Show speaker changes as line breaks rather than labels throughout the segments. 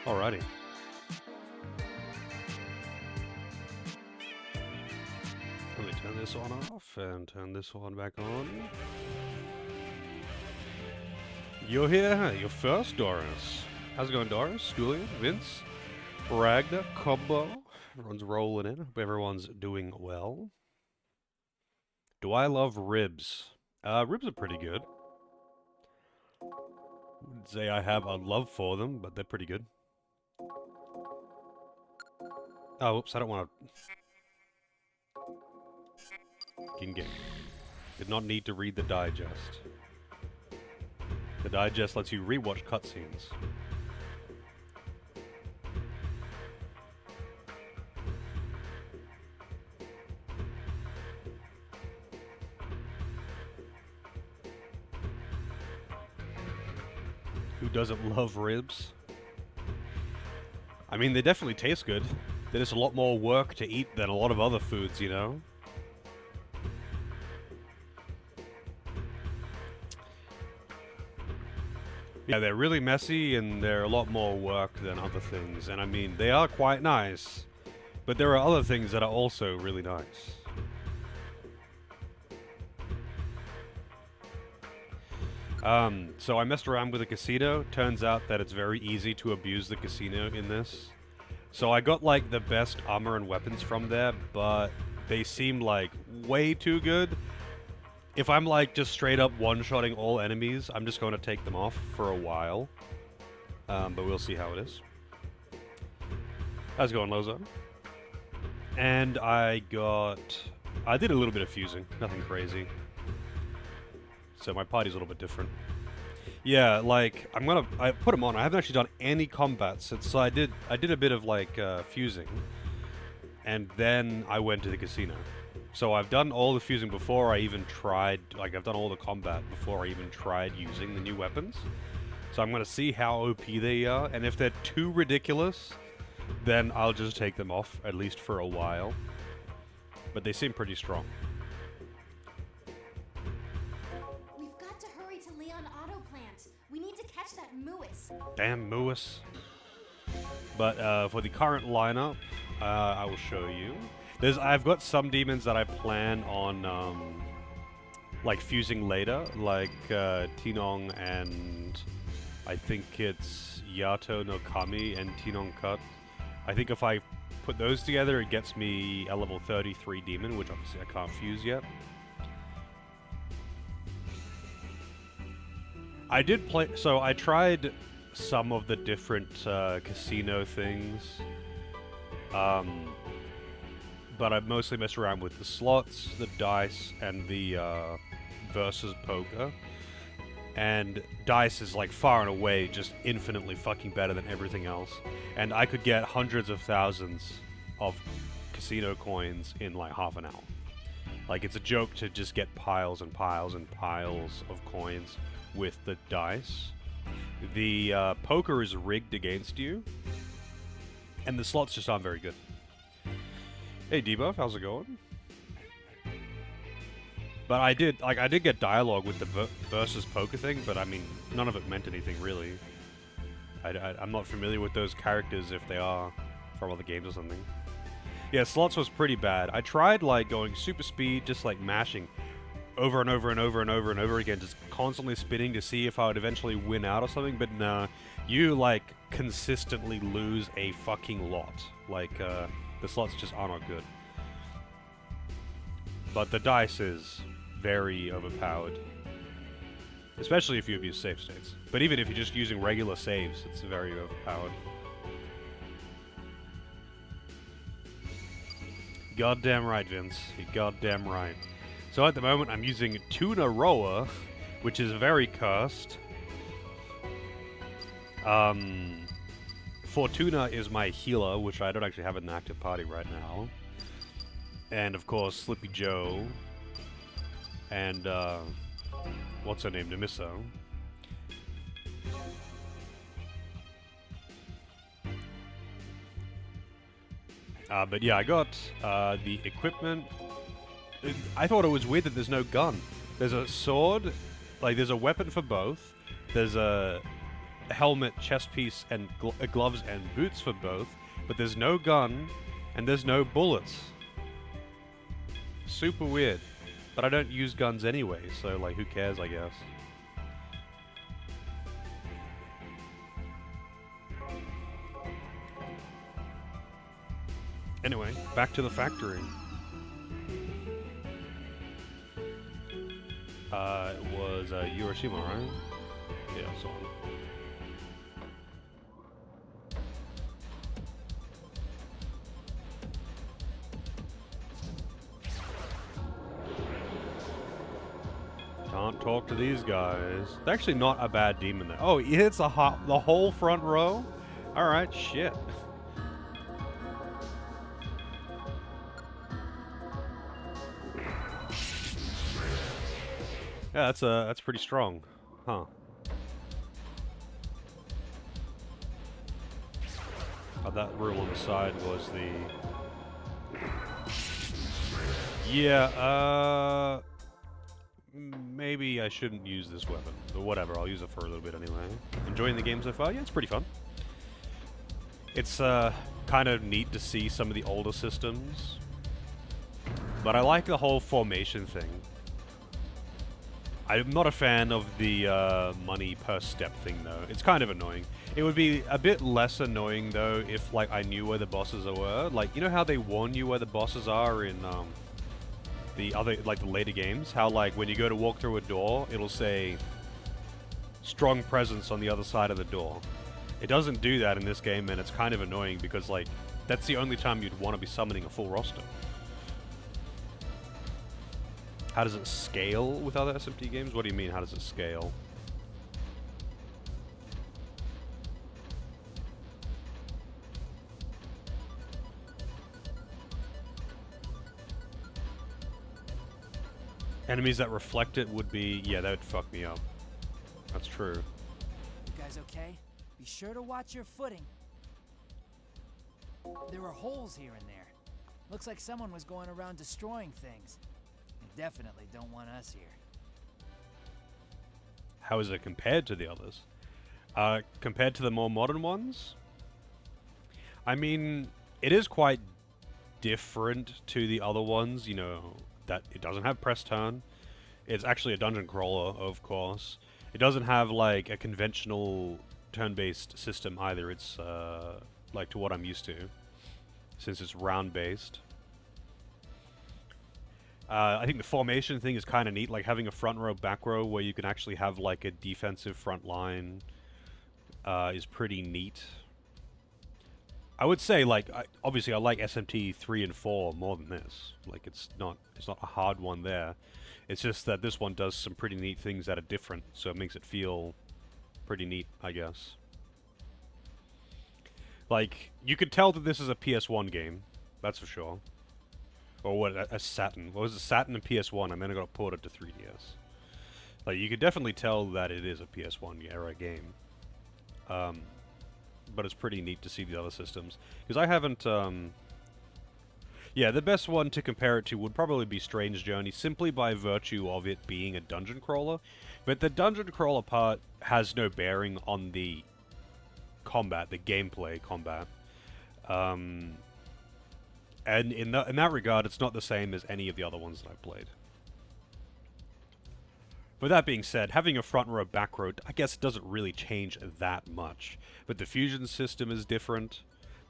Alrighty. Let me turn this on off and turn this one back on. You're here, you're first, Doris. How's it going, Doris? Julian, Vince, Ragnar, Combo. Everyone's rolling in. Hope everyone's doing well. Do I love ribs? Ribs are pretty good. Wouldn't say I have a love for them, but they're pretty good. Oh, oops, I don't want to... Game. Did not need to read the digest. The digest lets you rewatch cutscenes. Who doesn't love ribs? I mean, they definitely taste good. They're just a lot more work to eat than a lot of other foods, you know? Yeah, they're really messy and they're a lot more work than other things. And I mean, they are quite nice, but there are other things that are also really nice. So I messed around with the casino. Turns out that it's very easy to abuse the casino in this. So I got like the best armor and weapons from there, but they seem like way too good. If I'm like just straight up one-shotting all enemies, I'm just going to take them off for a while. But we'll see how it is. How's it going, Lozo? And I did a little bit of fusing, nothing crazy. So my party's a little bit different. Yeah, like, I put them on. I haven't actually done any combat since, so I did a bit of, like, fusing. And then I went to the casino. So I've done all the fusing before I even tried, like, I've done all the combat before I even tried using the new weapons. So I'm gonna see how OP they are, and if they're too ridiculous, then I'll just take them off, at least for a while. But they seem pretty strong. Damn Mewis. But for the current lineup, I will show you. I've got some demons that I plan on like fusing later, like Tinong and I think it's Yato no Kami and Tinong Cut. I think if I put those together, it gets me a level 33 demon, which obviously I can't fuse yet. I did play, so I tried some of the different casino things, but I mostly messed around with the slots, the dice, and the versus poker. And dice is like far and away just infinitely fucking better than everything else. And I could get hundreds of thousands of casino coins in like half an hour. Like, it's a joke to just get piles and piles and piles of coins with the dice. The poker is rigged against you, and the slots just aren't very good. Hey Debuff, how's it going? But I did get dialogue with the versus poker thing, but I mean, none of it meant anything really. I'm not familiar with those characters if they are from other games or something. Yeah, slots was pretty bad. I tried like going super speed, just like mashing over and over and over and over and over again, just constantly spinning to see if I would eventually win out or something, but nah, you like consistently lose a fucking lot. Like, the slots just are not good. But the dice is very overpowered. Especially if you abuse save states. But even if you're just using regular saves, it's very overpowered. Goddamn right, Vince. You're goddamn right. So at the moment, I'm using Tuna Roa, which is very cursed. Fortuna is my healer, which I don't actually have in an active party right now. And of course, Slippy Joe. And, what's her name? Nemisso. But yeah, I got the equipment. I thought it was weird that there's no gun. There's a sword, like there's a weapon for both. There's a helmet, chest piece, and gloves and boots for both, but there's no gun and there's no bullets. Super weird. But I don't use guns anyway, so like who cares, I guess. Anyway, back to the factory. It was Hiroshima, right? Yeah, so. Can't talk to these guys. They're actually not a bad demon there. Oh, he hits the whole front row? Alright, shit. Yeah, that's pretty strong. Huh. Oh, that room on the side was the... Yeah, maybe I shouldn't use this weapon. But whatever, I'll use it for a little bit anyway. Enjoying the game so far? Yeah, it's pretty fun. It's kind of neat to see some of the older systems. But I like the whole formation thing. I'm not a fan of the money per step thing, though. It's kind of annoying. It would be a bit less annoying, though, if, like, I knew where the bosses were. Like, you know how they warn you where the bosses are in, the other, like, the later games? How, like, when you go to walk through a door, it'll say, strong presence on the other side of the door. It doesn't do that in this game, and it's kind of annoying, because, like, that's the only time you'd want to be summoning a full roster. How does it scale with other SMT games? What do you mean, how does it scale? Enemies that reflect it would be... Yeah, that would fuck me up. That's true.
You guys okay? Be sure to watch your footing. There are holes here and there. Looks like someone was going around destroying things. They definitely don't want us here.
How is it compared to the others? Compared to the more modern ones? I mean, it is quite different to the other ones, you know, that it doesn't have press turn. It's actually a dungeon crawler, of course. It doesn't have, like, a conventional turn-based system either. It's, like, to what I'm used to, since it's round-based. I think the formation thing is kind of neat, like having a front row, back row, where you can actually have, like, a defensive front line is pretty neat. I would say, like, obviously I like SMT 3 and 4 more than this. Like, it's not a hard one there. It's just that this one does some pretty neat things that are different, so it makes it feel pretty neat, I guess. Like, you could tell that this is a PS1 game, that's for sure. Or what, a Saturn. What was it, Saturn and PS1, and then it got ported to 3DS. Like, you could definitely tell that it is a PS1 era game. But it's pretty neat to see the other systems. Because I haven't, yeah, the best one to compare it to would probably be Strange Journey, simply by virtue of it being a dungeon crawler. But the dungeon crawler part has no bearing on the combat, the gameplay combat. And in that regard, it's not the same as any of the other ones that I've played. With that being said, having a front row, back row, I guess doesn't really change that much. But the fusion system is different.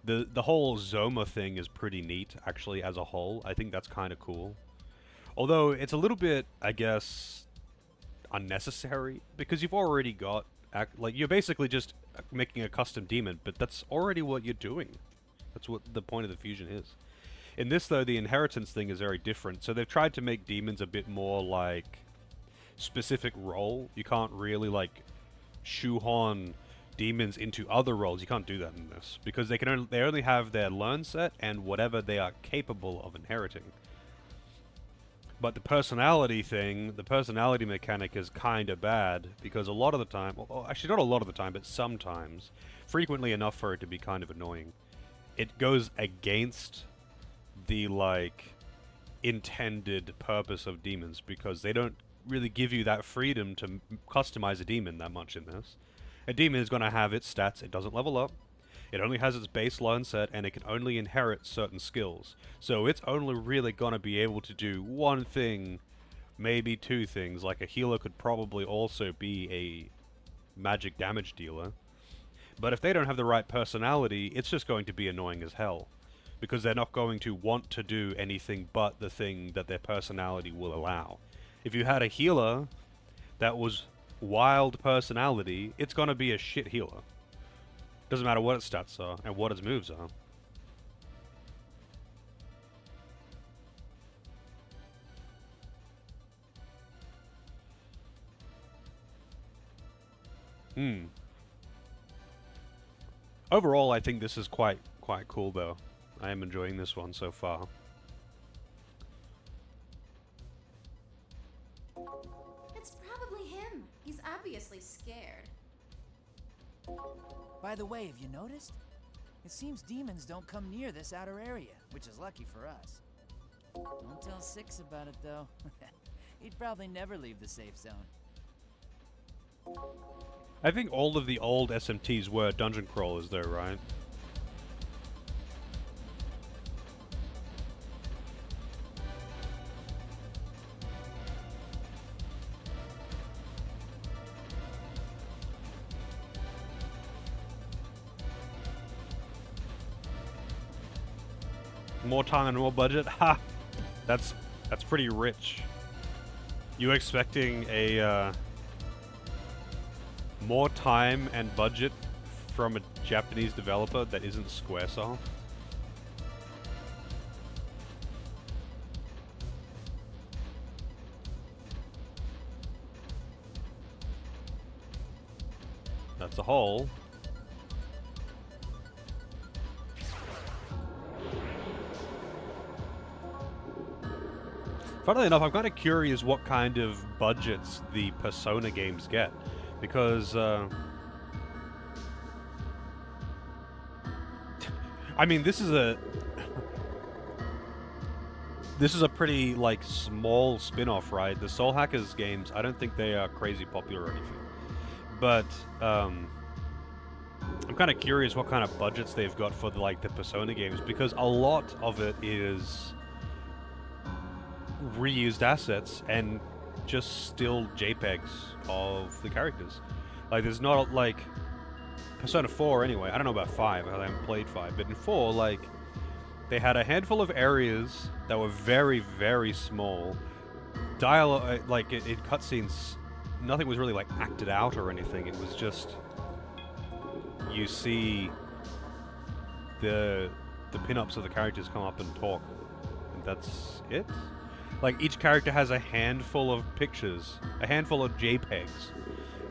The whole Zoma thing is pretty neat, actually, as a whole. I think that's kind of cool. Although, it's a little bit, I guess, unnecessary. Because you've already got... like, you're basically just making a custom demon, but that's already what you're doing. That's what the point of the fusion is. In this, though, the inheritance thing is very different. So they've tried to make demons a bit more, like... specific role. You can't really, like, shoehorn demons into other roles. You can't do that in this because they only have their learn set and whatever they are capable of inheriting. But the personality thing, the personality mechanic is kind of bad because a lot of the time, well, actually not a lot of the time, but sometimes, frequently enough for it to be kind of annoying, it goes against the, like, intended purpose of demons because they don't really give you that freedom to customize a demon that much in this. A demon is going to have its stats. It doesn't level up. It only has its baseline set, and it can only inherit certain skills. So it's only really going to be able to do one thing, maybe two things. Like a healer could probably also be a magic damage dealer. But if they don't have the right personality, it's just going to be annoying as hell. Because they're not going to want to do anything but the thing that their personality will allow. If you had a healer that was wild personality, it's going to be a shit healer. Doesn't matter what its stats are and what its moves are. Overall, I think this is quite cool, though. I am enjoying this one so far.
It's probably him. He's obviously scared.
By the way, have you noticed? It seems demons don't come near this outer area, which is lucky for us. Don't tell Six about it, though. He'd probably never leave the safe zone.
I think all of the old SMTs were dungeon crawlers, though, right? More time and more budget? Ha! That's pretty rich. You expecting a more time and budget from a Japanese developer that isn't Squaresoft? That's a hole. Funnily enough, I'm kind of curious what kind of budgets the Persona games get, because I mean, this is a pretty like small spin-off, right? The Soul Hackers games, I don't think they are crazy popular or anything, but I'm kind of curious what kind of budgets they've got for the Persona games, because a lot of it is reused assets and just still JPEGs of the characters. Like, there's not, like, Persona 4 anyway, I don't know about 5, I haven't played 5, but in 4, like, they had a handful of areas that were very, very small. Dialogue, like, in cutscenes, nothing was really, like, acted out or anything, it was just, you see the pin-ups of the characters come up and talk, and that's it? Like, each character has a handful of pictures, a handful of JPEGs,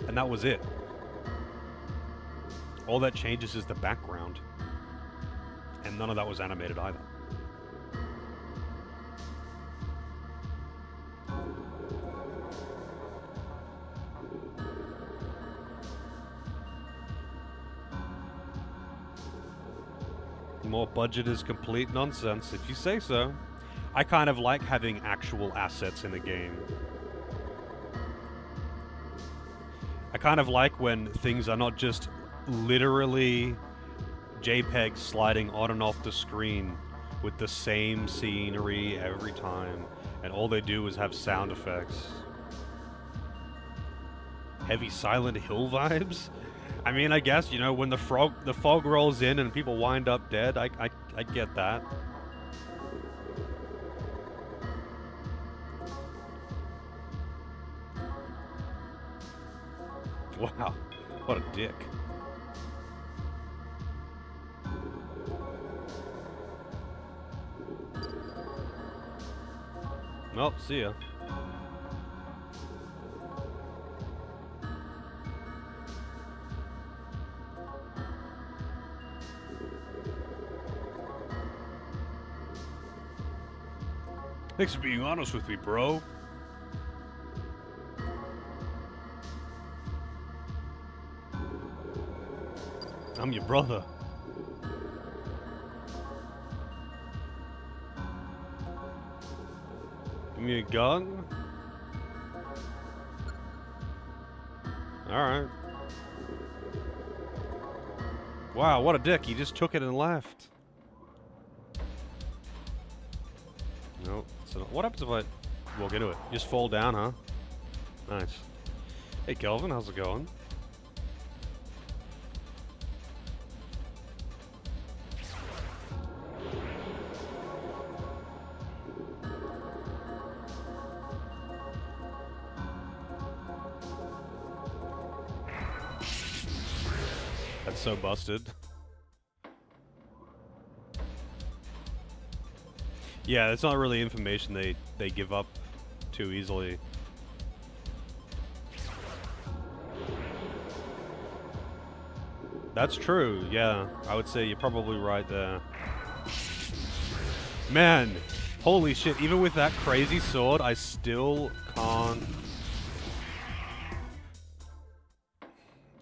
and that was it. All that changes is the background, and none of that was animated either. More budget is complete nonsense, if you say so. I kind of like having actual assets in a game. I kind of like when things are not just literally JPEGs sliding on and off the screen with the same scenery every time, and all they do is have sound effects. Heavy Silent Hill vibes? I mean, I guess, you know, when the fog rolls in and people wind up dead, I get that. Wow, what a dick. Well, see ya. Thanks for being honest with me, bro. I'm your brother. Give me a gun? Alright. Wow, what a dick. He just took it and left. No. So what happens if I walk into it? You just fall down, huh? Nice. Hey, Kelvin, how's it going? That's so busted. Yeah, that's not really information they give up too easily. That's true, yeah. I would say you're probably right there. Man, holy shit, even with that crazy sword, I still can't...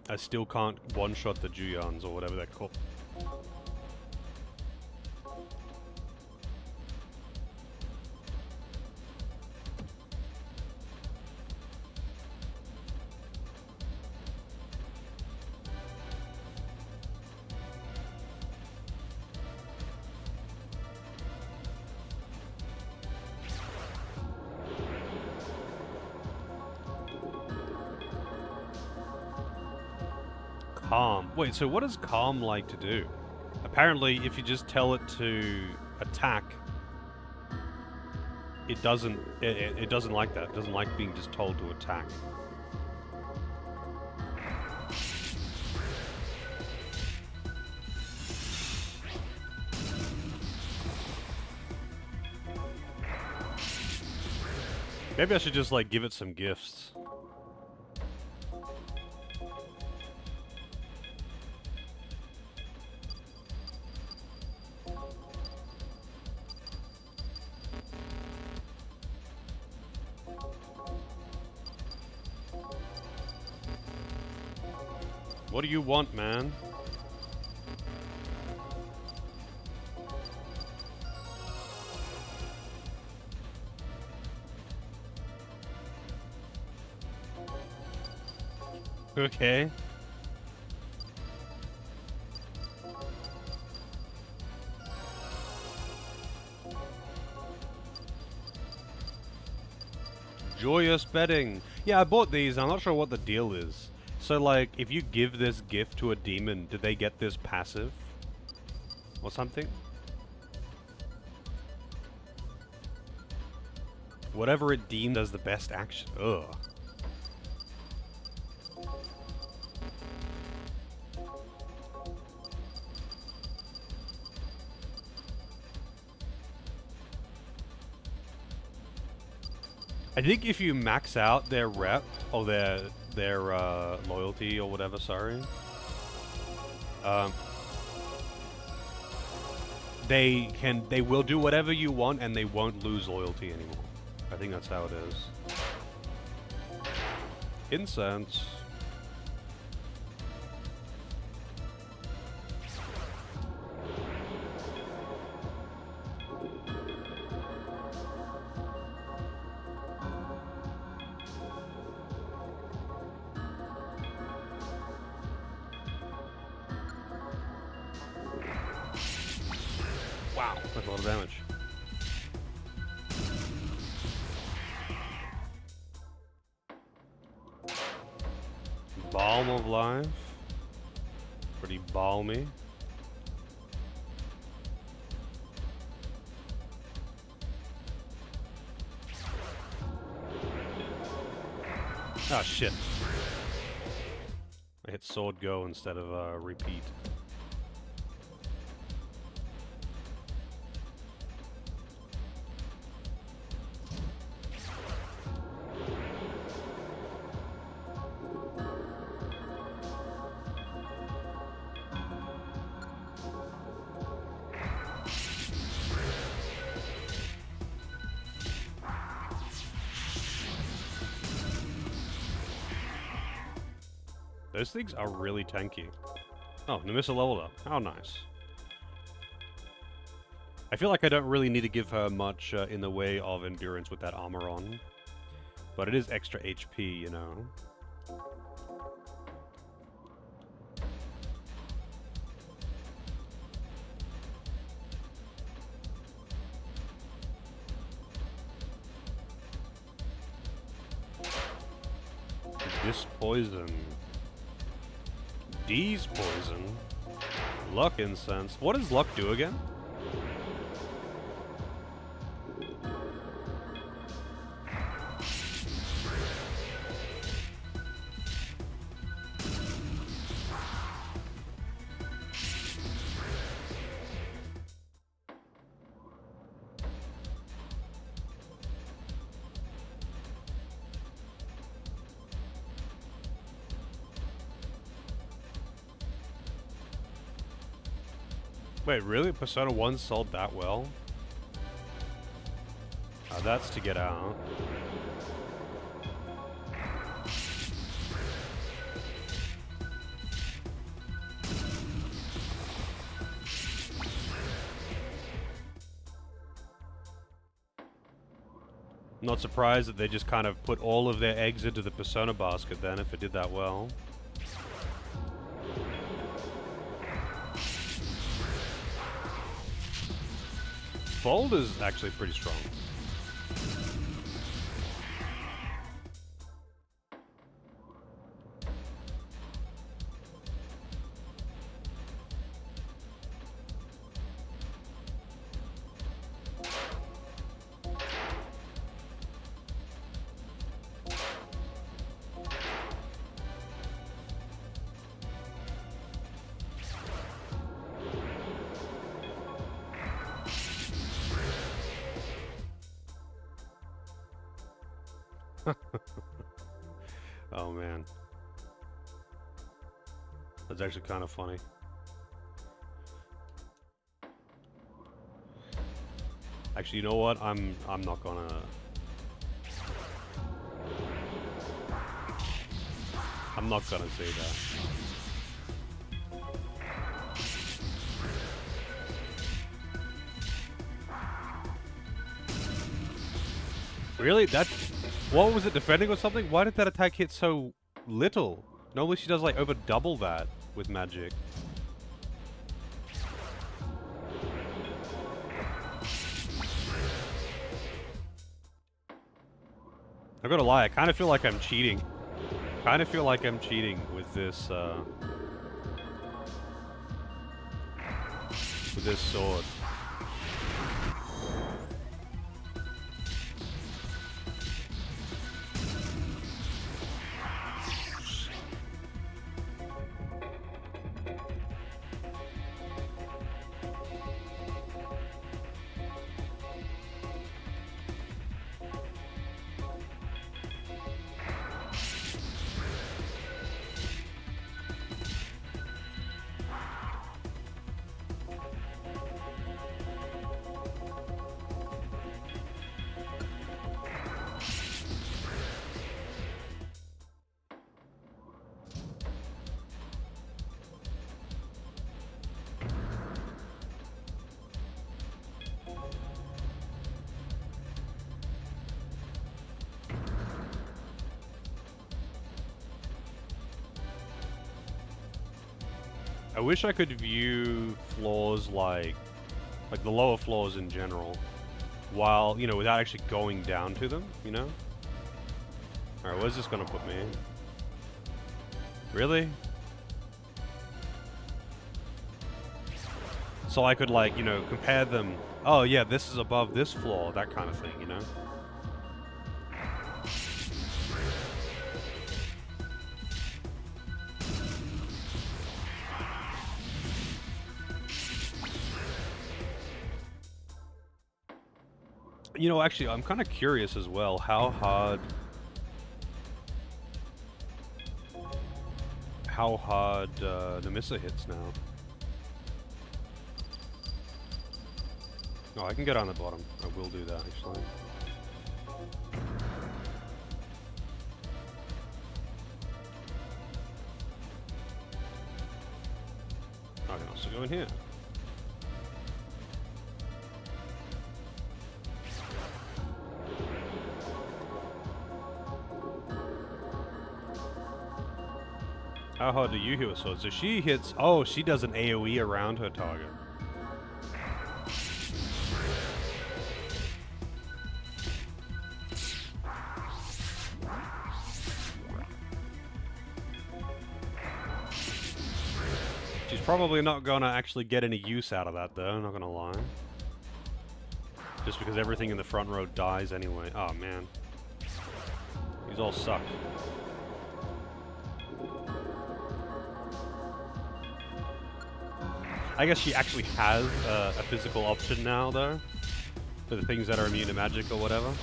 I still can't one-shot the Juyans, or whatever they're called. Calm. Wait, so what does calm like to do? Apparently, if you just tell it to attack, it doesn't. It doesn't like that. It doesn't like being just told to attack. Maybe I should just like give it some gifts. What do you want, man? Okay. Joyous betting. Yeah, I bought these. I'm not sure what the deal is. So, like, if you give this gift to a demon, do they get this passive? Or something? Whatever it deemed as the best action. Ugh. I think if you max out their rep, or their loyalty or whatever, sorry, they will do whatever you want and they won't lose loyalty anymore. I think that's how it is. Incense. Wow, that's a lot of damage. Balm of Life. Pretty balmy. Ah, shit. I hit sword go instead of repeat. Those things are really tanky. Oh, Nemissa leveled up. How nice. I feel like I don't really need to give her much in the way of endurance with that armor on. But it is extra HP, you know. This poison. D's poison. Luck incense. What does luck do again? Wait, really? Persona 1 sold that well? That's to get out. Not surprised that they just kind of put all of their eggs into the Persona basket then, if it did that well. Fold is actually pretty strong. Oh man. That's actually kind of funny. Actually, you know what? I'm not gonna... I'm not gonna say that. Really? That... What was it, defending or something? Why did that attack hit so little? Normally she does like over double that with magic. I gotta lie, I kind of feel like I'm cheating. Kind of feel like I'm cheating with this sword. I wish I could view floors like the lower floors in general, while, you know, without actually going down to them, you know? Alright, where's this gonna put me? Really? So I could, like, you know, compare them. Oh yeah, this is above this floor, that kind of thing, you know? You know, actually, I'm kind of curious as well how hard Namissa hits now. Oh, I can get on the bottom. I will do that, actually. I can also go in here. How hard do you hit with sword? So she hits... Oh, she does an AoE around her target. probably not gonna actually get any use out of that, though, not gonna lie. Just because everything in the front row dies anyway. Oh, man. These all suck. I guess she actually has a physical option now, though, for the things that are immune to magic or whatever.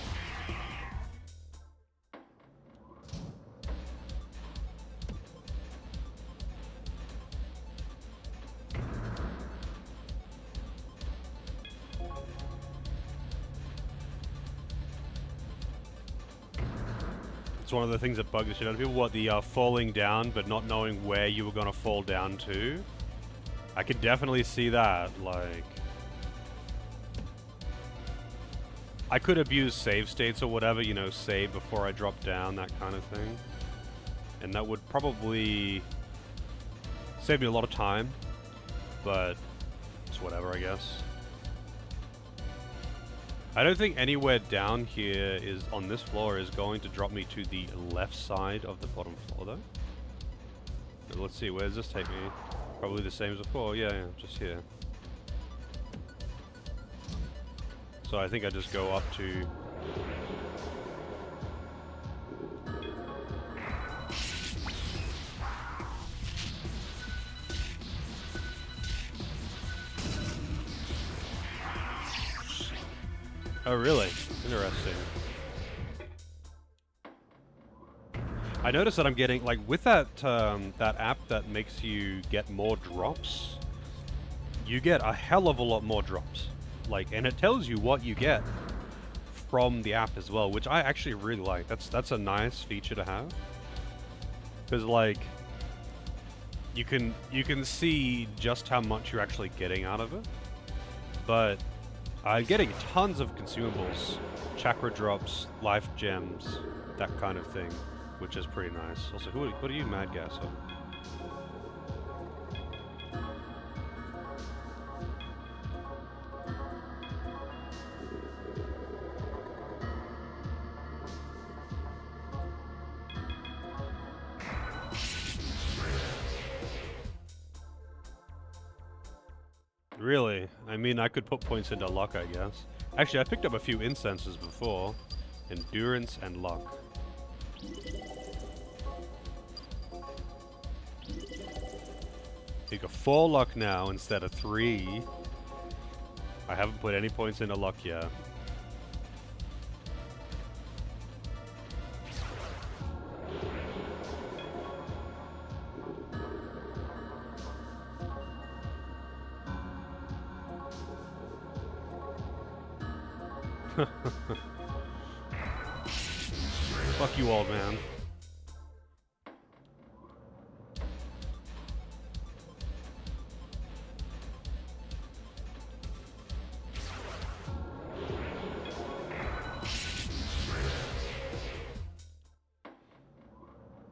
It's one of the things that bug the shit out of people. What, the falling down but not knowing where you were gonna fall down to? I could definitely see that, like... I could abuse save states or whatever, you know, save before I drop down, that kind of thing. And that would probably save me a lot of time, but it's whatever, I guess. I don't think anywhere down here is, on this floor, is going to drop me to the left side of the bottom floor, though. But let's see, where does this take me? Probably the same as before, yeah, just here. So I think I just go up to... Oh, really? Interesting. I noticed that I'm getting, like, with that that app that makes you get more drops, you get a hell of a lot more drops. Like, and it tells you what you get from the app as well, which I actually really like. That's a nice feature to have. Because, like, you can see just how much you're actually getting out of it. But I'm getting tons of consumables, chakra drops, life gems, that kind of thing, which is pretty nice. Also, what are you, Mad Gasser? Really? I mean, I could put points into luck, I guess. Actually, I picked up a few incenses before. Endurance and luck. You got 4 luck now instead of 3. I haven't put any points into luck yet. Fuck you, old man.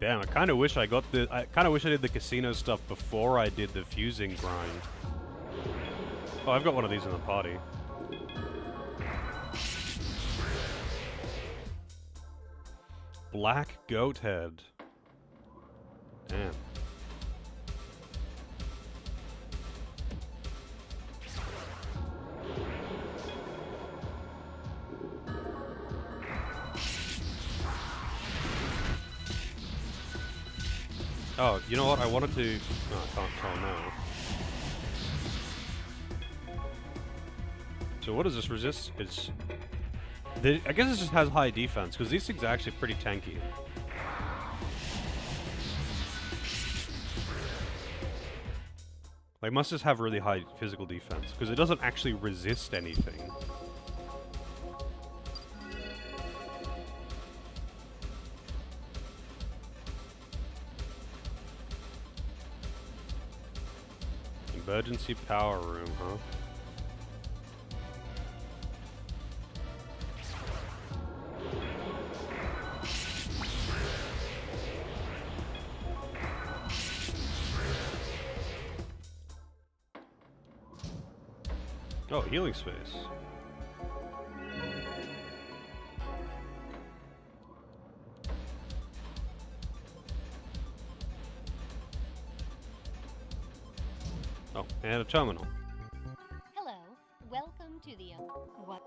Damn, I kind of wish I got the. I kind of wish I did the casino stuff before I did the fusing grind. Oh, I've got one of these in the party. Black goat head. Damn. Oh, you know what? I wanted to... No, I can't tell now. So what does this resist? It's... I guess it just has high defense, because these things are actually pretty tanky. Like, must just have really high physical defense, because it doesn't actually resist anything. Emergency power room, huh? Oh, healing space. Oh, and a terminal.
Hello, welcome to the what?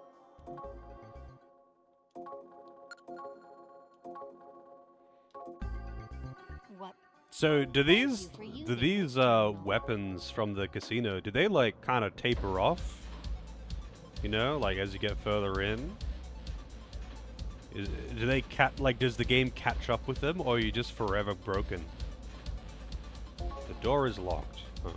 What?
So do these
you for using
do these
this terminal.
weapons from the casino, do they like kind of taper off? You know, like as you get further in? Do they does the game catch up with them, or are you just forever broken? The door is locked. Huh.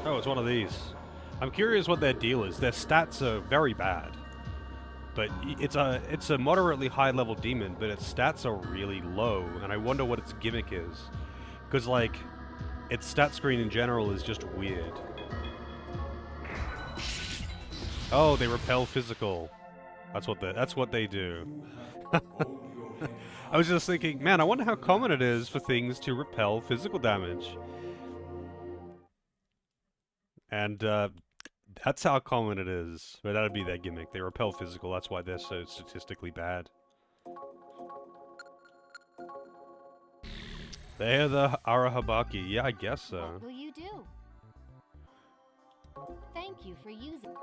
Oh, it's one of these. I'm curious what their deal is. Their stats are very bad. But it's a moderately high level demon, but its stats are really low, and I wonder what its gimmick is. Because like its stat screen in general is just weird. Oh, they repel physical. That's what they do. I was just thinking, man, I wonder how common it is for things to repel physical damage. And that's how common it is. But that'd be their gimmick. They repel physical, that's why they're so statistically bad. They're the Arahabaki. Yeah, I guess so.
What will you do? Thank you for using.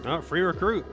Oh, free recruit.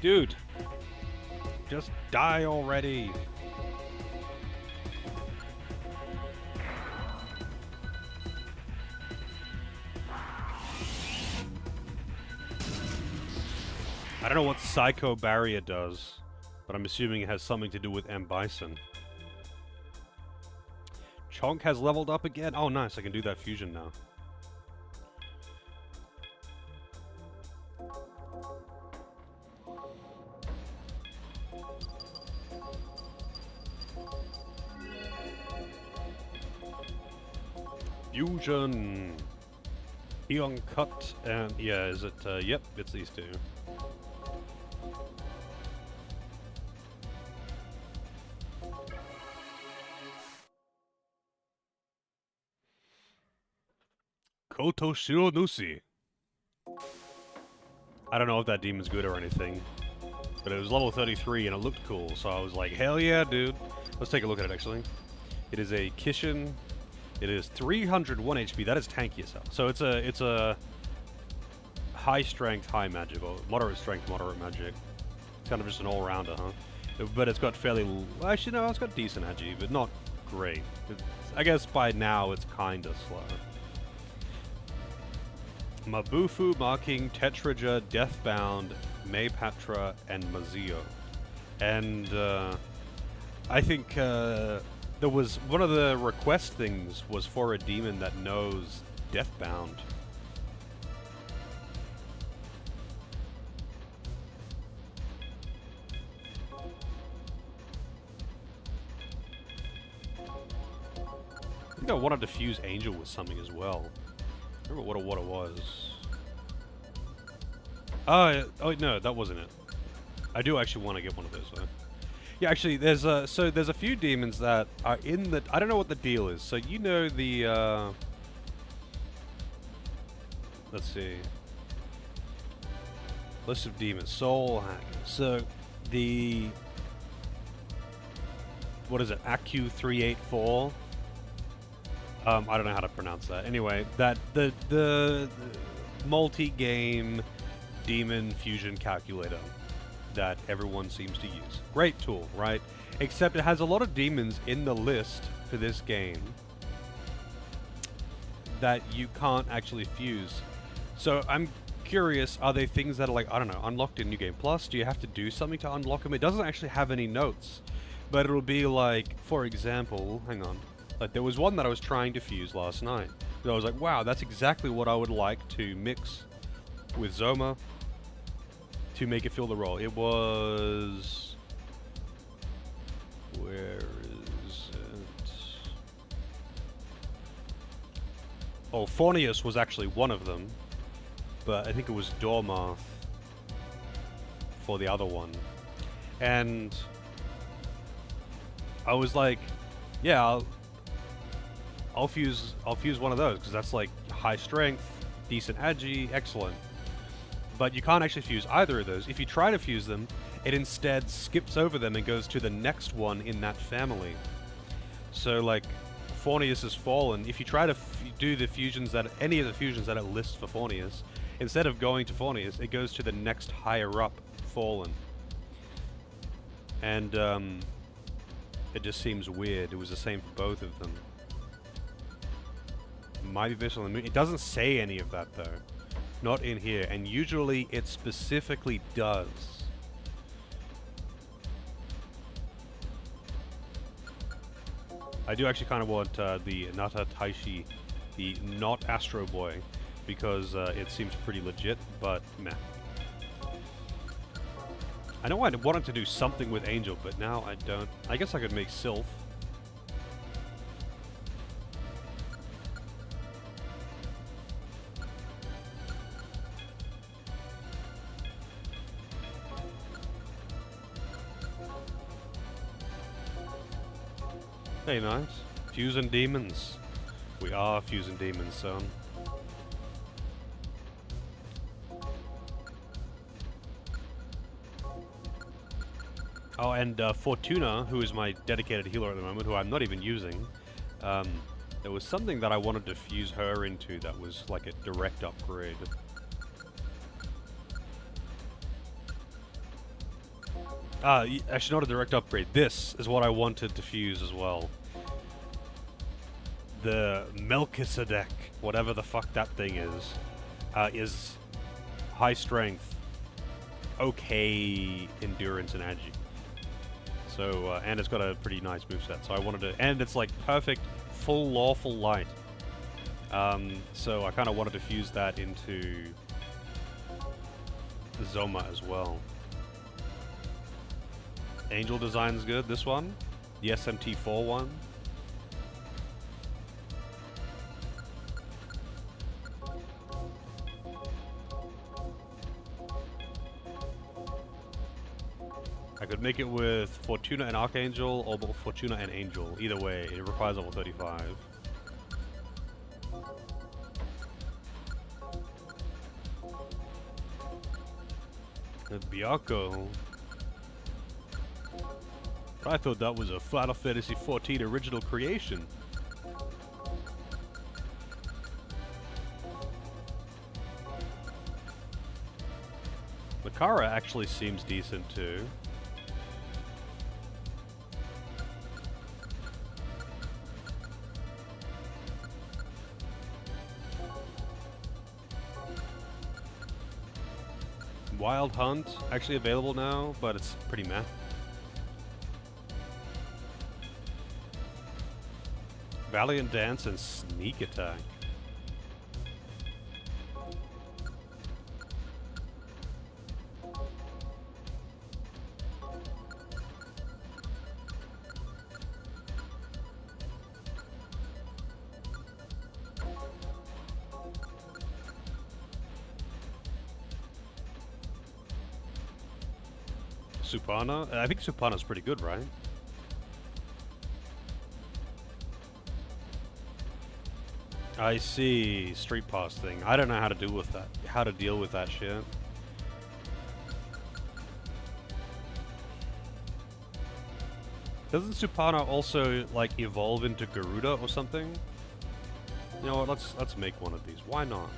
Dude, just die already. I don't know what Psycho Barrier does, but I'm assuming it has something to do with M. Bison. Chonk has leveled up again? Oh, nice, I can do that fusion now. Fusion. Eon Cut and yeah, is it? Yep, it's these two. Koto Shironusi. I don't know if that demon's good or anything, but it was level 33 and it looked cool, so I was like, hell yeah, dude. Let's take a look at it actually. It is a Kishin. It is 301 HP. That is tanky as hell. So it's a high strength, high magic, or moderate strength, moderate magic. It's kind of just an all-rounder, huh? But it's got fairly... Actually, no, it's got decent agi, but not great. I guess by now it's kind of slow. Mabufu marking Tetraja, Deathbound, Maypatra, and Mazio. And I think there was one of the request things was for a demon that knows Deathbound. I think I wanted to fuse Angel with something as well. I remember what it was. Oh no, that wasn't it. I do actually want to get one of those though. Yeah, actually, there's a few demons that are in the. I don't know what the deal is. So you know the. Let's see. List of demons. Soul hack. So, the... What is it? AQ384? I don't know how to pronounce that. Anyway, that the multi-game demon fusion calculator that everyone seems to use. Great tool, right? Except it has a lot of demons in the list for this game that you can't actually fuse. So I'm curious, are they things that are like, I don't know, unlocked in New Game Plus? Do you have to do something to unlock them? It doesn't actually have any notes, but it'll be like, for example, hang on. Like there was one that I was trying to fuse last night. I was like, wow, that's exactly what I would like to mix with Zoma to make it fill the role. It was... Where is it? Oh, Fornius was actually one of them, but I think it was Dormoth for the other one. And I was like, yeah, I'll fuse one of those because that's like high strength, decent agi, excellent. But you can't actually fuse either of those. If you try to fuse them, it instead skips over them and goes to the next one in that family. So like Fornius is Fallen. If you try to do the fusions that any of the fusions that it lists for Fornius, instead of going to Fornius, it goes to the next higher up Fallen. And it just seems weird. It was the same for both of them. Might be based on the moon. It doesn't say any of that though. Not in here. And usually it specifically does. I do actually kind of want the Nata Taishi, the not Astro Boy, because it seems pretty legit, but meh. I know I wanted to do something with Angel, but now I don't. I guess I could make Sylph. Hey, nice. Fusing demons. We are fusing demons, son. Oh, and Fortuna, who is my dedicated healer at the moment, who I'm not even using, there was something that I wanted to fuse her into that was like a direct upgrade. Actually not a direct upgrade. This is what I wanted to fuse as well. The Melchizedek, whatever the fuck that thing is high strength, okay endurance and agi. So, and it's got a pretty nice moveset, so I wanted to, and it's like perfect, full lawful light. So I kind of wanted to fuse that into Zoma as well. Angel design's good, this one. The SMT 4 one. I could make it with Fortuna and Archangel, or Fortuna and Angel. Either way, it requires level 35. And Byakko. I thought that was a Final Fantasy XIV original creation. Makara actually seems decent too. Wild Hunt, actually available now, but it's pretty meh. Valiant Dance and Sneak Attack. Supana? I think Supana's pretty good, right? I see. Street Pass thing. I don't know how to deal with that. How to deal with that shit. Doesn't Supana also like evolve into Garuda or something? You know what? Let's make one of these. Why not?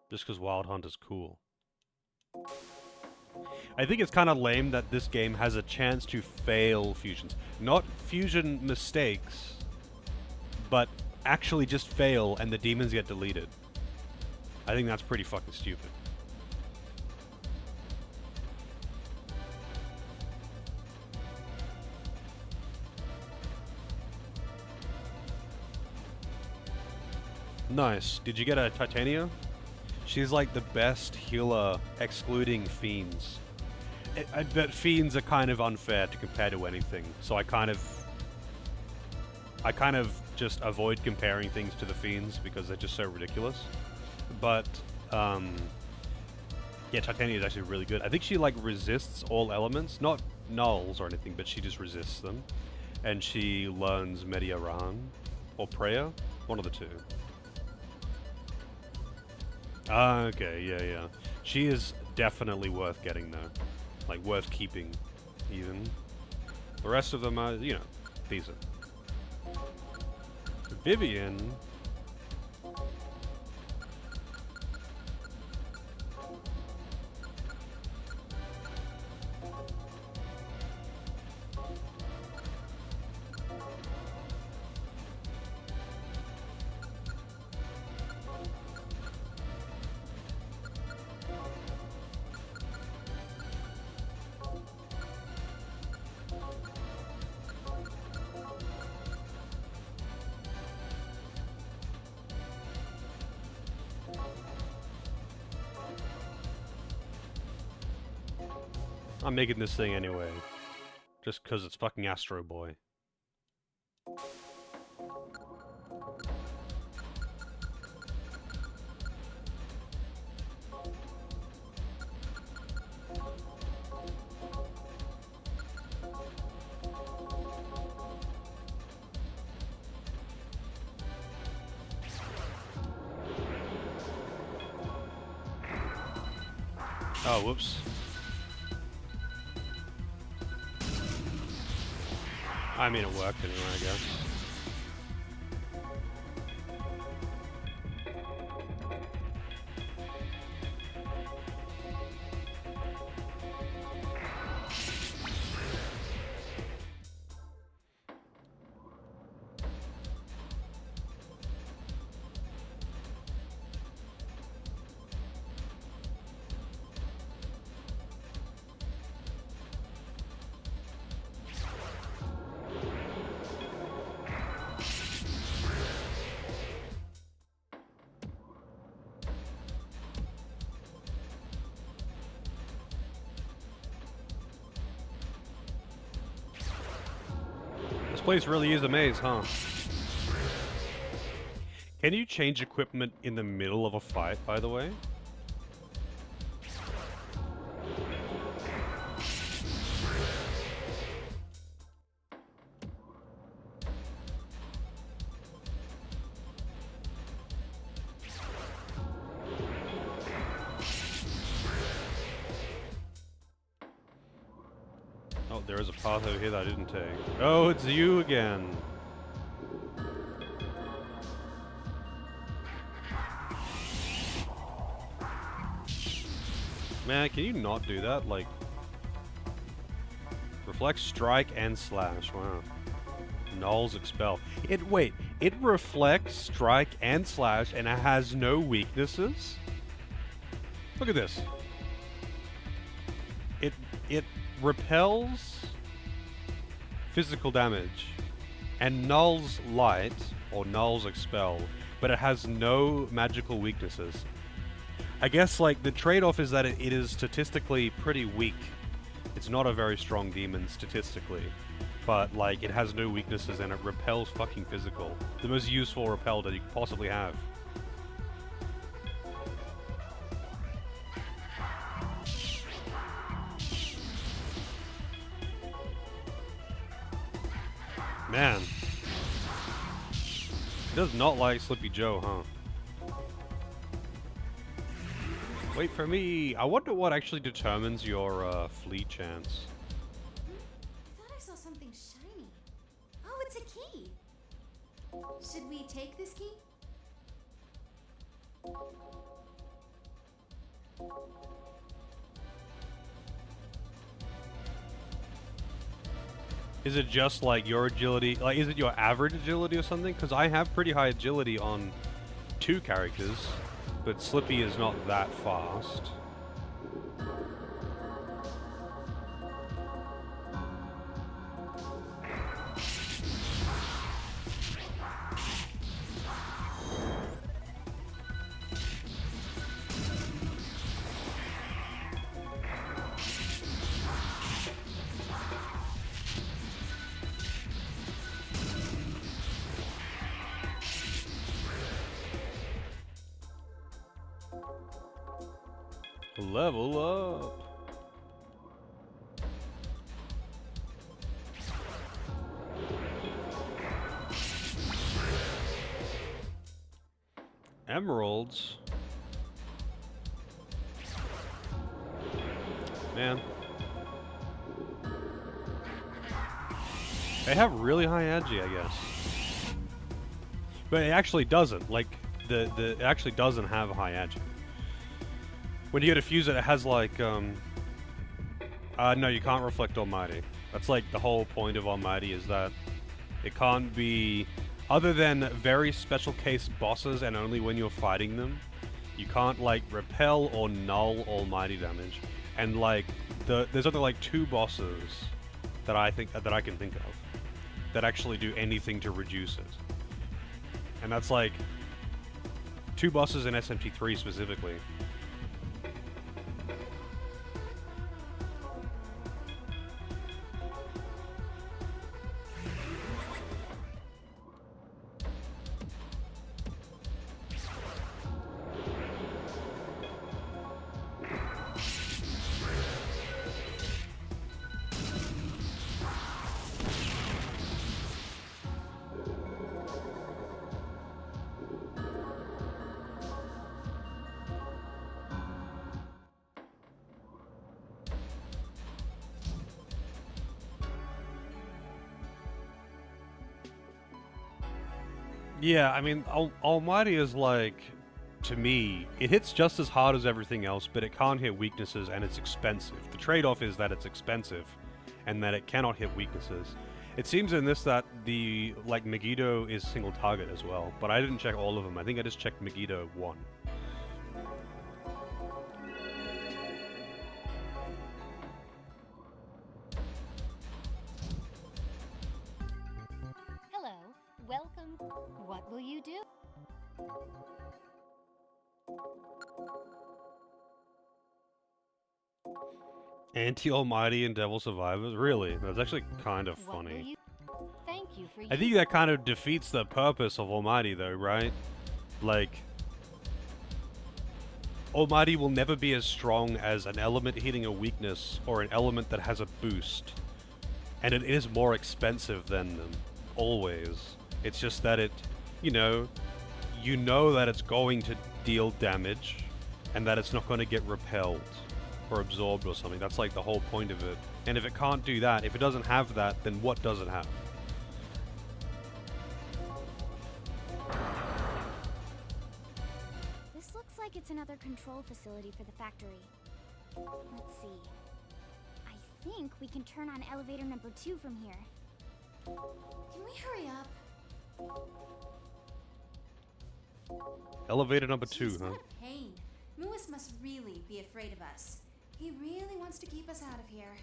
Just because Wild Hunt is cool. I think it's kind of lame that this game has a chance to fail fusions. Not fusion mistakes, but actually just fail and the demons get deleted. I think that's pretty fucking stupid. Nice. Did you get a Titania? She's like the best healer excluding fiends. I bet fiends are kind of unfair to compare to anything, so I kind of just avoid comparing things to the fiends because they're just so ridiculous. But yeah, Titania is actually really good. I think she like resists all elements, not nulls or anything, but she just resists them. And she learns Mediaran or Prayer, one of the two. Ah, okay, yeah. She is definitely worth getting though. Like, worth keeping, even. The rest of them are, you know, decent. Vivian... I'm making this thing anyway. Just because it's fucking Astro Boy. Oh, whoops. I mean, it worked anyway, I guess. This place really is a maze, huh? Can you change equipment in the middle of a fight, by the way? Oh, there is a path over here that I didn't take. Oh, it's you again. Man, can you not do that? Like, reflect, strike, and slash. Wow. Nulls expel. Wait, it reflects, strike, and slash, and it has no weaknesses? Look at this. It repels physical damage and nulls light, or nulls expel, but it has no magical weaknesses. I guess, like, the trade-off is that it is statistically pretty weak. It's not a very strong demon statistically, but, like, it has no weaknesses and it repels fucking physical. The most useful repel that you could possibly have. Man. He does not like Slippy Joe, huh? Wait for me. I wonder what actually determines your flee chance.
I thought I saw something shiny. Oh, it's a key. Should we take this key?
Is it just like your agility? Like, is it your average agility or something? Because I have pretty high agility on 2 characters, but Slippy is not that fast. Level up. Emeralds. Man. They have really high agi, I guess. But it actually doesn't. Like, it actually doesn't have high agi. When you go to fuse it, it has like, no, you can't reflect Almighty. That's like the whole point of Almighty, is that it can't be, other than very special case bosses and only when you're fighting them, you can't like repel or null Almighty damage. And like, there's only like 2 bosses that I can think of that actually do anything to reduce it. And that's like 2 bosses in SMT 3 specifically. Yeah, I mean, Almighty is like, to me, it hits just as hard as everything else, but it can't hit weaknesses and it's expensive. The trade-off is that it's expensive and that it cannot hit weaknesses. It seems in this that the, like, Megiddo is single target as well, but I didn't check all of them. I think I just checked Megiddo 1.
Hello, welcome. What will you do?
Anti-Almighty and Devil Survivors? Really? That's actually kind of
What will
funny.
you? Thank you for
I think that kind of defeats the purpose of Almighty, though, right? Like, Almighty will never be as strong as an element hitting a weakness or an element that has a boost. And it is more expensive than them. Always. It's just that it, you know that it's going to deal damage and that it's not going to get repelled or absorbed or something. That's like the whole point of it. And if it can't do that, if it doesn't have that, then what does it have?
This looks like it's another control facility for the factory. Let's see. I think we can turn on elevator number 2 from here.
Can we hurry up?
Elevator number 2,
Jeez,
huh?
what a pain. Lewis must really be afraid of us. He really wants to keep us out of here.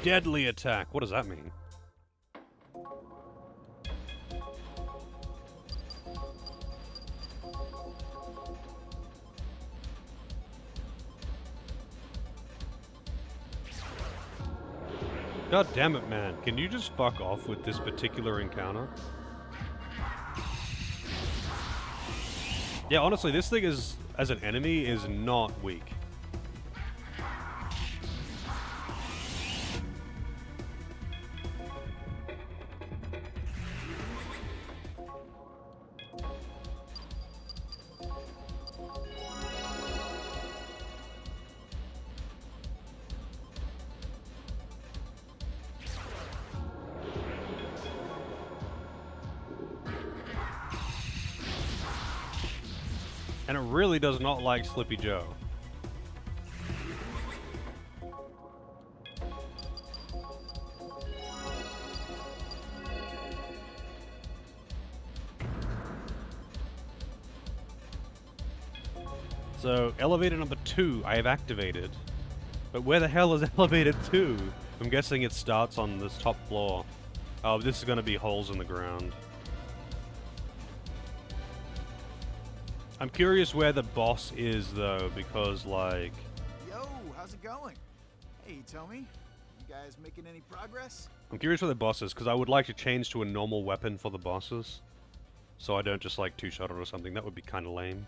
Deadly attack. What does that mean? God damn it, man. Can you just fuck off with this particular encounter? Yeah, honestly, this thing is, as an enemy, is not weak. And it really does not like Slippy Joe. So, elevator number 2 I have activated. But where the hell is elevator 2? I'm guessing it starts on this top floor. Oh, this is gonna be holes in the ground. I'm curious where the boss is, though, because, like...
Yo, how's it going? Hey, Tommy. You guys making any progress?
I'm curious where the boss is, because I would like to change to a normal weapon for the bosses. So I don't just, like, two-shot it or something. That would be kind of lame.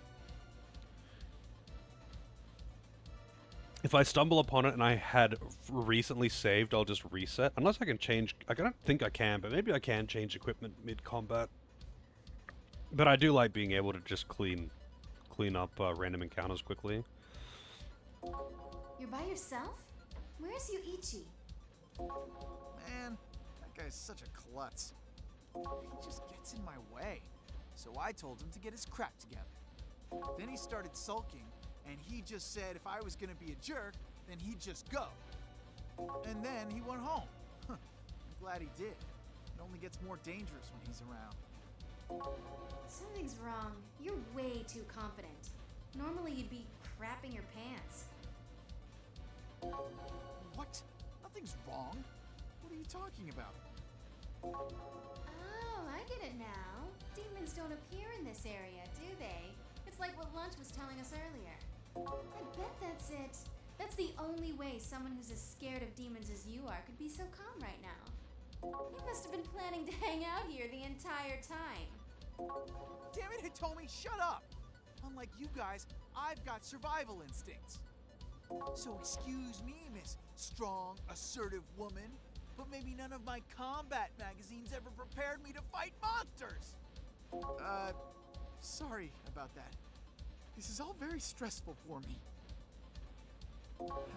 If I stumble upon it and I had recently saved, I'll just reset. Unless I can change... I don't think I can, but maybe I can change equipment mid-combat. But I do like being able to just clean up random encounters quickly.
You're by yourself? Where's Yuichi?
Man, that guy's such a klutz. He just gets in my way. So I told him to get his crap together. Then he started sulking, and he just said if I was gonna be a jerk, then he'd just go. And then he went home. I'm glad he did. It only gets more dangerous when he's around.
Something's wrong. You're way too confident. Normally you'd be crapping your pants.
What? Nothing's wrong. What are you talking about?
Oh, I get it now. Demons don't appear in this area, do they? It's like what Lunch was telling us earlier. I bet that's it. That's the only way someone who's as scared of demons as you are could be so calm right now. You must have been planning to hang out here the entire time.
Damn it, Hitomi, shut up! Unlike you guys, I've got survival instincts. So excuse me, Miss Strong, Assertive Woman, but maybe none of my combat magazines ever prepared me to fight monsters! Sorry about that. This is all very stressful for me.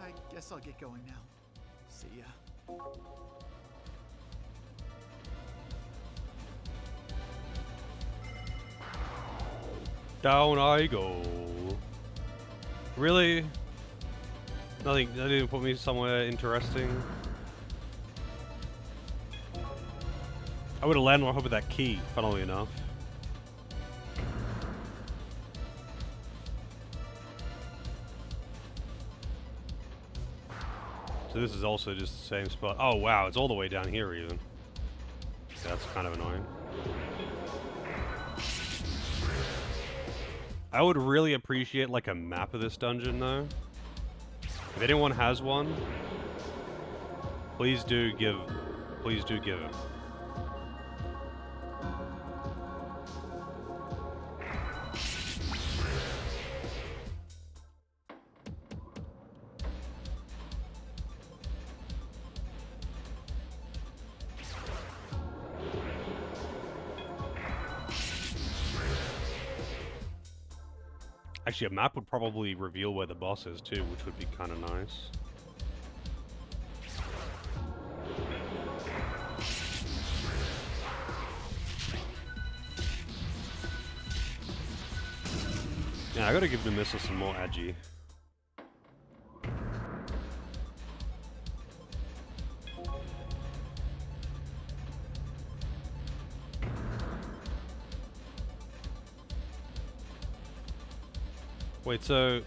I guess I'll get going now. See ya.
Down I go. Really? Nothing, that didn't put me somewhere interesting. I would have landed on top of that key, funnily enough. So this is also just the same spot. Oh wow, it's all the way down here even. That's kind of annoying. I would really appreciate like a map of this dungeon though. If anyone has one, please do give it. Actually, a map would probably reveal where the boss is too, which would be kind of nice. Yeah, I gotta give the missile some more agi. Wait, so...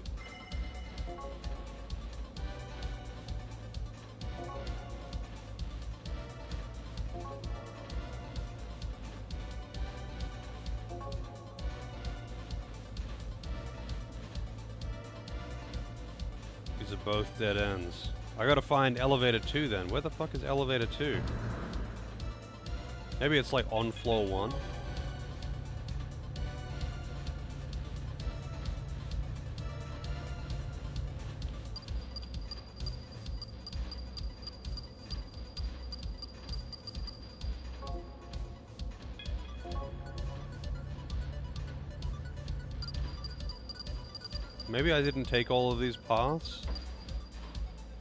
These are both dead ends. I gotta find elevator 2 then. Where the fuck is elevator 2? Maybe it's like on floor 1? Maybe I didn't take all of these paths?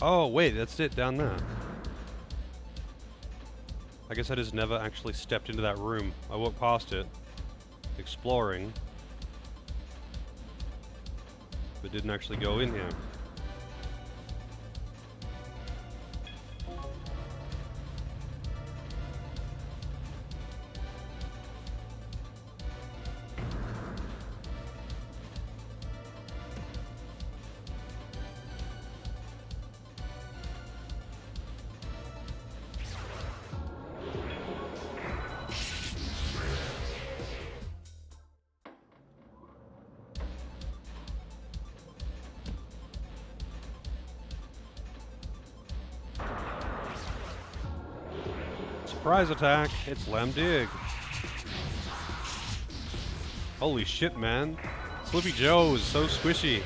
Oh, wait, that's it down there. I guess I just never actually stepped into that room. I walked past it, exploring. but didn't actually go in here. Surprise attack! It's Lamb Dig. Holy shit, man. Slippy Joe is so squishy.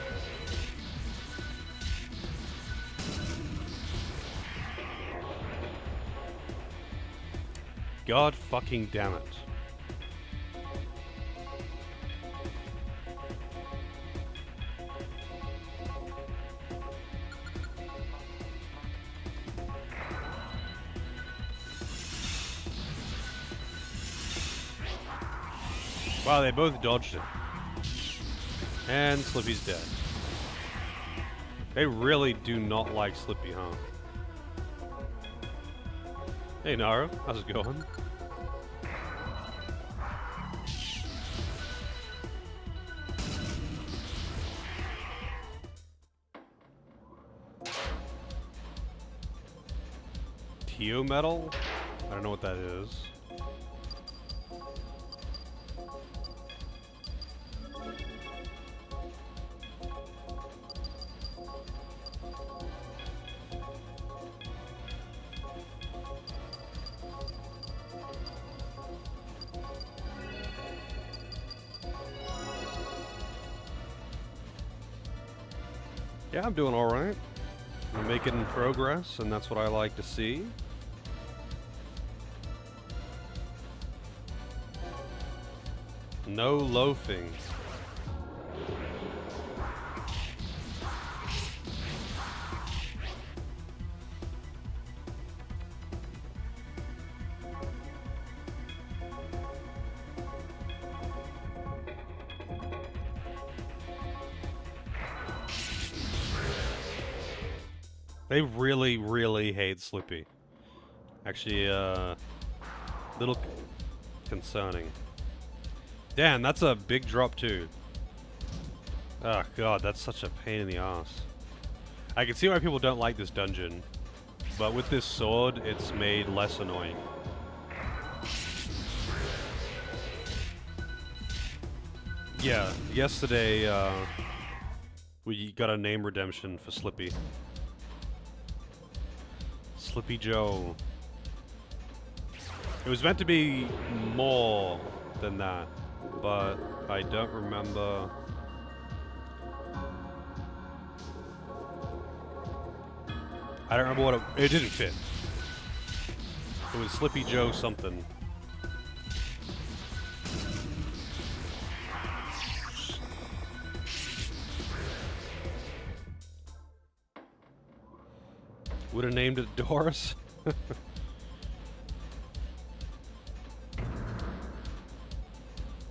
God fucking damn it. Wow, they both dodged it. And Slippy's dead. They really do not like Slippy, huh? Hey Naro, how's it going? Teo metal? I don't know what that is. Yeah, I'm doing alright. I'm making progress, and that's what I like to see. No loafing. They really, really hate Slippy. Actually, little concerning. Damn, that's a big drop too. Oh god, that's such a pain in the ass. I can see why people don't like this dungeon, but with this sword, it's made less annoying. Yeah, yesterday, we got a name redemption for Slippy. Slippy Joe. It was meant to be more than that, but I don't remember. I don't remember what it didn't fit. It was Slippy Joe something. Would have named it Doris.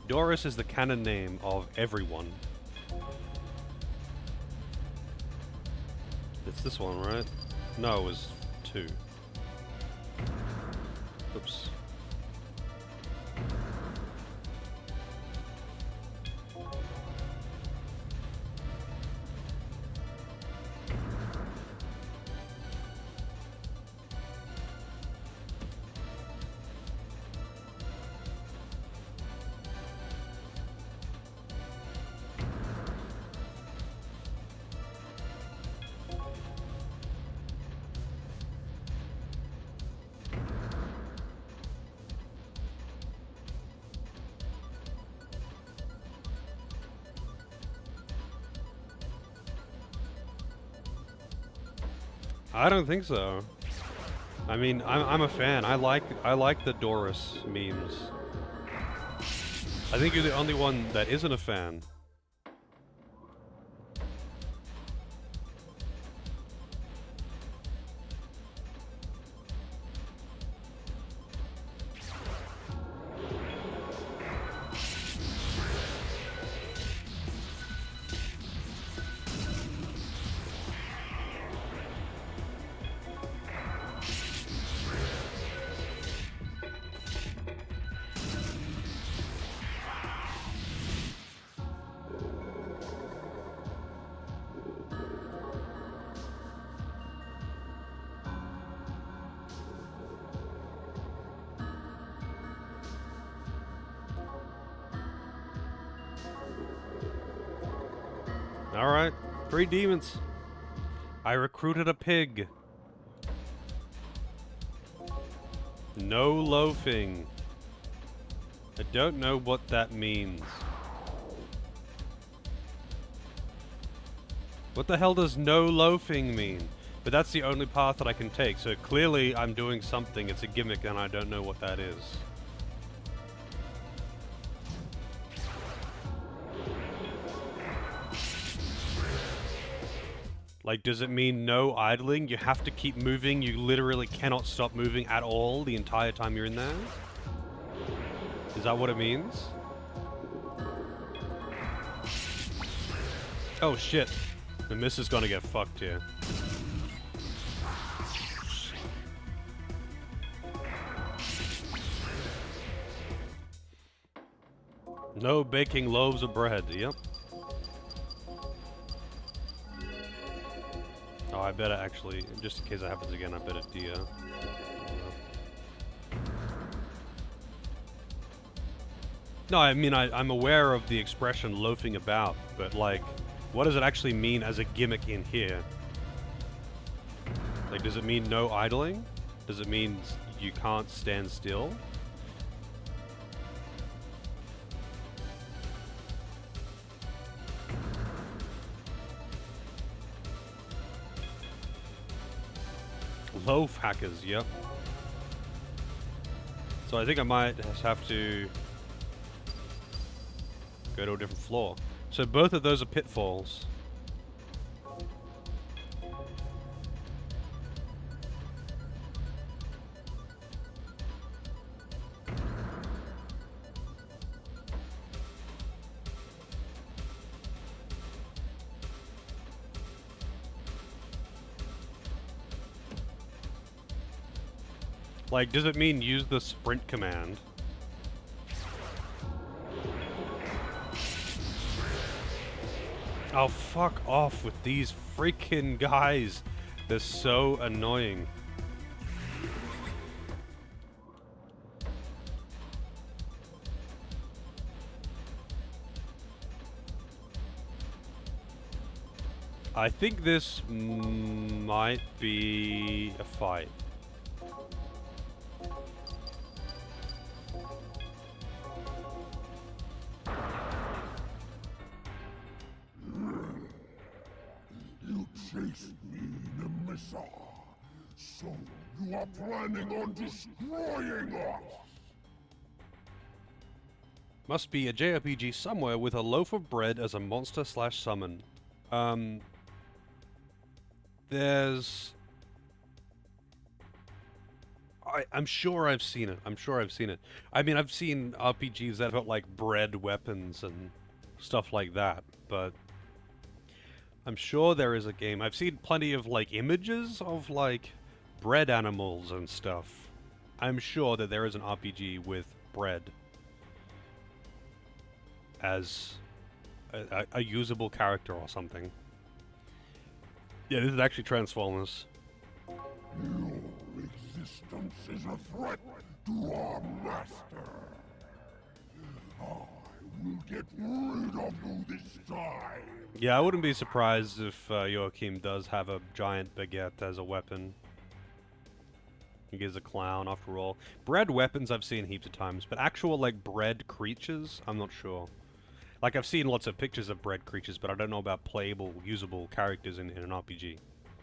Doris is the canon name of everyone. It's this one, right? No, it was 2. Oops. I don't think so. I mean, I'm a fan. I like the Doris memes. I think you're the only one that isn't a fan. Alright, 3 demons. I recruited a pig. No loafing. I don't know what that means. What the hell does no loafing mean? But that's the only path that I can take, so clearly I'm doing something. It's a gimmick and I don't know what that is. Like, does it mean no idling? You have to keep moving. You literally cannot stop moving at all the entire time you're in there? Is that what it means? Oh shit. The miss is gonna get fucked here. No baking loaves of bread. Yep. Oh, I better actually, just in case that happens again, I better No, I mean, I'm aware of the expression loafing about, but like, what does it actually mean as a gimmick in here? Like, does it mean no idling? Does it mean you can't stand still? Loaf hackers, yep. So I think I might just have to go to a different floor. So both of those are pitfalls. Like, does it mean use the sprint command? Oh, fuck off with these freaking guys. They're so annoying. I think this might be a fight.
Chased me, Nemissa. So you are planning on destroying us?
Must be a JRPG somewhere with a loaf of bread as a monster slash summon. There's... I'm sure I've seen it. I'm sure I've seen it. I mean, I've seen RPGs that have got, like, bread weapons and stuff like that, but... I'm sure there is a game. I've seen plenty of, like, images of, like, bread animals and stuff. I'm sure that there is an RPG with bread as a usable character or something. Yeah, this is actually Transformers.
Your existence is a threat to our master. I will get rid of you this time.
Yeah, I wouldn't be surprised if Joachim does have a giant baguette as a weapon. He is a clown, after all. Bread weapons I've seen heaps of times, but actual, like, bread creatures, I'm not sure. Like, I've seen lots of pictures of bread creatures, but I don't know about playable, usable characters in an RPG.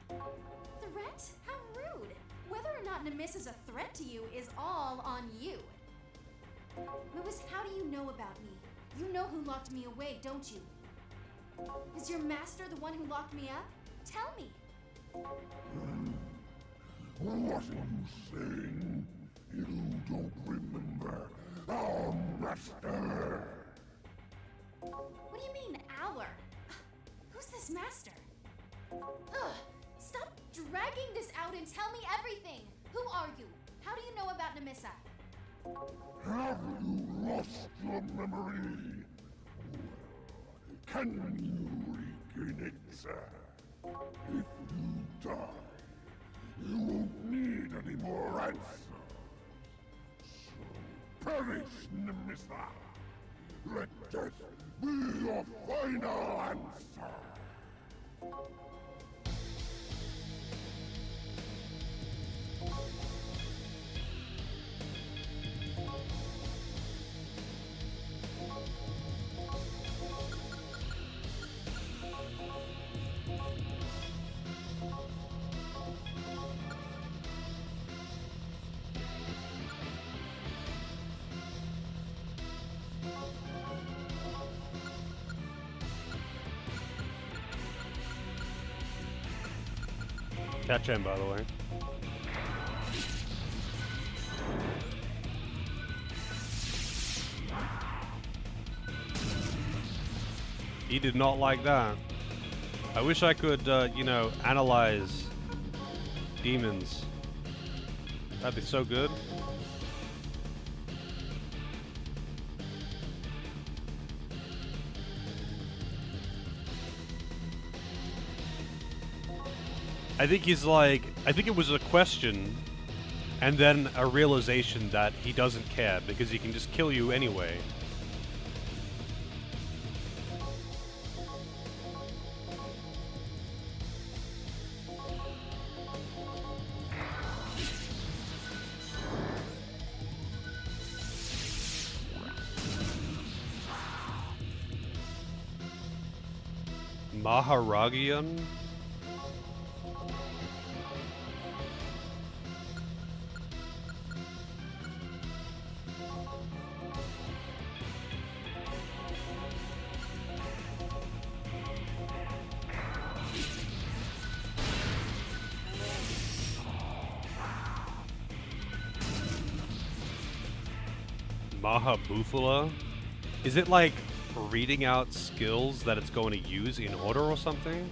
Threat? How rude! Whether or not Nemesis is a threat to you is all on you. Lewis, how do you know about me? You know who locked me away, don't you? Is your master the one who locked me up? Tell me.
What are you saying? You don't remember our master?
What do you mean, our? Who's this master? Ugh! Stop dragging this out and tell me everything! Who are you? How do you know about Nemissa?
Have you lost your memory? Can you regain it, sir? If you die, you won't need any more answers. So perish, Nemissa. Let death be your final answer.
Catch him, by the way. He did not like that. I wish I could, you know, analyze demons. That'd be so good. I think he's like, I think it was a question and then a realization that he doesn't care because he can just kill you anyway. Maharagian? Mahabufala? Is it like reading out skills that it's going to use in order or something?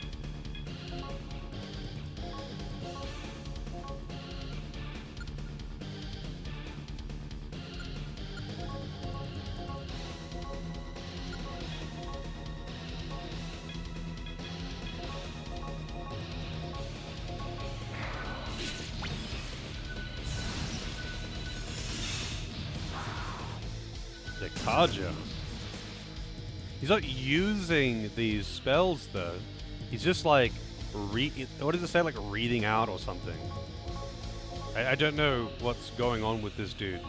The Kaja. He's not using these spells though. He's just like what does it say? Like reading out or something. I don't know what's going on with this dude.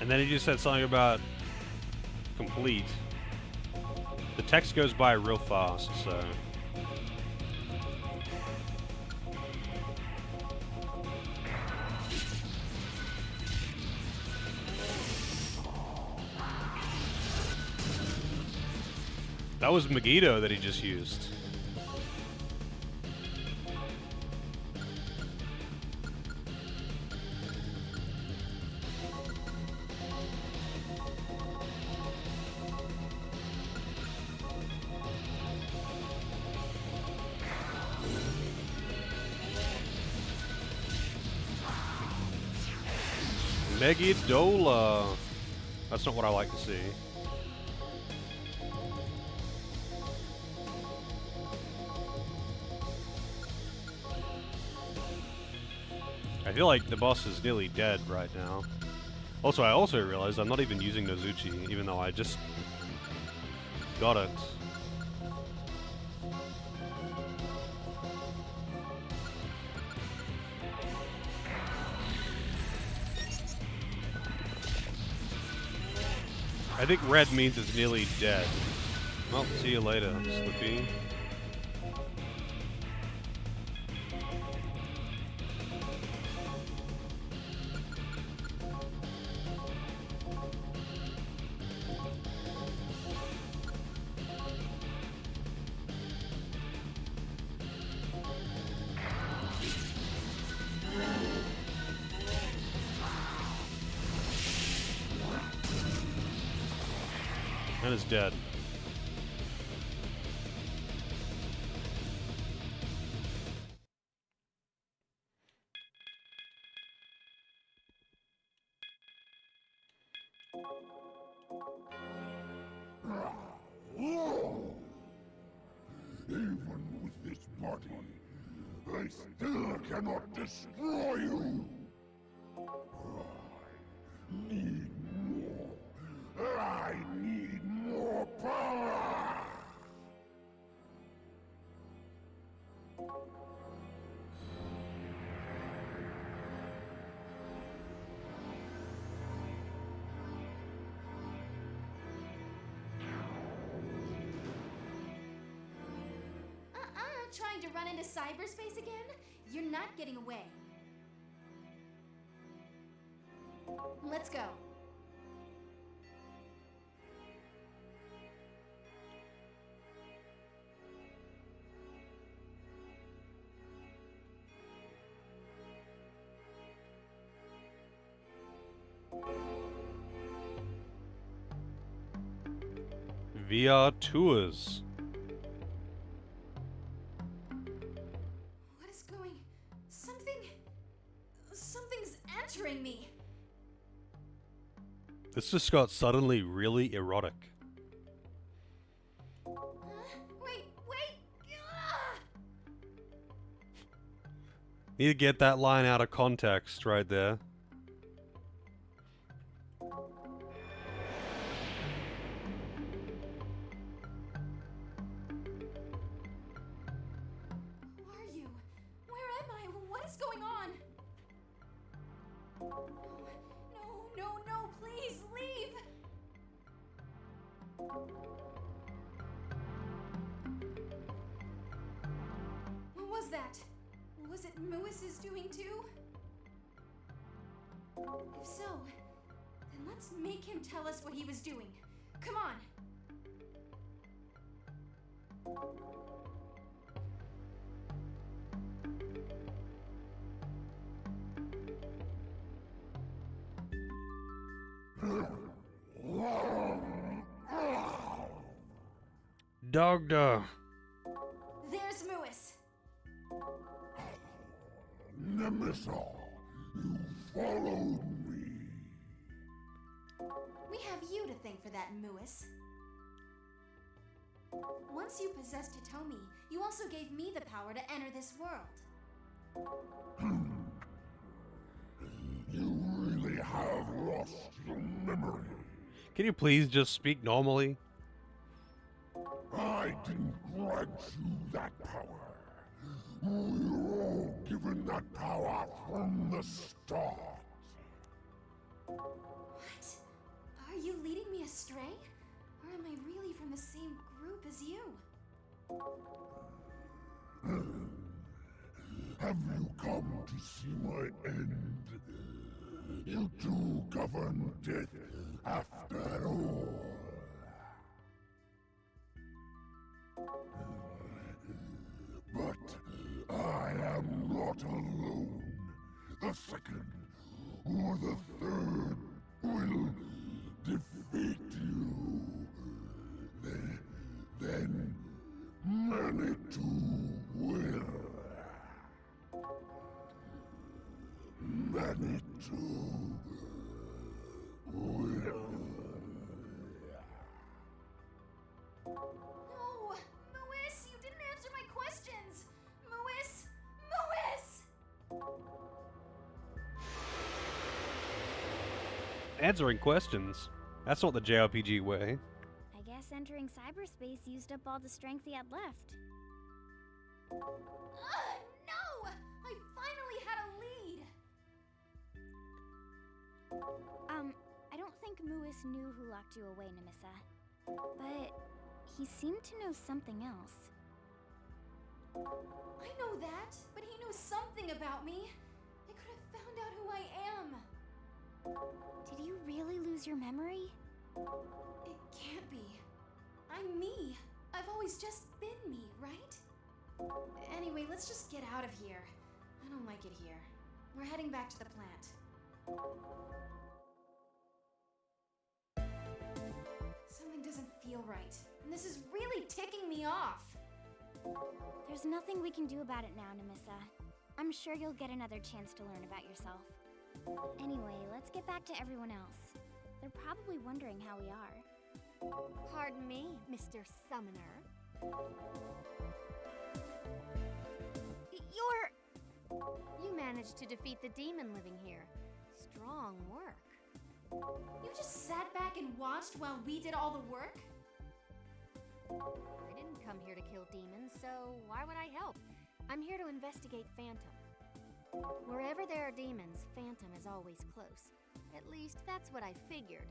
And then he just said something about complete. The text goes by real fast, so. That was Megiddo that he just used. Megiddola. That's not what I like to see. I feel like the boss is nearly dead right now. Also, I also realized I'm not even using Nozuchi, even though I just got it. I think red means it's nearly dead. Well, see you later, Slippy. And it's dead.
Even with this body, I still cannot destroy you. I need more. I need more power.
Trying to run into cyberspace again? You're not getting away. Let's go.
VR tours.
What is going... Something's entering me.
This just got suddenly really erotic.
Wait! Ah!
Need to get that line out of context right there.
Who are you? Where am I? What is going on? No, please leave! What was that? Was it Muis's doing too? If so, then let's make him tell us what he was doing. Come on!
Doctor.
There's Muis!
Nemissa, you followed me.
We have you to thank for that, Muis. Once you possessed Hitomi, you also gave me the power to enter this world.
You really have lost your memory.
Can you please just speak normally?
I didn't grant you that power. We were all given that power from the start.
What? Are you leading me astray? Or am I really from the same group as you?
Have you come to see my end? You two govern death after all. But I am not alone. The second or the third will defeat you. Then Manitou will. Manitou will.
No! Muis! You didn't answer my questions! Muis! Muis!
Answering questions. That's not the JRPG way.
I guess entering cyberspace used up all the strength he had left.
No! I finally had a lead!
I don't think Muis knew who locked you away, Nemissa. But he seemed to know something else.
I know that, but he knew something about me. I could have found out who I am.
Did you really lose your memory?
It can't be. I'm me. I've always just been me, right? Anyway, let's just get out of here. I don't like it here. We're heading back to the plant. Something doesn't feel right, and this is really ticking me off.
There's nothing we can do about it now, Nemissa. I'm sure you'll get another chance to learn about yourself. Anyway, let's get back to everyone else. They're probably wondering how we are.
Pardon me, Mr. Summoner. You managed to defeat the demon living here. Strong work.
You just sat back and watched while we did all the work?
I didn't come here to kill demons, so why would I help? I'm here to investigate Phantom. Wherever there are demons, Phantom is always close. At least, that's what I figured.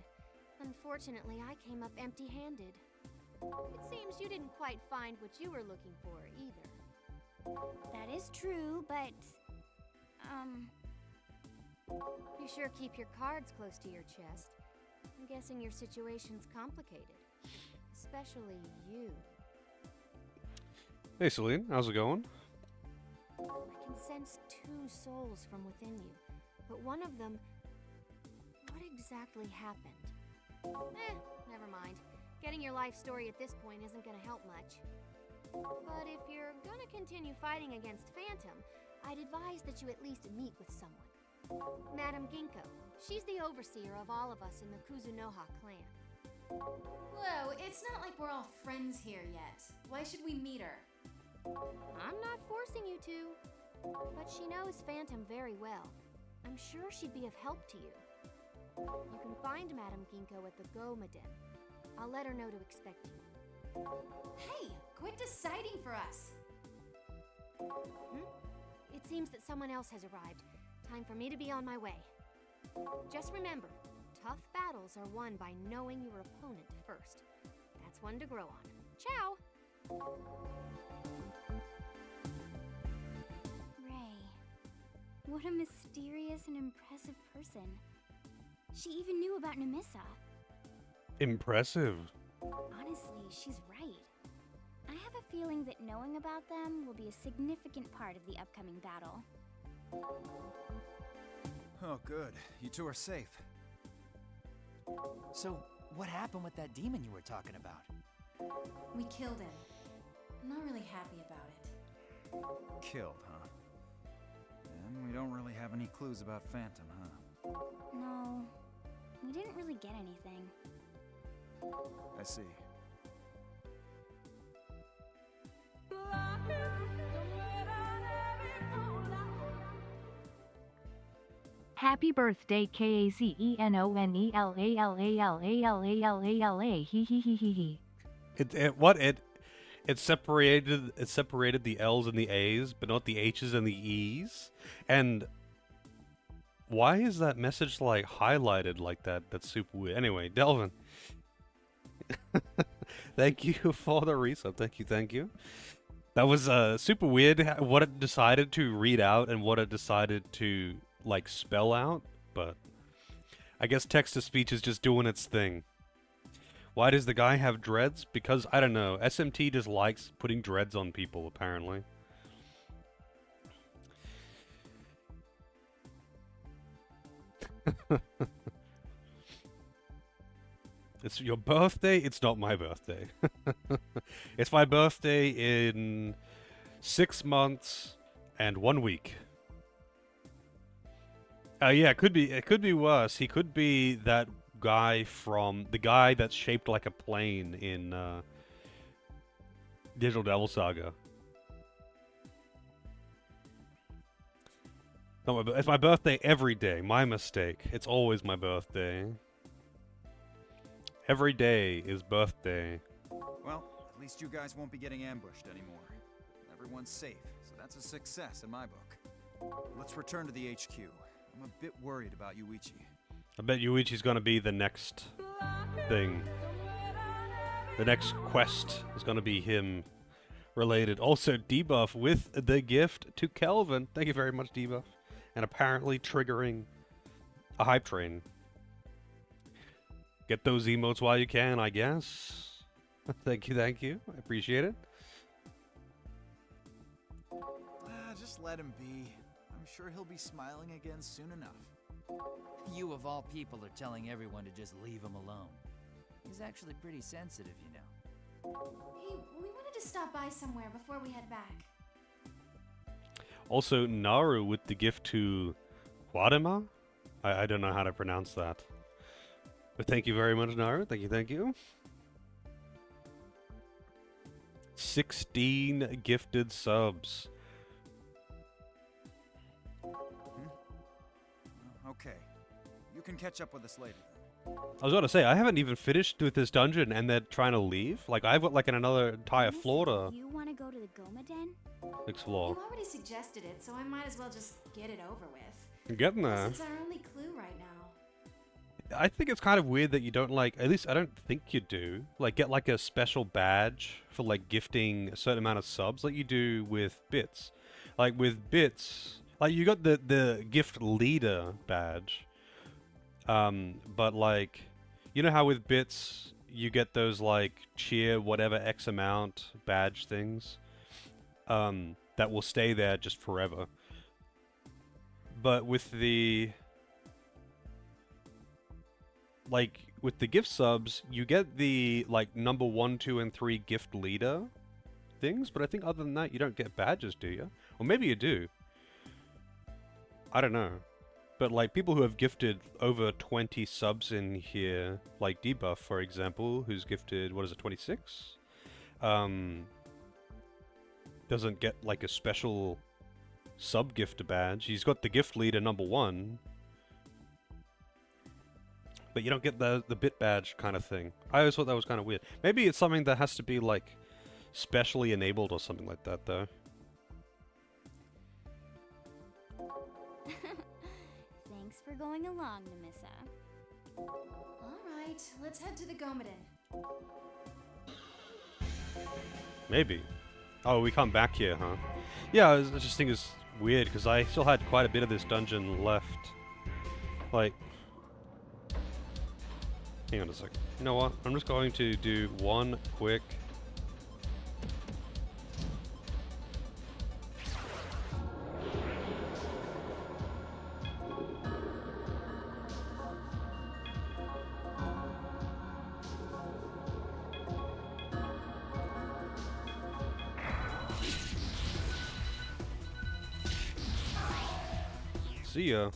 Unfortunately, I came up empty-handed. It seems you didn't quite find what you were looking for, either.
That is true, but...
You sure keep your cards close to your chest. I'm guessing your situation's complicated. Especially you.
Hey, Celine, how's it going?
I can sense two souls from within you, but one of them... What exactly happened? Never mind. Getting your life story at this point isn't gonna help much. But if you're gonna continue fighting against Phantom, I'd advise that you at least meet with someone. Madame Ginkgo. She's the overseer of all of us in the Kuzunoha clan.
Whoa, it's not like we're all friends here yet. Why should we meet her?
I'm not forcing you to, but she knows Phantom very well. I'm sure she'd be of help to you. You can find Madame Ginkgo at the Goma Den. I'll let her know to expect you.
Hey, quit deciding for us.
It seems that someone else has arrived. Time for me to be on my way. Just remember, tough battles are won by knowing your opponent first. That's one to grow on. Ciao!
Ray. What a mysterious and impressive person. She even knew about Nemissa.
Impressive.
Honestly, she's right. I have a feeling that knowing about them will be a significant part of the upcoming battle.
Oh, good. You two are safe.
So, what happened with that demon you were talking about?
We killed him. I'm not really happy about it.
Killed, huh? And we don't really have any clues about Phantom, huh?
No, we didn't really get anything.
I see.
Happy birthday KAZENONELALALALALALA he he.
It separated the L's and the A's, but not the H's and the E's. And why is that message like highlighted like that? That's super weird. Anyway, Delvin. Thank you for the resub. Thank you. That was super weird what it decided to read out and what it decided to like spell out, but I guess text-to-speech is just doing its thing. Why does the guy have dreads? Because, I don't know, SMT just likes putting dreads on people, apparently. It's your birthday? It's not my birthday. It's my birthday in 6 months and 1 week. Yeah, it could be worse. He could be that guy from the guy that's shaped like a plane in Digital Devil Saga. No, it's my birthday every day. My mistake. It's always my birthday. Every day is birthday.
Well, at least you guys won't be getting ambushed anymore. Everyone's safe, so that's a success in my book. Let's return to the HQ. I'm a bit worried about Yuichi.
I bet Yuichi's gonna be the next thing. The next quest is gonna be him related. Also, Debuff with the gift to Kelvin. Thank you very much, Debuff. And apparently triggering a hype train. Get those emotes while you can, I guess. Thank you. I appreciate it.
Just let him be. I'm sure he'll be smiling again soon enough.
You of all people are telling everyone to just leave him alone. He's actually pretty sensitive, you know.
Hey, we wanted to stop by somewhere before we head back.
Also, Naru with the gift to Wadima? I don't know how to pronounce that. But thank you very much, Naru. Thank you. 16 gifted subs.
Okay. You can catch up with us later.
I was gonna say, I haven't even finished with this dungeon and they're trying to leave. Like, I've got like another entire
Miss,
floor to
You want to go to the Goma Den?
explore.
You already suggested it, so I might as well just get it over with.
I'm getting
Plus,
there.
it's our only clue right now.
I think it's kind of weird that you don't like, at least I don't think you do, like get like a special badge for like gifting a certain amount of subs like you do with bits. Like with bits, like you got the gift leader badge. But like, you know how with bits you get those like cheer whatever X amount badge things, that will stay there just forever. But with the with the gift subs, you get the like number 1, 2, and 3 gift leader things, but I think other than that you don't get badges, do you? Or maybe you do. I don't know. But like people who have gifted over 20 subs in here, like Debuff for example, who's gifted, what is it, 26? Doesn't get like a special sub gift badge. He's got the gift leader number 1, but you don't get the bit badge kind of thing. I always thought that was kind of weird. Maybe it's something that has to be like specially enabled or something like that though.
Thanks for going along, Namissa.
Alright, let's head to the Gomadin.
Maybe. Oh, we come back here, huh? Yeah, I just think it's weird because I still had quite a bit of this dungeon left. Like, hang on a second. You know what? I'm just going to do one quick. See ya.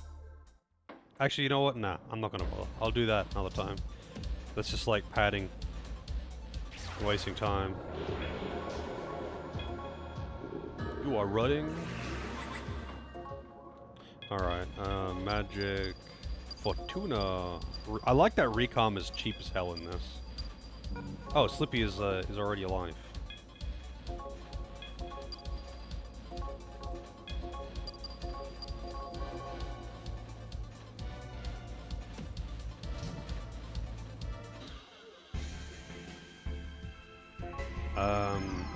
Actually, you know what? Nah, I'm not gonna bother. I'll do that another time. That's just like padding. Wasting time. You are running. Alright, Magic Fortuna. I like that Recom is cheap as hell in this. Oh, Slippy is already alive.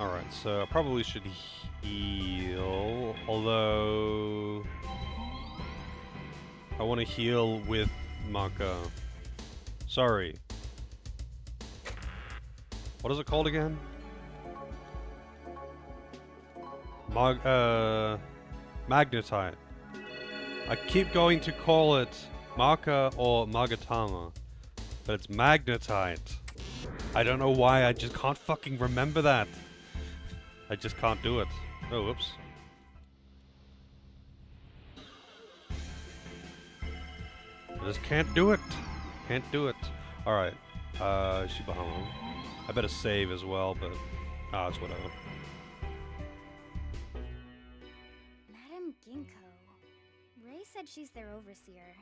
Alright, so I probably should heal, although I want to heal with Maka. Sorry. What is it called again? Magnetite. I keep going to call it Maka or Magatama, but it's Magnetite. I don't know why, I just can't fucking remember that. I just can't do it. Oh, whoops. I just can't do it. Can't do it. Alright. Shibahama. I better save as well, but... it's whatever.
Madame Ginkgo. Ray said she's their overseer.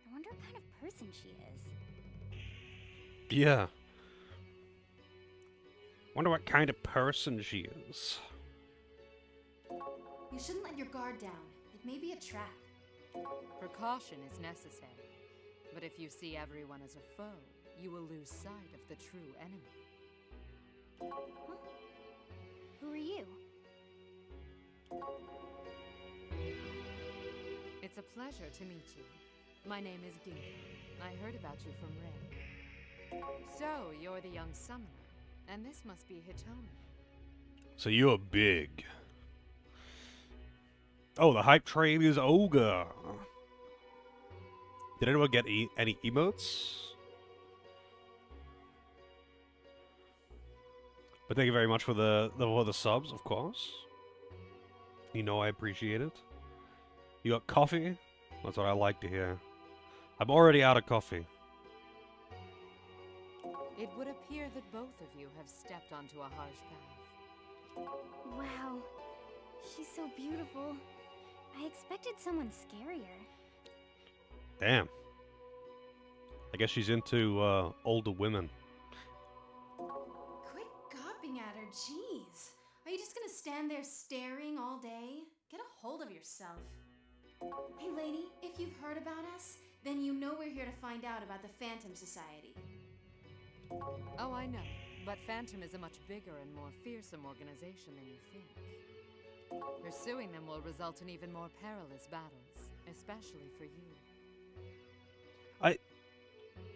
I wonder what kind of person she is.
Yeah. Wonder what kind of person she is.
You shouldn't let your guard down. It may be a trap.
Precaution is necessary, but if you see everyone as a foe, you will lose sight of the true enemy.
Huh? Who are you?
It's a pleasure to meet you. My name is Ginkgo. I heard about you from Ray. So, you're the young summoner, and this must be Hitomi.
So you're big. Oh, the hype train is Ogre. Did anyone get any emotes? But thank you very much for the subs, of course. You know I appreciate it. You got coffee? That's what I like to hear. I'm already out of coffee.
It would appear that both of you have stepped onto a harsh path.
Wow. She's so beautiful. I expected someone scarier.
Damn. I guess she's into older women.
Quit gawping at her, jeez. Are you just gonna stand there staring all day? Get a hold of yourself. Hey lady, if you've heard about us, then you know we're here to find out about the Phantom Society.
Oh, I know. But Phantom is a much bigger and more fearsome organization than you think. Pursuing them will result in even more perilous battles, especially for you.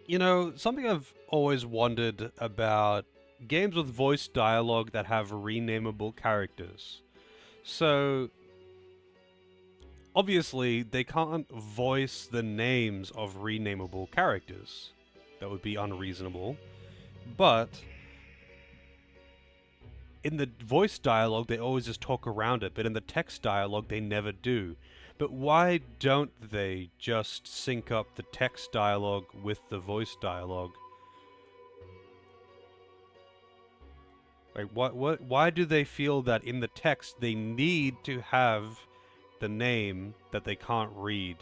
You know, something I've always wondered about games with voice dialogue that have renameable characters. So, obviously, they can't voice the names of renameable characters. That would be unreasonable. But in the voice dialogue, they always just talk around it, but in the text dialogue, they never do. But why don't they just sync up the text dialogue with the voice dialogue? Like, why do they feel that in the text they need to have the name that they can't read?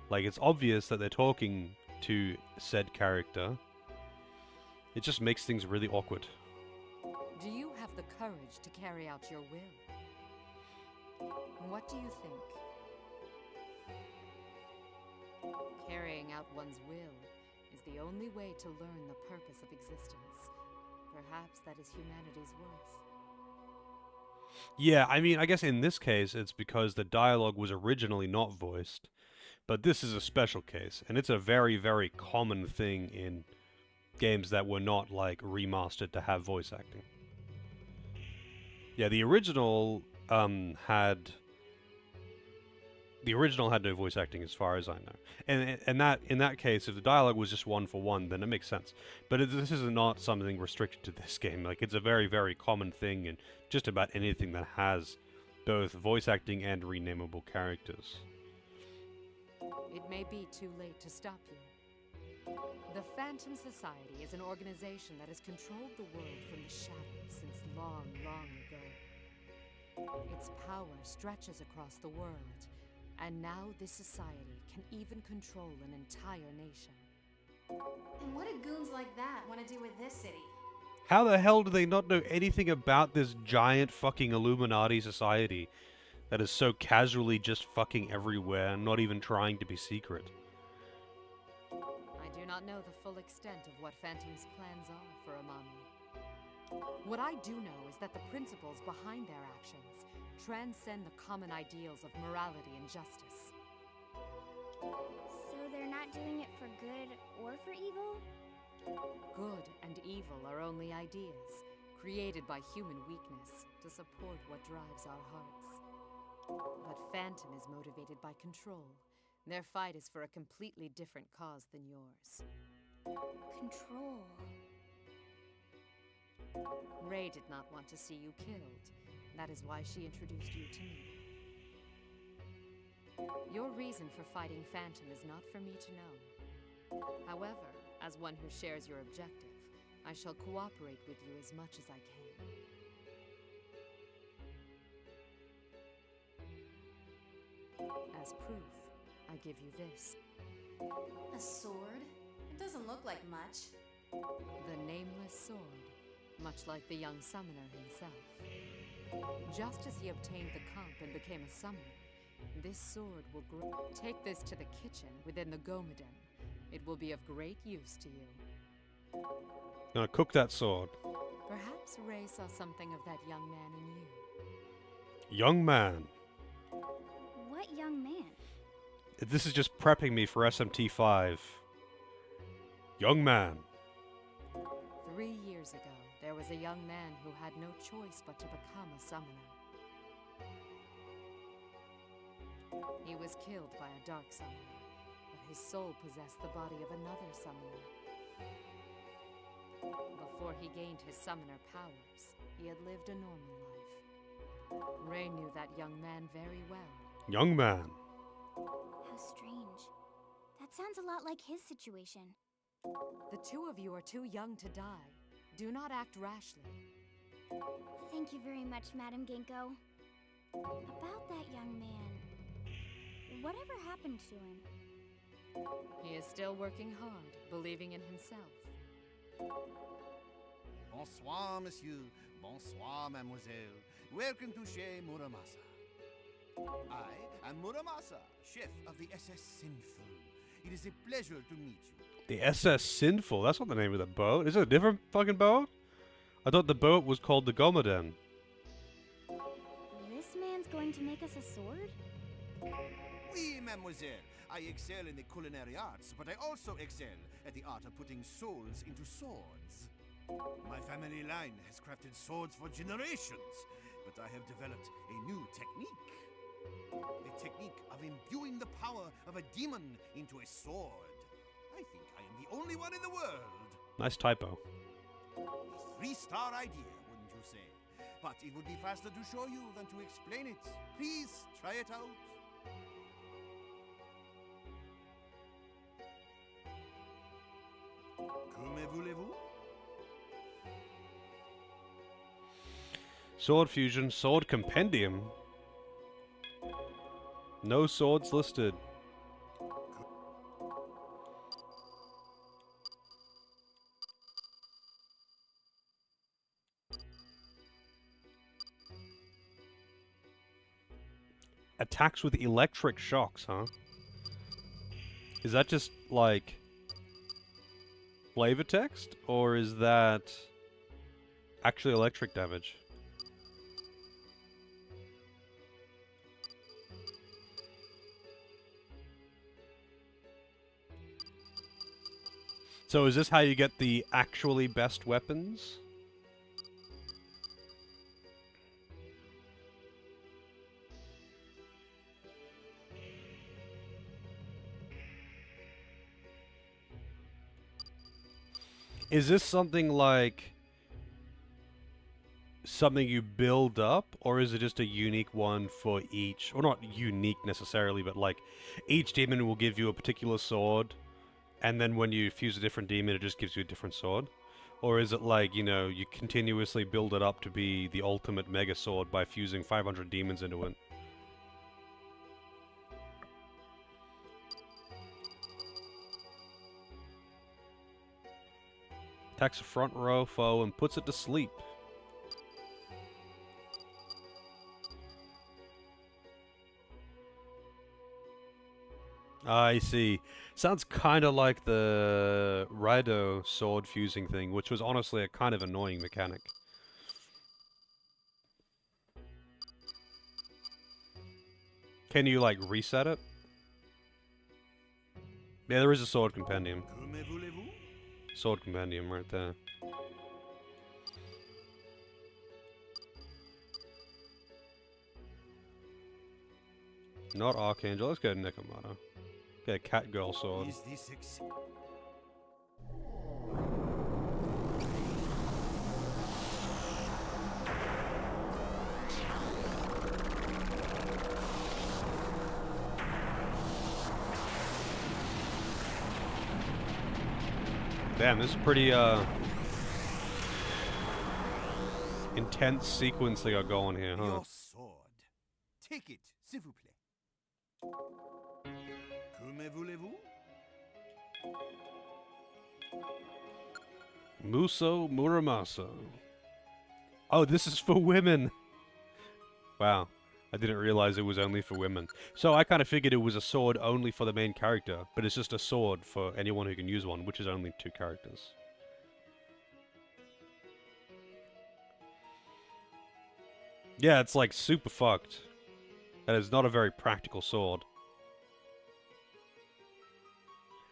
Like, it's obvious that they're talking to said character. It just makes things really awkward.
Do you have the courage to carry out your will? What do you think? Carrying out one's will is the only way to learn the purpose of existence. Perhaps that is humanity's worth.
Yeah, I mean, I guess in this case, it's because the dialogue was originally not voiced, but this is a special case, and it's a very, very common thing in games that were not, like, remastered to have voice acting. Yeah, the original had no voice acting, as far as I know. And that in that case, if the dialogue was just one for one, then it makes sense. But this is not something restricted to this game. Like, it's a very, very common thing in just about anything that has both voice acting and renameable characters.
It may be too late to stop you. The Phantom Society is an organization that has controlled the world from the shadows since long, long ago. Its power stretches across the world, and now this society can even control an entire nation.
And what do goons like that want to do with this city?
How the hell do they not know anything about this giant fucking Illuminati society that is so casually just fucking everywhere and not even trying to be secret?
I do not know the full extent of what Phantom's plans are for Amami. What I do know is that the principles behind their actions transcend the common ideals of morality and justice.
So they're not doing it for good or for evil?
Good and evil are only ideas, created by human weakness to support what drives our hearts. But Phantom is motivated by control. Their fight is for a completely different cause than yours.
Control.
Ray did not want to see you killed. That is why she introduced you to me. Your reason for fighting Phantom is not for me to know. However, as one who shares your objective, I shall cooperate with you as much as I can. As proof, I give you this.
A sword? It doesn't look like much.
The nameless sword, much like the young summoner himself. Just as he obtained the comp and became a summoner, this sword will grow. Take this to the kitchen within the Gomaden. It will be of great use to you.
Gonna cook that sword.
Perhaps Ray saw something of that young man in you.
Young man.
What young man?
This is just prepping me for SMT 5. Young man.
3 years ago, there was a young man who had no choice but to become a summoner. He was killed by a dark summoner, but his soul possessed the body of another summoner. Before he gained his summoner powers, he had lived a normal life. Ray knew that young man very well.
Young man.
How strange. That sounds a lot like his situation.
The two of you are too young to die. Do not act rashly.
Thank you very much, Madam Ginkgo. About that young man, whatever happened to him?
He is still working hard, believing in himself.
Bonsoir, monsieur. Bonsoir, mademoiselle. Welcome to chez Muramasa. I am Muramasa, chef of the SS Sinfu. it is a pleasure to meet you.
The SS Sinful. That's not the name of the boat. Is it a different fucking boat? I thought the boat was called the Gomaden.
This man's going to make us a sword?
Oui, mademoiselle. I excel in the culinary arts, but I also excel at the art of putting souls into swords. My family line has crafted swords for generations, but I have developed a new technique. A technique of imbuing the power of a demon into a sword. I think I am the only one in the world.
Nice typo.
A 3-star idea, wouldn't you say? But it would be faster to show you than to explain it. Please try it out. Comme voulez-vous?
Sword Fusion, Sword Compendium. No swords listed. Attacks with electric shocks, huh? Is that just, like, flavor text? Or is that actually electric damage? So is this how you get the actually best weapons? Is this something like something you build up, or is it just a unique one for each? Or not unique necessarily, but like each demon will give you a particular sword, and then when you fuse a different demon, it just gives you a different sword? Or is it like, you know, you continuously build it up to be the ultimate mega sword by fusing 500 demons into it? Attacks a front row foe and puts it to sleep. I see. Sounds kind of like the Raido sword fusing thing, which was honestly a kind of annoying mechanic. Can you, like, reset it? Yeah, there is a sword compendium.
Comme voulez-vous?
Sword compendium right there. Not Archangel. Let's go Nekomata. Get a cat girl sword.
Is this
Damn, this is pretty intense sequence they got going here, huh?
your sword? Take it, s'il vous plaît. Comme voulez-vous?
Muso Muramasa. Oh, this is for women. Wow. I didn't realize it was only for women. So I kind of figured it was a sword only for the main character, but it's just a sword for anyone who can use one, which is only 2 characters. Yeah, it's like super fucked. That is not a very practical sword.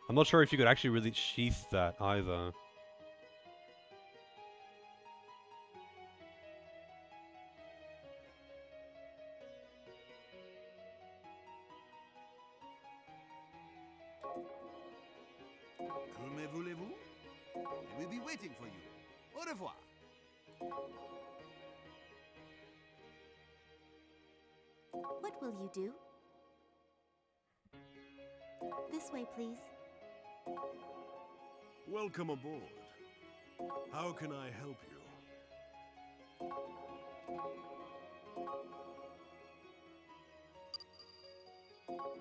I'm not sure if you could actually really sheath that either.
Comme voulez-vous? I will be waiting for you. Au revoir.
What will you do? This way, please.
Welcome aboard. How can I help you?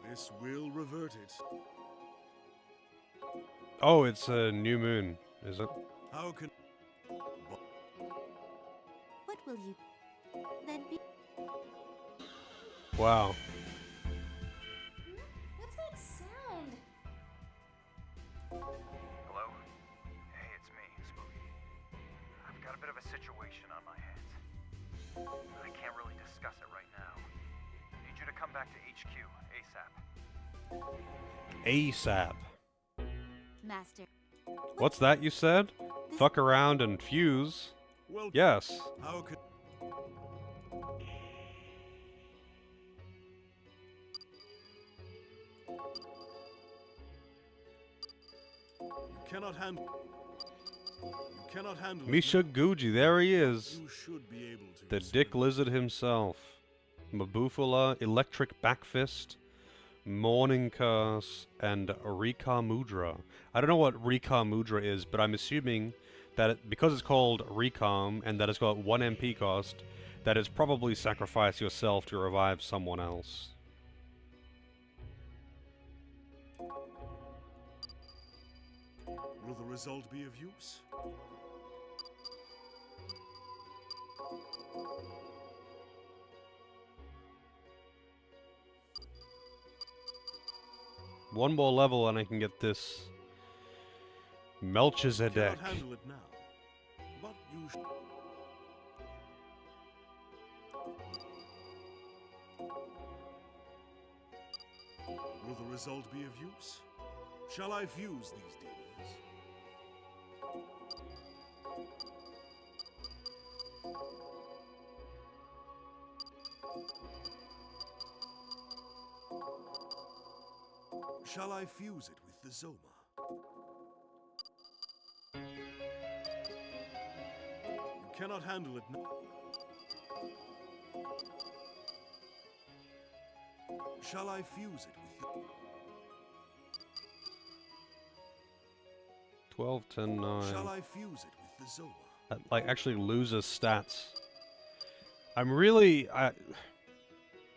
This will revert it.
Oh, it's a new moon, is it?
How can...
What will you... Then be...
Wow.
What's that sound?
situation on my hands. I can't really discuss it right now. Need you to come back to HQ ASAP.
ASAP.
Master.
What's that you said? Fuck around and fuse.
Well,
Yes.
how could... You cannot handle... You cannot handle...
Misha Guji, there he is.
You should be able to...
The Dick Lizard himself. Mabufala, Electric Backfist, Morning Curse, and Rika Mudra. I don't know what Rika Mudra is, but I'm assuming that because it's called Recalm and that it's got 1 MP cost, that it's probably sacrifice yourself to revive someone else.
Will the result be of use?
One more level and I can get this Melchizedek.
Cannot handle it now, but you should... Will the result be of use? Shall I fuse these demons? Shall I fuse it with the Zoma? You cannot handle it now. Shall I fuse it with the...
12, 10, 9.
Shall I fuse it with the Zoma?
That, like, actually loses stats. I'm really...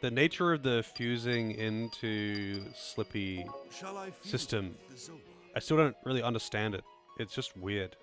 the nature of the fusing into Slippy
Shall I fuse
system,
it with the Zoma?
I still don't really understand it. It's just weird.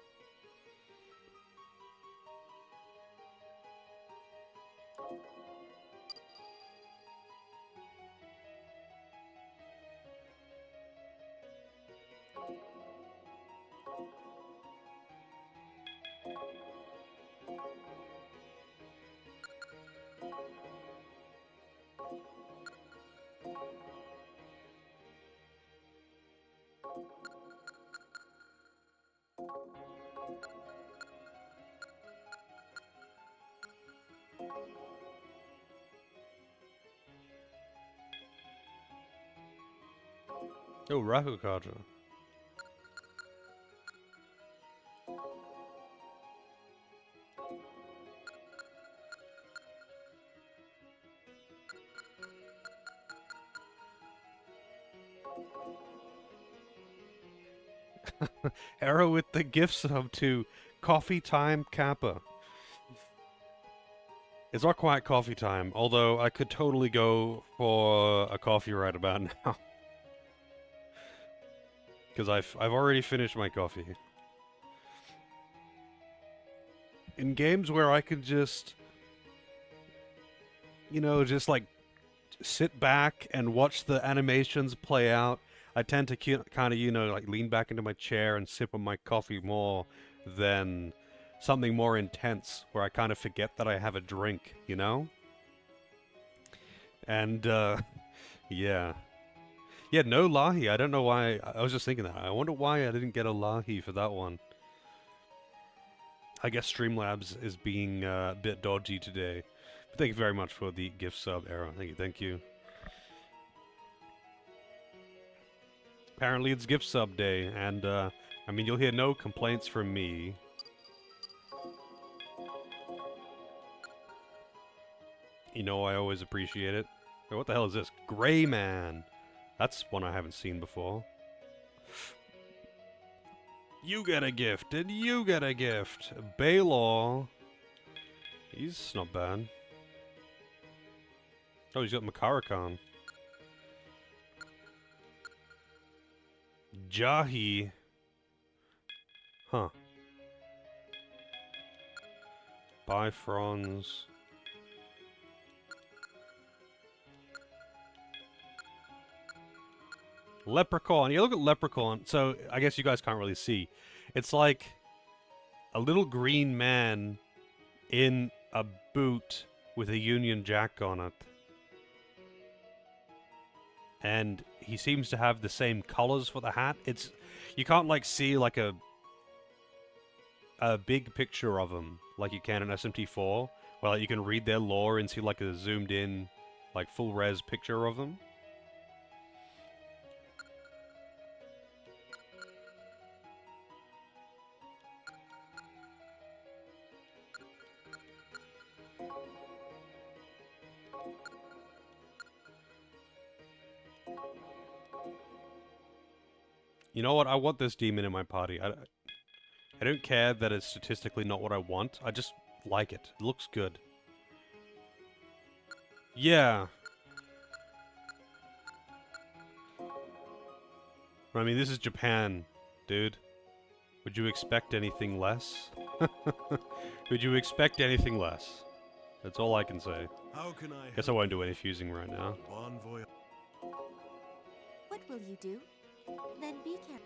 Oh, Rakukaja. Arrow with the gift sub to Coffee Time Kappa. It's not quite coffee time, although I could totally go for a coffee right about now. Because I've already finished my coffee. In games where I could just, you know, just like sit back and watch the animations play out, I tend to kind of, you know, like lean back into my chair and sip on my coffee more than something more intense where I kind of forget that I have a drink, you know? And, yeah. Yeah, no Lahi. I don't know why. I was just thinking that. I wonder why I didn't get a Lahi for that one. I guess Streamlabs is being a bit dodgy today. But thank you very much for the gift sub, Arrow. Thank you, thank you. Apparently it's gift sub day, and, I mean, you'll hear no complaints from me. You know I always appreciate it. Wait, what the hell is this? Gray Man! That's one I haven't seen before. You get a gift, and you get a gift. Baylor. He's not bad. Oh, he's got Makarakan. Jahi. Huh. Bifrons. Leprechaun. You look at Leprechaun. So, I guess you guys can't really see. It's like a little green man in a boot with a Union Jack on it. And he seems to have the same colors for the hat. It's, you can't like see like a big picture of them like you can in SMT4, where like, you can read their lore and see like a zoomed in, like full res picture of them. You know what? I want this demon in my party. I don't care that it's statistically not what I want. I just like it. It looks good. Yeah. I mean, this is Japan, dude. Would you expect anything less? Would you expect anything less? That's all I can say.
How can I
Guess I won't do any fusing right now.
Bon voyage.
What will you do? Then be careful.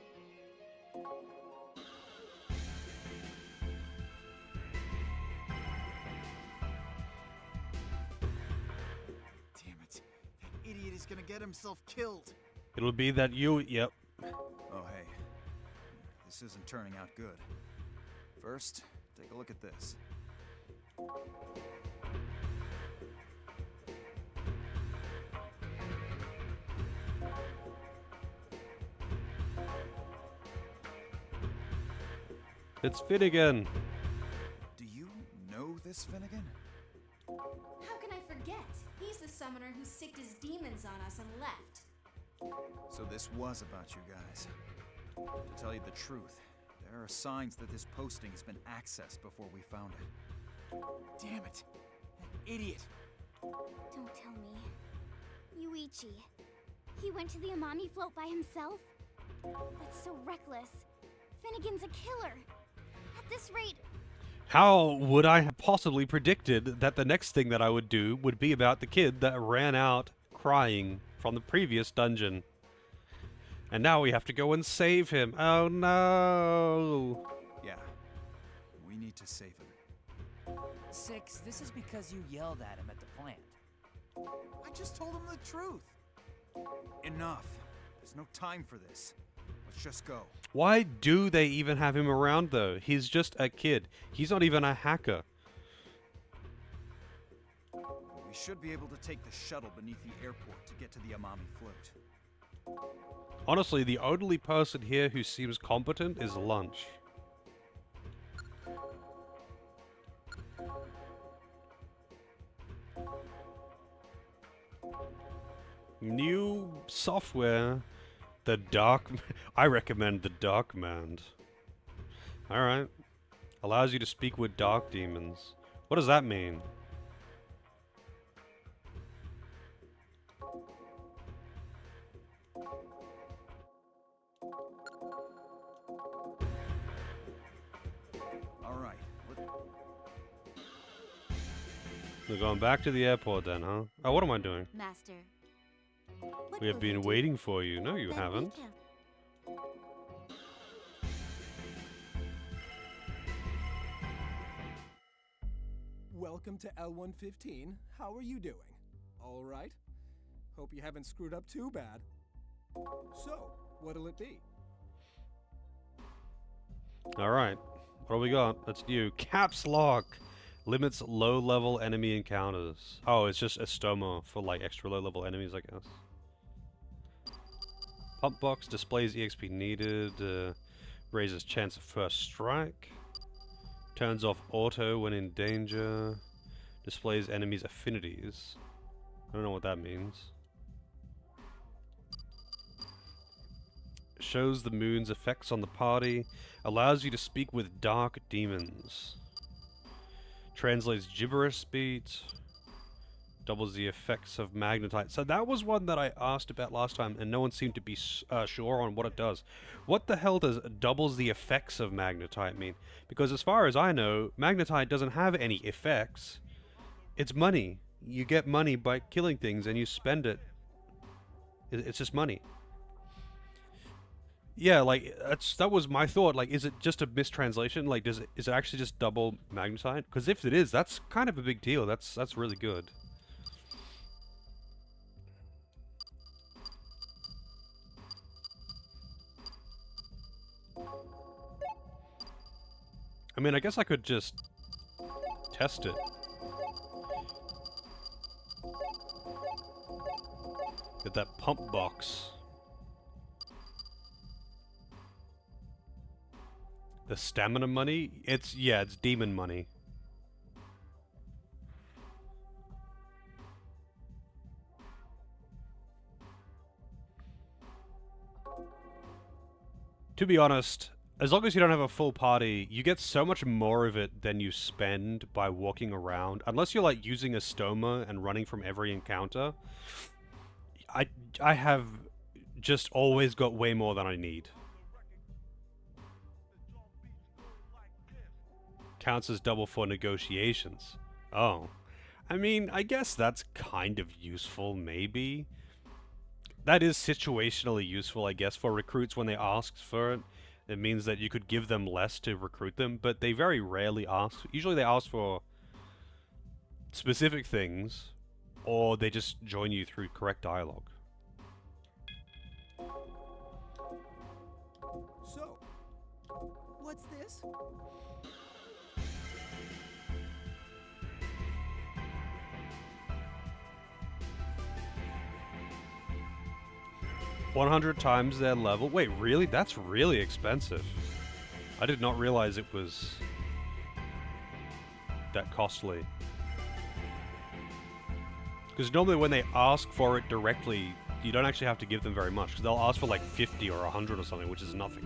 Damn it. That idiot is gonna get himself killed.
It'll be that you... Yep.
Oh, hey. This isn't turning out good. First, take a look at this.
It's Finnegan.
Do you know this Finnegan?
How can I forget? He's the summoner who sicked his demons on us and left.
So this was about you guys. To tell you the truth, there are signs that this posting has been accessed before we found it. Damn it! That idiot!
Don't tell me. Yuichi. He went to the Amami float by himself? That's so reckless. Finnegan's a killer. At this rate...
How would I have possibly predicted that the next thing that I would do would be about the kid that ran out crying from the previous dungeon? And now we have to go and save him. Oh no!
Yeah. We need to save him.
Six, this is because you yelled at him at the plant.
I just told him the truth. Enough. There's no time for this. Let's just go.
Why do they even have him around though? He's just a kid. He's not even a hacker.
We should be able to take the shuttle beneath the airport to get to the Amami float.
Honestly, the only person here who seems competent is Lunch. New software. The Dark... I recommend the Dark Mand. Alright. Allows you to speak with dark demons. What does that mean?
Alright.
We're going back to the airport then, huh? Oh, what am I doing?
Master.
We have been waiting for you. No, you haven't.
Welcome to L115. How are you doing? All right? Hope you haven't screwed up too bad. So, what'll it be?
Alright. What do we got? That's new. Caps Lock! Limits low-level enemy encounters. Oh, it's just a stoma for like extra low-level enemies, I guess. Pump box displays EXP needed. Raises chance of first strike. Turns off auto when in danger. Displays enemies' affinities. I don't know what that means. Shows the moon's effects on the party. Allows you to speak with dark demons. Translates gibberish speech. Doubles the effects of magnetite. So that was one that I asked about last time, and no one seemed to be sure on what it does. What the hell does doubles the effects of magnetite mean? Because as far as I know, magnetite doesn't have any effects. It's money. You get money by killing things, and you spend it. It's just money. Yeah, like that was my thought. Like, is it just a mistranslation? Like, is it actually just double magnetite? Because if it is, that's kind of a big deal. That's really good. I mean, I guess I could just test it. Get that pump box. The stamina money? It's demon money. To be honest, as long as you don't have a full party, you get so much more of it than you spend by walking around. Unless you're like using a stoma and running from every encounter. I have just always got way more than I need. Counts as double for negotiations. Oh. I mean, I guess that's kind of useful, maybe. That is situationally useful, I guess, for recruits when they ask for it. It means that you could give them less to recruit them, but they very rarely ask. Usually they ask for specific things, or they just join you through correct dialogue.
So, what's this?
100 times their level? Wait, really? That's really expensive. I did not realize it was that costly. Because normally when they ask for it directly, you don't actually have to give them very much. Because they'll ask for like 50 or 100 or something, which is nothing.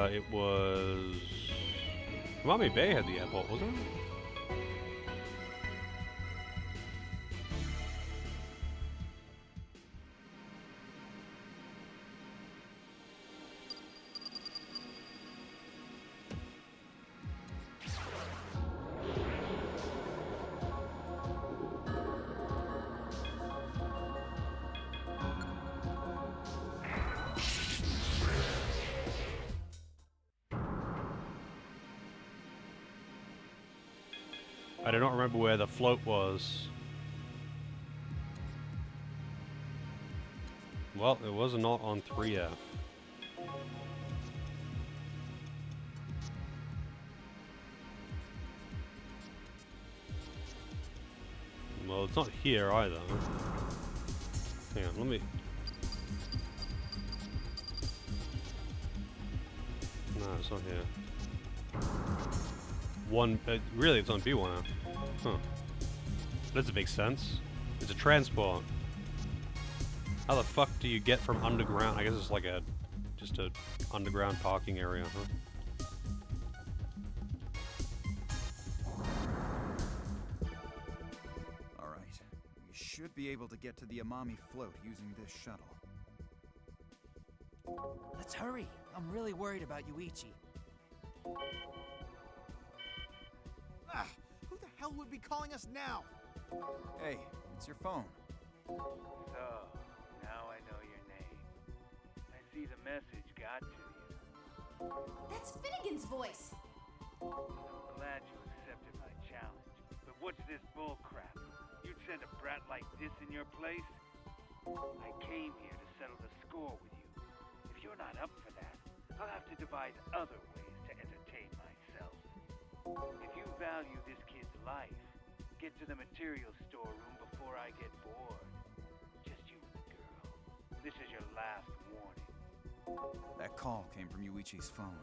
It was... Umami Bay had the airport, wasn't it? I do not remember where the float was. Well, it was not on 3F. Well, it's not here either. Hang on, let me... No, it's not here. Really, it's on B1 now. Huh. Doesn't make sense. It's a transport. How the fuck do you get from underground? I guess it's like just a underground parking area, huh?
Alright. We should be able to get to the Amami float using this shuttle.
Let's hurry. I'm really worried about Yuichi.
Ah! Who the hell would be calling us now? Hey, it's your phone.
So, now I know your name. I see the message got to you.
That's Finnegan's voice.
I'm glad you accepted my challenge. But what's this bull crap? You'd send a brat like this in your place? I came here to settle the score with you. If you're not up for that, I'll have to devise other ways to entertain myself. If you value this kid's life, get to the material storeroom before I get bored. Just you and the girl. This is your last warning.
That call came from Yuichi's phone.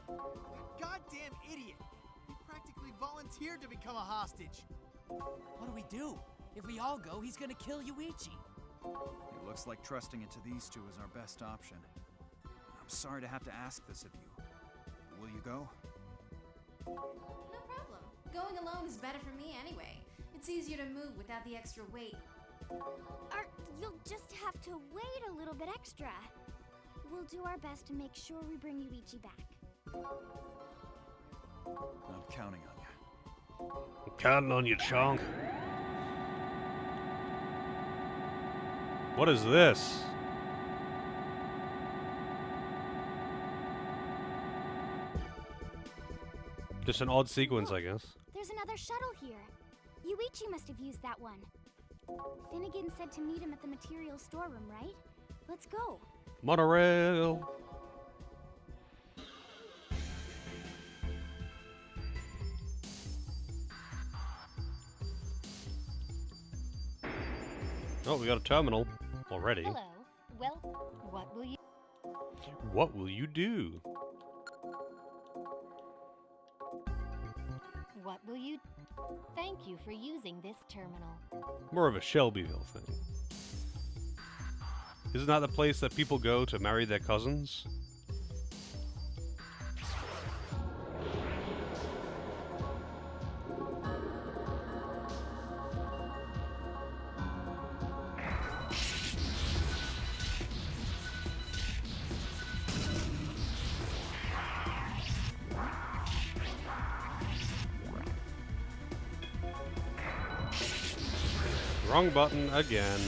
That goddamn idiot! He practically volunteered to become a hostage.
What do we do? If we all go, he's gonna kill Yuichi.
It looks like trusting it to these two is our best option. I'm sorry to have to ask this of you. Will you go?
No problem. Going alone is better for me anyway. It's easier to move without the extra weight.
Or you'll just have to wait a little bit extra. We'll do our best to make sure we bring Yuichi back.
I'm counting on you.
I'm counting on you, chunk. What is this? Just an odd sequence, I guess.
There's another shuttle here. Yuichi must have used that one. Finnegan said to meet him at the material storeroom, right? Let's go.
Monorail. Oh, we got a terminal already.
Hello. Well, what will you...
What will you do?
What will you... Thank you for using this terminal.
More of a Shelbyville thing. Isn't that the place that people go to marry their cousins? Wrong button again.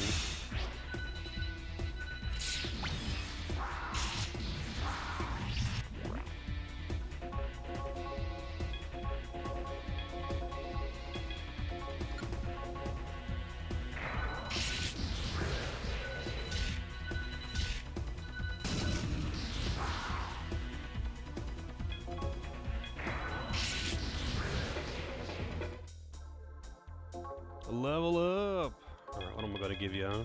Level up! Alright, what am I gonna give you, huh?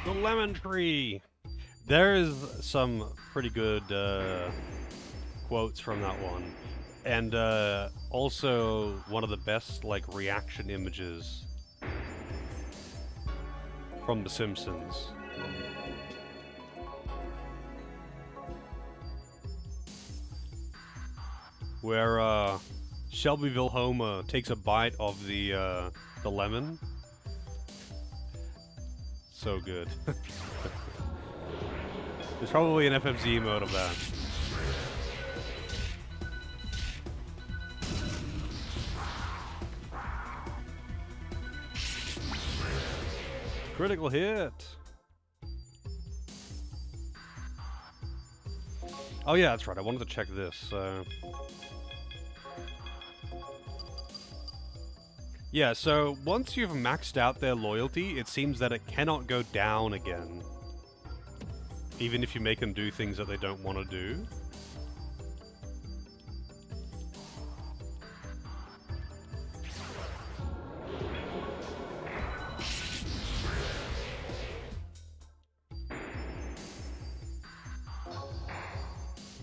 The lemon tree! There's some pretty good quotes from that one. And also one of the best like reaction images from The Simpsons. Where Shelbyville Homer takes a bite of the lemon. So good. There's probably an FFZ mode of that. Critical hit! Oh yeah, that's right, I wanted to check this. Yeah, so once you've maxed out their loyalty, it seems that it cannot go down again. Even if you make them do things that they don't want to do.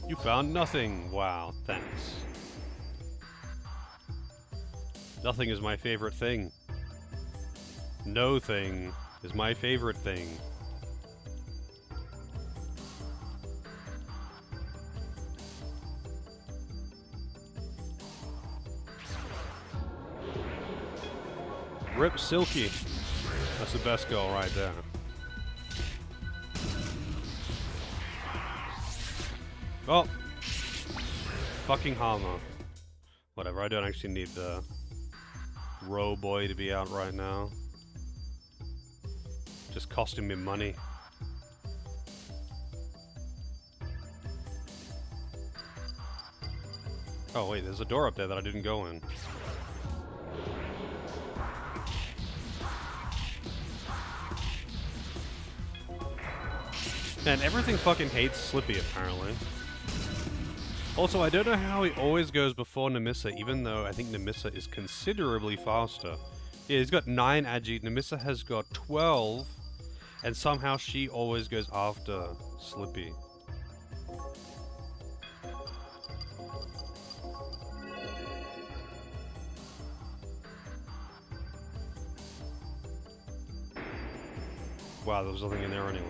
You found nothing. Wow, thanks. Nothing is my favorite thing. No thing is my favorite thing. Rip Silky. That's the best goal right there. Oh! Fucking Hama. Whatever, I don't actually need the Row Boy to be out right now. Just costing me money. Oh wait, there's a door up there that I didn't go in. And everything fucking hates Slippy, apparently. Also, I don't know how he always goes before Nemissa, even though I think Nemissa is considerably faster. Yeah, he's got 9 agi, Nemissa has got 12, and somehow she always goes after Slippy. Wow, there was nothing in there anyway.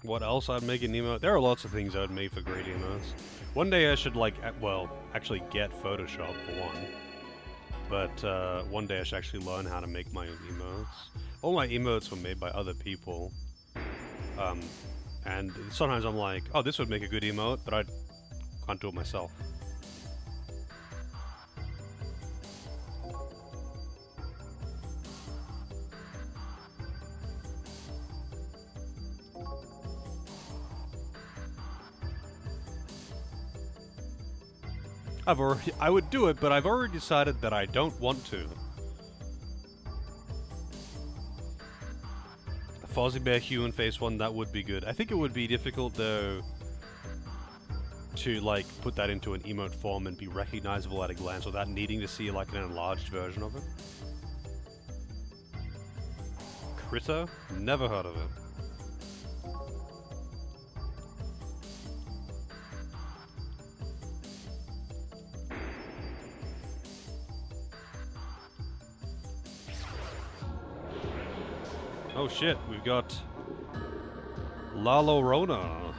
What else I'd make an emote? There are lots of things I would make for great emotes. One day I should, like, well, actually get Photoshop for one. But one day I should actually learn how to make my own emotes. All my emotes were made by other people. And sometimes I'm like, oh, this would make a good emote, but I can't do it myself. I would do it, but I've already decided that I don't want to. A Fozzie Bear human face one, that would be good. I think it would be difficult, though, to, like, put that into an emote form and be recognizable at a glance without needing to see, like, an enlarged version of it. Critter? Never heard of it. Oh shit, we've got lozORlozo.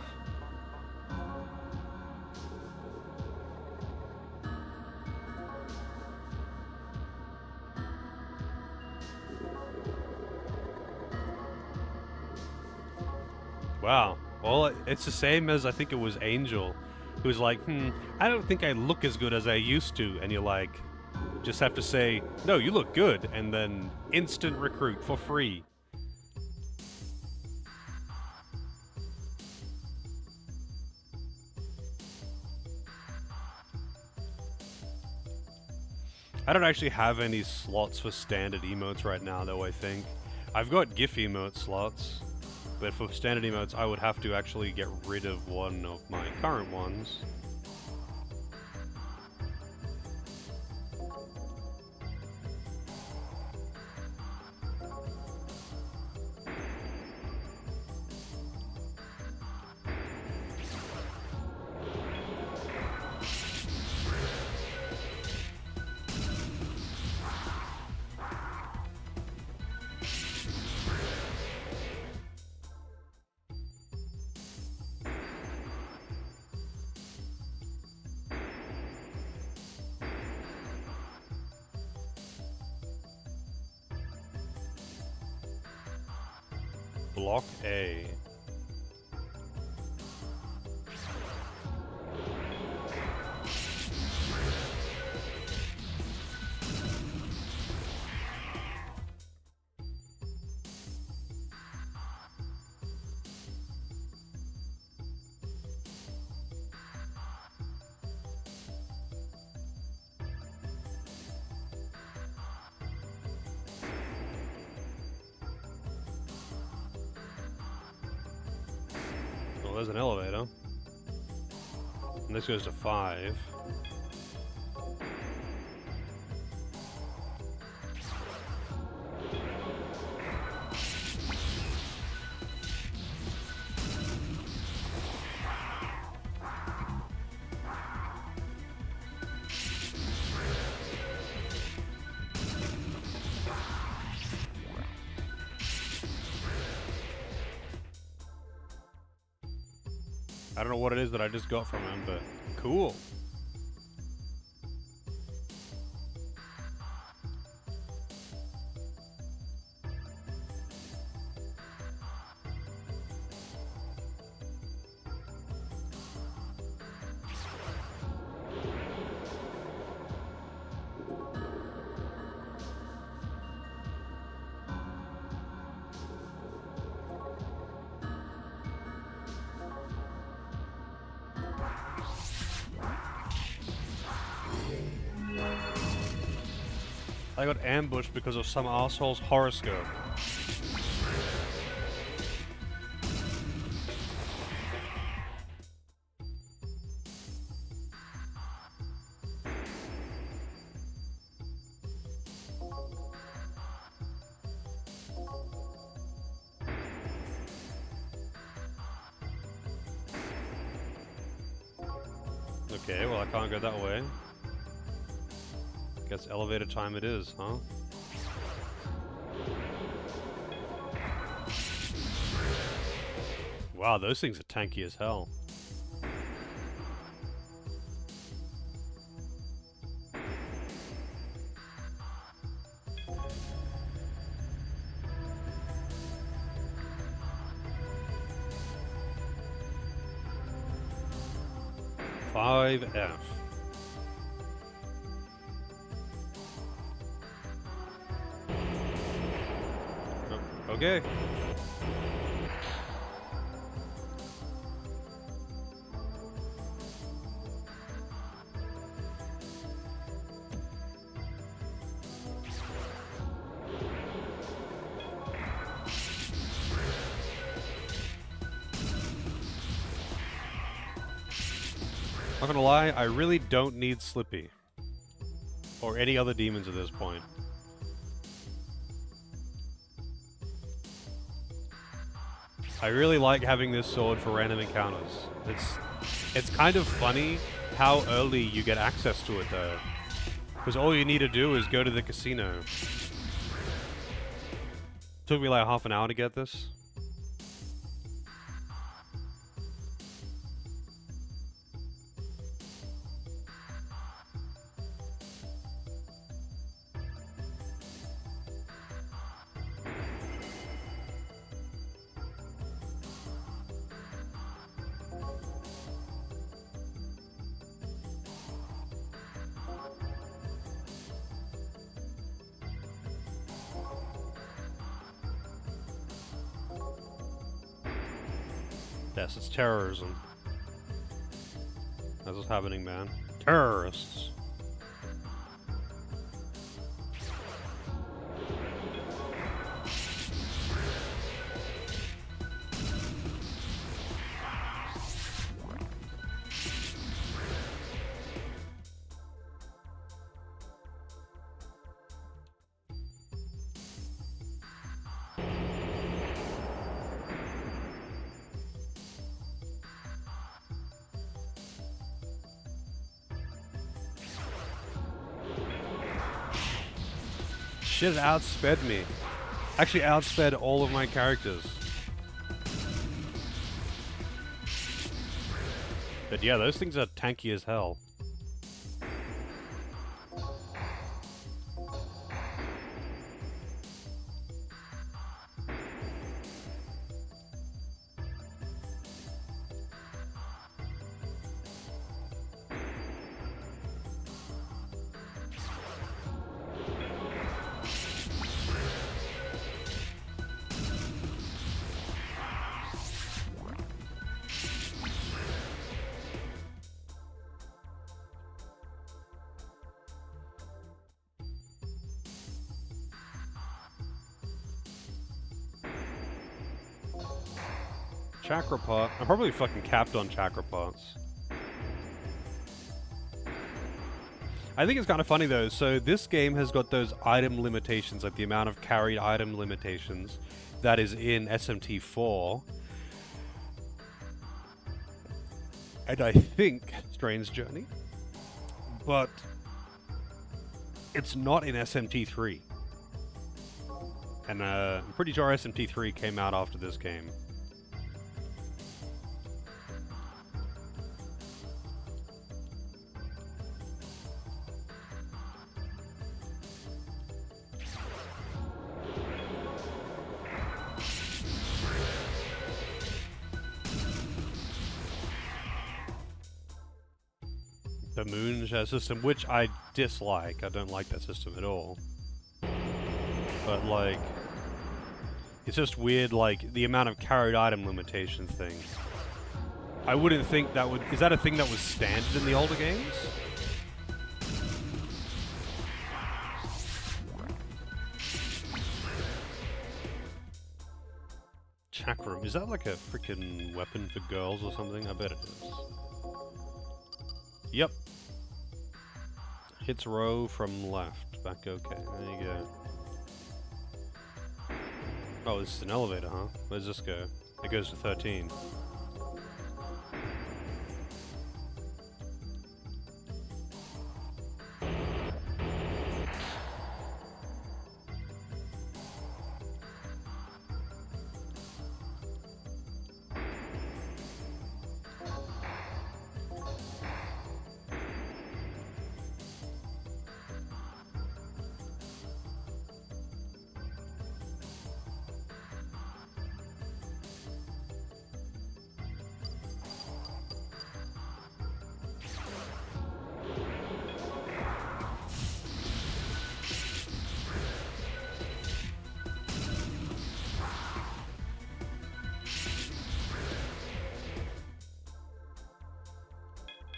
Wow. Well, it's the same as I think it was Angel, who's like, I don't think I look as good as I used to, and you're like, just have to say, no, you look good, and then instant recruit for free. I don't actually have any slots for standard emotes right now, though, I think. I've got GIF emote slots, but for standard emotes, I would have to actually get rid of one of my current ones. Block A. Well, there's an elevator. And this goes to 5. I don't know what it is that I just got from him, but cool. I got ambushed because of some asshole's horoscope. Okay, well I can't go that way. Guess elevator time it is, huh? Wow, those things are tanky as hell. Five F. Okay. Not gonna lie, I really don't need Slippy. Or any other demons at this point. I really like having this sword for random encounters. It's kind of funny how early you get access to it though. Because all you need to do is go to the casino. Took me like half an hour to get this. Yes, it's terrorism. That's what's happening, man. Terrorists. Shit outsped me. Actually outsped all of my characters. But yeah, those things are tanky as hell. Chakra pot. I'm probably fucking capped on chakra pots. I think it's kind of funny though. So this game has got those item limitations, like the amount of carried item limitations that is in SMT 4. And I think Strange Journey. But it's not in SMT 3. And I'm pretty sure SMT 3 came out after this game. The Moonshare system, which I dislike. I don't like that system at all. But, like, it's just weird, like, the amount of carried item limitation thing. I wouldn't think that would... Is that a thing that was standard in the older games? Hack room. Is that like a freaking weapon for girls or something? I bet it is. Yep. Hits row from left. Back okay. There you go. Oh, this is an elevator, huh? Where does this go? It goes to 13.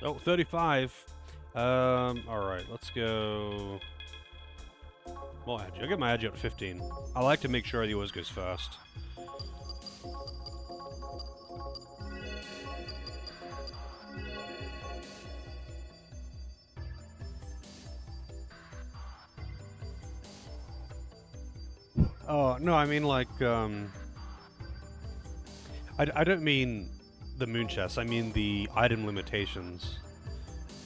Oh, 35. Alright, let's go... More agi. I'll get my agi up to 15. I like to make sure he always goes first. Oh, no, I mean like, I don't mean the moon chest, I mean the item limitations.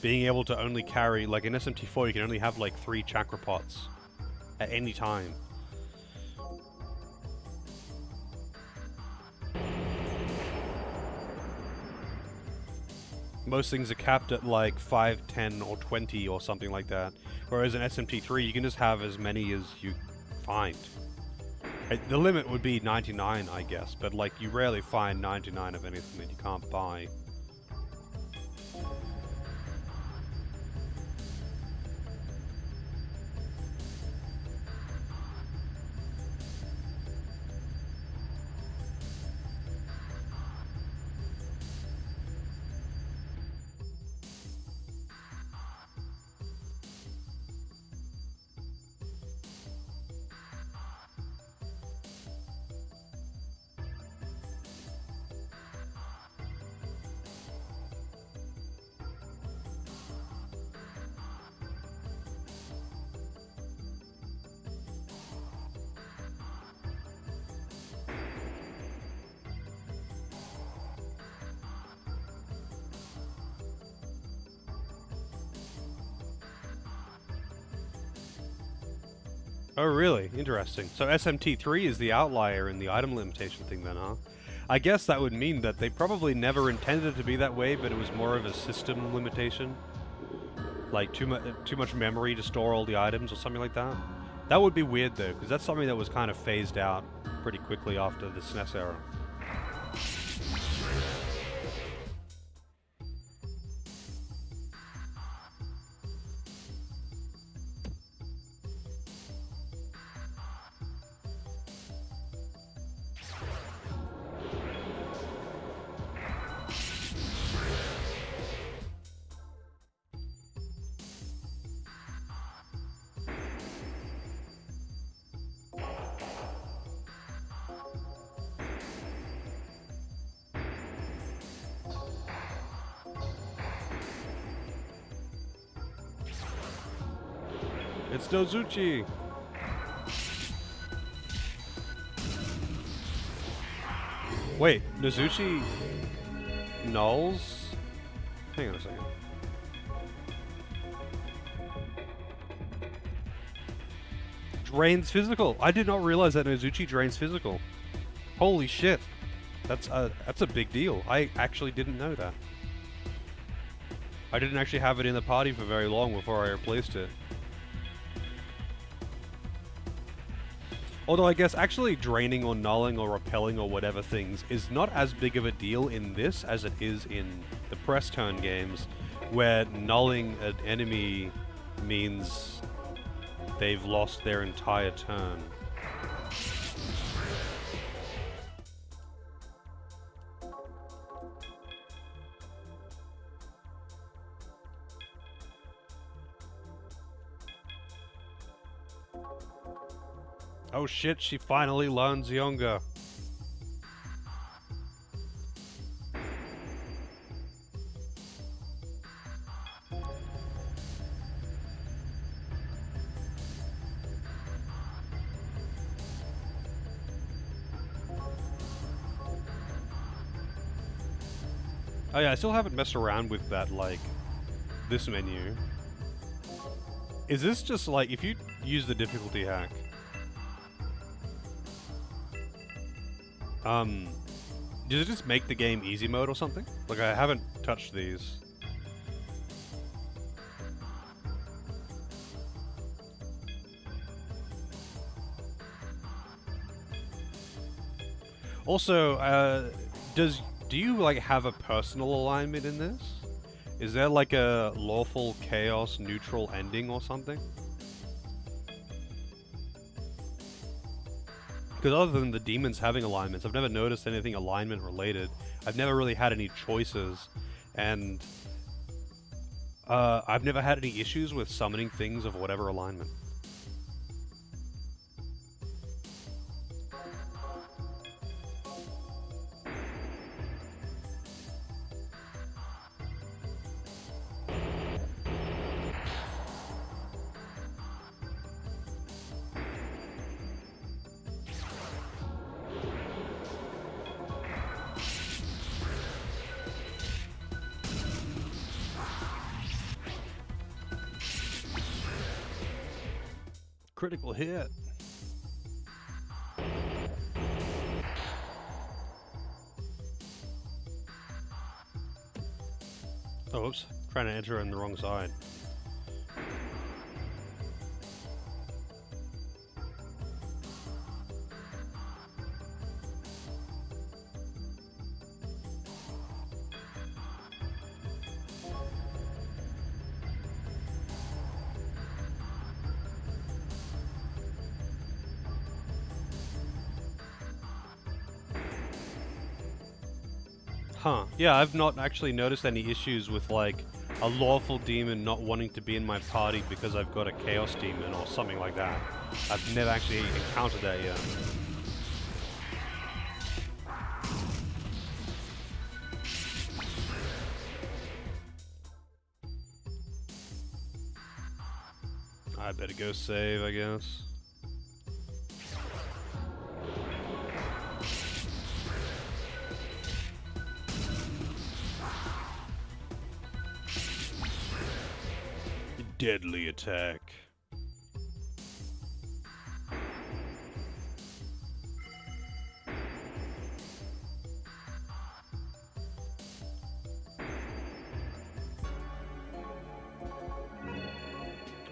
Being able to only carry, like in SMT4 you can only have like 3 chakra pots at any time. Most things are capped at like 5, 10, or 20 or something like that. Whereas in SMT3 you can just have as many as you find. The limit would be 99, I guess, but like you rarely find 99 of anything that you can't buy. Oh, really? Interesting. So SMT3 is the outlier in the item limitation thing then, huh? I guess that would mean that they probably never intended it to be that way, but it was more of a system limitation. Like, too much memory to store all the items or something like that. That would be weird, though, because that's something that was kind of phased out pretty quickly after the SNES era. It's Nozuchi! Wait, Nozuchi nulls? Hang on a second. Drains physical! I did not realize that Nozuchi drains physical. Holy shit. That's a big deal. I actually didn't know that. I didn't actually have it in the party for very long before I replaced it. Although I guess actually draining or nulling or repelling or whatever things is not as big of a deal in this as it is in the press turn games, where nulling an enemy means they've lost their entire turn. Oh shit, she finally learns Yonga. Oh yeah, I still haven't messed around with that, like, this menu. Is this just like, if you use the difficulty hack, does it just make the game easy mode or something? Like, I haven't touched these. Also, do you like have a personal alignment in this? Is there like a lawful chaos neutral ending or something? Because other than the demons having alignments, I've never noticed anything alignment related. I've never really had any choices, and I've never had any issues with summoning things of whatever alignment. Critical hit. Oh, oops. Trying to enter on the wrong side. Huh. Yeah, I've not actually noticed any issues with, like, a lawful demon not wanting to be in my party because I've got a chaos demon or something like that. I've never actually encountered that yet. I better go save, I guess. Deadly attack.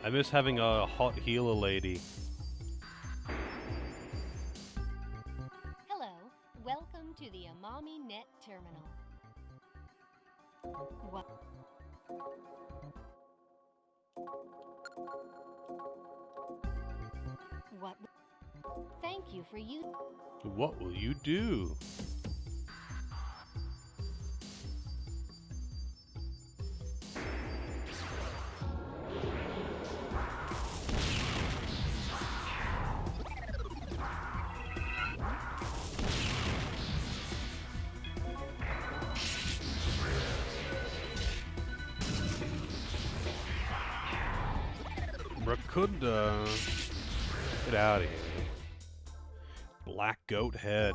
I miss having a hot healer lady.
Hello, welcome to the Amami Net Terminal. What? What? Thank you for you.
What will you do? Rakunda. Get out of here. Black goat head.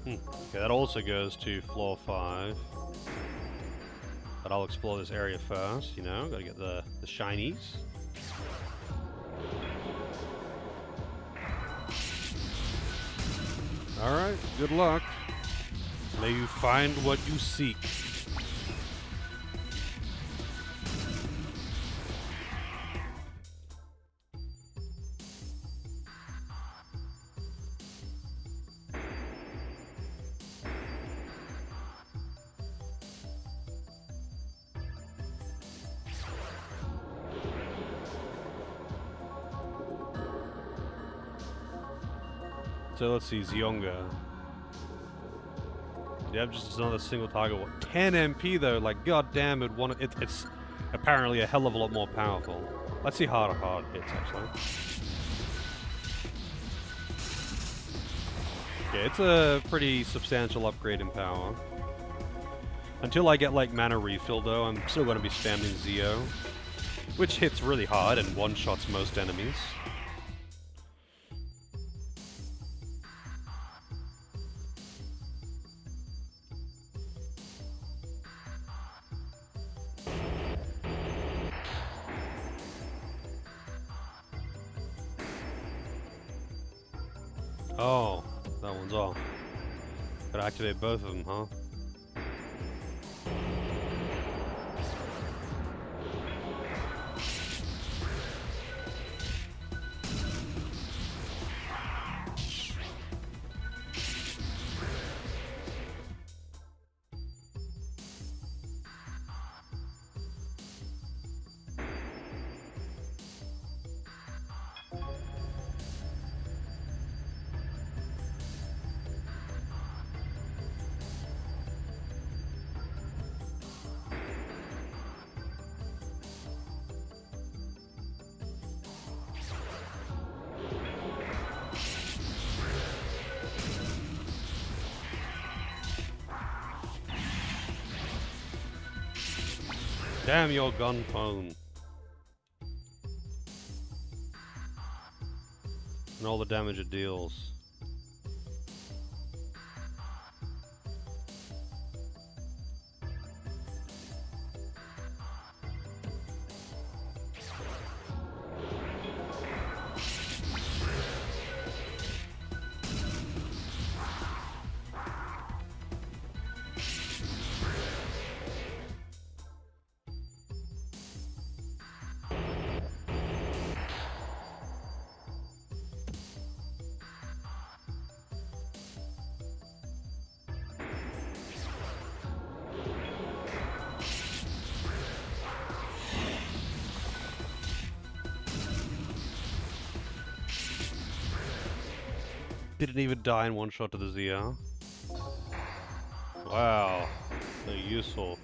Okay, that also goes to floor 5. But I'll explore this area first, you know, gotta get the shinies. Alright, good luck. May you find what you seek. So let's see, Zionga. Yep, just another single target. What, 10 MP though? Like, god damn, it's apparently a hell of a lot more powerful. Let's see hard hits actually. Yeah, it's a pretty substantial upgrade in power. Until I get like mana refill though, I'm still going to be spamming Zeo, which hits really hard and one-shots most enemies. Oh, that one's off. Gotta activate both of them, huh? Damn your gun phone. And all the damage it deals. Didn't even die in one shot to the ZR. Wow, so useful.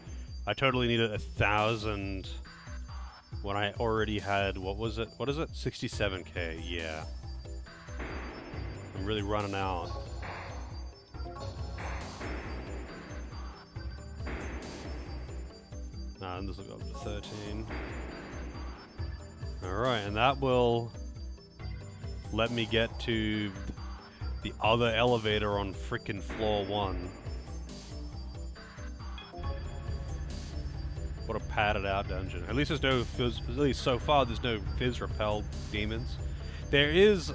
I totally needed 1,000 when I already had, what was it? What is it? 67k, yeah. I'm really running out. And this will go up to 13. Alright, and that will let me get to the other elevator on frickin' floor 1. What a padded out dungeon. At least there's no fizz, at least so far there's no fizz repelled demons. There is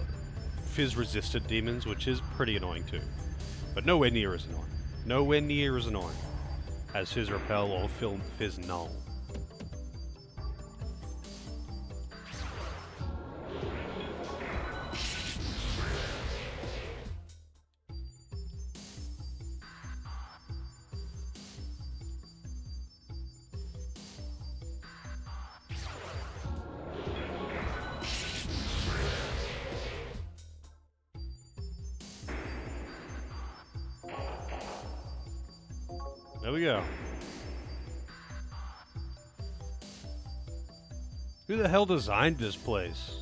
fizz resistant demons, which is pretty annoying too. But nowhere near as annoying. Nowhere near as annoying as fizz repel or fizz null. There we go. Who the hell designed this place?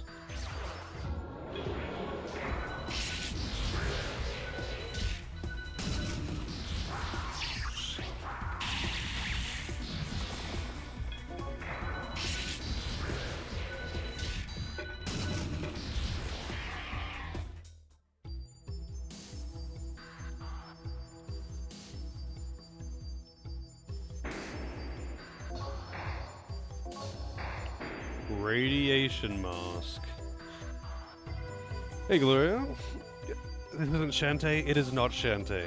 Radiation mask. Hey Gloria. This isn't Shantae. It is not Shantae.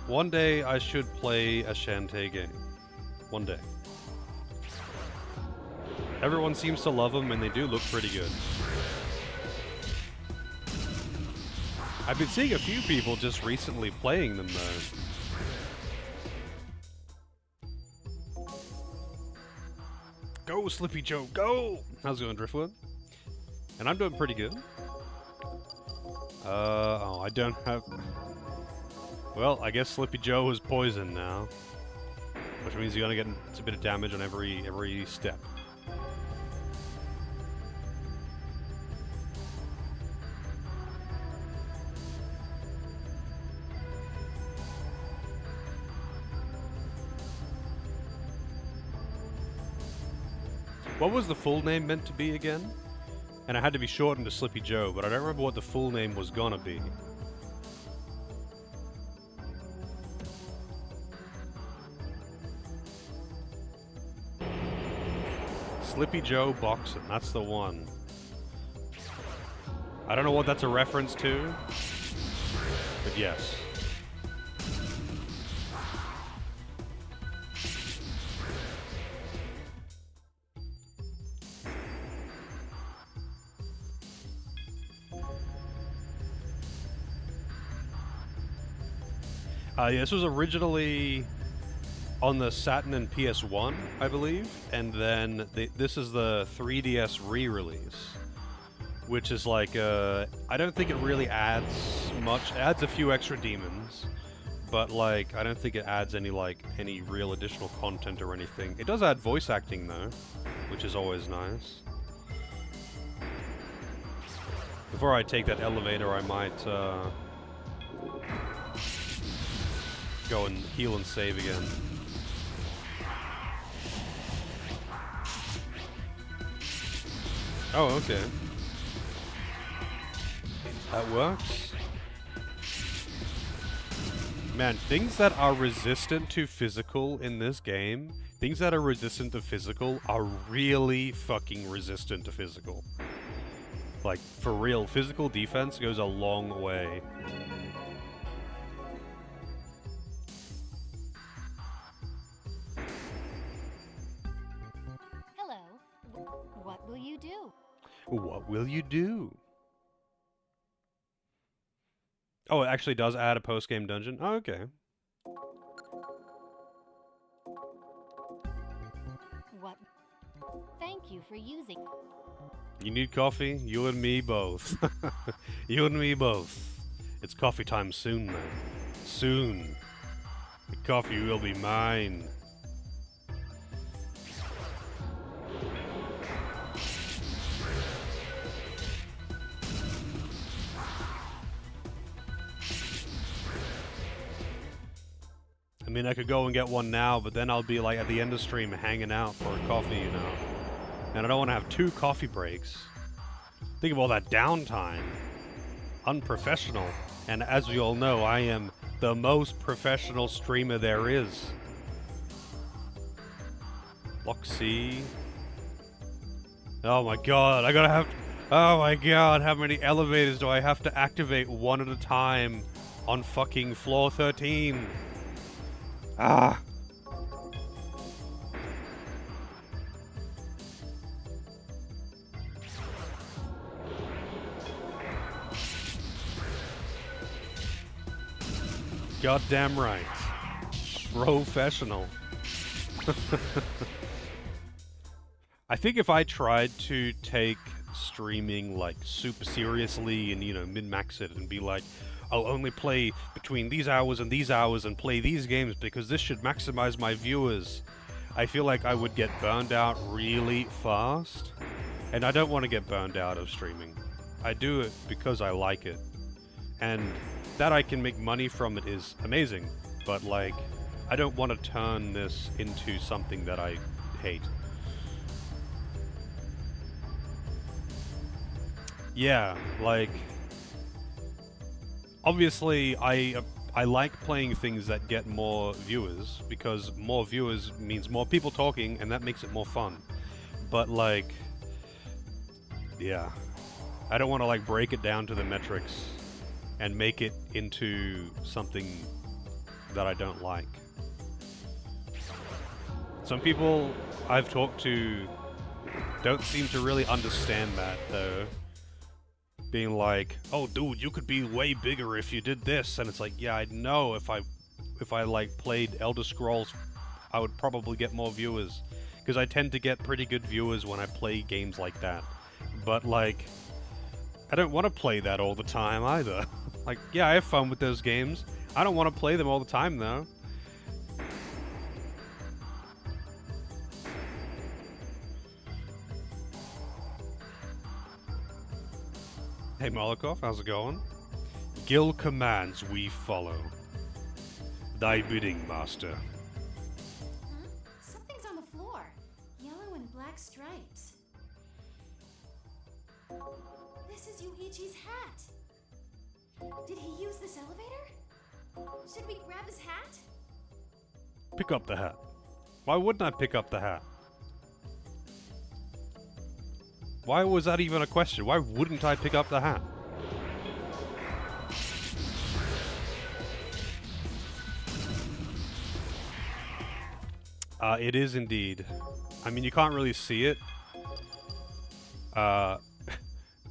One day I should play a Shantae game. One day. Everyone seems to love them and they do look pretty good. I've been seeing a few people just recently playing them though. Go, Slippy Joe, go! How's it going, Driftwood? And I'm doing pretty good. Oh, I don't have... Well, I guess Slippy Joe is poisoned now, which means you're gonna get a bit of damage on every step. What was the full name meant to be again? And it had to be shortened to Slippy Joe, but I don't remember what the full name was gonna be. Slippy Joe Boxing, that's the one. I don't know what that's a reference to, but yes. Yeah, this was originally on the Saturn and PS1, I believe, and then this is the 3DS re-release, which is like, I don't think it really adds much. It adds a few extra demons, but like, I don't think it adds any real additional content or anything. It does add voice acting though, which is always nice. Before I take that elevator, I might, go and heal and save again. Oh, okay. That works. Man, things that are resistant to physical in this game, things that are resistant to physical are really fucking resistant to physical. Like, for real, physical defense goes a long way.
What will you do?
What will you do? Oh, it actually does add a post-game dungeon? Oh, okay.
What? Thank you for using...
You need coffee? You and me both. You and me both. It's coffee time soon, man. Soon. The coffee will be mine. I mean, I could go and get one now, but then I'll be like at the end of stream hanging out for a coffee, you know. And I don't want to have 2 coffee breaks. Think of all that downtime. Unprofessional. And as we all know, I am the most professional streamer there is. Block C. Oh my god, I gotta have... Oh my god, how many elevators do I have to activate one at a time on fucking floor 13? Ah. Goddamn right. Professional. I think if I tried to take streaming like super seriously and, you know, min-max it and be like, I'll only play between these hours and play these games because this should maximize my viewers, I feel like I would get burned out really fast. And I don't want to get burned out of streaming. I do it because I like it. And that I can make money from it is amazing. But like, I don't want to turn this into something that I hate. Yeah, like... Obviously, I like playing things that get more viewers, because more viewers means more people talking, and that makes it more fun. But, like... Yeah. I don't want to, like, break it down to the metrics and make it into something that I don't like. Some people I've talked to don't seem to really understand that, though. Being like, oh dude, you could be way bigger if you did this, and it's like, yeah, I know if I like played Elder Scrolls, I would probably get more viewers, because I tend to get pretty good viewers when I play games like that. But like, I don't want to play that all the time either. Like, yeah, I have fun with those games. I don't want to play them all the time, though. Hey, Molokov, how's it going? Gil commands, we follow. Thy bidding, master.
Huh? Something's on the floor. Yellow and black stripes. This is Yuichi's hat. Did he use this elevator? Should we grab his hat?
Pick up the hat. Why wouldn't I pick up the hat? Why was that even a question? Why wouldn't I pick up the hat? It is indeed. I mean, you can't really see it.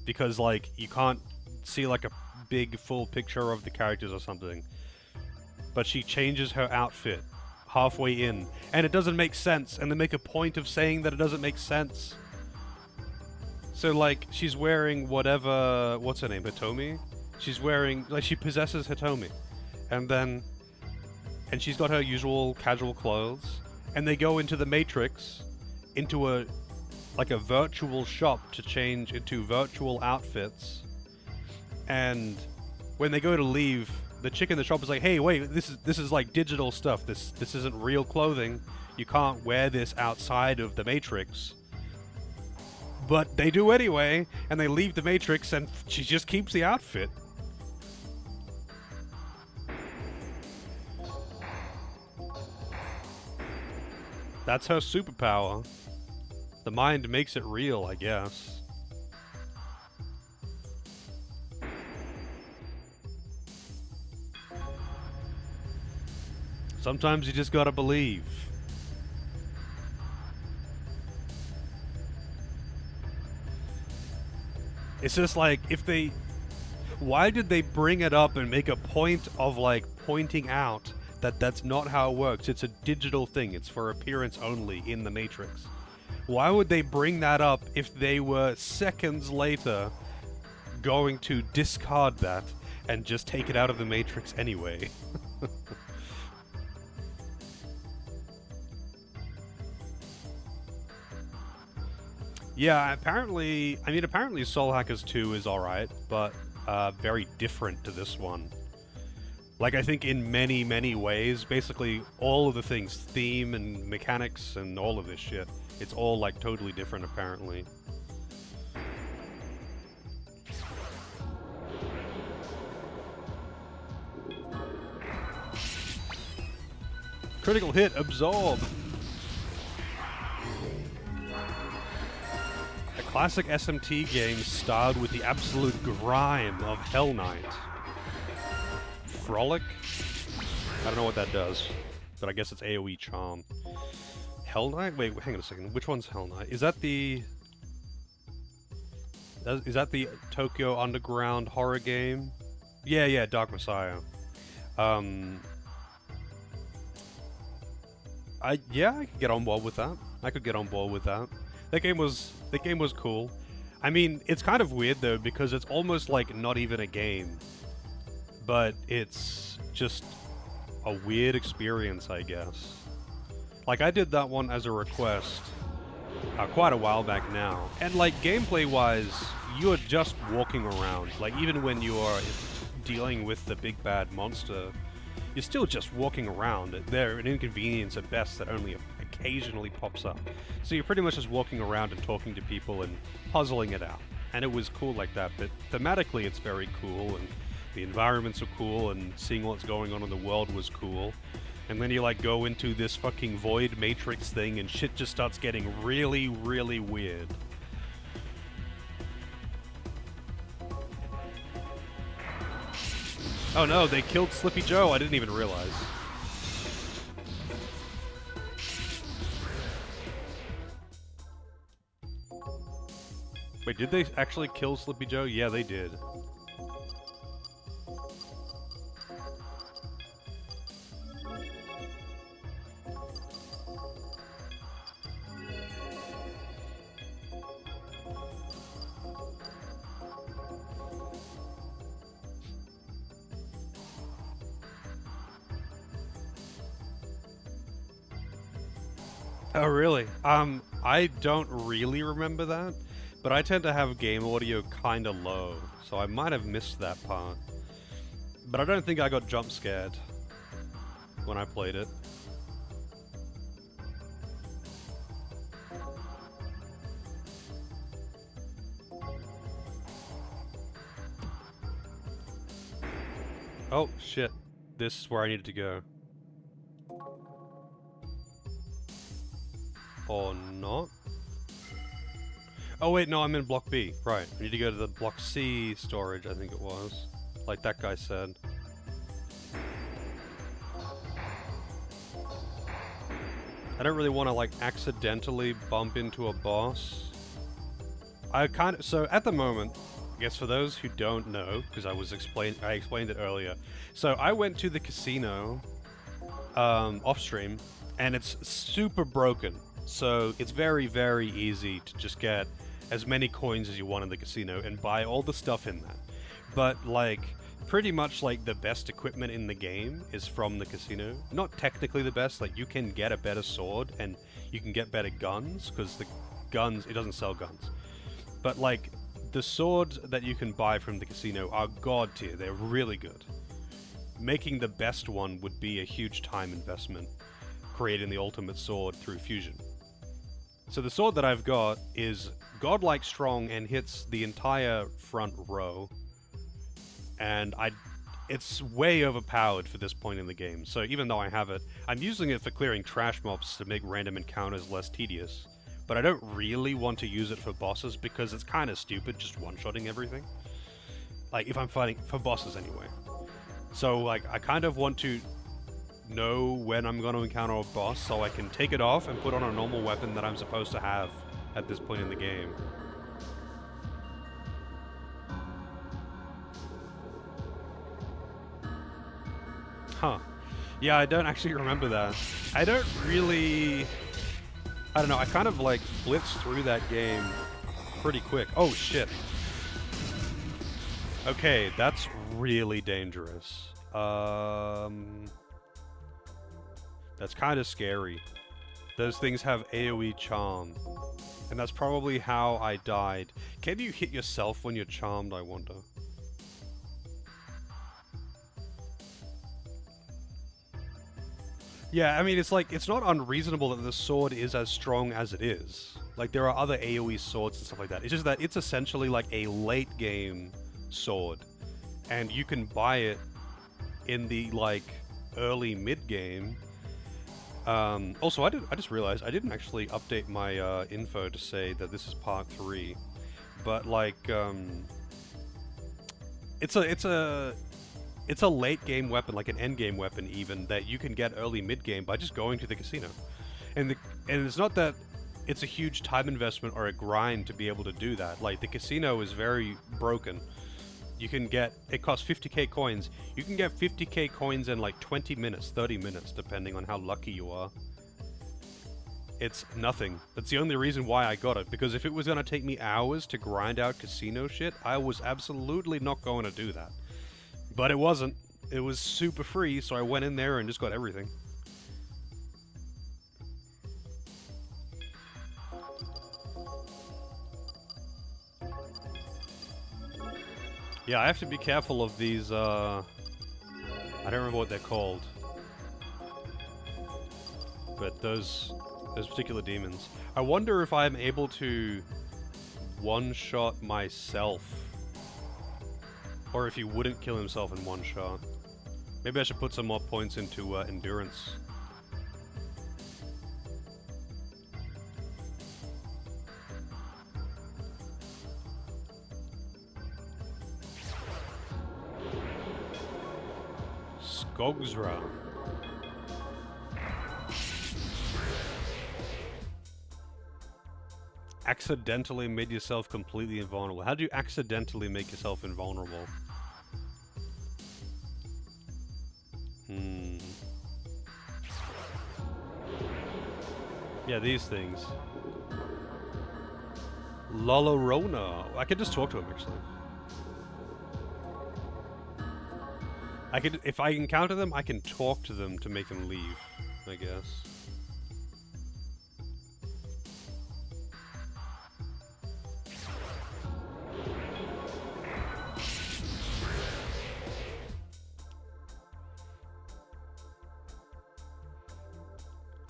Because, like, you can't see, like, a big, full picture of the characters or something. But she changes her outfit halfway in. And it doesn't make sense. And they make a point of saying that it doesn't make sense. So, like, she's wearing whatever... What's her name? Hitomi? She's wearing... Like, she possesses Hitomi. And then... And she's got her usual casual clothes. And they go into the Matrix, into a... like a virtual shop to change into virtual outfits. And when they go to leave, the chick in the shop is like, "Hey, wait, this is like digital stuff. This isn't real clothing. You can't wear this outside of the Matrix." But they do anyway, and they leave the Matrix, and she just keeps the outfit. That's her superpower. The mind makes it real, I guess. Sometimes you just gotta believe. It's just like, if they... Why did they bring it up and make a point of, like, pointing out that that's not how it works? It's a digital thing. It's for appearance only in the Matrix. Why would they bring that up if they were seconds later going to discard that and just take it out of the Matrix anyway? Yeah, apparently... I mean, apparently Soul Hackers 2 is alright, but very different to this one. Like, I think in many, many ways, basically all of the things, theme and mechanics and all of this shit, it's all, like, totally different, apparently. Critical hit, absorb! A classic SMT game starred with the absolute grime of Hell Knight. Frolic? I don't know what that does, but I guess it's AoE charm. Hell Knight? Wait, hang on a second. Which one's Hell Knight? Is that the... Is that the Tokyo Underground horror game? Yeah, Dark Messiah. I could get on board with that. I could get on board with that. That game was cool. I mean, it's kind of weird though, because it's almost like not even a game. But it's just a weird experience, I guess. Like, I did that one as a request quite a while back now. And, like, gameplay-wise, you're just walking around. Like, even when you are dealing with the big bad monster, you're still just walking around. They're an inconvenience at best that only occasionally pops up. So you're pretty much just walking around and talking to people and puzzling it out. And it was cool like that, but thematically it's very cool, and the environments are cool, and seeing what's going on in the world was cool. And then you, like, go into this fucking void matrix thing, and shit just starts getting really, really weird. Oh no, they killed Slippy Joe, I didn't even realize. Wait, did they actually kill Slippy Joe? Yeah, they did. Oh, really? I don't really remember that, but I tend to have game audio kinda low, so I might have missed that part. But I don't think I got jump scared when I played it. Oh, shit. This is where I needed to go. Or not? Oh wait, no, I'm in Block B. Right, I need to go to the Block C storage, I think it was. Like that guy said. I don't really want to, like, accidentally bump into a boss. So at the moment, I guess for those who don't know, because I explained it earlier. So I went to the casino, off stream, and it's super broken. So it's very, very easy to just get as many coins as you want in the casino and buy all the stuff in there. But, like, pretty much, like, the best equipment in the game is from the casino. Not technically the best, like, you can get a better sword and you can get better guns, because the guns, it doesn't sell guns. But, like, the swords that you can buy from the casino are god tier, they're really good. Making the best one would be a huge time investment, creating the ultimate sword through fusion. So the sword that I've got is godlike strong and hits the entire front row. And it's way overpowered for this point in the game. So even though I have it, I'm using it for clearing trash mobs to make random encounters less tedious. But I don't really want to use it for bosses because it's kind of stupid just one-shotting everything. Like, if I'm fighting for bosses anyway. So, like, I kind of want to know when I'm going to encounter a boss so I can take it off and put on a normal weapon that I'm supposed to have at this point in the game. Huh. Yeah, I don't actually remember that. I don't really... I don't know, I kind of, like, blitzed through that game pretty quick. Oh, shit. Okay, that's really dangerous. That's kind of scary. Those things have AoE charm. And that's probably how I died. Can you hit yourself when you're charmed, I wonder? Yeah, I mean, it's like, it's not unreasonable that the sword is as strong as it is. Like, there are other AoE swords and stuff like that. It's just that it's essentially like a late game sword. And you can buy it in the, like, early mid-game. Also, I just realized I didn't actually update my info to say that this is part 3. But, like, it's a late game weapon, like an end game weapon even, that you can get early mid game by just going to the casino. And it's not that it's a huge time investment or a grind to be able to do that. Like, the casino is very broken. You can get, it costs 50k coins. You can get 50k coins in like 20 minutes, 30 minutes, depending on how lucky you are. It's nothing. That's the only reason why I got it, because if it was going to take me hours to grind out casino shit, I was absolutely not going to do that. But it wasn't. It was super free, so I went in there and just got everything. Yeah, I have to be careful of these, I don't remember what they're called. But those particular demons. I wonder if I'm able to one-shot myself. Or if he wouldn't kill himself in one shot. Maybe I should put some more points into endurance. Skogsra. Accidentally made yourself completely invulnerable. How do you accidentally make yourself invulnerable? Yeah, these things. lozORlozo. I could just talk to him, actually. If I encounter them, I can talk to them to make them leave, I guess.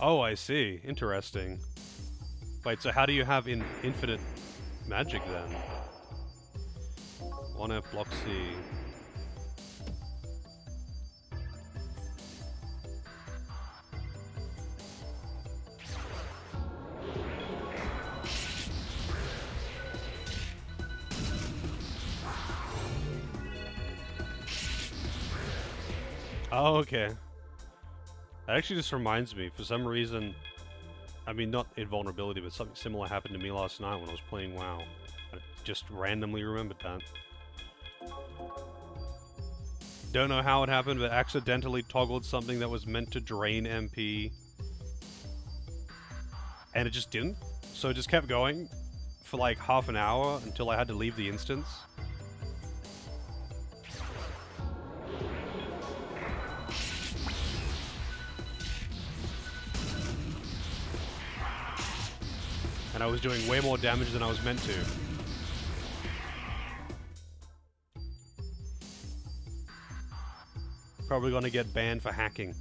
Oh, I see. Interesting. Wait, so how do you have infinite magic then? 1F block C. Oh, okay. That actually just reminds me, for some reason, I mean, not invulnerability, but something similar happened to me last night when I was playing WoW. I just randomly remembered that. Don't know how it happened, but accidentally toggled something that was meant to drain MP. And it just didn't. So it just kept going for like half an hour until I had to leave the instance. And I was doing way more damage than I was meant to. Probably gonna get banned for hacking.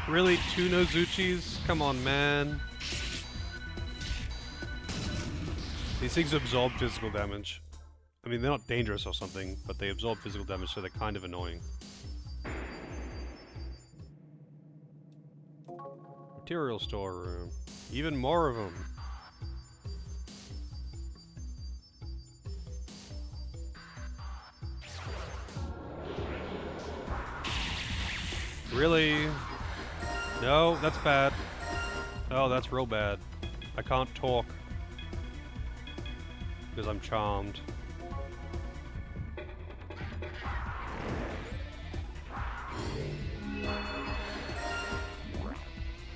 Really? 2 Nozuchis? Come on, man. These things absorb physical damage. I mean, they're not dangerous or something, but they absorb physical damage, so they're kind of annoying. Material storeroom. Even more of them. Really? No, that's bad. Oh, that's real bad. I can't talk. Because I'm charmed.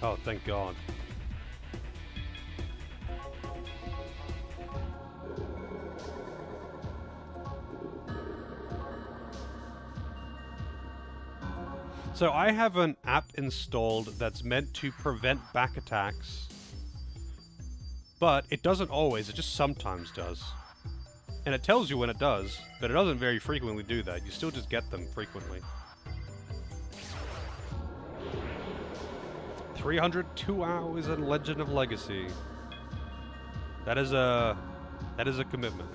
Oh, thank God. So I have an app installed that's meant to prevent back attacks. But it doesn't always, it just sometimes does. And it tells you when it does, but it doesn't very frequently do that. You still just get them frequently. 302 hours in Legend of Legacy. That is a commitment.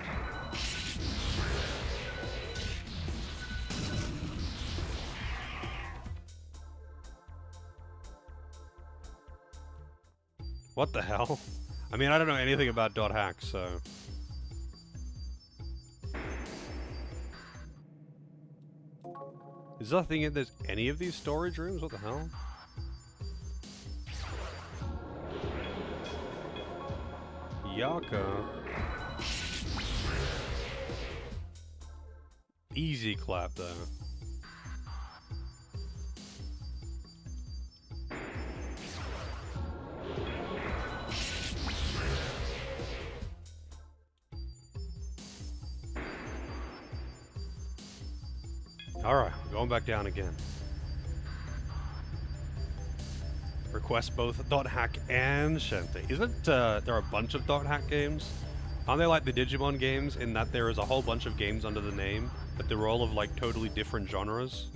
What the hell? I mean, I don't know anything about .hack, so... Is there nothing in there's any of these storage rooms? What the hell? Yaka. Easy clap, though. Alright, going back down again. Request both .hack and SMT. Isn't there a bunch of .hack games? Aren't they like the Digimon games in that there is a whole bunch of games under the name, but they're all of like totally different genres?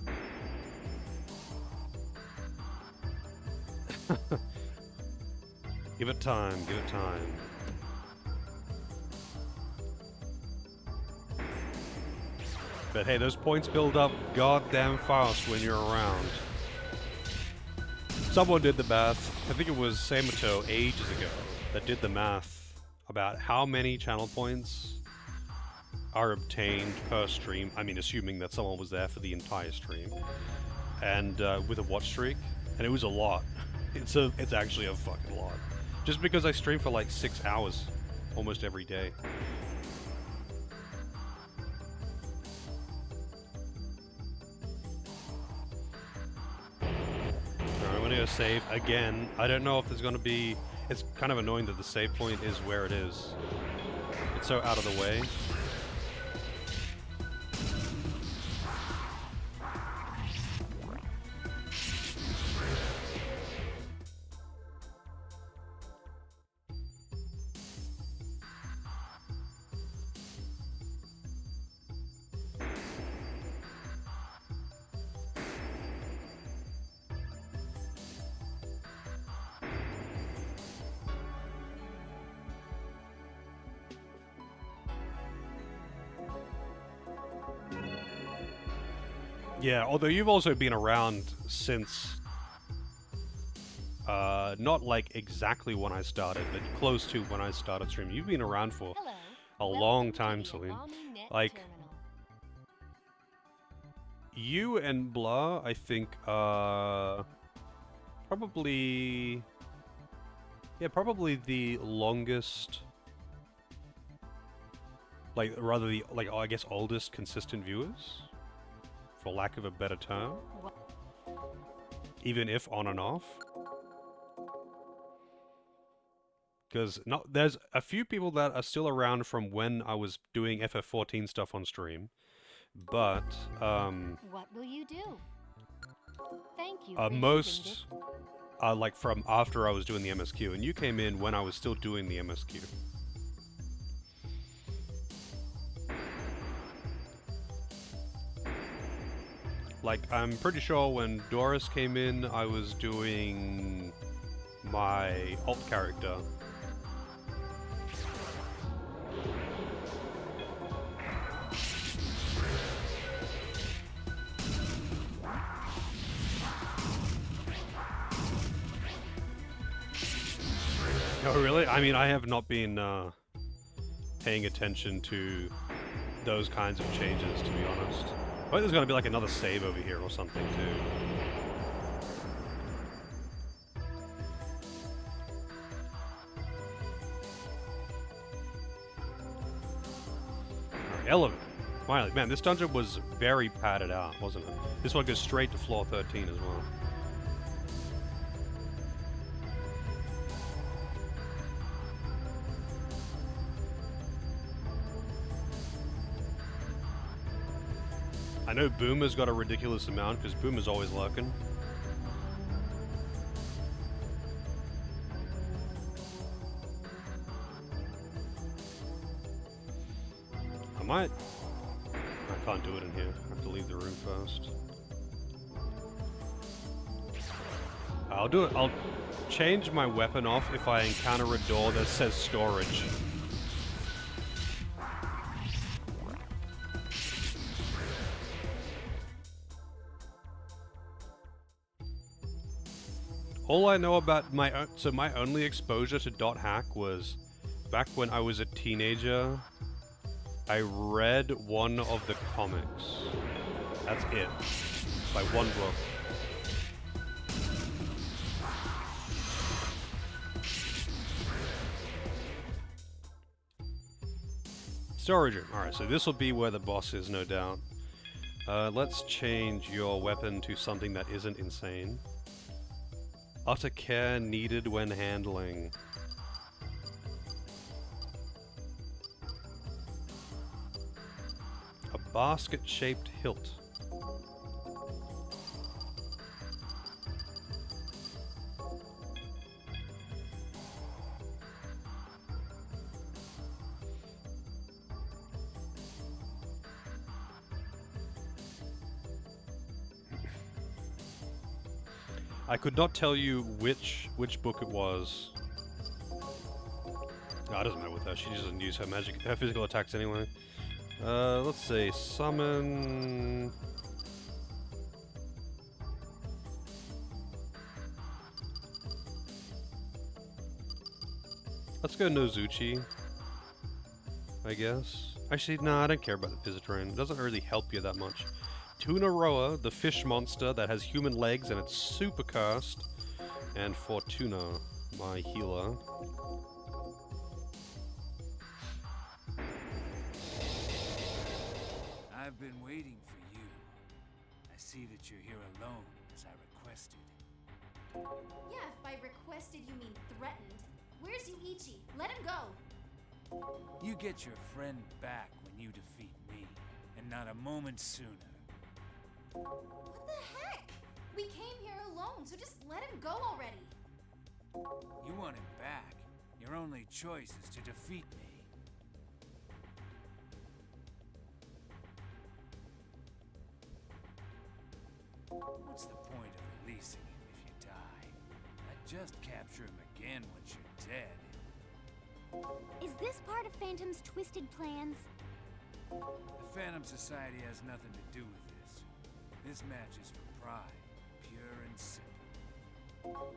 Give it time, give it time. But hey, those points build up goddamn fast when you're around. Someone did the math, I think it was Samato ages ago, that did the math about how many channel points are obtained per stream. I mean, assuming that someone was there for the entire stream. And with a watch streak. And it was a lot. It's actually a fucking lot. Just because I stream for like 6 hours almost every day. I'm gonna go save again. I don't know if there's gonna be... It's kind of annoying that the save point is where it is. It's so out of the way. Yeah, although you've also been around since, not like exactly when I started, but close to when I started streaming. You've been around for a long time, Celine. Like, you and Blah, I think, probably, yeah, probably the longest, like, rather the, like, I guess, oldest consistent viewers, for lack of a better term. Even if on and off. Because there's a few people that are still around from when I was doing FF14 stuff on stream, but
What will you do? Thank you for
most are like from after I was doing the MSQ, and you came in when I was still doing the MSQ. Like, I'm pretty sure when Doris came in, I was doing my alt character. Oh, really? I mean, I have not been paying attention to those kinds of changes, to be honest. I think there's going to be like another save over here or something, too. Elevator. Finally. Man, this dungeon was very padded out, wasn't it? This one goes straight to floor 13 as well. I know Boomer's got a ridiculous amount, because Boomer's always lurking. I can't do it in here. I have to leave the room first. I'll do it. I'll change my weapon off if I encounter a door that says storage. All I know about my only exposure to dot hack was back when I was a teenager. I read one of the comics. That's it. By one book. Storage room. Alright, so this will be where the boss is, no doubt. Let's change your weapon to something that isn't insane. Utter care needed when handling. A basket-shaped hilt. I could not tell you which book it was. No, it doesn't matter with her. She doesn't use her physical attacks anyway. Let's see. Summon. Let's go Nozuchi, I guess. Actually, no, I don't care about the Physitrain. It doesn't really help you that much. Tunaroa, the fish monster that has human legs and it's super cursed. And Fortuna, my healer.
I've been waiting for you. I see that you're here alone, as I requested.
Yeah, if by requested you mean threatened. Where's Yuichi? Let him go!
You get your friend back when you defeat me, and not a moment sooner.
What the heck? We came here alone, so just let him go already.
You want him back. Your only choice is to defeat me. What's the point of releasing him if you die? I'd just capture him again once you're dead.
Is this part of Phantom's twisted plans?
The Phantom Society has nothing to do with this.
This match is for pride, pure and simple.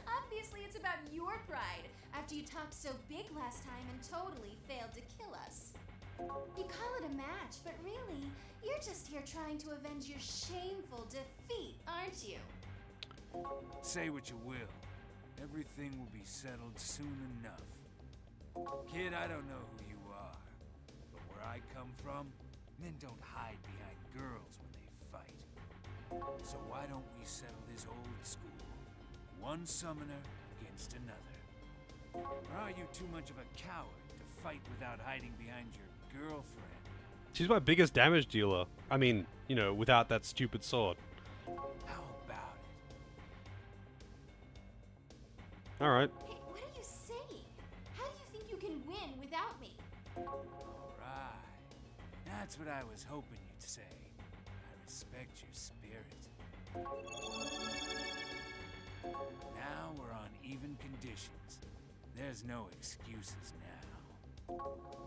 Obviously, it's about your pride, after you talked so big last time and totally failed to kill us. You call it a match, but really, you're just here trying to avenge your shameful defeat, aren't you?
Say what you will. Everything will be settled soon enough. Kid, I don't know who you are, but where I come from, men don't hide behind girls when they fight. So why don't we settle this old school? One summoner against another. Or are you too much of a coward to fight without hiding behind your girlfriend?
She's my biggest damage dealer. I mean, you know, without that stupid sword.
How about it?
Alright.
Hey, what are you saying? How do you think you can win without me?
Alright. That's what I was hoping you'd say. I respect your spirit. Now we're on even conditions. There's no excuses now.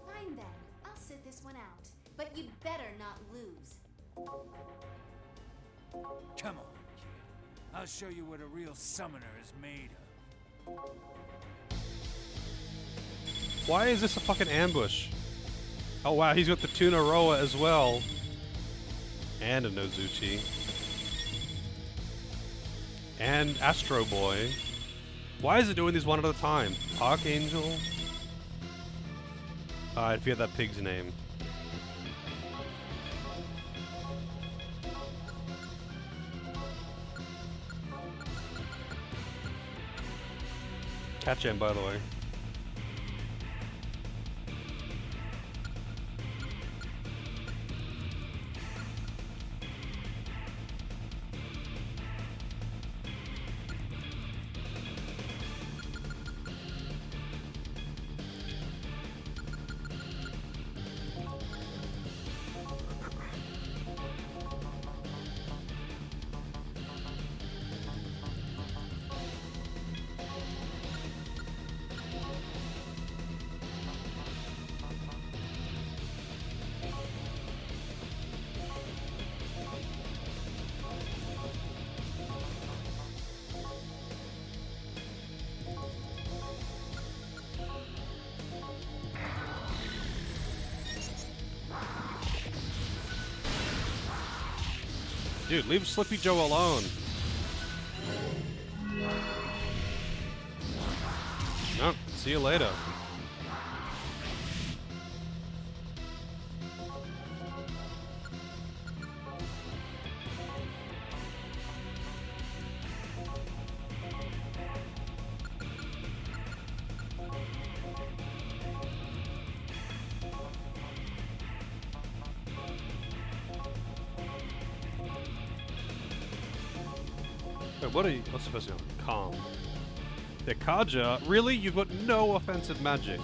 Fine then, I'll sit this one out. But you'd better not lose.
Come on, kid. I'll show you what a real summoner is made of.
Why is this a fucking ambush? Oh wow, he's got the Tuna Roa as well. And a Nozuchi. And Astro Boy. Why is it doing these one at a time? Archangel? I forget that pig's name. Catch him, by the way. Dude, leave Slippy Joe alone. No, see you later. What are you? What's supposed to be? Calm. The Kaja? Really? You've got no offensive magic.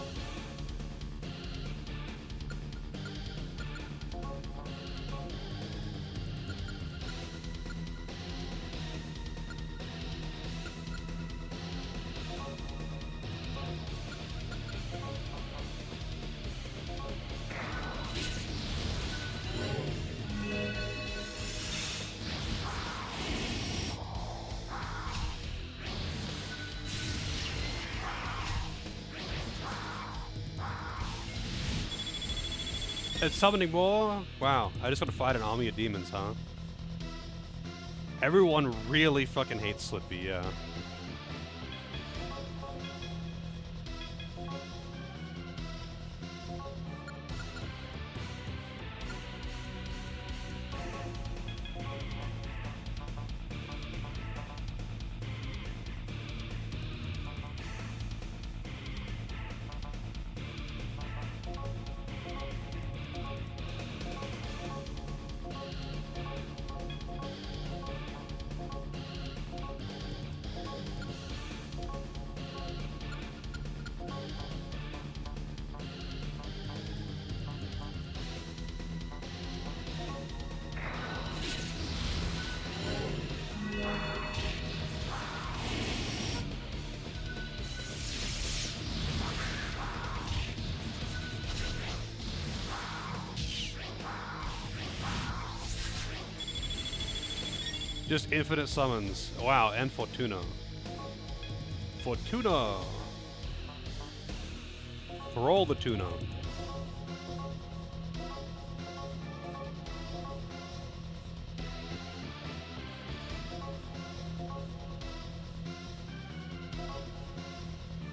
It's summoning more? Wow, I just got to fight an army of demons, huh? Everyone really fucking hates Slippy, yeah. Just infinite summons. Wow, and Fortuna. Fortuna! For all the tuna.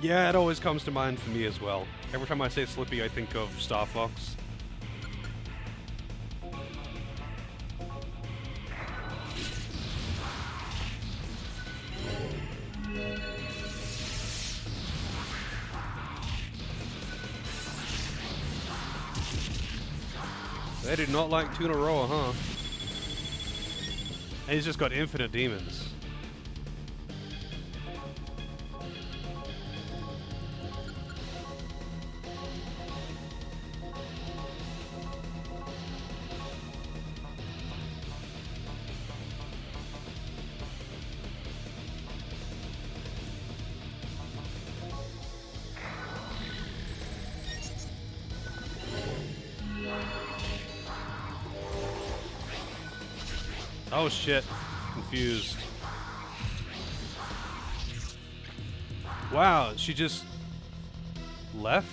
Yeah, it always comes to mind for me as well. Every time I say Slippy, I think of Star Fox. They did not like Tuna Roa, huh? And he's just got infinite demons. Oh shit, confused. Wow, she just left?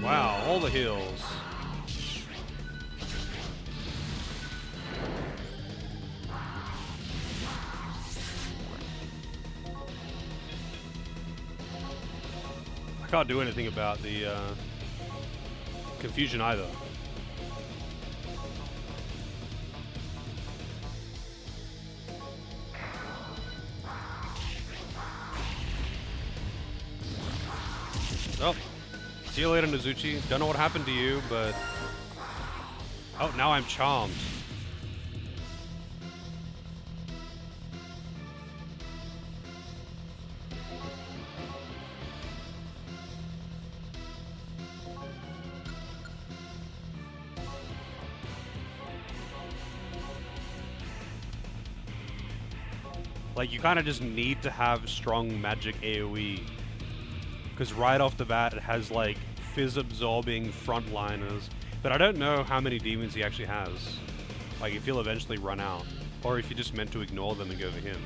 Wow, all the heals. I can't do anything about the confusion either. Oh. See you later, Nezuchi. Don't know what happened to you, but... Oh, now I'm charmed. Like, you kind of just need to have strong magic AoE. Because right off the bat, it has, like, fizz-absorbing frontliners. But I don't know how many demons he actually has. Like, if he'll eventually run out. Or if you're just meant to ignore them and go for him.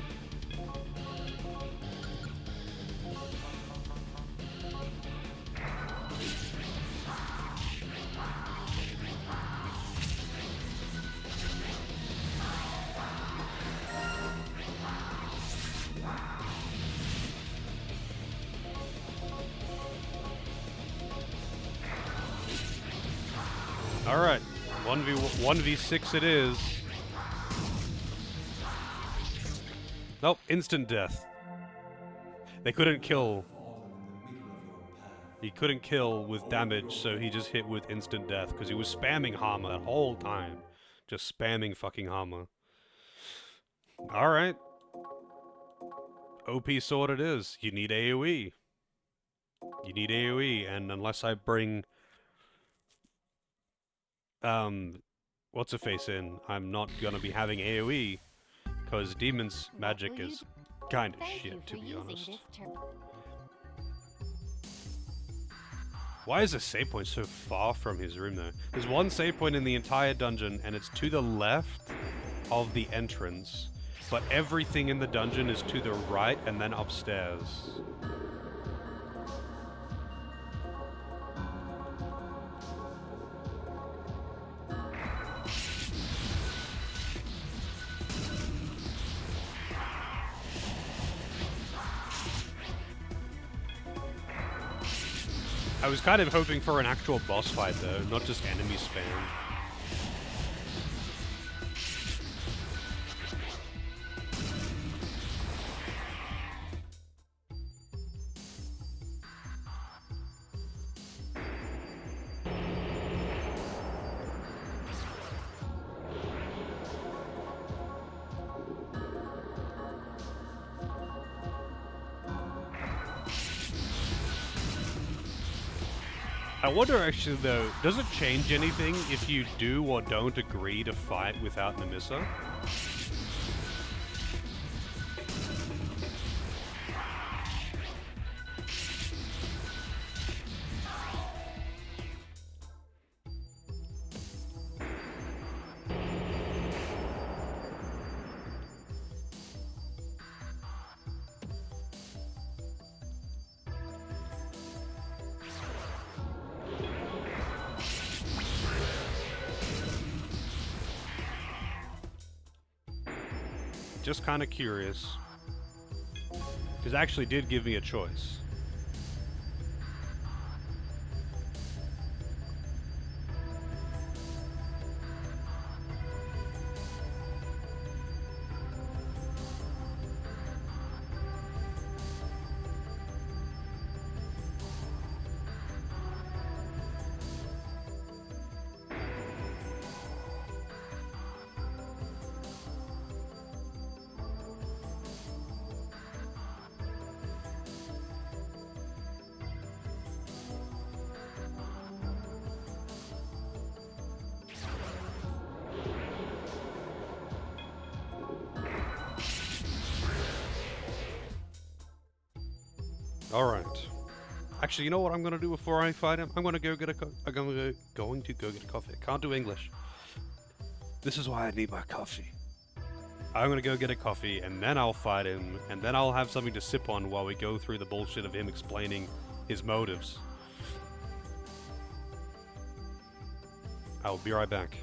Alright, 1v6 it is. Nope, instant death. They couldn't kill. He couldn't kill with damage, so he just hit with instant death, because he was spamming Hama that whole time. Just spamming fucking Hama. Alright. OP sword it is. You need AoE. You need AoE, and unless I bring... what's a face in? I'm not gonna be having AoE, because Demon's magic is kind of shit, to be honest. Why is the save point so far from his room, though? There's one save point in the entire dungeon, and it's to the left of the entrance, but everything in the dungeon is to the right and then upstairs. I was kind of hoping for an actual boss fight, though, not just enemy spam. I wonder actually though, does it change anything if you do or don't agree to fight without Nemissa? Just kind of curious. Because it actually did give me a choice. Alright. Actually, you know what I'm gonna do before I fight him? I'm gonna go get a going to go get a coffee. I can't do English. This is why I need my coffee. I'm gonna go get a coffee, and then I'll fight him, and then I'll have something to sip on while we go through the bullshit of him explaining his motives. I'll be right back.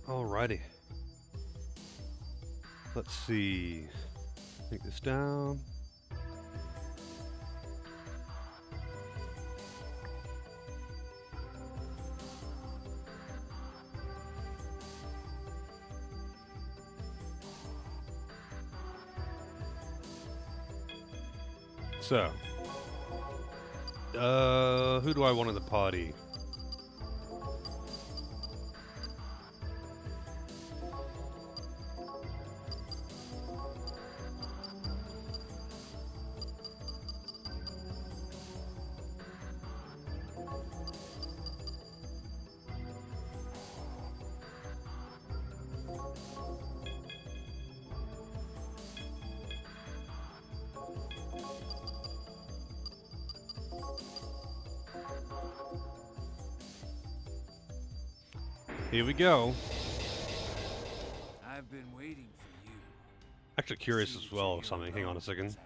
Alrighty. Let's see. Take this down. So, who do I want in the party? Here we go.
I've been waiting for you.
Actually curious as well of something. Hang on a second.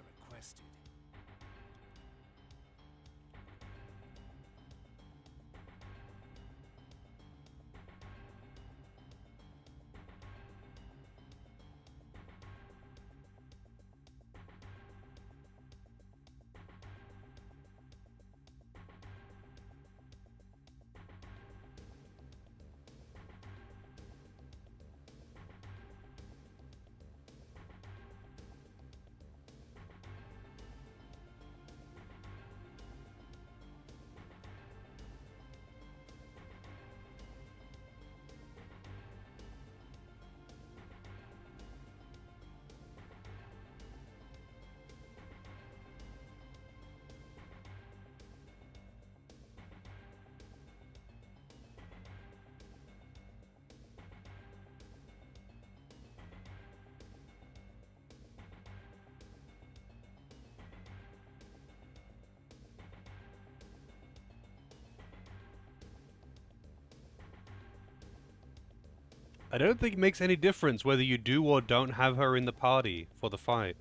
I don't think it makes any difference whether you do or don't have her in the party for the fight.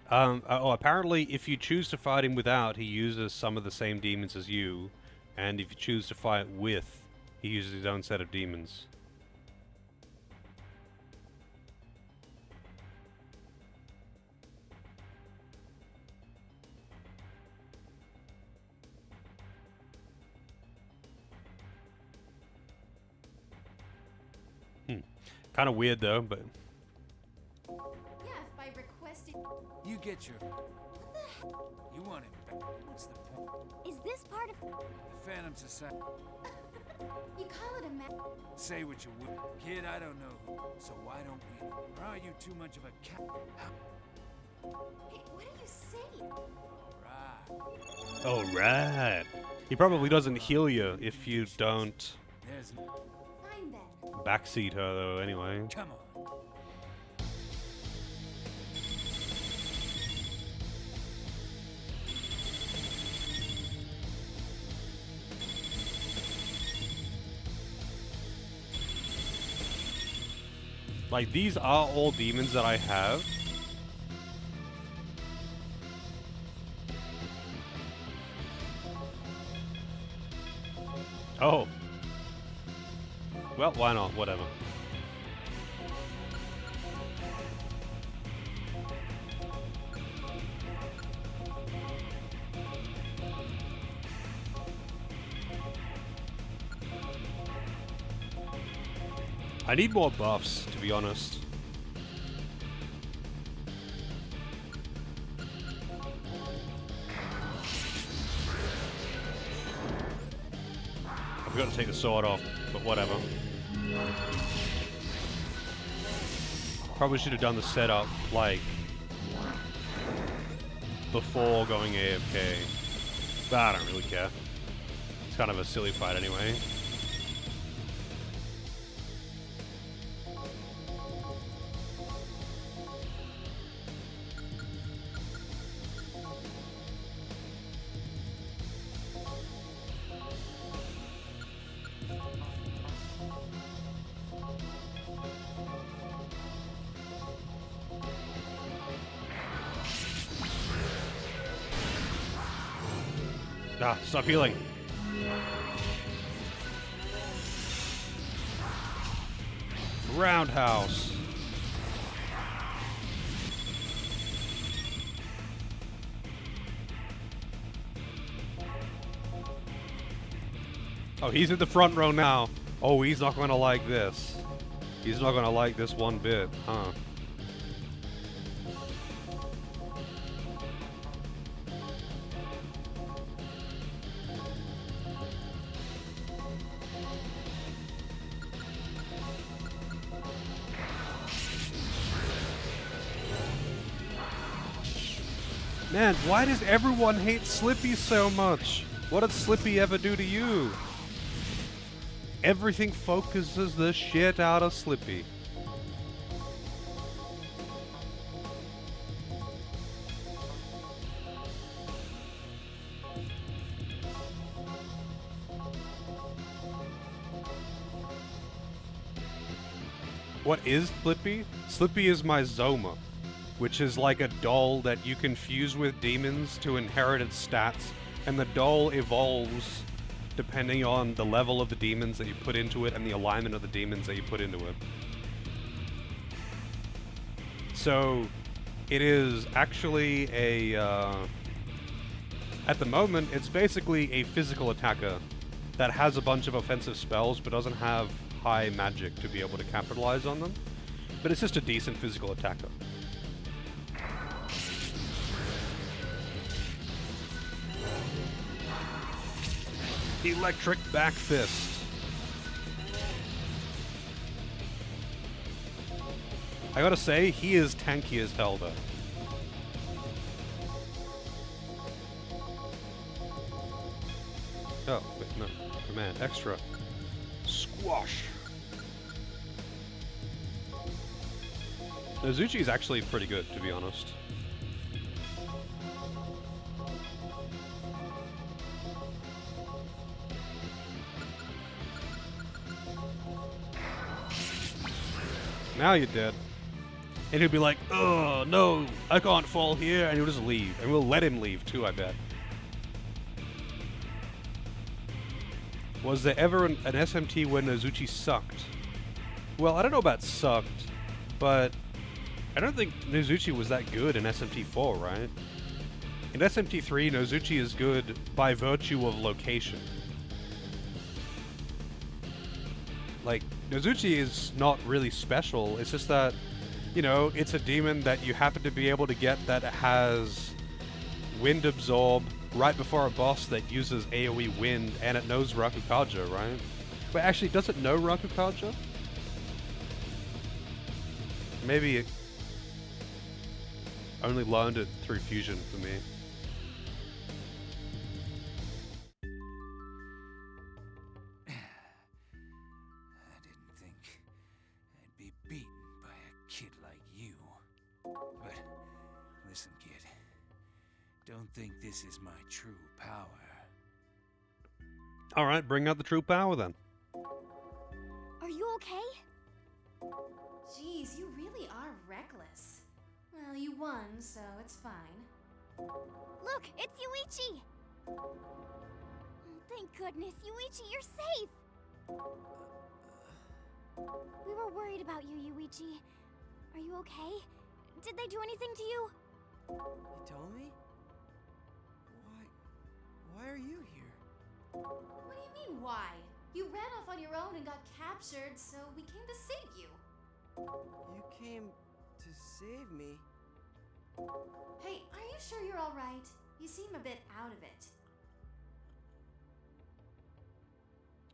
Apparently if you choose to fight him without, he uses some of the same demons as you, and if you choose to fight with, he uses his own set of demons. Kind of weird though, but...
Yeah, if I requested...
You get your... What the hell? You want him back. What's the point?
Is this part of...
The Phantom Society...
You call it a
Say what you would. Kid, I don't know who, so why don't we? Or are you too much of a cat?
Hey, what are you saying?
Alright. He probably doesn't heal you if you don't...
There's...
Fine then.
Backseat her though, anyway.
Come on.
Like, these are all demons that I have. Oh. Well, why not? Whatever. I need more buffs, to be honest. I forgot to take the sword off, but whatever. Probably should have done the setup, like, before going AFK. But I don't really care. It's kind of a silly fight anyway. Ah, stop healing. Roundhouse. Oh, he's in the front row now. Oh, he's not gonna like this. He's not gonna like this one bit, huh? Man, why does everyone hate Slippy so much? What did Slippy ever do to you? Everything focuses the shit out of Slippy. What is Slippy? Slippy is my Zoma, which is like a doll that you can fuse with demons to inherit its stats, and the doll evolves depending on the level of the demons that you put into it and the alignment of the demons that you put into it. So, it is actually a, at the moment, it's basically a physical attacker that has a bunch of offensive spells but doesn't have high magic to be able to capitalize on them. But it's just a decent physical attacker. Electric back fist. I gotta say, he is tanky as hell though. Oh, wait, no. Command, extra. Squash. lozORlozo is actually pretty good, to be honest. Now you're dead. And he'll be like, oh, no, I can't fall here. And he'll just leave. And we'll let him leave, too, I bet. Was there ever an SMT where lozORlozo sucked? Well, I don't know about sucked, but I don't think lozORlozo was that good in SMT4, right? In SMT3, lozORlozo is good by virtue of location. Like, lozORlozo is not really special, it's just that, you know, it's a demon that you happen to be able to get that has Wind Absorb right before a boss that uses AoE Wind, and it knows Rakukaja, right? But actually, does it know Rakukaja? Maybe it only learned it through fusion for me.
Don't think this is my true power.
Alright, bring out the true power then.
Are you okay?
Jeez, you really are reckless. Well, you won, so it's fine.
Look, it's Yuichi! Oh, thank goodness, Yuichi, you're safe! We were worried about you, Yuichi. Are you okay? Did they do anything to you?
You told me? Why are you here?
What do you mean, why? You ran off on your own and got captured, so we came to save you.
You came to save me?
Hey, are you sure you're alright? You seem a bit out of it.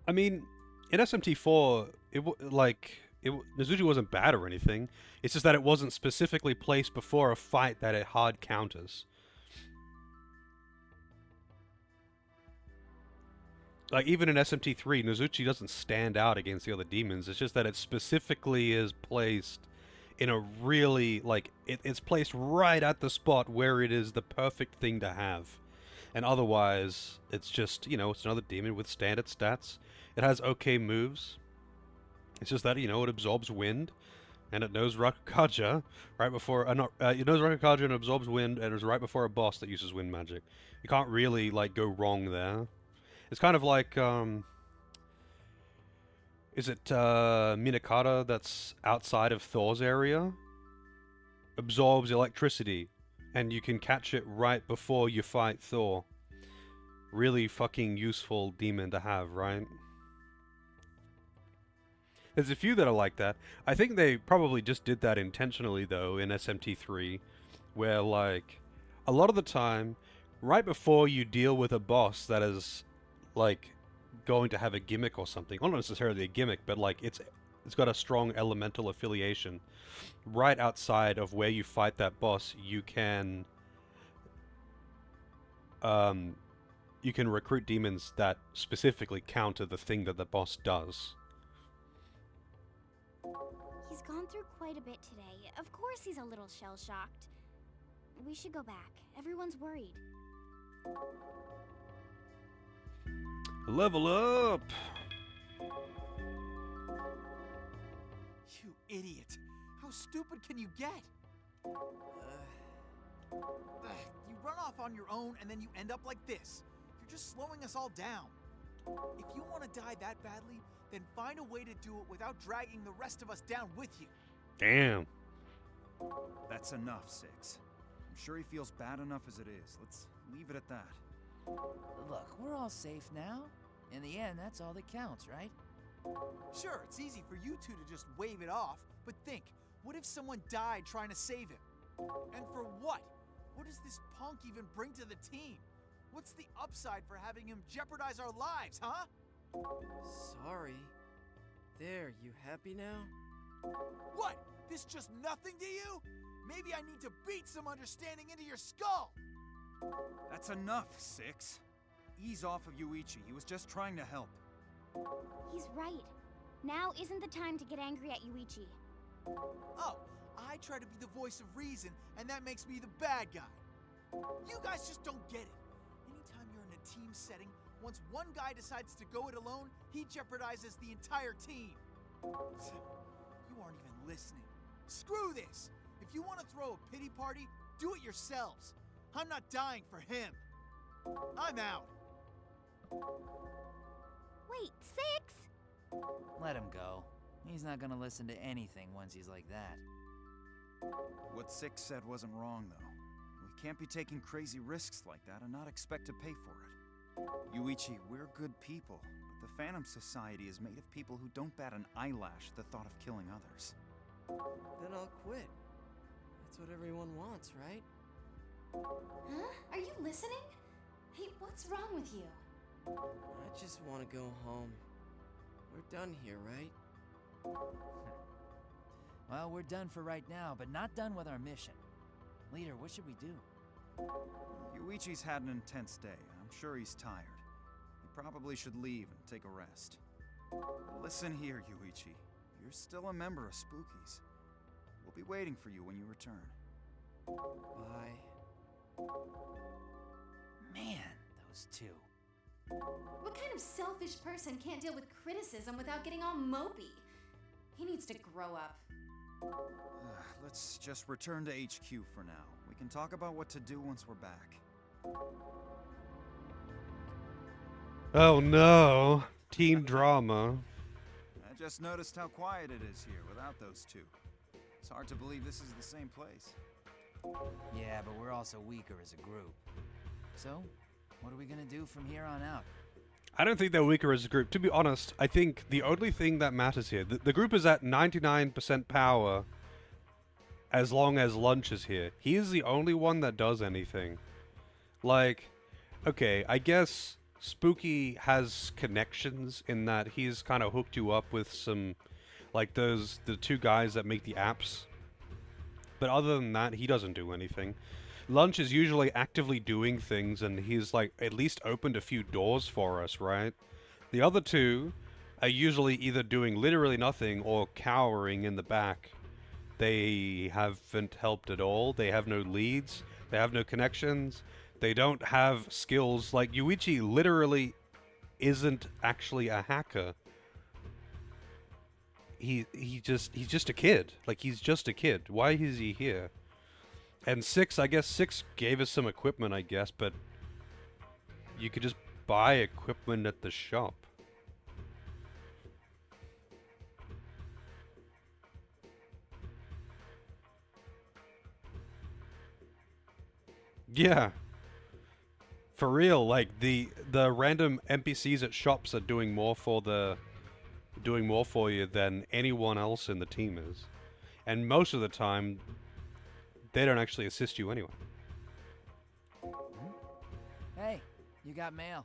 I mean, in SMT4, lozORlozo wasn't bad or anything. It's just that it wasn't specifically placed before a fight that it hard counters. Like, even in SMT3, lozORlozo doesn't stand out against the other demons. It's just that it specifically is placed in a really, like, it's placed right at the spot where it is the perfect thing to have. And otherwise, it's just, you know, it's another demon with standard stats. It has okay moves. It's just that, you know, it absorbs wind. and it knows Rakukaja right before it knows Rakukaja and absorbs wind, and it was right before a boss that uses wind magic. You can't really like go wrong there. It's kind of like is it Minakata that's outside of Thor's area? Absorbs electricity, and you can catch it right before you fight Thor. Really fucking useful demon to have, right? There's a few that are like that. I think they probably just did that intentionally, though, in SMT3, where, like, a lot of the time, right before you deal with a boss that is, like, going to have a gimmick or something, well, not necessarily a gimmick, but, like, it's got a strong elemental affiliation, right outside of where you fight that boss, you can recruit demons that specifically counter the thing that the boss does.
He's gone through quite a bit today. Of course he's a little shell-shocked. We should go back. Everyone's worried.
Level up!
You idiot! How stupid can you get? You run off on your own and then you end up like this. You're just slowing us all down. If you want to die that badly, then find a way to do it without dragging the rest of us down with you.
Damn.
That's enough, Six. I'm sure he feels bad enough as it is. Let's leave it at that.
Look, we're all safe now. In the end, that's all that counts, right?
Sure, it's easy for you two to just wave it off, but think, what if someone died trying to save him? And for what? What does this punk even bring to the team? What's the upside for having him jeopardize our lives, huh?
Sorry. There, you happy now?
What? This just nothing to you? Maybe I need to beat some understanding into your skull!
That's enough, Six. Ease off of Yuichi. He was just trying to help.
He's right. Now isn't the time to get angry at Yuichi.
Oh, I try to be the voice of reason, and that makes me the bad guy. You guys just don't get it. Anytime you're in a team setting, once one guy decides to go it alone, he jeopardizes the entire team. You aren't even listening. Screw this! If you want to throw a pity party, do it yourselves. I'm not dying for him. I'm out.
Wait, Six?
Let him go. He's not gonna listen to anything once he's like that.
What Six said wasn't wrong, though. We can't be taking crazy risks like that and not expect to pay for it. Yuichi, we're good people, but the Phantom Society is made of people who don't bat an eyelash at the thought of killing others.
Then I'll quit. That's what everyone wants, right?
Huh? Are you listening? Hey, what's wrong with you?
I just want to go home. We're done here, right?
Well, we're done for right now, but not done with our mission. Leader, what should we do?
Yuichi's had an intense day. I'm sure he's tired. He probably should leave and take a rest. Listen here, Yuichi. You're still a member of Spookies. We'll be waiting for you when you return.
Bye.
Man, those two.
What kind of selfish person can't deal with criticism without getting all mopey? He needs to grow up.
Let's just return to HQ for now. We can talk about what to do once we're back.
Oh no! Team drama.
I just noticed how quiet it is here without those two. It's hard to believe this is the same place.
Yeah, but we're also weaker as a group. So, what are we gonna do from here on out?
I don't think they're weaker as a group. To be honest, I think the only thing that matters here, the group is at 99% power as long as Lunch is here. He is the only one that does anything. Like, okay, I guess Spooky has connections in that he's kind of hooked you up with some, like the two guys that make the apps. But other than that, he doesn't do anything. Lunch is usually actively doing things, and he's like at least opened a few doors for us, right? The other two are usually either doing literally nothing or cowering in the back. They haven't helped at all. They have no leads. They have no connections. They don't have skills. Like, Yuichi literally isn't actually a hacker. he's just a kid. Like, he's just a kid. Why is he here? And 6, I guess 6 gave us some equipment, I guess, but you could just buy equipment at the shop. Yeah. For real, like the random NPCs at shops are doing more for you than anyone else in the team is. And most of the time they don't actually assist you anyway.
Hey, you got mail.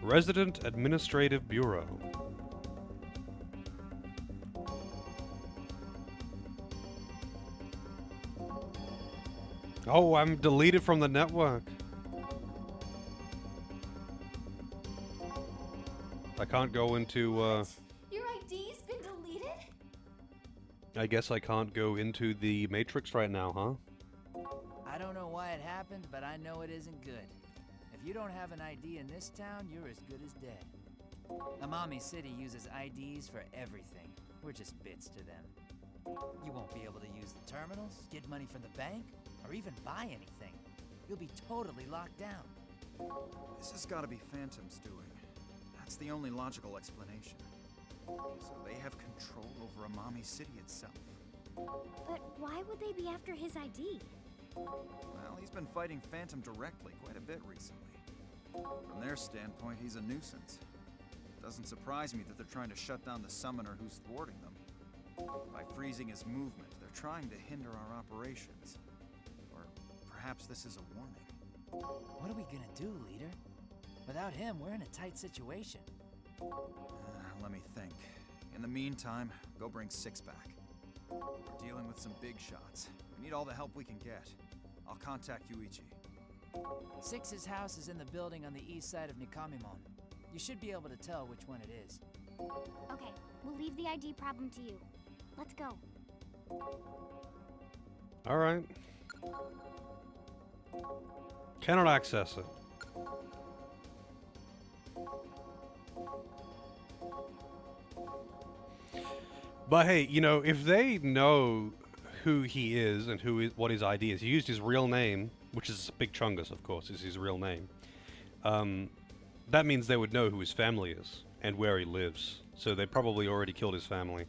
Resident Administrative Bureau. Oh, I'm deleted from the network. I can't go into,
Your ID's been deleted?
I guess I can't go into the Matrix right now, huh?
I don't know why it happened, but I know it isn't good. If you don't have an ID in this town, you're as good as dead. Amami City uses IDs for everything. We're just bits to them. You won't be able to use the terminals, get money from the bank, or even buy anything. You'll be totally locked down.
This has got to be Phantom's doing. That's the only logical explanation. So they have control over Amami City itself.
But why would they be after his ID?
Well, he's been fighting Phantom directly quite a bit recently. From their standpoint, he's a nuisance. Doesn't surprise me that they're trying to shut down the summoner who's thwarting them. By freezing his movement, they're trying to hinder our operations. Or perhaps this is a warning.
What are we gonna do, leader? Without him, we're in a tight situation.
Let me think. In the meantime, go bring 6 back. We're dealing with some big shots. We need all the help we can get. I'll contact Yuichi.
6's house is in the building on the east side of Nikamimon. You should be able to tell which one it is.
Okay, we'll leave the ID problem to you. Let's go.
Alright. Cannot access it. But hey, you know, if they know who he is and what his ID is, he used his real name, which is Big Chungus, of course, is his real name. That means they would know who his family is and where he lives. So they probably already killed his family.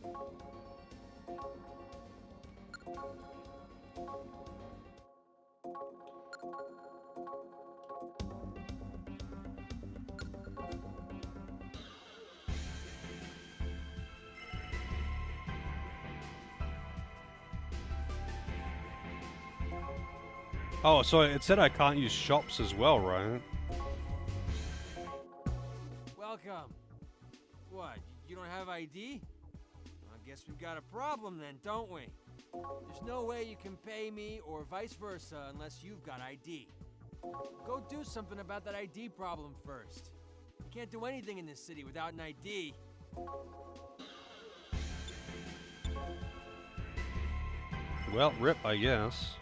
Oh, so it said I can't use shops as well, right?
Welcome. What, you don't have ID? I guess we've got a problem then, don't we? There's no way you can pay me or vice versa unless you've got ID. Go do something about that ID problem first. You can't do anything in this city without an ID.
Well, rip, I guess.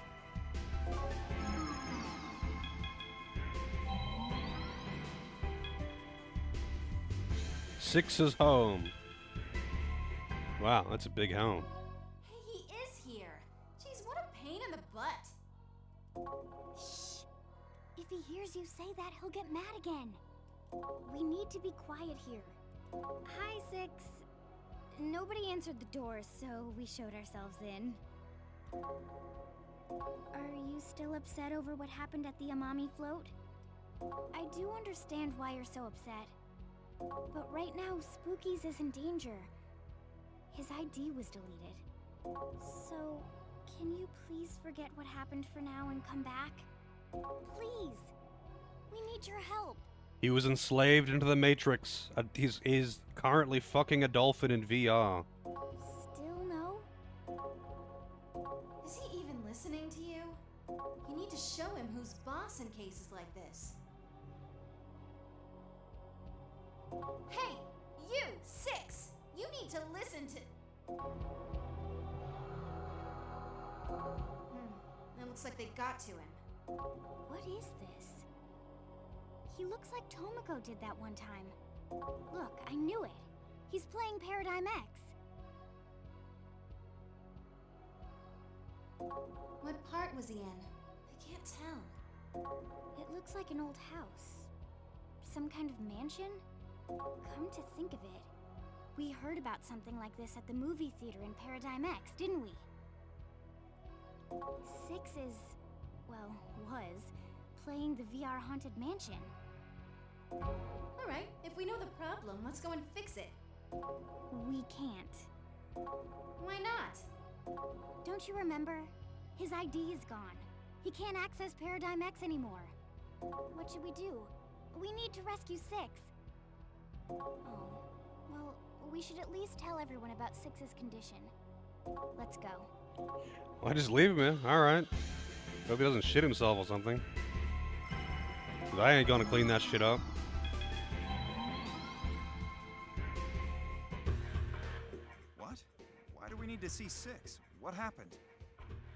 Six's home. Wow, that's a big home.
Hey, he is here. Jeez, what a pain in the butt.
Shh. If he hears you say that, he'll get mad again. We need to be quiet here. Hi, 6. Nobody answered the door, so we showed ourselves in. Are you still upset over what happened at the Amami float? I do understand why you're so upset. But right now, Spooky's is in danger. His ID was deleted. So, can you please forget what happened for now and come back? Please! We need your help.
He was enslaved into the Matrix. He's currently fucking a dolphin in VR.
Still no?
Is he even listening to you? You need to show him who's boss in cases like this. Hey, you, 6! You need to listen to... It looks like they got to him.
What is this? He looks like Tomoko did that one time. Look, I knew it. He's playing Paradigm X.
What part was he in? I can't tell.
It looks like an old house. Some kind of mansion? Come to think of it, we heard about something like this at the movie theater in Paradigm X, didn't we? 6 is, well, was, playing the VR haunted mansion.
Alright, if we know the problem, let's go and fix it.
We can't.
Why not?
Don't you remember? His ID is gone. He can't access Paradigm X anymore. What should we do? We need to rescue 6. Oh, well, we should at least tell everyone about 6's condition. Let's go.
Well, I just leave him here. Alright. Hope he doesn't shit himself or something. 'Cause I ain't gonna clean that shit up.
What? Why do we need to see 6? What happened?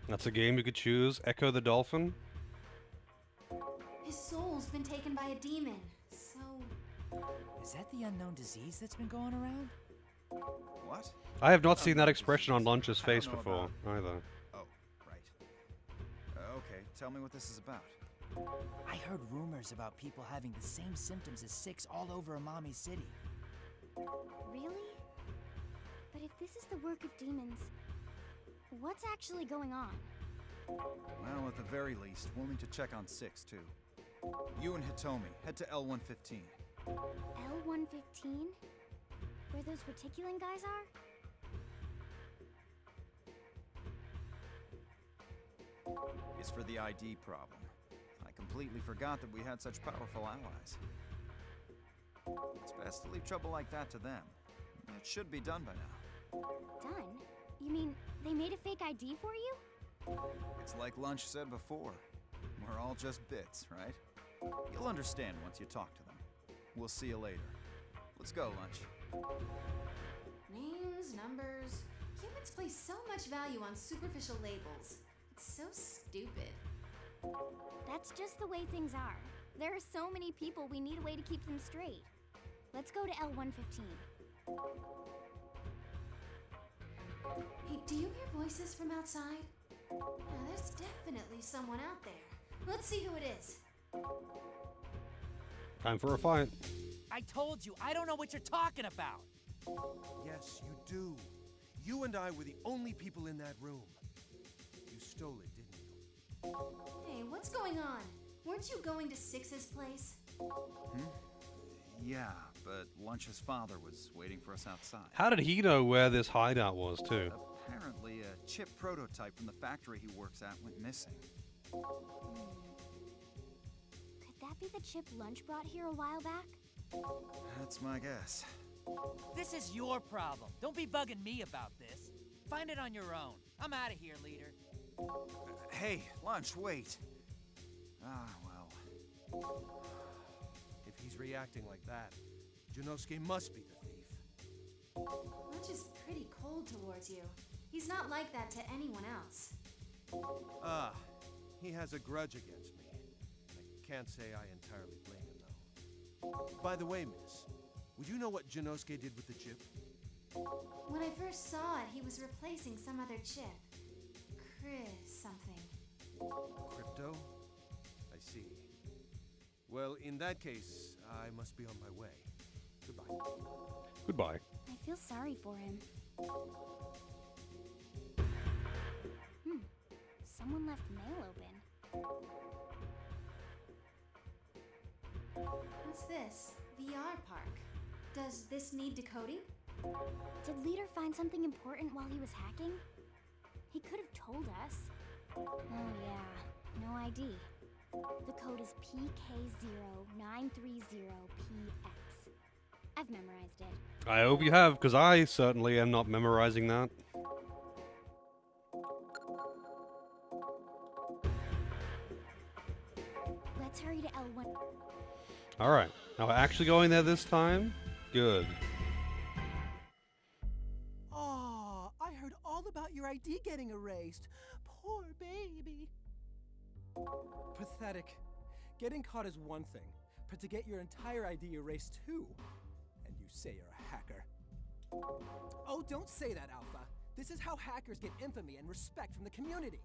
That's a game you could choose. Echo the Dolphin.
His soul's been taken by a demon, so...
Is that the unknown disease that's been going around?
What?
I have not seen that expression on Lunch's face before, either.
Oh, right. Okay, tell me what this is about.
I heard rumors about people having the same symptoms as 6 all over Amami City.
Really? But if this is the work of demons, what's actually going on?
Well, at the very least, we'll need to check on 6, too. You and Hitomi, head to L115.
L115? Where those reticulan guys are?
It's for the ID problem. I completely forgot that we had such powerful allies. It's best to leave trouble like that to them. It should be done by now.
Done? You mean they made a fake ID for you?
It's like Lunch said before. We're all just bits, right? You'll understand once you talk to them. We'll see you later. Let's go, Lunch.
Names, numbers... Humans place so much value on superficial labels. It's so stupid.
That's just the way things are. There are so many people, we need a way to keep them straight. Let's go to L115.
Hey, do you hear voices from outside? Yeah, there's definitely someone out there. Let's see who it is.
Time for a fight.
I told you, I don't know what you're talking about.
Yes, you do. You and I were the only people in that room. You stole it, didn't you?
Hey, what's going on? Weren't you going to 6's place?
Yeah, but Lunch's father was waiting for us outside.
How did he know where this hideout was, too?
Apparently, a chip prototype from the factory he works at went missing.
Could that be the chip Lunch brought here a while back?
That's my guess.
This is your problem. Don't be bugging me about this. Find it on your own. I'm out of here, leader.
Hey, Lunch, wait. Ah, well.
If he's reacting like that, Jinosuke must be the thief.
Lunch is pretty cold towards you. He's not like that to anyone else.
Ah, he has a grudge against me. I can't say I entirely blame him, though. By the way, miss, would you know what Jinosuke did with the chip?
When I first saw it, he was replacing some other chip. Chris something.
Crypto? I see. Well, in that case, I must be on my way. Goodbye.
Goodbye.
I feel sorry for him. Someone left mail open.
What's this? VR park. Does this need decoding?
Did Leader find something important while he was hacking? He could have told us. Oh yeah, no ID. The code is PK0930PX. I've memorized it.
I hope you have, because I certainly am not memorizing that.
Let's hurry to L1.
Alright, now we're actually going there this time? Good.
Aw, I heard all about your ID getting erased. Poor baby. Pathetic. Getting caught is one thing. but to get your entire ID erased too. And you say you're a hacker. Oh, don't say that, Alpha. This is how hackers get infamy and respect from the community.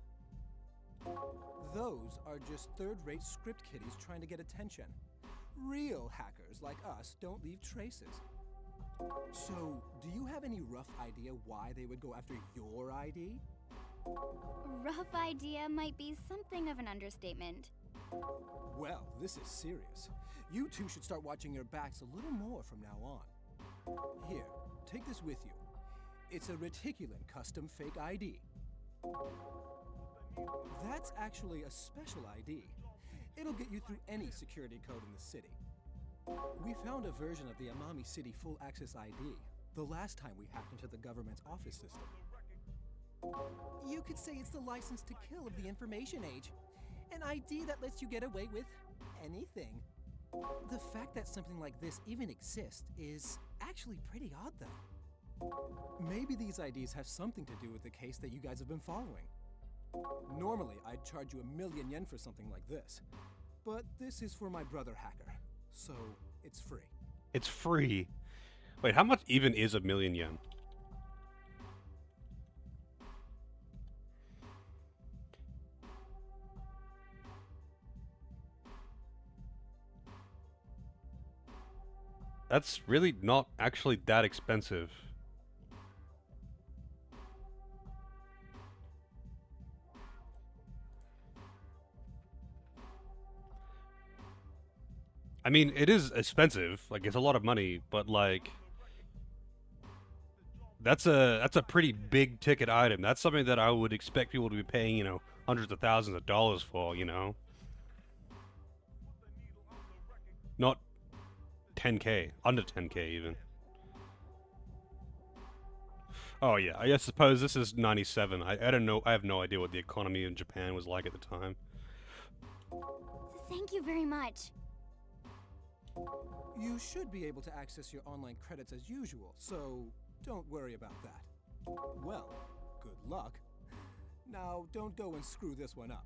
Those are just third-rate script kiddies trying to get attention. Real hackers like us don't leave traces. So, do you have any rough idea why they would go after your ID?
Rough idea might be something of an understatement.
Well, this is serious. You two should start watching your backs a little more from now on. Here, take this with you. It's a reticulant custom fake ID. That's actually a special ID. It'll get you through any security code in the city. We found a version of the Amami City Full Access ID the last time we hacked into the government's office system. You could say it's the license to kill of the information age. An ID that lets you get away with anything. The fact that something like this even exists is actually pretty odd, though. Maybe these IDs have something to do with the case that you guys have been following. Normally, I'd charge you 1,000,000 yen for something like this. But this is for my brother hacker, so it's free.
It's free? Wait, how much even is 1,000,000 yen? That's really not actually that expensive. I mean, it is expensive. Like, it's a lot of money, but like, that's a pretty big ticket item. That's something that I would expect people to be paying, you know, hundreds of thousands of dollars for, you know? Not 10K, under 10K even. Oh yeah, I suppose this is 97. I don't know, I have no idea what the economy in Japan was like at the time.
Thank you very much.
You should be able to access your online credits as usual, so don't worry about that. Well, good luck. Now, don't go and screw this one up.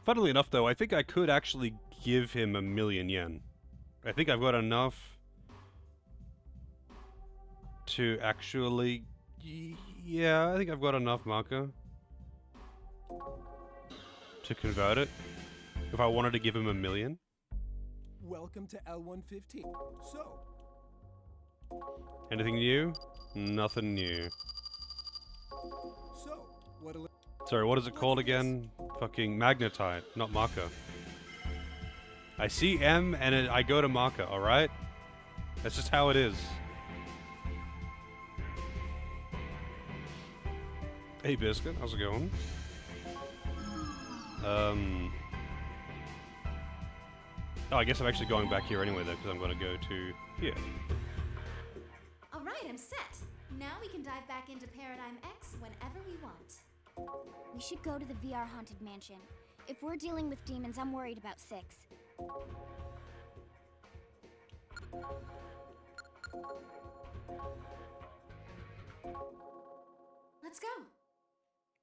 Funnily enough, though, I think I could actually give him 1,000,000 yen. I think I've got enough to actually... Yeah, I think I've got enough, Marco, to convert it. If I wanted to give him 1,000,000.
Welcome to L115. So...
Anything new? Nothing new.
So,
Sorry, what is it called again? Fucking magnetite, not marker. I see M and I go to marker, alright? That's just how it is. Hey Biscuit, how's it going? Oh, I guess I'm actually going back here anyway though, because I'm going to go to here.
Alright, I'm set. Now we can dive back into Paradigm X whenever we want.
We should go to the VR haunted mansion. If we're dealing with demons, I'm worried about 6.
Let's go.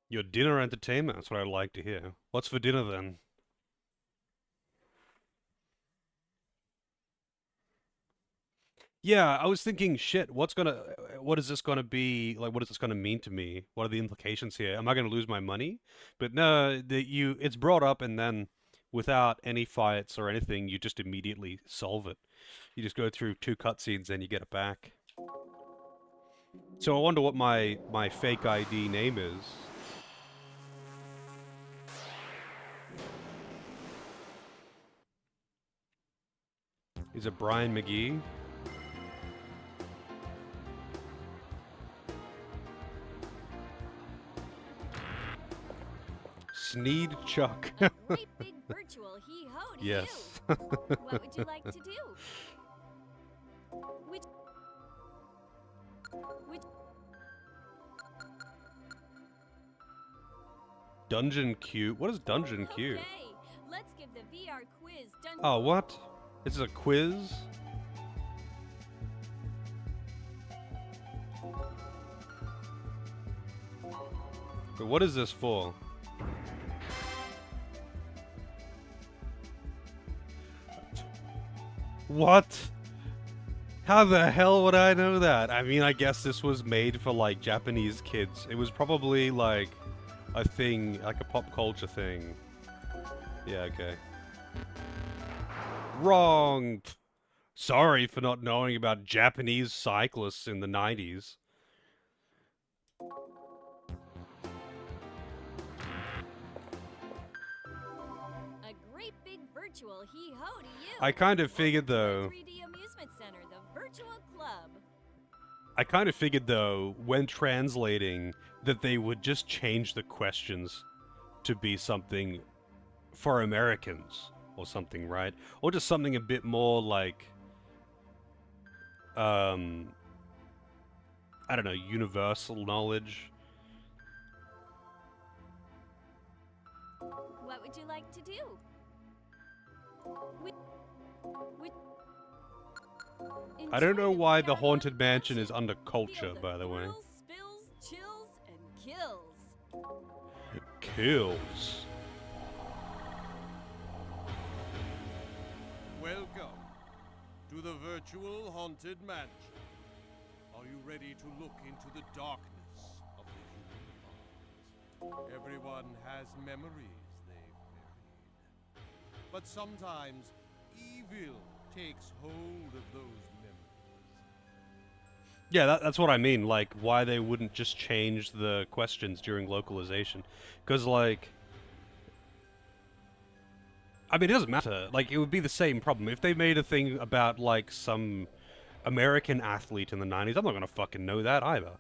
Your dinner entertainment, that's what I'd like to hear. What's for dinner then? Yeah, I was thinking, shit, what is this gonna be, like, what is this gonna mean to me? What are the implications here? Am I gonna lose my money? But no, it's brought up and then, without any fights or anything, you just immediately solve it. You just go through 2 cutscenes and you get it back. So I wonder what my fake ID name is. Is it Brian McGee? Sneed Chuck.
A great big virtual hee-ho to
Yes.
you. What would you like to do? Which
Dungeon Q. What is Dungeon Q?
Okay, let's give the VR quiz done.
Oh, what? This is a quiz? But what is this for? What? How the hell would I know that? I mean, I guess this was made for, like, Japanese kids. It was probably, like, a thing, like a pop culture thing. Yeah, okay. Wrong! Sorry for not knowing about Japanese cyclists in the 90s.
A great big virtual hee-ho to you.
I kind of figured, though...
3D amusement center, the Virtual Club.
I kind of figured, though, when translating, that they would just change the questions to be something for Americans or something, right? Or just something a bit more like, I don't know, universal knowledge.
What would you like to do?
I don't know why the Haunted Mansion is under culture, by the way.
Spills, chills, and kills.
Kills.
Welcome to the virtual Haunted Mansion. Are you ready to look into the darkness of the human heart? Everyone has memories they've buried. But sometimes evil takes hold of those memories.
Yeah, that's what I mean. Like, why they wouldn't just change the questions during localization. Because, like... I mean, it doesn't matter. Like, it would be the same problem. If they made a thing about, like, some American athlete in the 90s, I'm not gonna fucking know that either.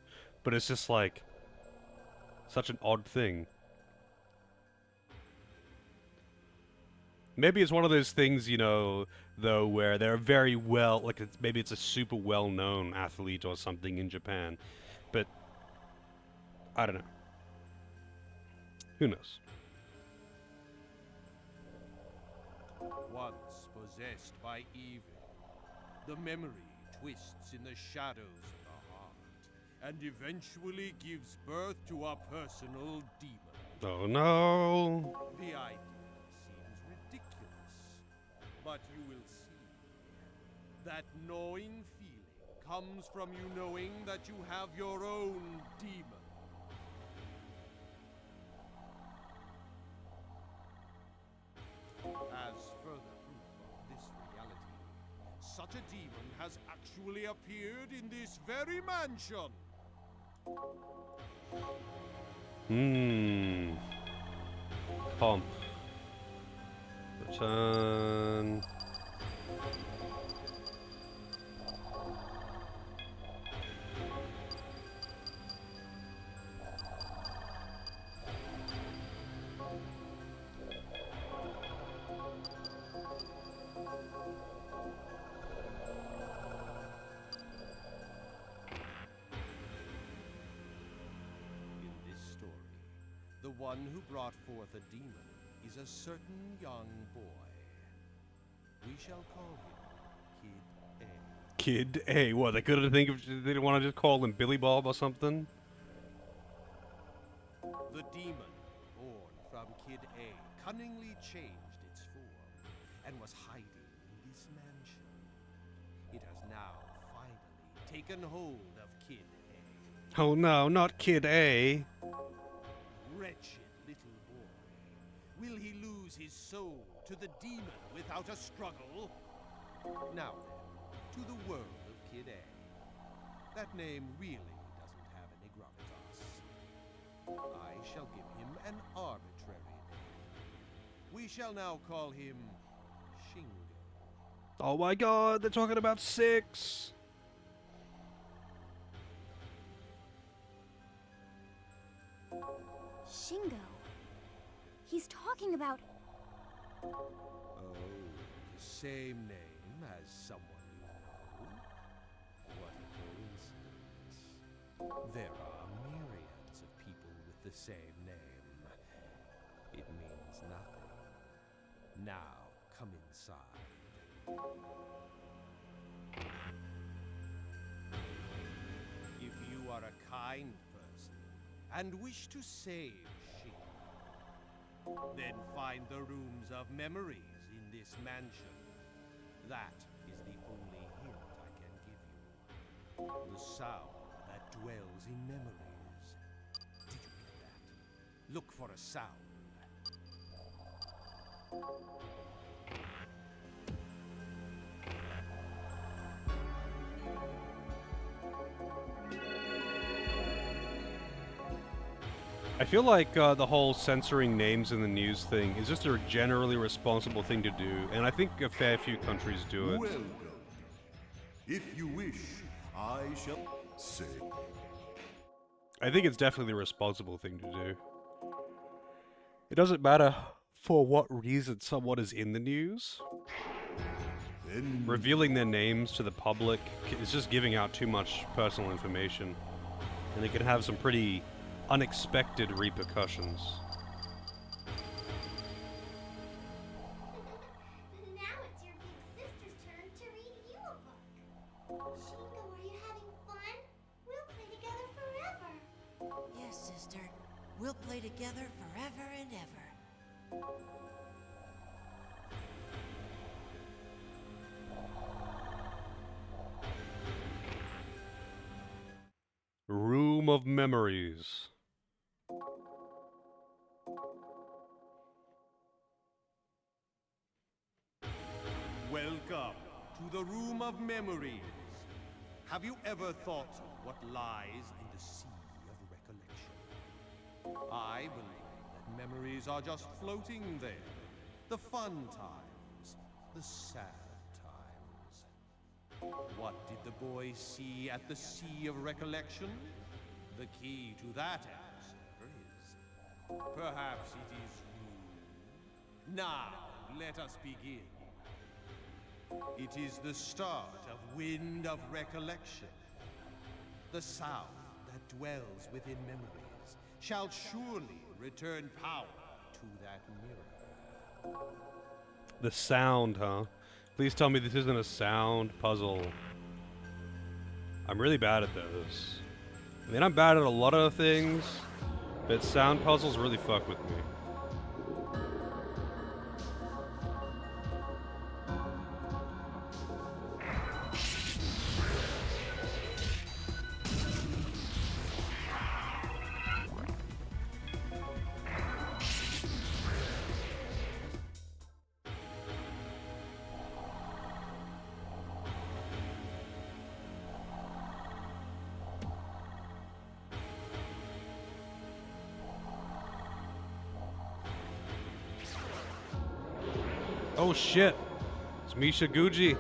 But it's just, like, such an odd thing. Maybe it's one of those things, you know, though, where they're very well, like, maybe it's a super well-known athlete or something in Japan. But, I don't know. Who knows?
Once possessed by evil, the memory twists in the shadows of the heart, and eventually gives birth to a personal demon.
Oh no!
The idea seems ridiculous, but you will see. That gnawing feeling comes from you knowing that you have your own demon. As further proof of this reality, such a demon has actually appeared in this very mansion.
Comp. Return.
The one who brought forth a demon is a certain young boy. We shall call him Kid A.
Kid A. What, they couldn't think of... They didn't want to just call him Billy Bob or something?
The demon, born from Kid A, cunningly changed its form and was hiding in this mansion. It has now finally taken hold of Kid A.
Oh no, not Kid A.
Wretched little boy. Will he lose his soul to the demon without a struggle? Now then, to the world of Kid A. That name really doesn't have any gravitas. I shall give him an arbitrary name. We shall now call him Shingo.
Oh my god, they're talking about 6!
Shingo. He's talking about...
Oh, the same name as someone you know? What a coincidence. There are myriads of people with the same name. It means nothing. Now, come inside. If you are a kind person and wish to save Shingo, then find the rooms of memories in this mansion. That is sound that dwells in memories. Did you get that? Look for a sound.
I feel like the whole censoring names in the news thing is just a generally responsible thing to do, and I think a fair few countries do it.
Welcome. If you wish, I shall say.
I think it's definitely the responsible thing to do. It doesn't matter for what reason someone is in the news. Revealing their names to the public is just giving out too much personal information, and it can have some pretty unexpected repercussions.
Now it's your big sister's turn to read you a book. Shingo, are you having fun? We'll play together forever.
Yes, sister. We'll play together forever and ever.
Room of Memories.
Welcome to the Room of Memories. Have you ever thought of what lies in the sea of recollection? I believe that memories are just floating there. The fun times, the sad times. What did the boy see at the sea of recollection? The key to that answer is... perhaps it is you. Now, let us begin. It is the start of Wind of Recollection. The sound that dwells within memories shall surely return power to that mirror.
The sound, huh? Please tell me this isn't a sound puzzle. I'm really bad at those. I mean, I'm bad at a lot of things, but sound puzzles really fuck with me. Oh shit! It's Misha Guji.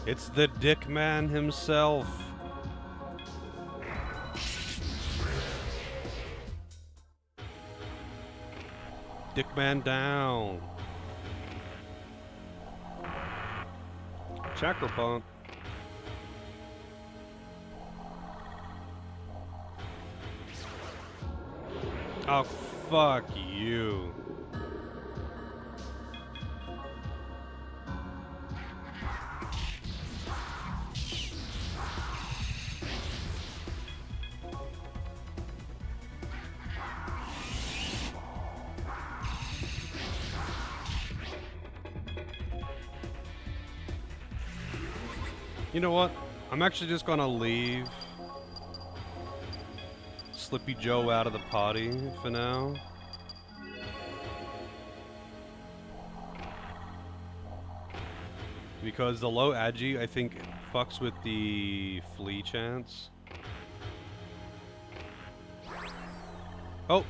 It's the Dick Man himself. Dick Man down. Chakrapont. Oh, fuck you. You know what? I'm actually just gonna leave Slippy Joe out of the party for now. Because the low agi, I think, fucks with the flea chance. Oh!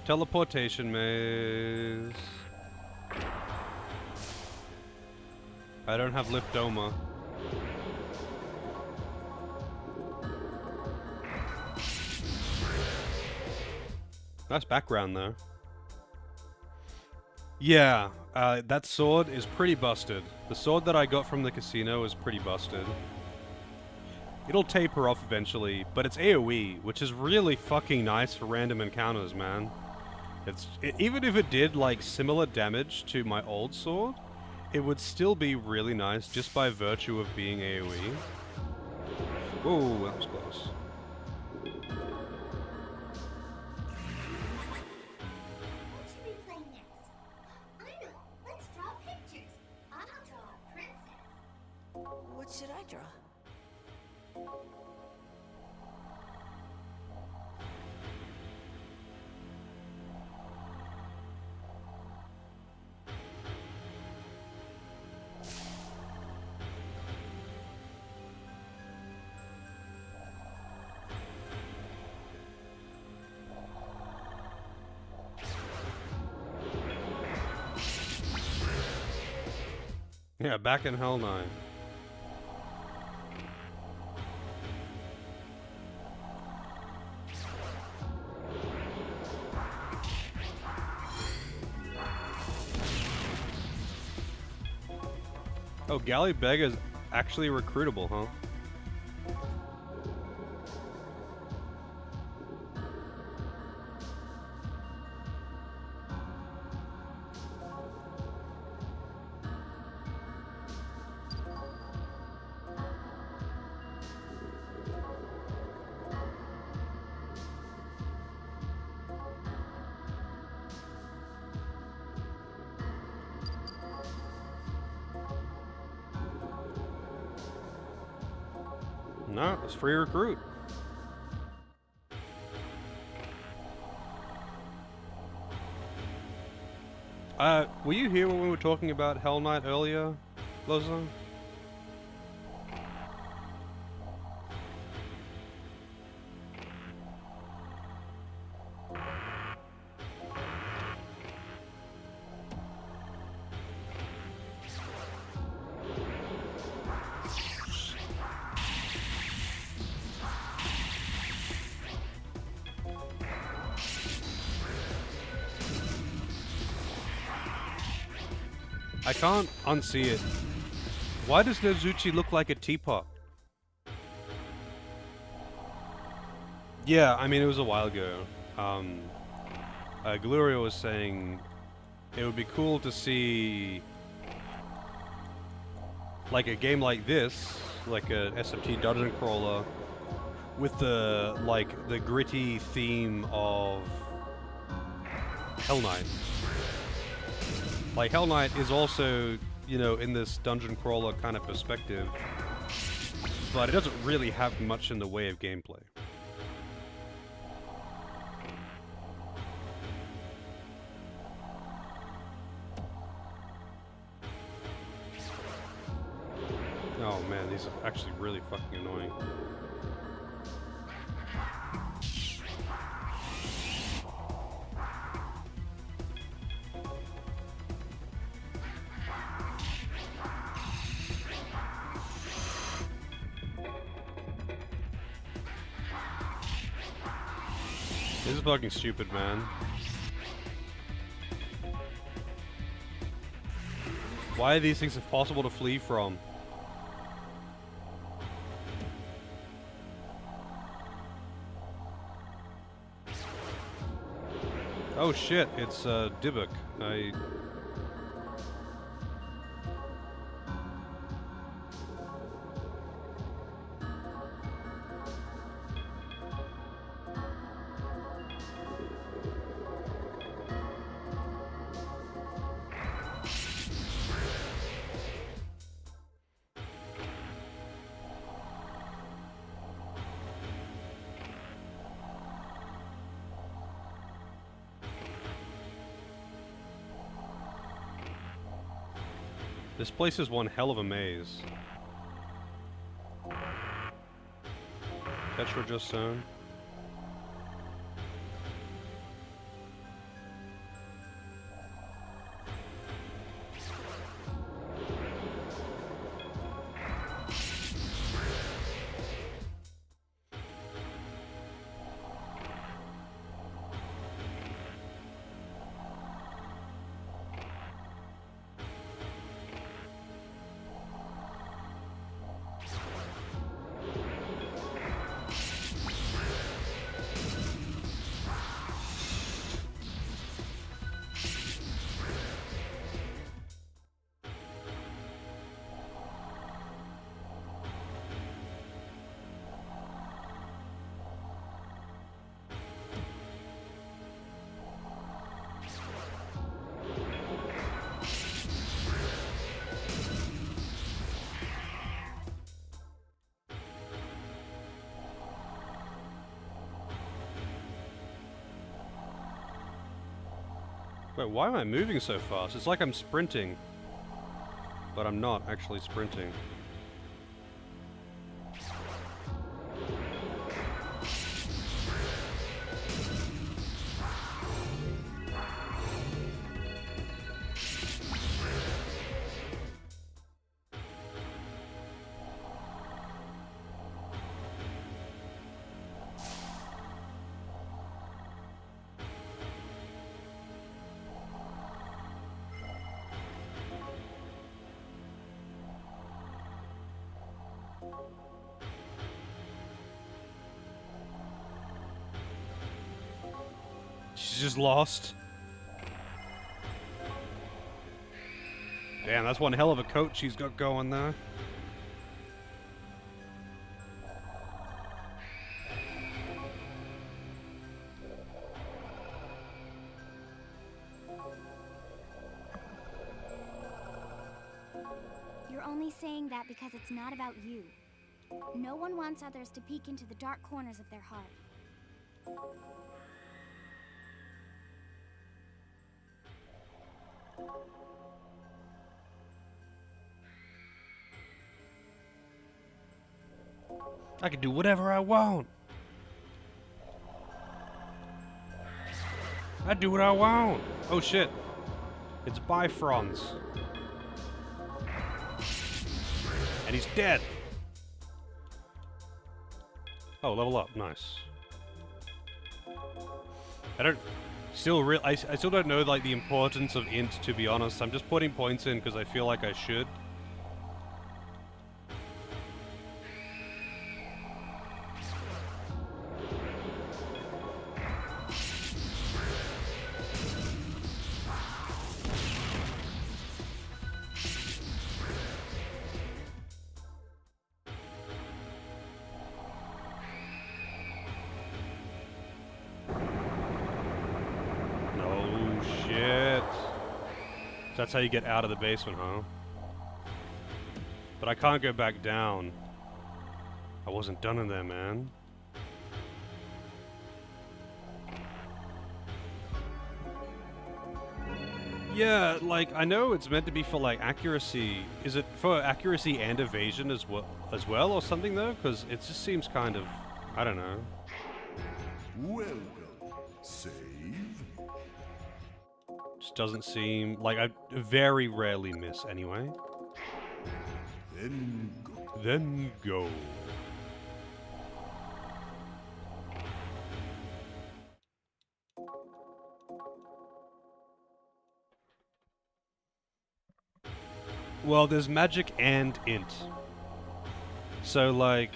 Teleportation maze. I don't have Liftoma. Nice background though. Yeah, that sword is pretty busted. The sword that I got from the casino is pretty busted. It'll taper off eventually, but it's AoE, which is really fucking nice for random encounters, man. Even if it did like similar damage to my old sword, it would still be really nice just by virtue of being AoE. Whoa, that was close.
What should I draw?
Yeah, back in Hell 9. Oh, Galley Beg is actually recruitable, huh? No, it's free recruit. Were you here when we were talking about Hell Knight earlier, Lozo? I can't unsee it. Why does Nozuchi look like a teapot? Yeah, I mean, it was a while ago. Gloria was saying it would be cool to see like a game like this, like a SMT dungeon crawler, with the gritty theme of Hell Knight. Like, Hell Knight is also, you know, in this dungeon crawler kind of perspective, but it doesn't really have much in the way of gameplay. Oh man, these are actually really fucking annoying. This is fucking stupid, man. Why are these things impossible to flee from? Oh shit, it's Dybbuk. This place is one hell of a maze. Petra just sown. Wait, why am I moving so fast? It's like I'm sprinting. But I'm not actually sprinting. She's just lost. Damn, that's one hell of a coat she's got going there.
You're only saying that because it's not about you. No one wants others to peek into the dark corners of their heart.
I can do whatever I want. I do what I want. Oh shit. It's Bifrons. And he's dead. Oh, level up. Nice. I still don't know like the importance of int, to be honest. I'm just putting points in because I feel like I should. That's how you get out of the basement, huh? But I can't go back down. I wasn't done in there, man. Yeah, like, I know it's meant to be for, like, accuracy. Is it for accuracy and evasion as well or something, though? Because it just seems kind of... I don't know.
Welcome. Save.
Just doesn't seem... Like, I very rarely miss, anyway.
Then go.
Then go. Well, there's magic and int. So, like...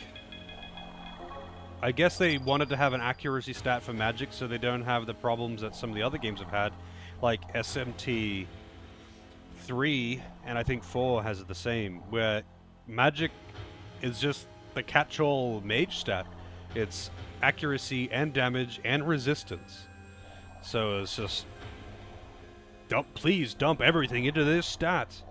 I guess they wanted to have an accuracy stat for magic so they don't have the problems that some of the other games have had. Like SMT 3 and I think 4 has the same, where magic is just the catch-all mage stat. It's accuracy and damage and resistance. So it's just... Please dump everything into this stat.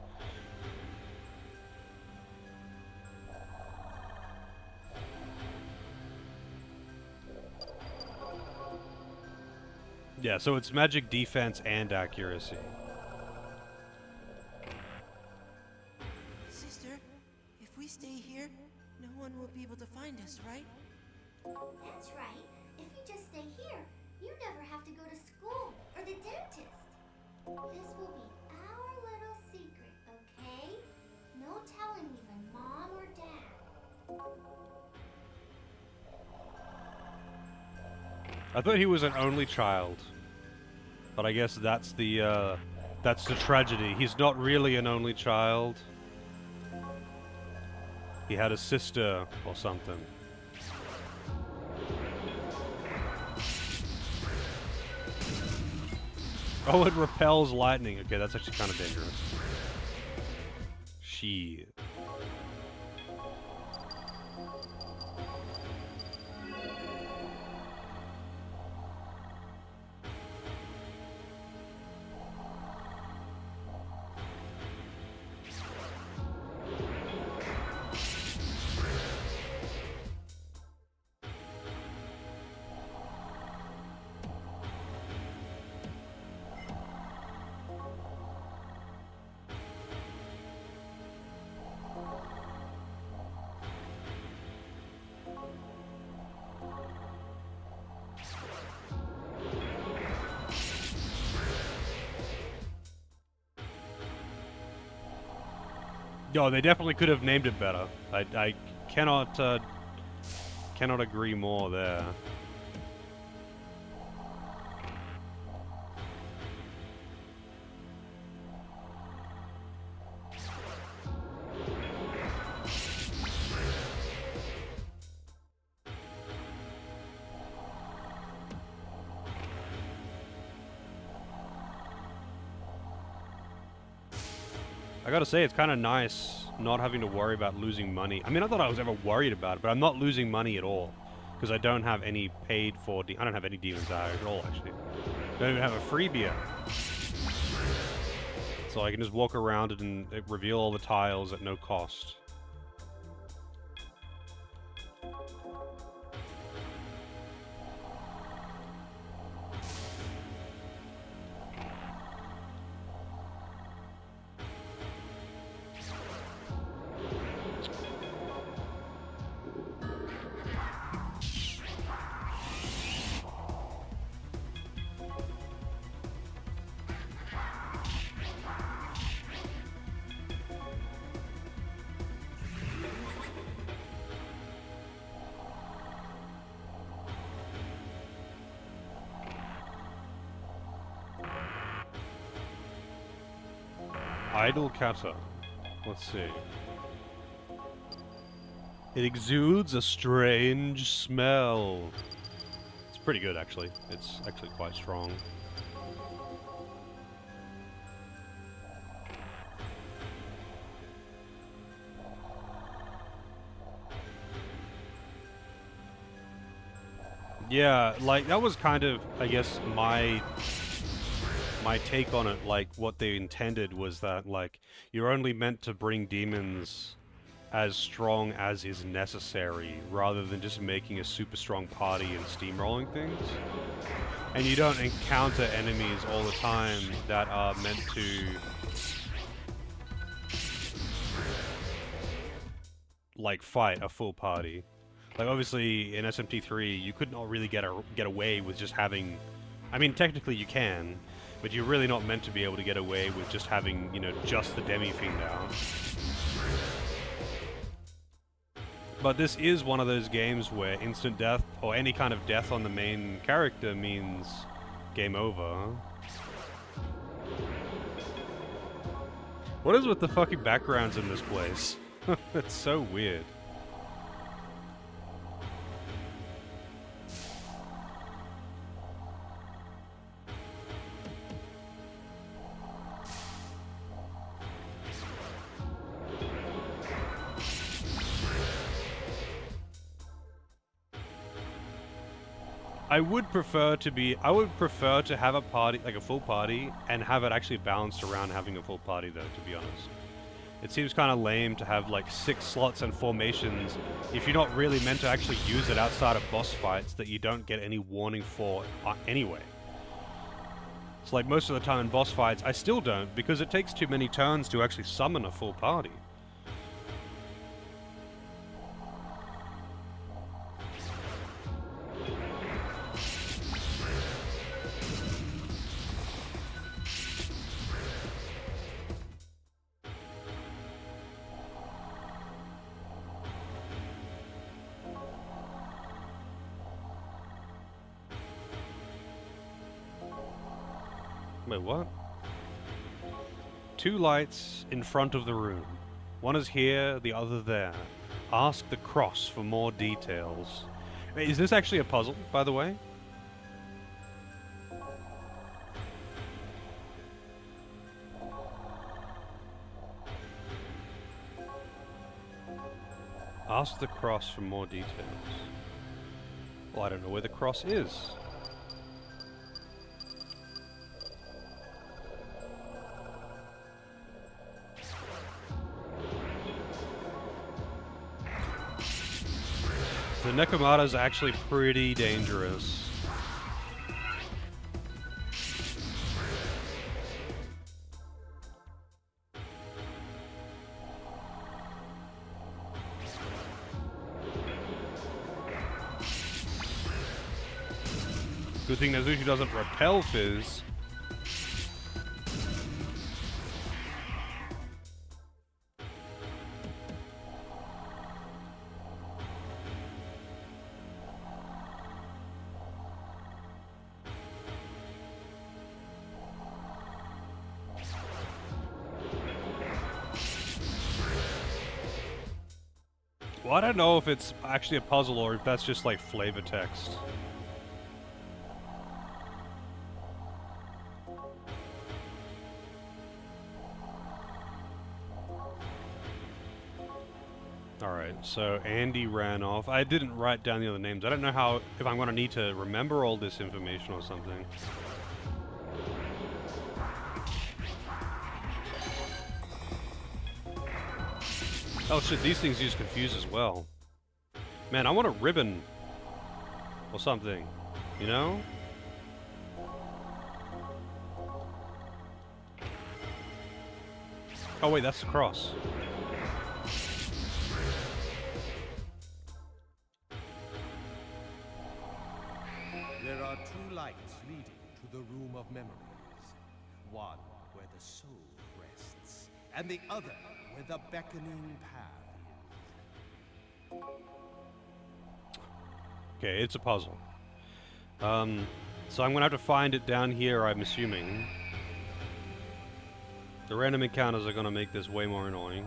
Yeah, so it's magic, defense, and accuracy.
Sister, if we stay here, no one will be able to find us, right?
That's right. If you just stay here, you never have to go to school or the dentist. This will be our little secret, okay? No telling even Mom or Dad.
I thought he was an only child. But I guess that's the tragedy. He's not really an only child. He had a sister or something. Oh, it repels lightning. Okay, that's actually kind of dangerous. Shit. Yo, they definitely could have named it better. I cannot cannot agree more there. I gotta say, it's kind of nice not having to worry about losing money. I mean, I thought I was ever worried about it, but I'm not losing money at all. Because I don't have any paid for... I don't have any demons out at all, actually. I don't even have a freebie out. So I can just walk around it and reveal all the tiles at no cost. Idle Kata. Let's see. It exudes a strange smell. It's pretty good, actually. It's actually quite strong. Yeah, like, that was kind of, I guess, my take on it. Like, what they intended was that, like, you're only meant to bring demons as strong as is necessary, rather than just making a super strong party and steamrolling things. And you don't encounter enemies all the time that are meant to... like, fight a full party. Like, obviously, in SMT3, you could not really get away with just having... I mean, technically you can, but you're really not meant to be able to get away with just having, you know, just the Demi-Fiend out. But this is one of those games where instant death, or any kind of death on the main character, means game over. What is with the fucking backgrounds in this place? It's so weird. I would prefer to have a party, like a full party, and have it actually balanced around having a full party though, to be honest. It seems kind of lame to have like 6 slots and formations if you're not really meant to actually use it outside of boss fights that you don't get any warning for anyway. It's like most of the time in boss fights, I still don't, because it takes too many turns to actually summon a full party. Wait, what? 2 lights in front of the room. One is here, the other there. Ask the cross for more details. Wait, is this actually a puzzle, by the way? Ask the cross for more details. Well, I don't know where the cross is. The Nekomata is actually pretty dangerous. Good thing Nezushi doesn't repel Fizz. Well, I don't know if it's actually a puzzle or if that's just like flavor text. Alright, so Andy ran off. I didn't write down the other names. I don't know how, if I'm going to need to remember all this information or something. Oh shit, these things use confuse as well. Man, I want a ribbon or something, you know? Oh wait, that's the cross.
There are two lights leading to the Room of Memories. One where the soul rests, and the other where the beckoning path is.
Okay, it's a puzzle. So I'm gonna have to find it down here, I'm assuming. The random encounters are gonna make this way more annoying.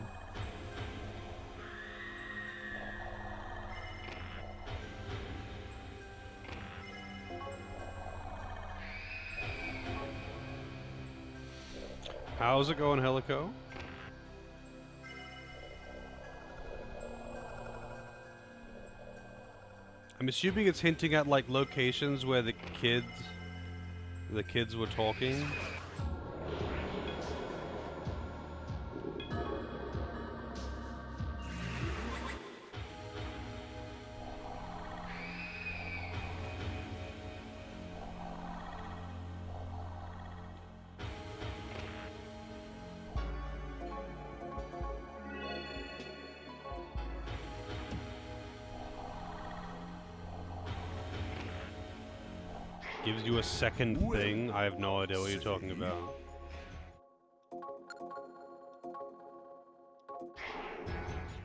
How's it going, Helico? I'm assuming it's hinting at like locations where the kids were talking. Gives you a second thing. I have no idea what you're talking about.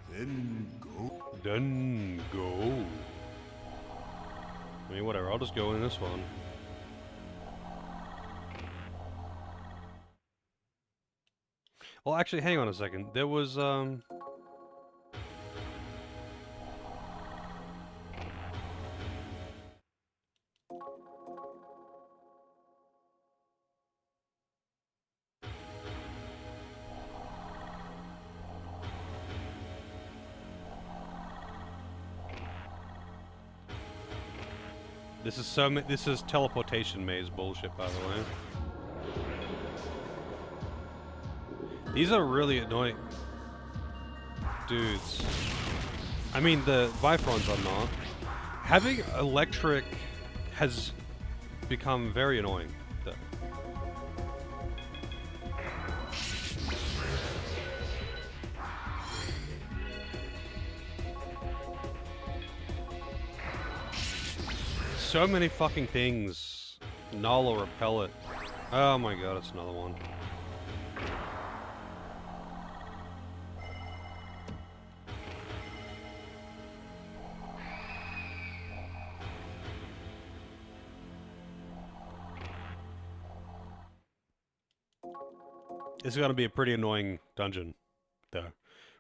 Then go.
Then go. I mean, whatever. I'll just go in this one. Well, actually, hang on a second. There was, This is teleportation maze bullshit, by the way. These are really annoying dudes. I mean, the Bifrons are not. Having electric has become very annoying. So many fucking things. Null or repel it. Oh my god, it's another one. This is gonna be a pretty annoying dungeon, though.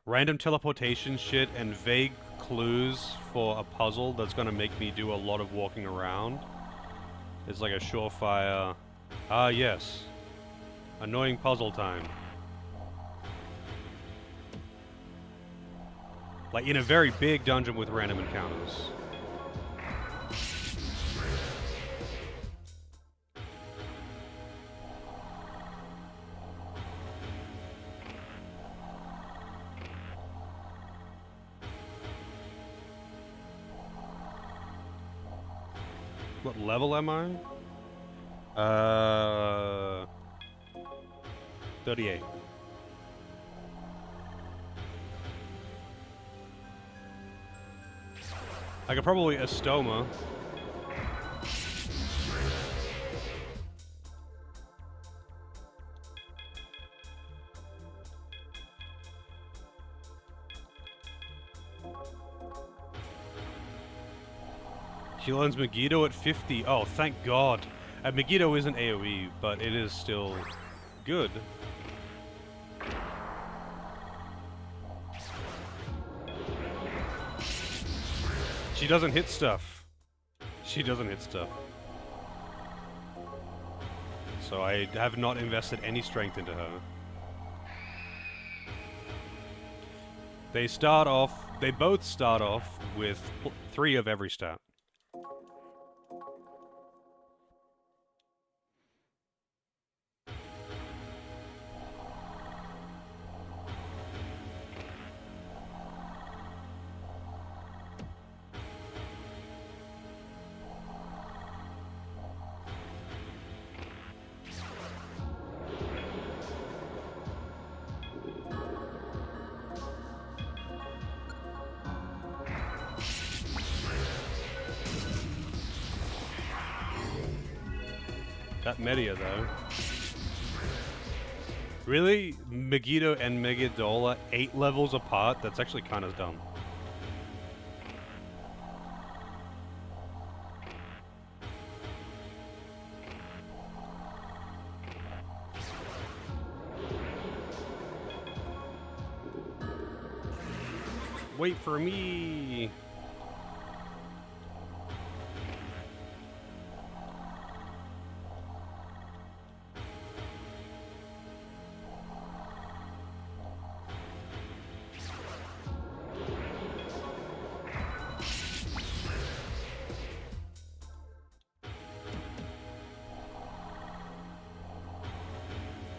Random teleportation shit and vague clues for a puzzle that's gonna make me do a lot of walking around. It's like a surefire... Ah, yes. Annoying puzzle time. Like in a very big dungeon with random encounters. What level am I? 38. I could probably Estoma. She learns Megiddo at 50. Oh, thank God. Megiddo isn't AoE, but it is still good. She doesn't hit stuff. She doesn't hit stuff. So I have not invested any strength into her. They both start off with 3 of every stat. That Media, though. Really? Megiddo and Megidola 8 levels apart? That's actually kind of dumb. Wait for me!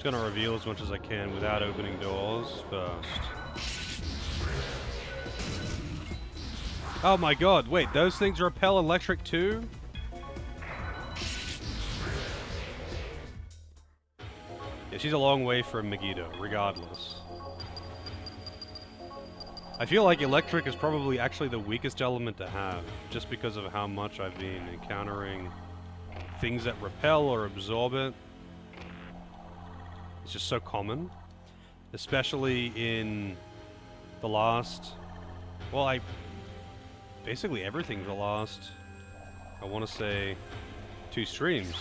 Just gonna reveal as much as I can without opening doors first. Oh my god, wait, those things repel electric too? Yeah, she's a long way from Megiddo, regardless. I feel like electric is probably actually the weakest element to have, just because of how much I've been encountering things that repel or absorb it. It's just so common, especially in the last, well, basically everything the last, I want to say, 2 streams.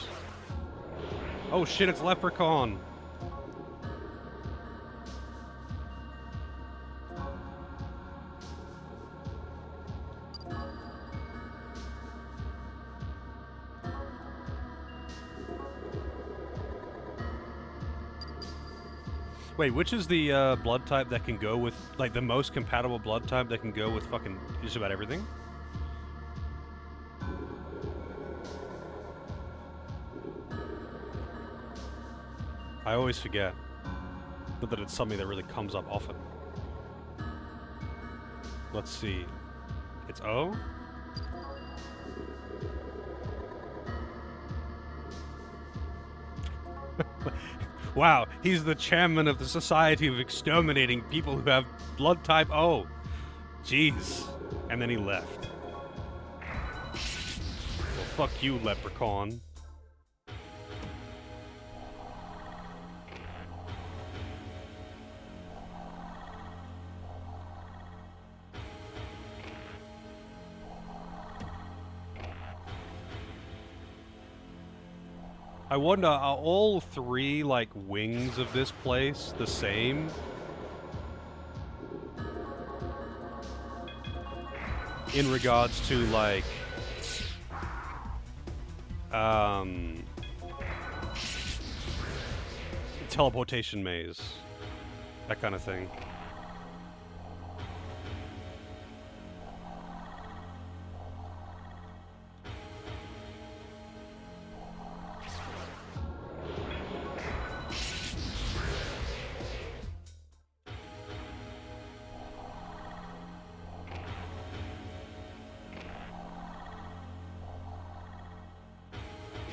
Oh shit, it's Leprechaun! Wait, which is the blood type that can go with, like, the most compatible blood type that can go with fucking just about everything? I always forget. Not that it's something that really comes up often. Let's see. It's O? Wow, he's the chairman of the Society of Exterminating People Who Have Blood Type O. Jeez. And then he left. Well, fuck you, Leprechaun. I wonder, are all 3, like, wings of this place the same? In regards to, like, teleportation maze. That kind of thing.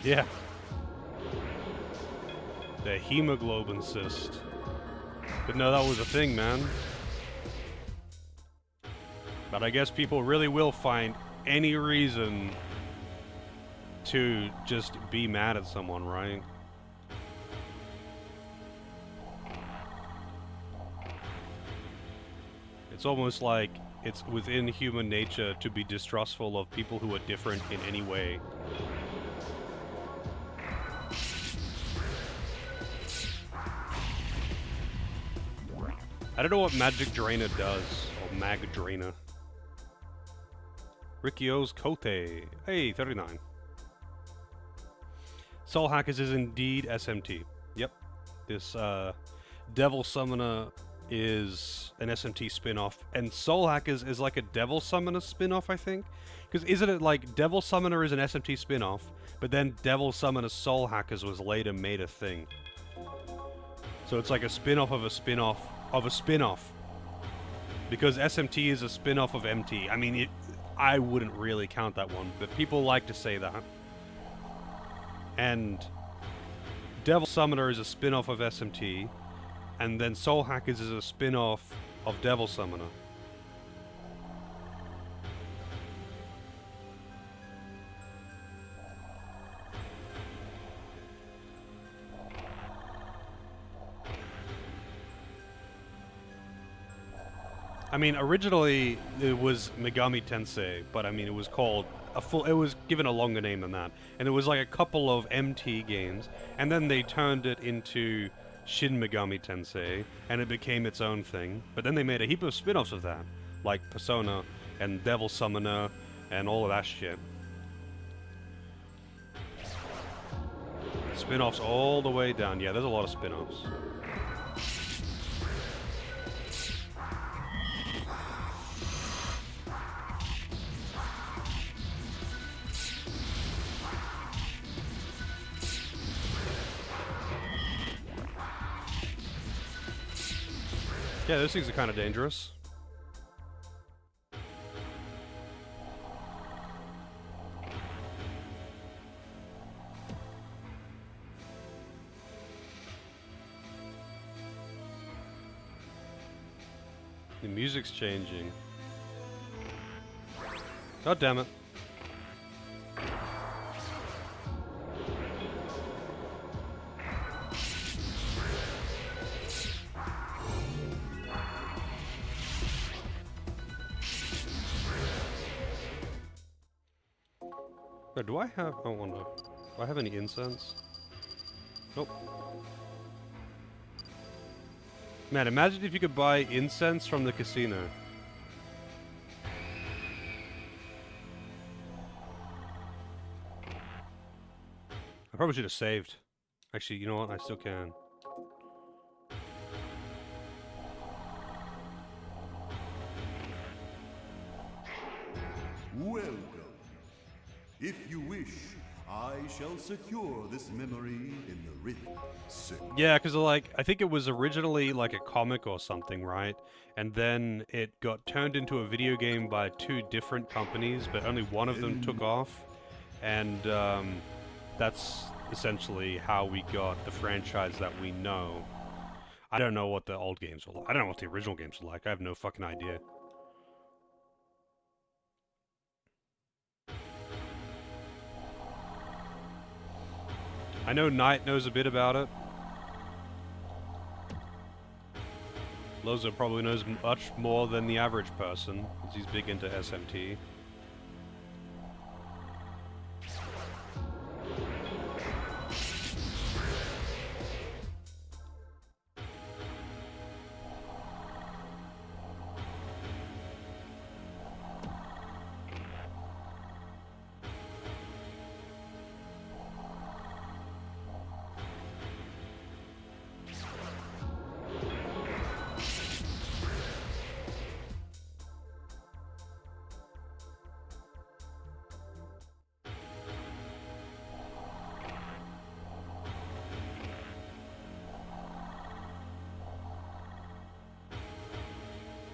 Yeah. The hemoglobin cyst. Didn't know that was a thing, man. But I guess people really will find any reason to just be mad at someone, right? It's almost like it's within human nature to be distrustful of people who are different in any way. I don't know what Magic Drainer does, or Mag Drainer. Rikio's Kote. Hey, 39. Soul Hackers is indeed SMT. Yep. This Devil Summoner is an SMT spin-off, and Soul Hackers is like a Devil Summoner spin-off, I think. Because isn't it like Devil Summoner is an SMT spin-off, but then Devil Summoner Soul Hackers was later made a thing. So it's like a spin-off of a spin-off of a spin-off. Because SMT is a spin-off of MT. I mean, I wouldn't really count that one, but people like to say that. And Devil Summoner is a spin-off of SMT, and then Soul Hackers is a spin-off of Devil Summoner. I mean, originally it was Megami Tensei, but I mean, it was called it was given a longer name than that. And it was like a couple of MT games, and then they turned it into Shin Megami Tensei, and it became its own thing. But then they made a heap of spin-offs of that, like Persona, and Devil Summoner, and all of that shit. Spin-offs all the way down. Yeah, there's a lot of spin-offs. Yeah, those things are kind of dangerous. The music's changing. God damn it. Do I have... I wonder. Do I have any incense? Nope. Man, imagine if you could buy incense from the casino. I probably should have saved. Actually, you know what? I still can.
Welcome. If you wish, I shall secure this memory in the written signature.
Yeah, because like I think it was originally like a comic or something, right? And then it got turned into a video game by two different companies, but only one of them took off, and that's essentially how we got the franchise that we know. I don't know what the old games were like. I don't know what the original games were like. I have no fucking idea. I know Knight knows a bit about it. Lozo probably knows much more than the average person, because he's big into SMT.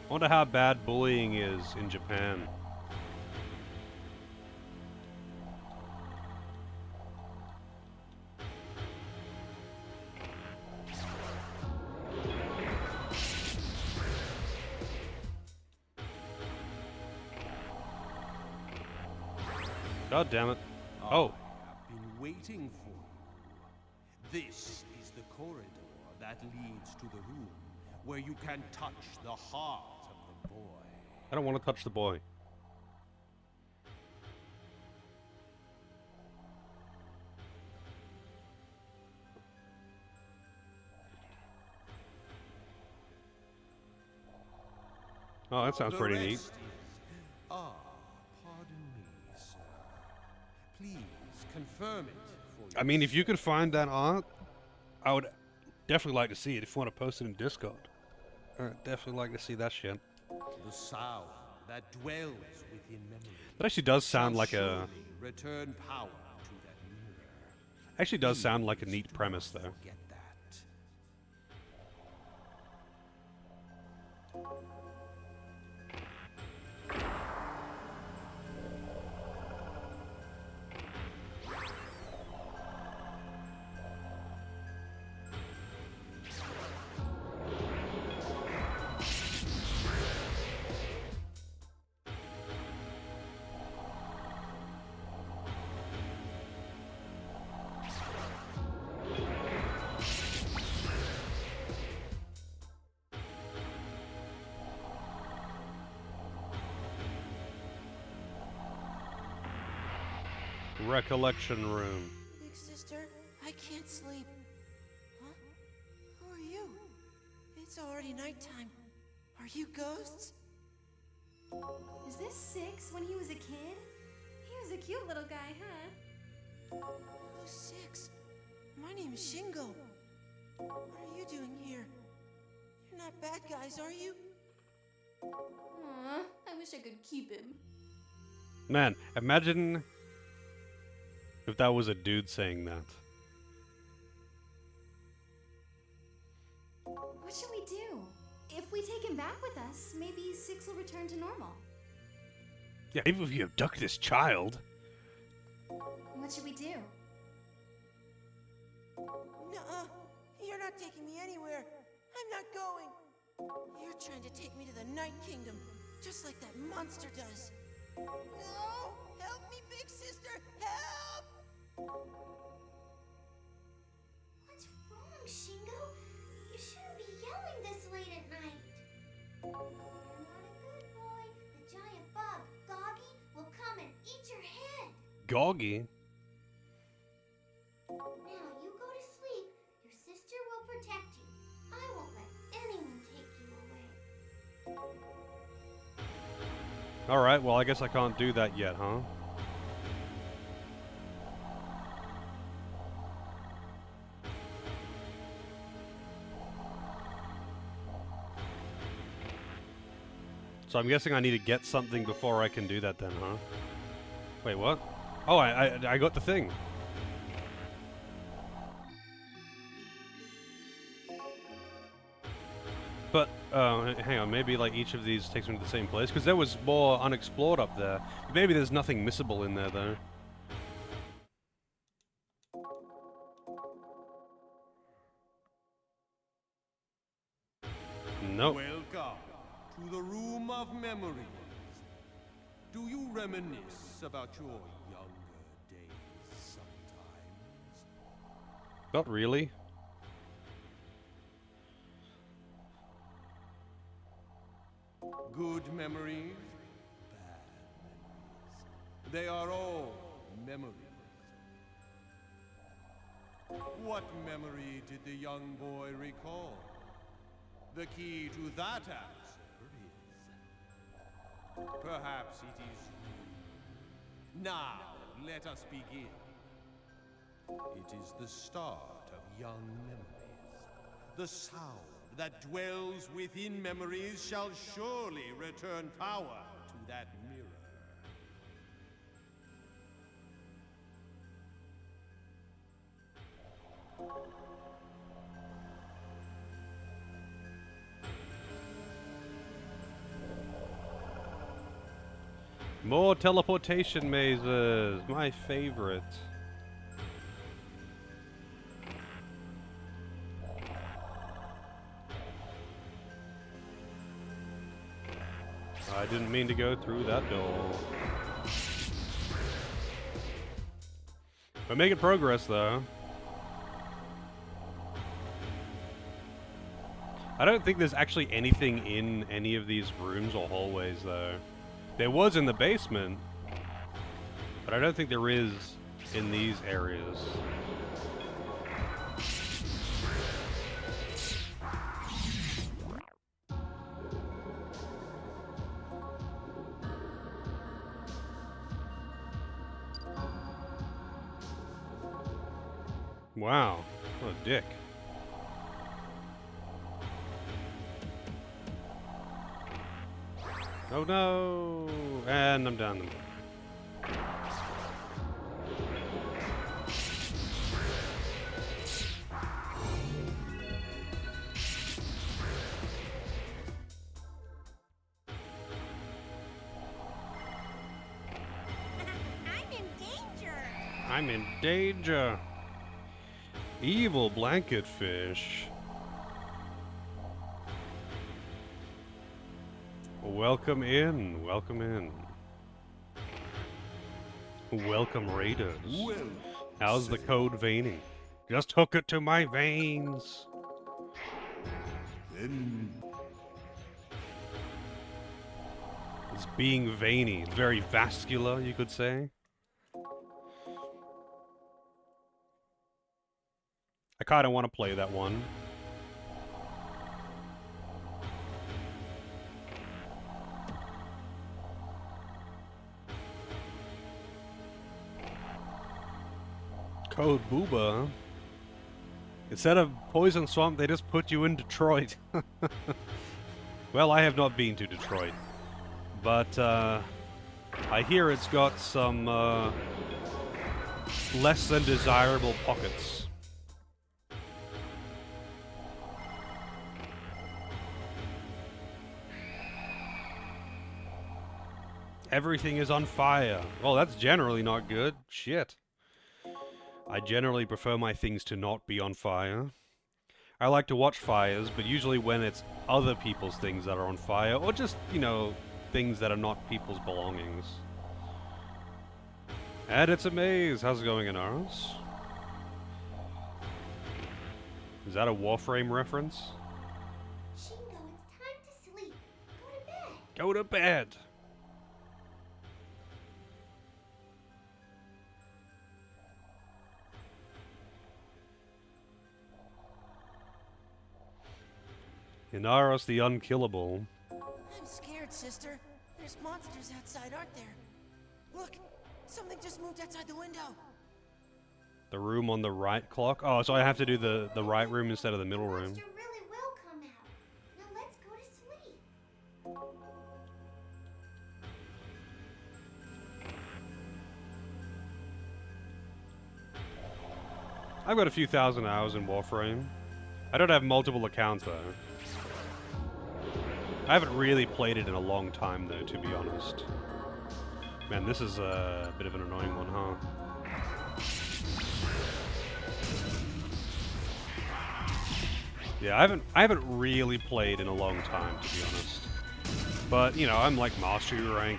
I wonder how bad bullying is in Japan. God damn it. Oh.
I've been waiting for you. This is the corridor that leads to the room where you can touch the heart of the boy.
I don't want to touch the boy. Oh, that sounds pretty neat.
Ah, pardon Please confirm it for
I mean, if you could find that art, I would definitely like to see it if you want to post it in Discord. I'd definitely like to see that shit.
the sound that dwells within memory.
That actually does sound
shall
like a...
surely return power to that mirror.
Actually does sound like a neat premise, though.
Forget that.
Recollection room.
Big sister, I can't sleep. Huh? Who are you? It's already nighttime. Are you ghosts?
Is this Six when he was a kid? He was a cute little guy, huh?
Oh, Six. My name is Shingo. What are you doing here? You're not bad guys, are you?
Aw, I wish I could keep him.
Man, imagine if that was a dude saying that.
What should we do? If we take him back with us, maybe Six will return to normal.
Yeah, even if you abduct this child.
What should we do?
Nuh-uh. You're not taking me anywhere. I'm not going. You're trying to take me to the Night Kingdom, just like that monster does. No! Help me, big sister! Help!
What's wrong, Shingo? You shouldn't be yelling this late at night. You're not a good boy. The giant bug, Goggy, will come and eat your head.
Goggy?
Now you go to sleep. Your sister will protect you. I won't let anyone take you away.
Alright, well I guess I can't do that yet, huh? So I'm guessing I need to get something before I can do that then, huh? Wait, what? Oh, I got the thing. But, hang on, maybe like each of these takes me to the same place? Because there was more unexplored up there. Maybe there's nothing missable in there, though. Nope.
Welcome to the Room of Memories. Do you reminisce about your younger days sometimes?
Not really.
Good memories, bad memories. They are all memories. What memory did the young boy recall? The key to that answer is... perhaps it is you. Now, let us begin. It is the start of young memories. The sound that dwells within memories shall surely return power to that mirror.
More teleportation mazes, my favorite. I didn't mean to go through that door. We're making progress, though. I don't think there's actually anything in any of these rooms or hallways, though. There was in the basement, but I don't think there is in these areas. Wow, what a dick. Oh no! And I'm down the middle. I'm in danger. Evil blanket fish. Welcome in. Welcome in. Welcome raiders. How's the code veining? Just hook it to my veins. It's being veiny. Very vascular, you could say. I kind of want to play that one. Code Booba. Instead of Poison Swamp, they just put you in Detroit. Well, I have not been to Detroit. But, I hear it's got some, less than desirable pockets. Everything is on fire. Well, that's generally not good. Shit. I generally prefer my things to not be on fire. I like to watch fires, but usually when it's other people's things that are on fire, or just, you know, things that are not people's belongings. And it's a maze. How's it going in ours? Is that a Warframe reference?
Shingo, it's time to sleep. Go to bed.
Go to bed. Inaros the Unkillable.
I'm scared, sister. There's monsters outside, aren't there? Look, something just moved outside the window.
The room on the right clock? Oh, so I have to do the right room instead of the middle room.
Monster really will come out. Now let's go to sleep.
I've got a few thousand hours in Warframe. I don't have multiple accounts though. I haven't really played it in a long time though, to be honest. Man, this is a bit of an annoying one, huh? Yeah, I haven't really played in a long time, to be honest. But, you know, I'm like Mastery rank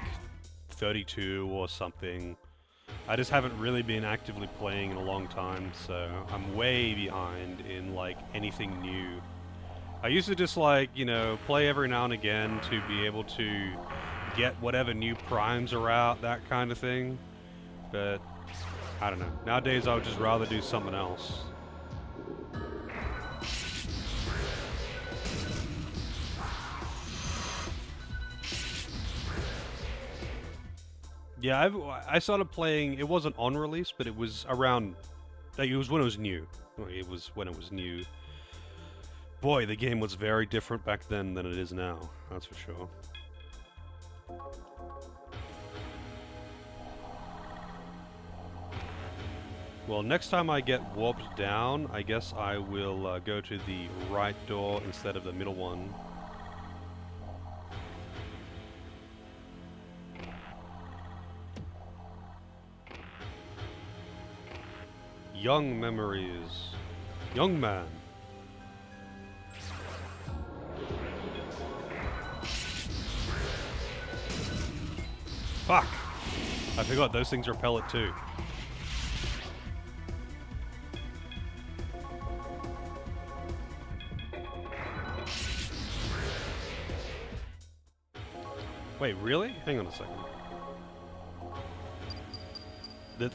32 or something. I just haven't really been actively playing in a long time, so I'm way behind in, like, anything new. I used to just, like, you know, play every now and again to be able to get whatever new primes are out, that kind of thing. But, I don't know. Nowadays, I would just rather do something else. Yeah, I started playing, it wasn't on release, but it was around, like, it was when it was new. It was when it was new. Boy, the game was very different back then than it is now, that's for sure. Well, next time I get warped down, I guess I will go to the right door instead of the middle one. Young memories. Young man. Fuck! I forgot those things repel it too. Wait, really? Hang on a second.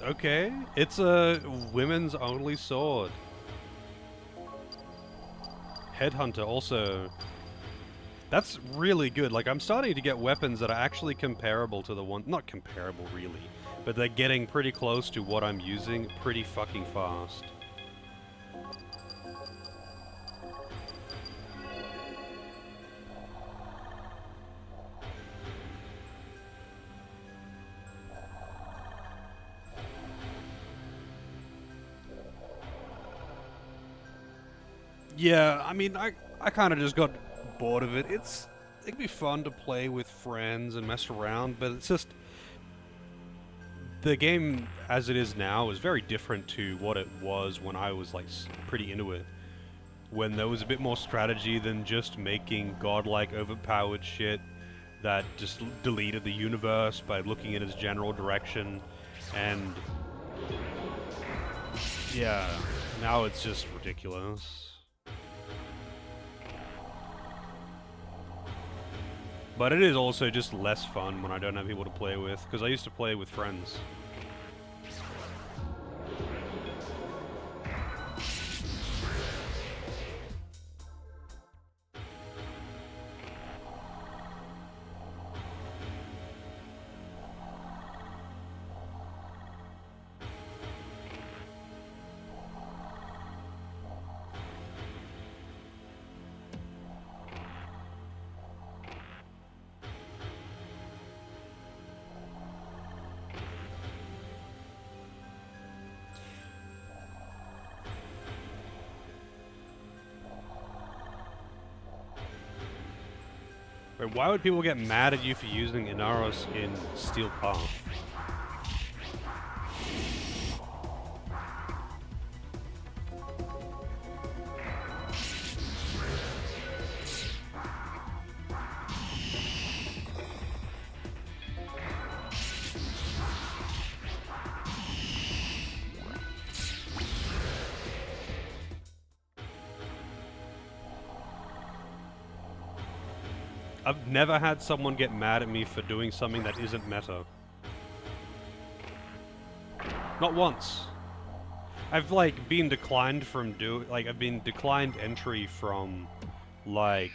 Okay, it's a women's only sword. Headhunter also. That's really good. Like, I'm starting to get weapons that are actually comparable to the one... Not comparable, really. But they're getting pretty close to what I'm using pretty fucking fast. Yeah, I mean, I kind of just got bored of it. It'd be fun to play with friends and mess around, but it's just the game as it is now is very different to what it was when I was like pretty into it. When there was a bit more strategy than just making godlike overpowered shit that just deleted the universe by looking in its general direction, and yeah, now it's just ridiculous. But it is also just less fun when I don't have people to play with, because I used to play with friends. Wait, why would people get mad at you for using Inaros in Steel Path? I've never had someone get mad at me for doing something that isn't meta. Not once. I've like been declined from I've been declined entry from like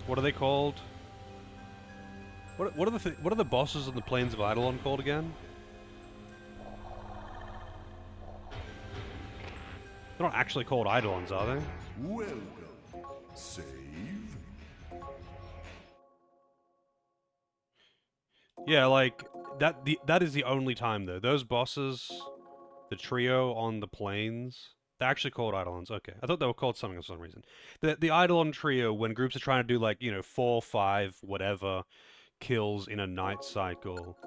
what are they called? What are the bosses on the Plains of Eidolon called again? They're not actually called Eidolons, are they?
Welcome. Save.
Yeah, like that is the only time though. Those bosses, the trio on the plains, they're actually called Eidolons. Okay, I thought they were called something for some reason. The Eidolon trio, when groups are trying to do like 4, 5, whatever kills in a night cycle,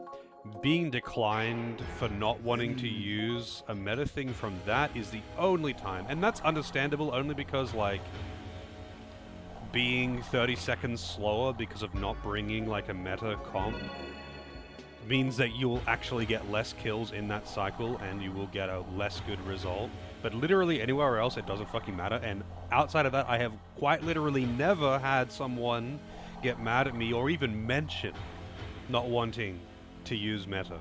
being declined for not wanting to use a meta thing from that is the only time, and that's understandable only because like being 30 seconds slower because of not bringing like a meta comp means that you'll actually get less kills in that cycle and you will get a less good result. But literally anywhere else it doesn't fucking matter, and outside of that I have quite literally never had someone get mad at me or even mention not wanting to use meta.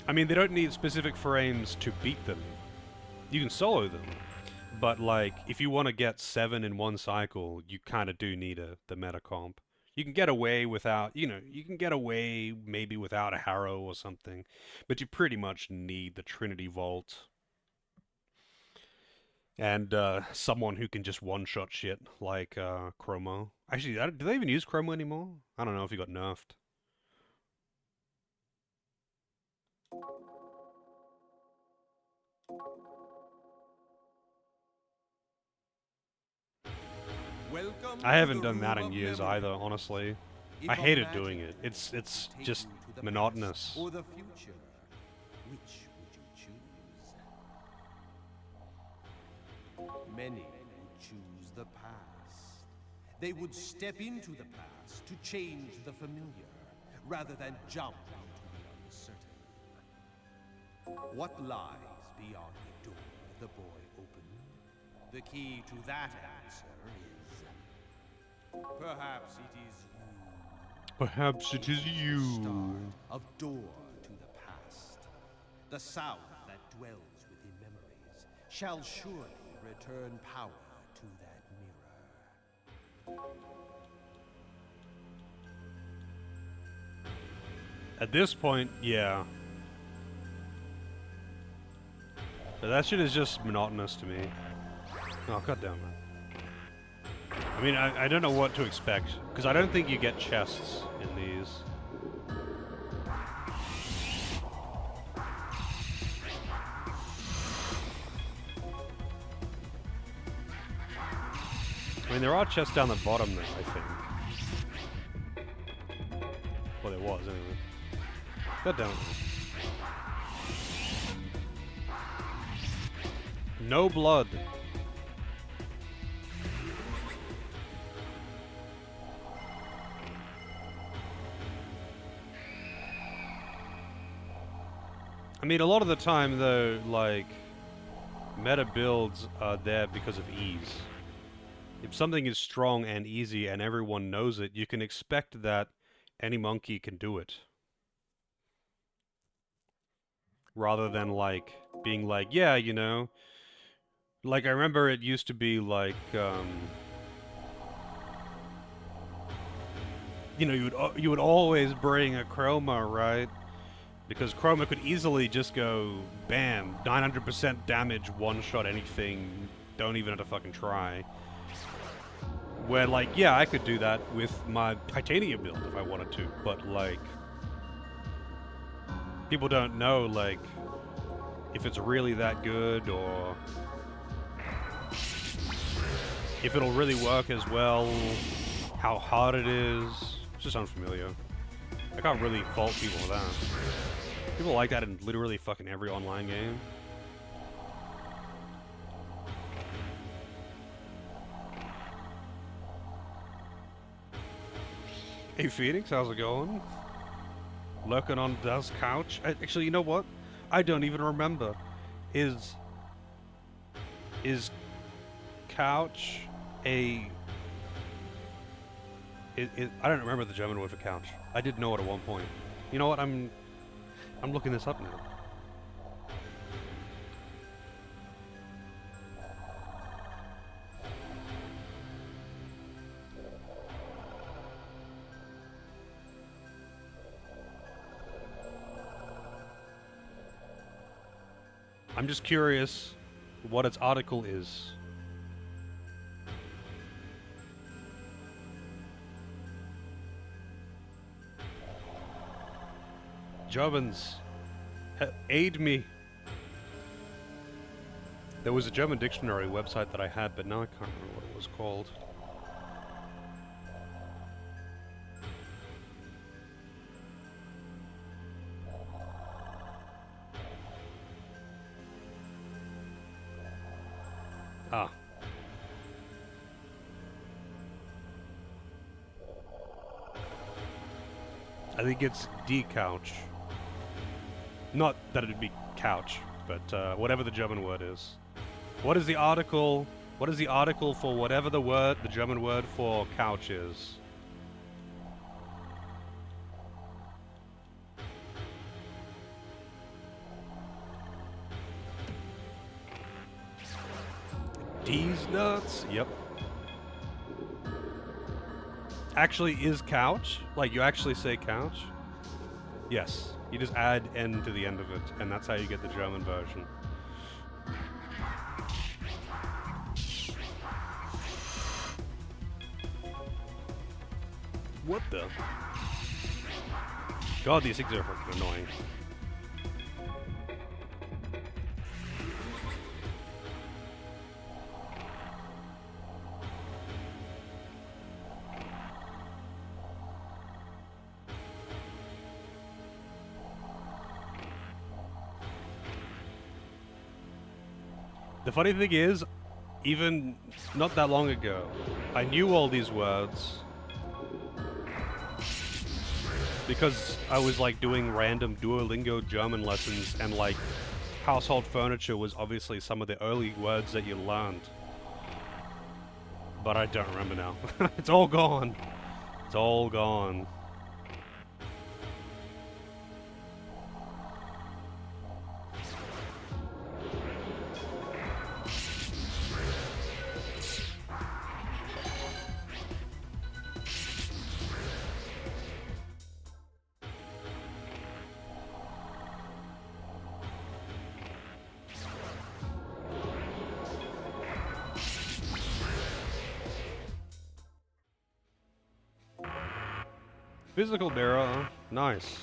I mean, they don't need specific frames to beat them. You can solo them, but like if you want to get 7 in one cycle, you kind of do need the meta comp. You can get away without, you can get away maybe without a Harrow or something, but you pretty much need the Trinity Vault and someone who can just one-shot shit like Chromo. Actually, do they even use Chromo anymore? I don't know if he got nerfed. I haven't done that in years either, honestly. I hated doing it. It's just monotonous.
Or the future. Which would you choose? Many would choose the past. They would step into the past to change the familiar, rather than jump into the uncertain. What lies beyond the door the boy opened? The key to that answer is... perhaps it is you.
Perhaps it is you.
Start of door to the past. The sound that dwells within memories shall surely return power to that mirror.
At this point, yeah. But that shit is just monotonous to me. Oh, goddamn, man. I mean, I don't know what to expect, because I don't think you get chests in these. I mean, there are chests down the bottom there, I think. Well, there was, anyway. God damn it. No blood. I mean, a lot of the time, though, like, meta builds are there because of ease. If something is strong and easy and everyone knows it, you can expect that any monkey can do it. Rather than, like, being like, yeah, you know. Like, I remember it used to be like, you know, you would always bring a chroma, right? Because chroma could easily just go, bam, 900% damage, one-shot anything, don't even have to fucking try. Where, like, yeah, I could do that with my titanium build if I wanted to, but, like, people don't know, like, if it's really that good, or if it'll really work as well, how hard it is. It's just unfamiliar. I can't really fault people for that. People like that in literally fucking every online game. Hey Phoenix, how's it going? Lurking on Daz's couch? Actually, you know what? I don't even remember. Is couch a... I don't remember the German word for couch. I did know it at one point. You know what? I'm looking this up now. I'm just curious what its article is. Germans, aid me. There was a German dictionary website that I had, but now I can't remember what it was called. Ah. I think it's D-couch. Not that it'd be couch, but whatever the German word is. What is the article? What is the article for whatever the German word for couch is? D's nuts? Yep. Actually is couch? Like, you actually say couch? Yes. You just add N to the end of it, and that's how you get the German version. What the? God, these things are fucking annoying. The funny thing is, even not that long ago, I knew all these words because I was like doing random Duolingo German lessons, and like household furniture was obviously some of the early words that you learned. But I don't remember now. It's all gone. It's all gone. Physical mirror, nice.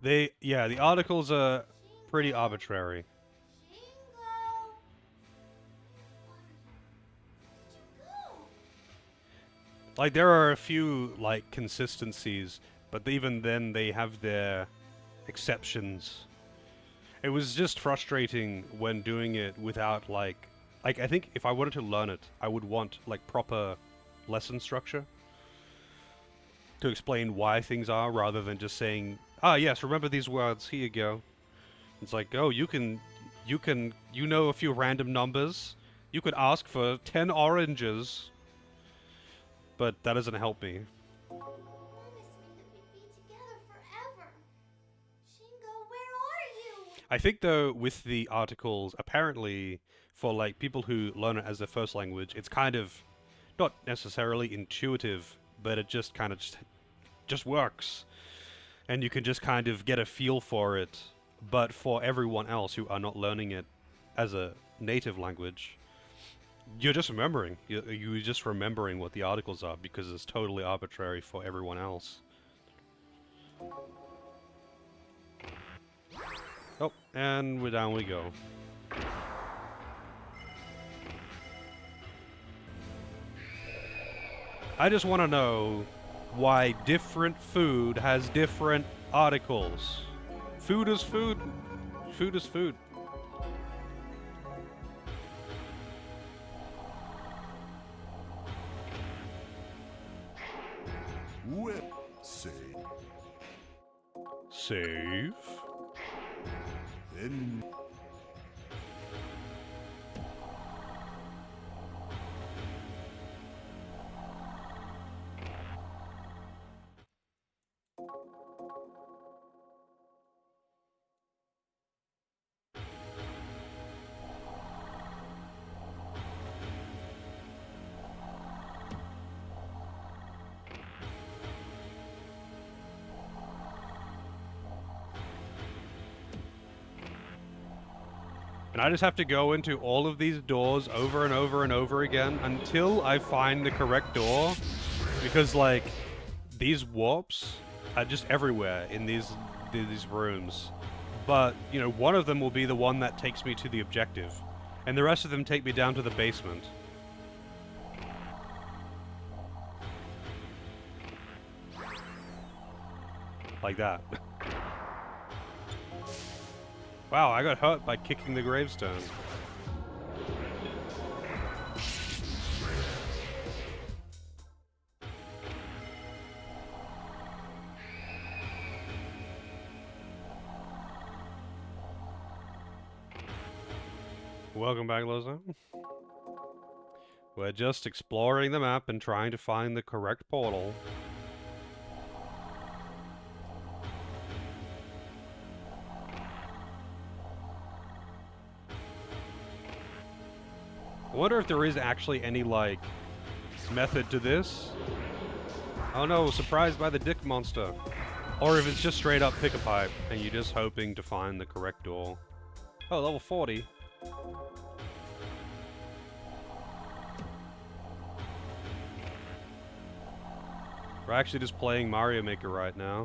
Yeah, the articles are pretty arbitrary. Like, there are a few, like, consistencies, but even then they have their exceptions. It was just frustrating when doing it without, like, I think if I wanted to learn it, I would want, like, proper lesson structure to explain why things are, rather than just saying, ah, yes, remember these words, here you go. It's like, oh, you know a few random numbers, you could ask for 10 oranges, but that doesn't help me. I think, though, with the articles, apparently, for, like, people who learn it as their first language, it's kind of not necessarily intuitive, but it just kind of just works. And you can just kind of get a feel for it. But for everyone else who are not learning it as a native language, you're just remembering. You're just remembering what the articles are, because it's totally arbitrary for everyone else. Oh, and down we go. I just want to know why different food has different articles. Food is food. Food is food.
Save.
Save.
Then.
And I just have to go into all of these doors over and over and over again until I find the correct door. Because, like, these warps are just everywhere in these rooms. But, you know, one of them will be the one that takes me to the objective. And the rest of them take me down to the basement. Like that. Wow, I got hurt by kicking the gravestone. Welcome back, Lozo. We're just exploring the map and trying to find the correct portal. I wonder if there is actually any, like, method to this. Oh no, surprised by the dick monster. Or if it's just straight up pick a pipe, and you're just hoping to find the correct door. Oh, level 40. We're actually just playing Mario Maker right now.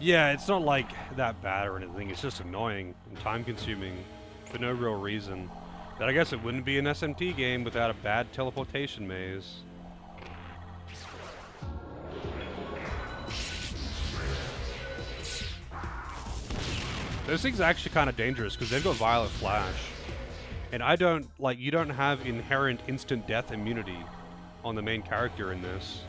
Yeah, it's not like that bad or anything, it's just annoying and time-consuming for no real reason. But I guess it wouldn't be an SMT game without a bad teleportation maze. This thing's actually kind of dangerous because they've got Violet Flash. And I don't, like, you don't have inherent instant death immunity on the main character in this.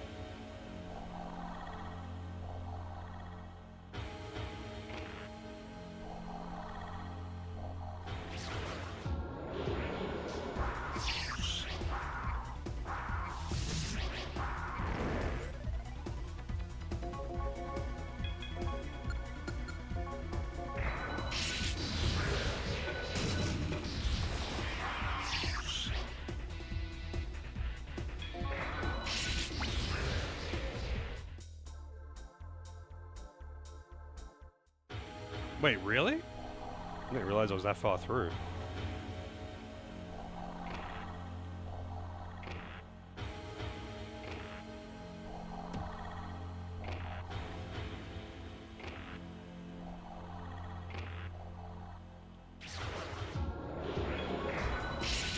Wait, really? I didn't realize I was that far through.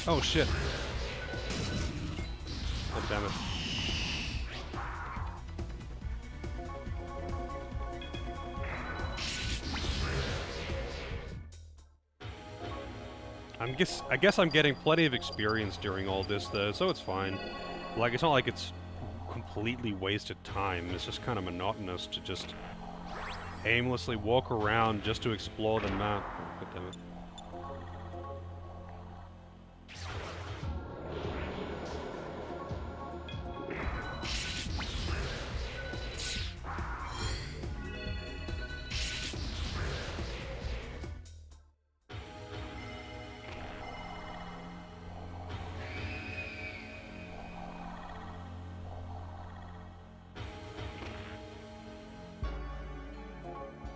Oh shit. God damn it. I guess I'm getting plenty of experience during all this though, so it's fine. Like, it's not like it's completely wasted time. It's just kind of monotonous to just aimlessly walk around just to explore the map. God damn it.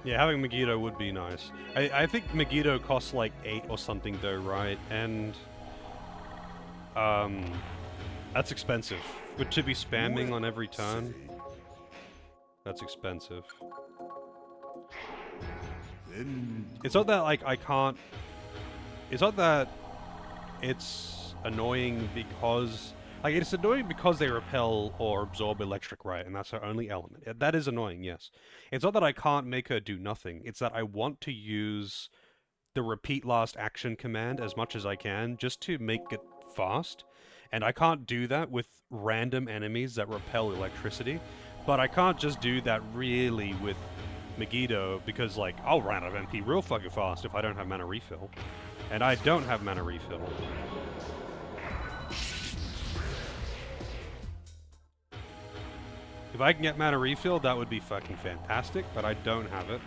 Yeah, having Megiddo would be nice. I think Megiddo costs like 8 or something though, right? And that's expensive. But to be spamming on every turn, that's expensive. It's not that like I can't. It's not that it's annoying because like it's annoying because they repel or absorb electric, right? And that's her only element. That is annoying, yes. It's not that I can't make her do nothing. It's that I want to use the repeat last action command as much as I can just to make it fast. And I can't do that with random enemies that repel electricity. But I can't just do that really with Megiddo because, like, I'll run out of MP real fucking fast if I don't have mana refill. And I don't have mana refill. If I can get mana refill, that would be fucking fantastic, but I don't have it.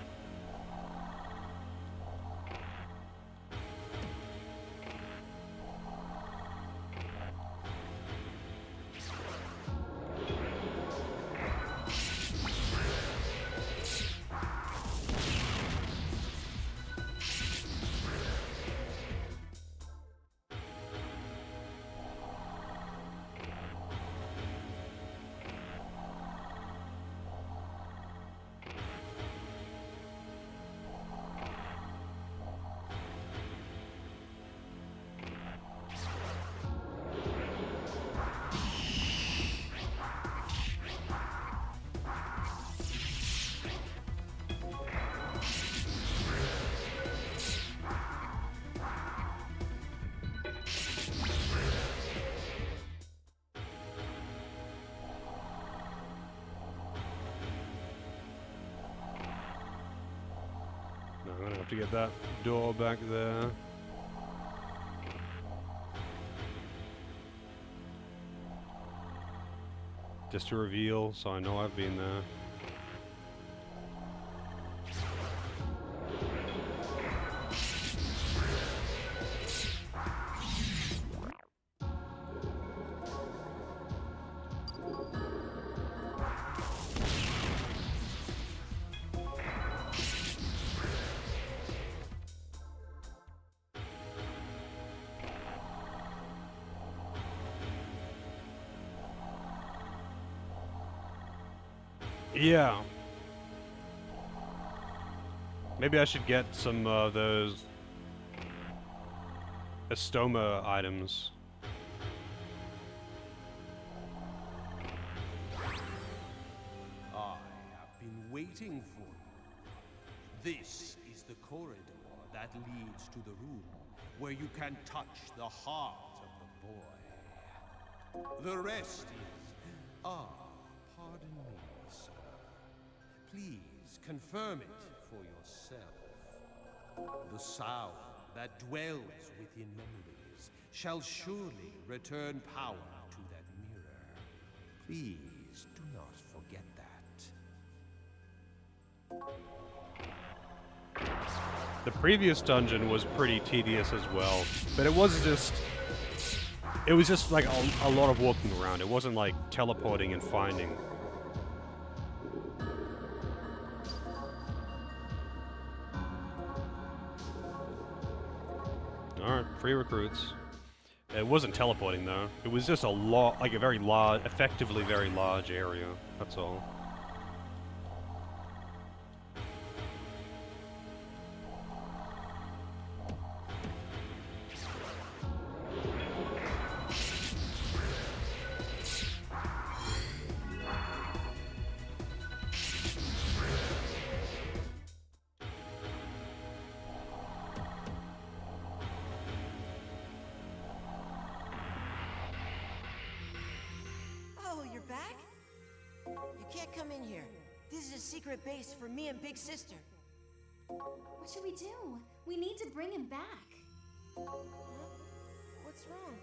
I'm gonna have to get that door back there. Just to reveal, so I know I've been there. Yeah. Maybe I should get some of those Estoma items.
I have been waiting for you. This is is the corridor that leads to the room where you can touch the heart of the boy. The rest is... Ah, pardon me, sir. Please confirm it for yourself. The sound that dwells within memories shall surely return power to that mirror. Please do not forget that.
The previous dungeon was pretty tedious as well, but it was just like a lot of walking around. It wasn't like teleporting and finding. Alright, free recruits. It wasn't teleporting though. It was just a lot, like a very large, effectively very large area. That's all.
Oh, you're back? You can't come in here. This is a secret base for me and Big Sister.
What should we do? We need to bring him back.
Huh? What's wrong?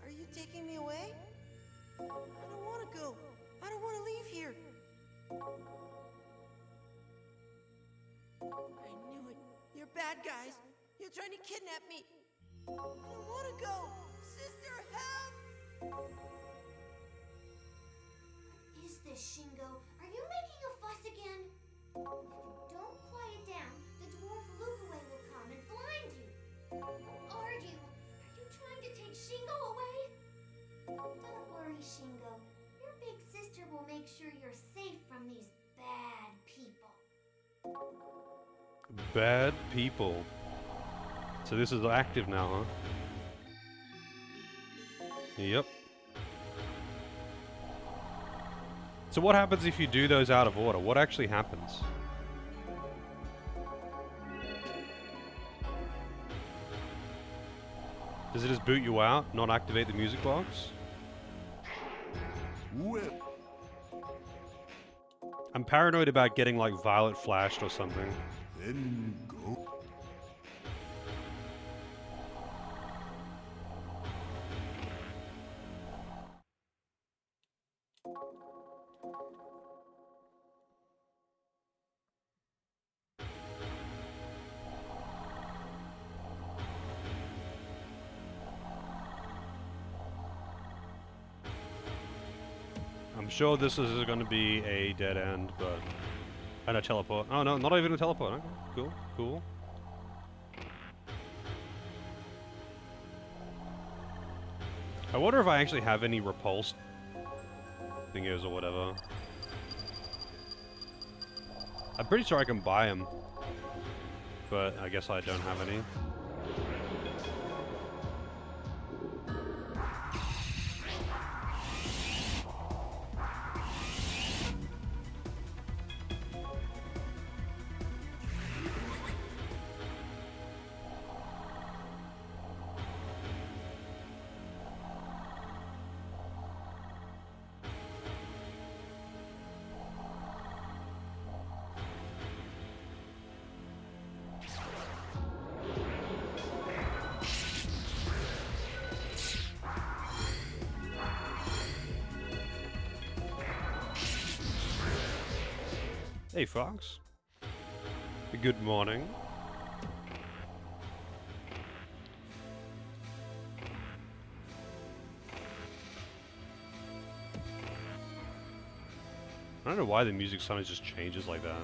Are you taking me away? I don't want to go. I don't want to leave here. I knew it. You're bad guys. You're trying to kidnap me. I don't want to go. Sister, help!
What is this, Shingo? Are you making a fuss again? If you don't quiet down, the dwarf Lukaway will come and blind you. Are you? Are you trying to take Shingo away? Don't worry, Shingo. Your big sister will make sure you're safe from these bad people.
Bad people. So this is active now, huh? Yep. So what happens if you do those out of order? What actually happens? Does it just boot you out, not activate the music box? I'm paranoid about getting like violet flashed or something.
Then go.
I'm sure this is going to be a dead end, but... And a teleport. Oh no, not even a teleport. Okay, cool, cool. I wonder if I actually have any repulsed thingies or whatever. I'm pretty sure I can buy them, but I guess I don't have any. Hey, Fox. Good morning. I don't know why the music sometimes just changes like that.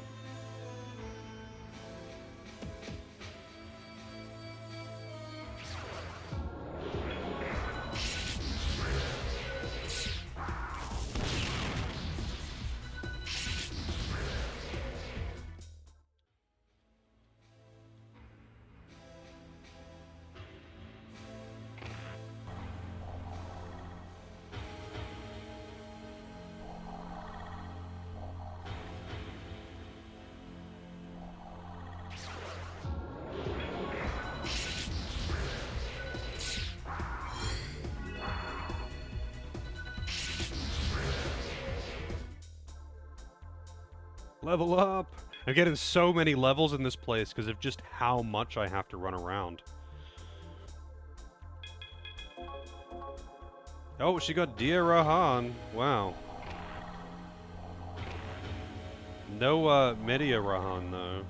Level up! I'm getting so many levels in this place because of just how much I have to run around. Oh, she got Dear Rahan. Wow. No, Media Rahan, though.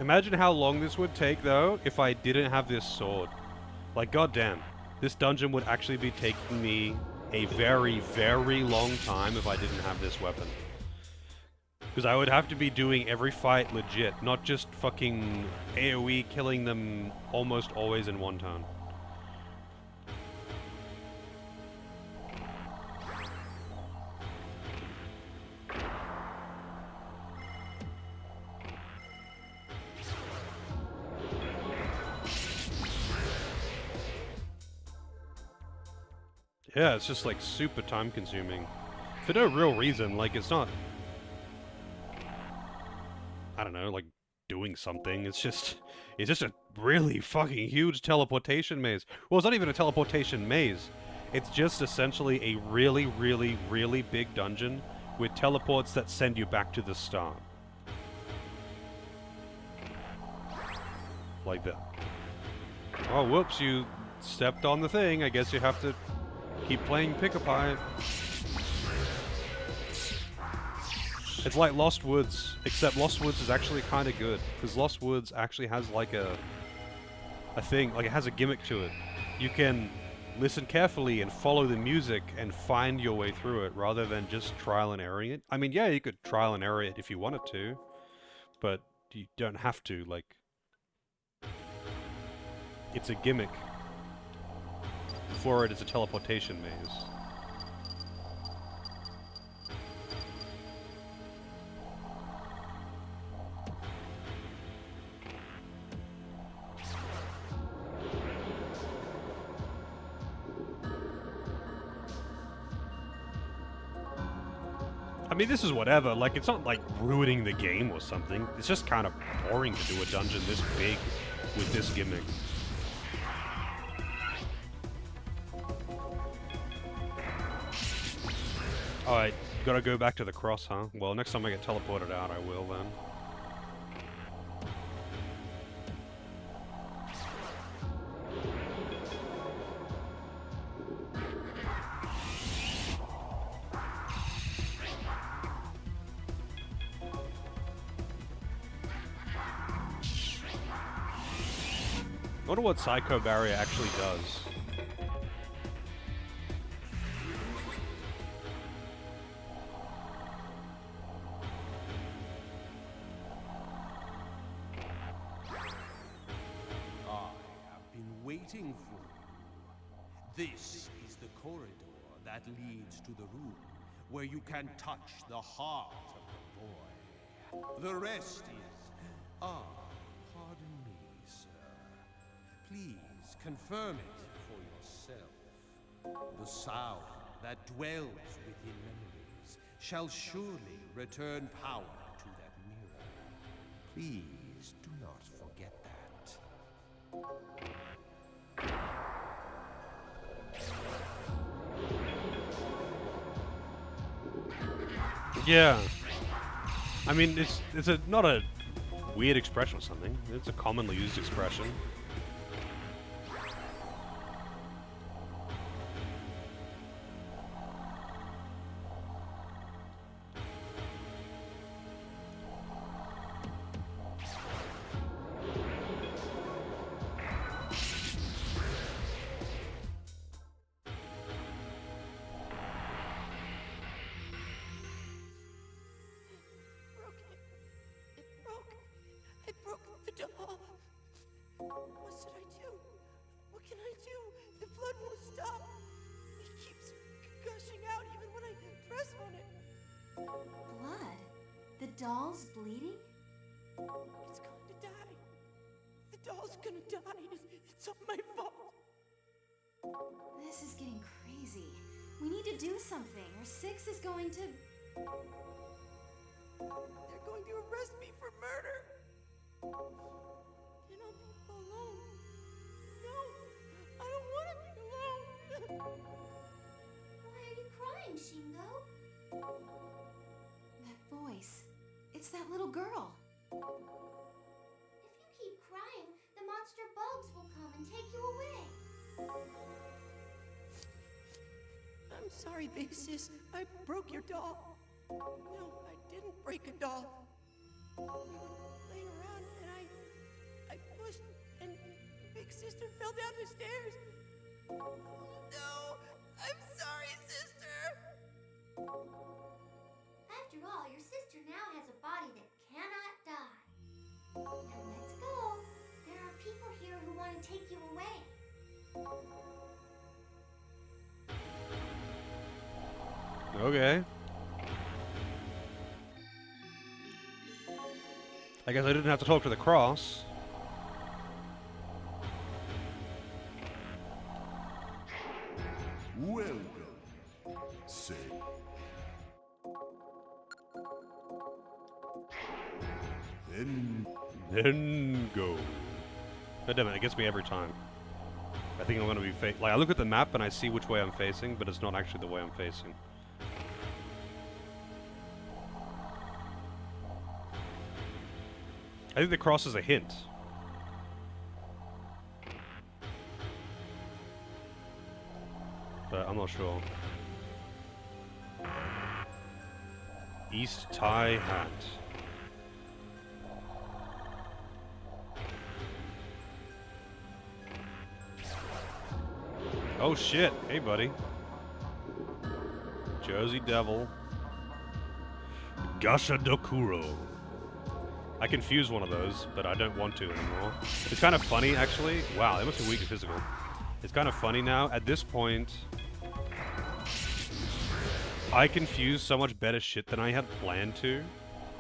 Imagine how long this would take, though, if I didn't have this sword. Like, goddamn. This dungeon would actually be taking me a very, very long time if I didn't have this weapon. Because I would have to be doing every fight legit, not just fucking AoE killing them almost always in one turn. Yeah, it's just like super time consuming. For no real reason, like it's not... I don't know, like doing something. It's just a really fucking huge teleportation maze. Well, it's not even a teleportation maze. It's just essentially a really, really, really big dungeon with teleports that send you back to the start. Like that. Oh, whoops, you stepped on the thing. I guess you have to keep playing Pick-a-Pie. It's like Lost Woods, except Lost Woods is actually kind of good, because Lost Woods actually has like a thing, like it has a gimmick to it. You can listen carefully and follow the music and find your way through it, rather than just trial and erroring it. I mean, yeah, you could trial and error it if you wanted to, but you don't have to, like... It's a gimmick. Before it is a teleportation maze. I mean, this is whatever. Like, it's not like ruining the game or something. It's just kind of boring to do a dungeon this big with this gimmick. Alright, gotta go back to the cross, huh? Well, next time I get teleported out, I will then. I wonder what Psycho Barrier actually does.
Waiting for you. This is the corridor that leads to the room where you can touch the heart of the boy. The rest is... pardon me, sir. Please confirm it for yourself. The sound that dwells within memories shall surely return power to that mirror. Please do not forget that.
Yeah. I mean, it's not a weird expression or something. It's a commonly used expression.
It broke. I broke the doll.
doll's bleeding?
It's going to die. The doll's gonna die. It's all my fault.
This is getting crazy. We need to do something, or Six is going to...
They're going to arrest me for murder. And I'll be alone. No, I don't want to be alone.
Why are you crying, Shingo? That voice. It's that little girl.
If you keep crying, the monster bugs will come and take you away.
I'm sorry, big sis. I broke your doll. No, I didn't break a doll. We were laying around and I pushed and big sister fell down the stairs. No, I'm sorry, sister.
After all, your sister now has a body that cannot die. And let's go. There are people here who want to take you away.
Okay. I guess I didn't have to talk to the cross.
Welcome, say.
Then go. God damn it, it gets me every time. I think I'm gonna be like, I look at the map and I see which way I'm facing, but it's not actually the way I'm facing. I think the cross is a hint. But I'm not sure. East Tie Hat. Oh shit! Hey buddy. Josie Devil. Gasha Dokuro. I confused one of those, but I don't want to anymore. It's kind of funny, actually. Wow, they must be weak and physical. It's kind of funny now. At this point, I confuse so much better shit than I had planned to,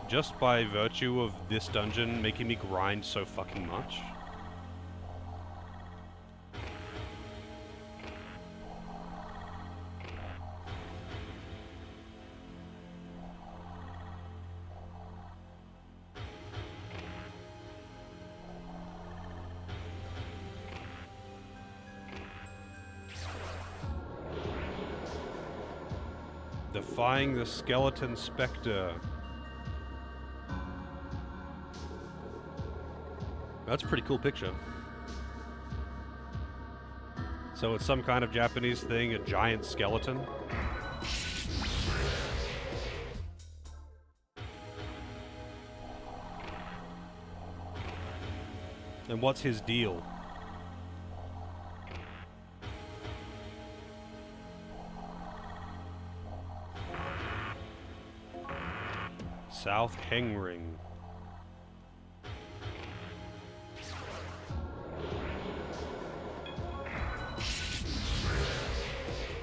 just by virtue of this dungeon making me grind so fucking much. Defying the Skeleton Spectre. That's a pretty cool picture. So it's some kind of Japanese thing, a giant skeleton. And what's his deal? South Hengring.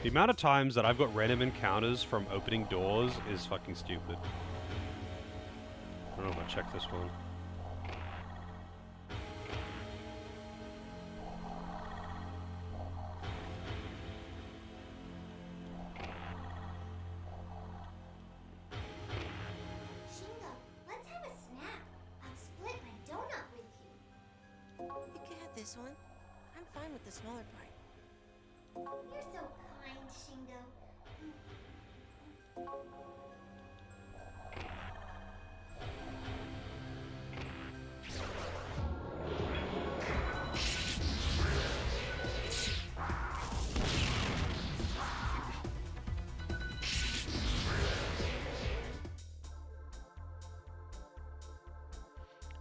The amount of times that I've got random encounters from opening doors is fucking stupid. I don't know if I check this one.
Shingo, let's have a snack. I'll split my donut with you.
You can have this one. I'm fine with the smaller part.
You're so kind, Shingo.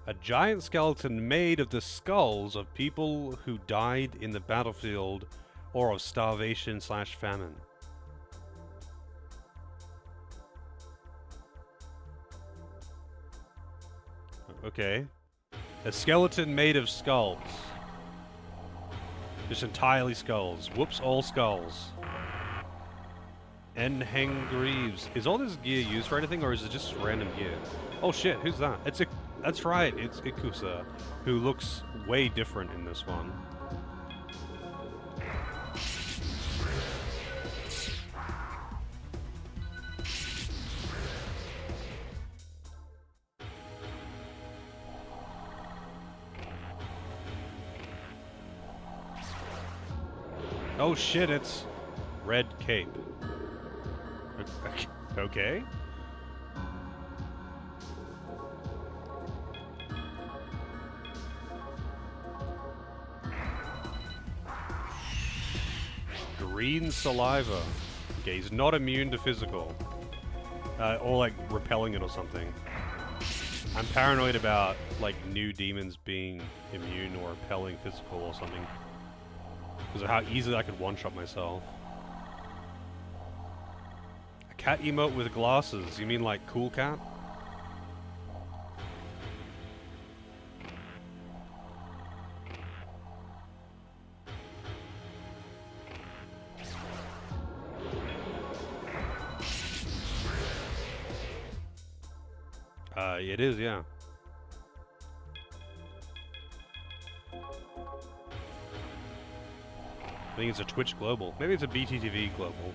A giant skeleton made of the skulls of people who died in the battlefield or of starvation/famine. Okay. A skeleton made of skulls. Just entirely skulls. Whoops, all skulls. Greaves. Is all this gear used for anything, or is it just random gear? Oh shit, who's that? That's right, it's Ikusa, who looks way different in this one. Oh shit, it's Red Cape. Okay. Green saliva. Okay, he's not immune to physical. Or like repelling it or something. I'm paranoid about like new demons being immune or repelling physical or something. Because of how easily I could one-shot myself. A cat emote with glasses. You mean like Cool Cat? It is, yeah. I think it's a Twitch Global. Maybe it's a BTTV Global.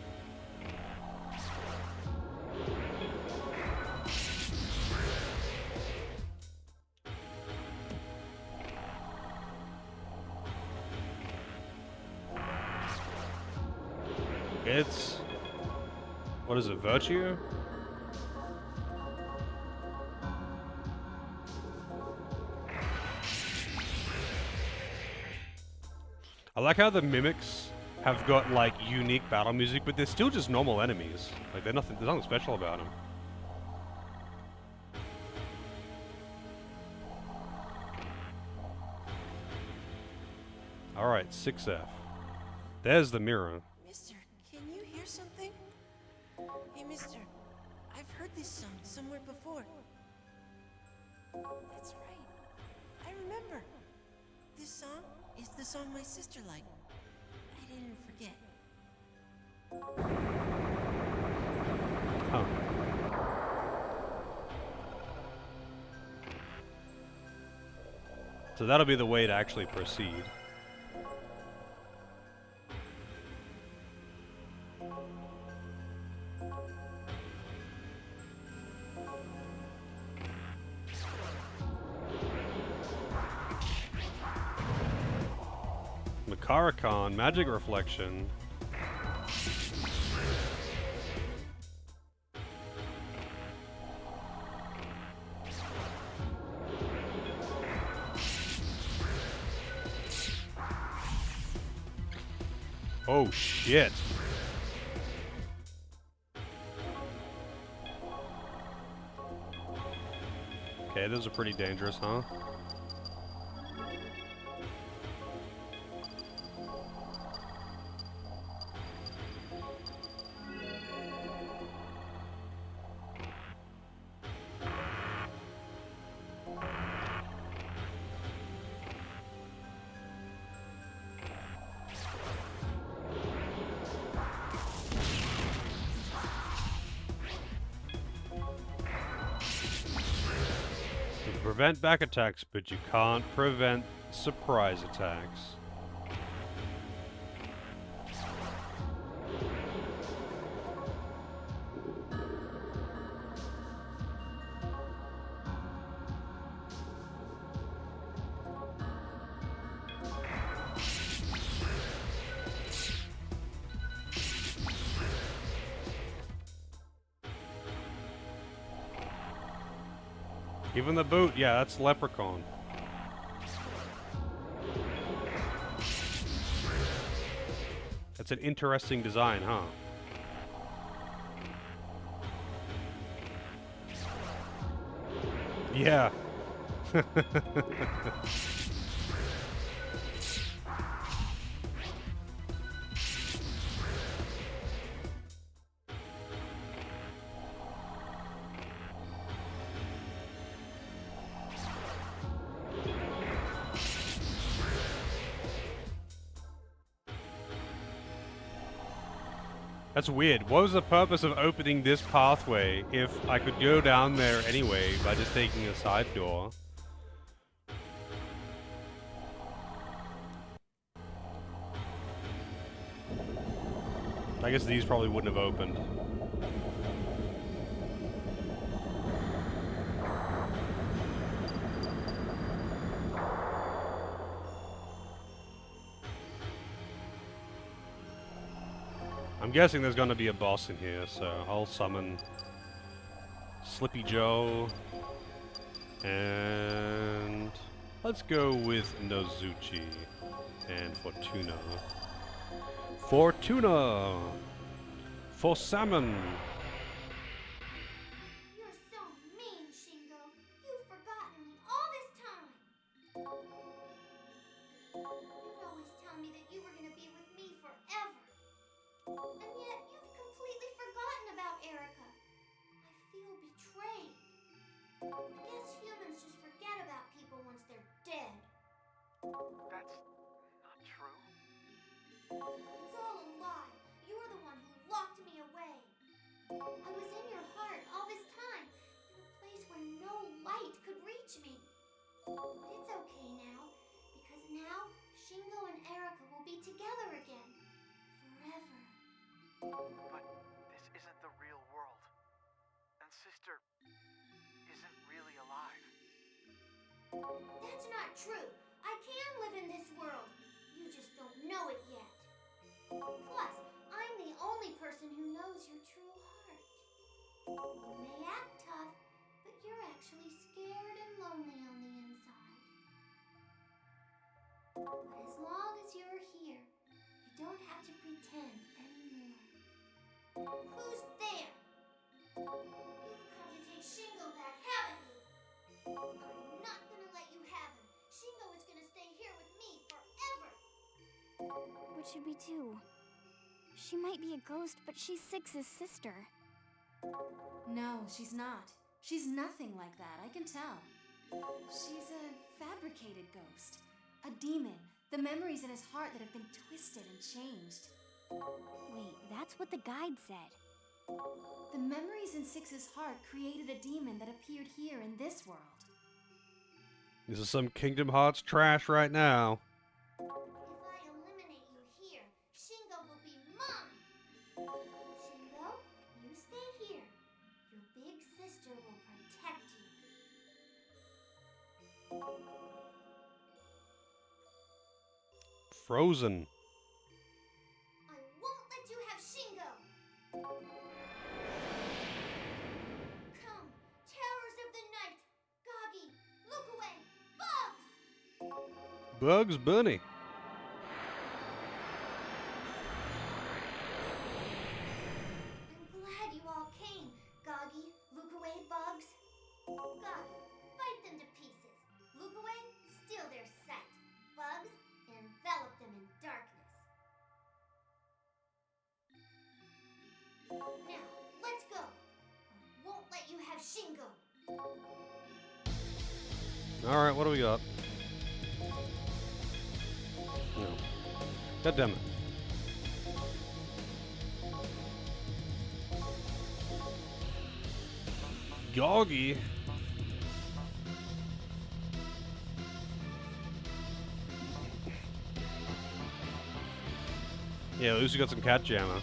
It's... what is it, Virtue? I like how the mimics have got like unique battle music, but they're still just normal enemies. Like there's nothing special about them. All right, 6F. There's the mirror.
Mister, can you hear something? Hey, mister, I've heard this song somewhere before. That's right. I remember. This song is the song my sister liked. I didn't forget.
Huh. So that'll be the way to actually proceed. Makarakan, Magic Reflection. Oh shit. Okay, those are pretty dangerous, huh? Prevent back attacks, but you can't prevent surprise attacks. Even the boot, yeah, that's Leprechaun. That's an interesting design, huh? Yeah. That's weird. What was the purpose of opening this pathway if I could go down there anyway by just taking a side door? I guess these probably wouldn't have opened. I'm guessing there's gonna be a boss in here, so I'll summon Slippy Joe. And let's go with Nozuchi and Fortuna. Fortuna! For salmon!
You're so mean, Shingo. You've forgotten me all this time. You'd always tell me that you were gonna be with me forever. And yet you've completely forgotten about Erica. I feel betrayed. I guess humans just forget about people once they're dead.
That's not true.
It's all a lie. You're the one who locked me away. I was in your heart all this time, in a place where no light could reach me. But it's okay now, because now Shingo and Erica will be together again. Forever.
But this isn't the real world. And Sister isn't really alive.
That's not true. I can live in this world. You just don't know it yet. Plus, I'm the only person who knows your true heart. You may act tough, but you're actually scared and lonely on the inside. But as long as you're here, you don't have to pretend anymore. Who's there? You've come to take Shingo back, haven't you? I'm not gonna let you have him. Shingo is gonna stay here with me forever.
What should we do? She might be a ghost, but she's Six's sister.
No, she's not. She's nothing like that, I can tell. She's a fabricated ghost. A demon. The memories in his heart that have been twisted and changed.
Wait, that's what the guide said.
The memories in Six's heart created a demon that appeared here in this world.
This is some Kingdom Hearts trash right now.
If I eliminate you here, Shingo will be mine. Shingo, you stay here. Your big sister will protect you.
Frozen.
I won't let you have Shingo. Come, terrors of the night. Goggy, look away. Bugs!
Bugs Bunny.
I'm glad you all came. Goggy, look away, Bugs. Goggy, bite them to pieces. Look away, steal their sight. Bugs, envelop them in darkness. Now, let's go. I won't let you have Shingo.
Alright, what do we got? No. God damn it. Goggy. Yeah, at least we got some cat jammer.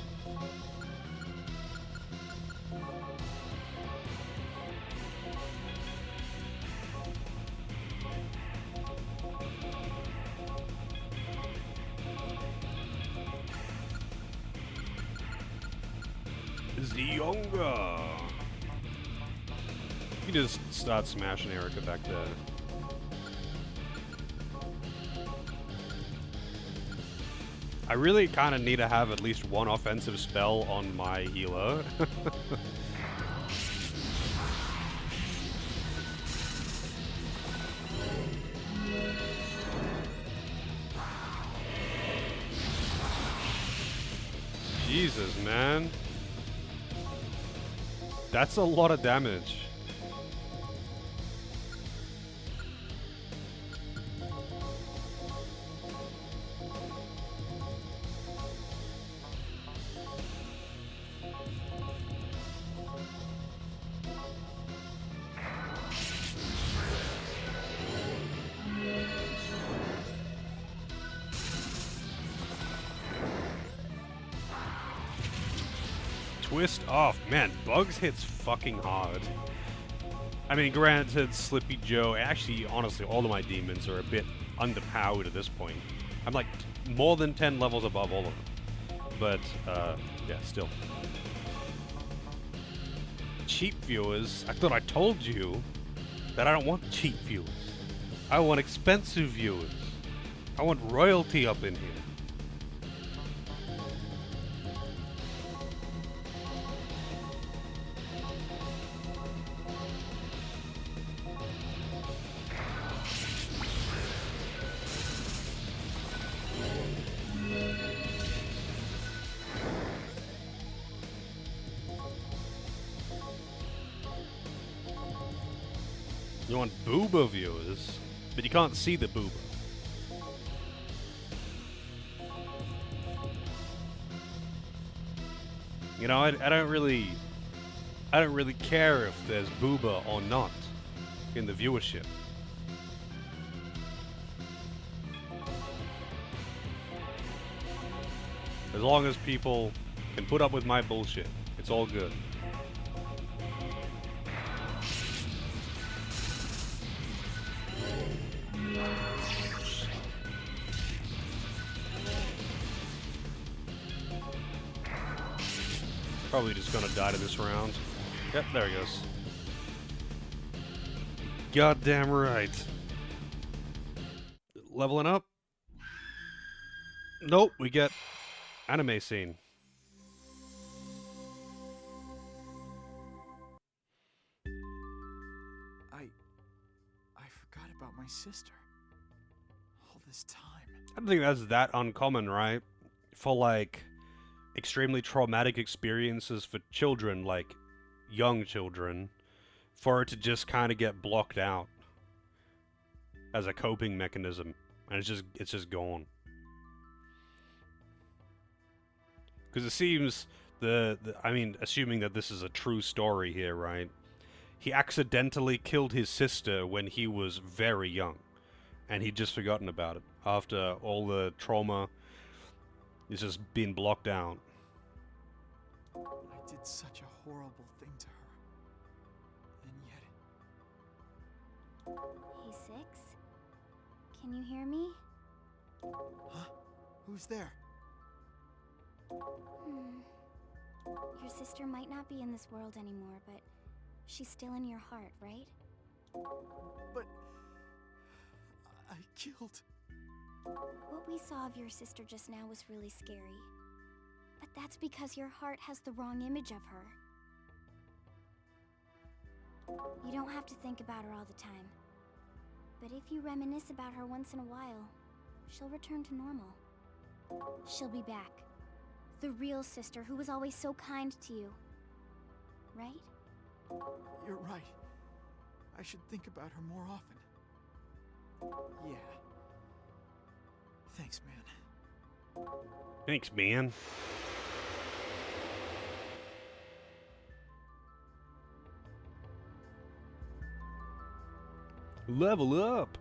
Zionga. You can just start smashing Erica back there. I really kind of need to have at least one offensive spell on my healer. Jesus, man. That's a lot of damage. twist off. Man, Bugs hits fucking hard. I mean, granted, Slippy Joe, actually, honestly, all of my demons are a bit underpowered at this point. I'm like more than 10 levels above all of them. But, yeah, still. Cheap viewers, I thought I told you that I don't want cheap viewers. I want expensive viewers. I want royalty up in here. You want booba viewers, but you can't see the booba. You know, I don't really care if there's booba or not in the viewership. As long as people can put up with my bullshit, it's all good. Probably just gonna die to this round. Yep, there he goes. Goddamn right. Leveling up. Nope, we get anime scene.
I forgot about my sister. All this time.
I don't think that's that uncommon, right? For like extremely traumatic experiences for children, like young children, for it to just kind of get blocked out as a coping mechanism, and it's just gone. Because it seems I mean, assuming that this is a true story here, right? He accidentally killed his sister when he was very young, and he'd just forgotten about it after all the trauma is just being blocked out.
I did such a horrible thing to her. And yet...
Hey, Six? Can you hear me?
Huh? Who's there?
Your sister might not be in this world anymore, but she's still in your heart, right?
But... I killed...
What we saw of your sister just now was really scary. But that's because your heart has the wrong image of her. You don't have to think about her all the time. But if you reminisce about her once in a while, she'll return to normal. She'll be back. The real sister who was always so kind to you. Right?
You're right. I should think about her more often. Yeah. Thanks, man.
Thanks, man. Level up.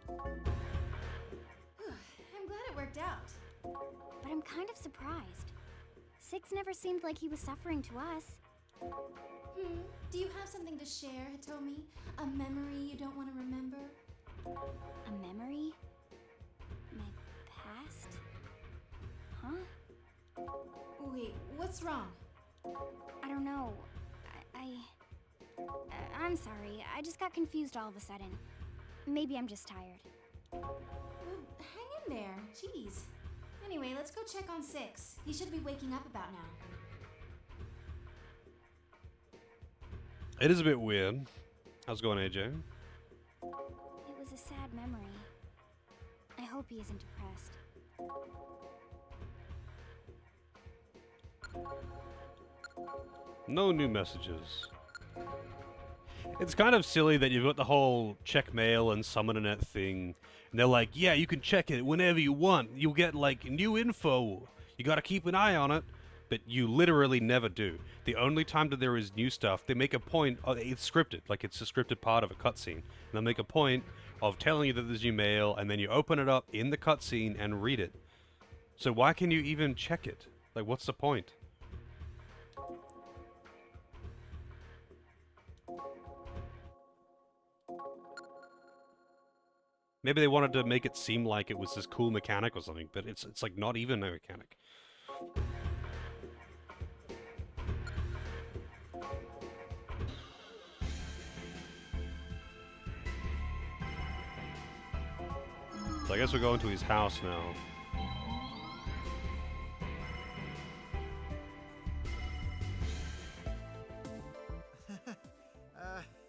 I'm glad it worked out.
But I'm kind of surprised. Six never seemed like he was suffering to us.
Do you have something to share, Hitomi? A memory you don't want to remember?
A memory? My past? Huh?
Wait, what's wrong?
I don't know. I'm sorry. I just got confused all of a sudden. Maybe I'm just tired.
Well, hang in there. Jeez. Anyway, let's go check on Six. He should be waking up about now.
It is a bit weird. How's it going, AJ?
It was a sad memory. I hope he isn't depressed.
No new messages. It's kind of silly that you've got the whole check mail and summon a net thing, and they're like, yeah, you can check it whenever you want. You'll get, like, new info. You gotta keep an eye on it. But you literally never do. The only time that there is new stuff, they make a point, it's scripted, like it's a scripted part of a cutscene. And they'll make a point of telling you that there's new mail, and then you open it up in the cutscene and read it. So why can you even check it? Like, what's the point? Maybe they wanted to make it seem like it was this cool mechanic or something, but it's like not even a mechanic. So I guess we're going to his house now.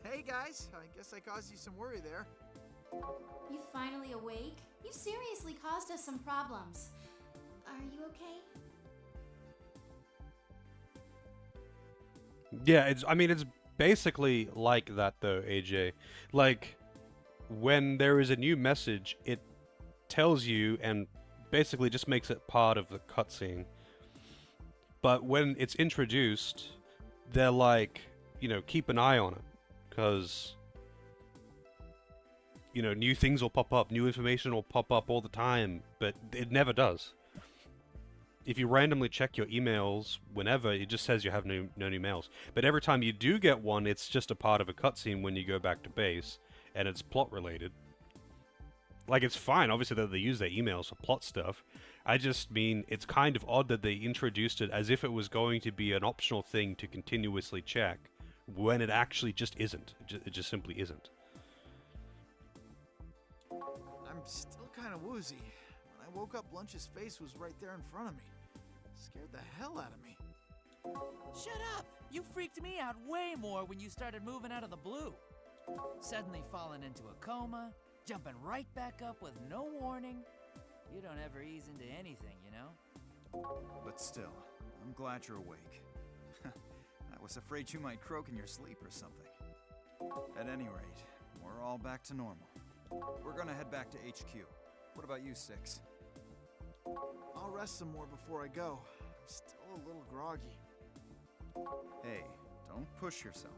Hey guys, I guess I caused you some worry there.
You finally awake? You seriously caused us some problems. Are you okay?
Yeah, I mean, it's basically like that though, AJ. Like, when there is a new message, it tells you and basically just makes it part of the cutscene. But when it's introduced, they're like, you know, keep an eye on it, because, you know, new things will pop up, new information will pop up all the time, but it never does. If you randomly check your emails whenever, it just says you have no new mails. But every time you do get one, it's just a part of a cutscene when you go back to base, and it's plot related. Like, it's fine, obviously, that they use their emails for plot stuff. I just mean, it's kind of odd that they introduced it as if it was going to be an optional thing to continuously check, when it actually just isn't. It just simply isn't.
I'm still kind of woozy. When I woke up, Lunch's face was right there in front of me. Scared the hell out of me.
Shut up! You freaked me out way more when you started moving out of the blue. Suddenly falling into a coma, jumping right back up with no warning. You don't ever ease into anything, you know?
But still, I'm glad you're awake. I was afraid you might croak in your sleep or something. At any rate, we're all back to normal. We're gonna head back to HQ. What about you, Six?
I'll rest some more before I go. I'm still a little groggy.
Hey, don't push yourself.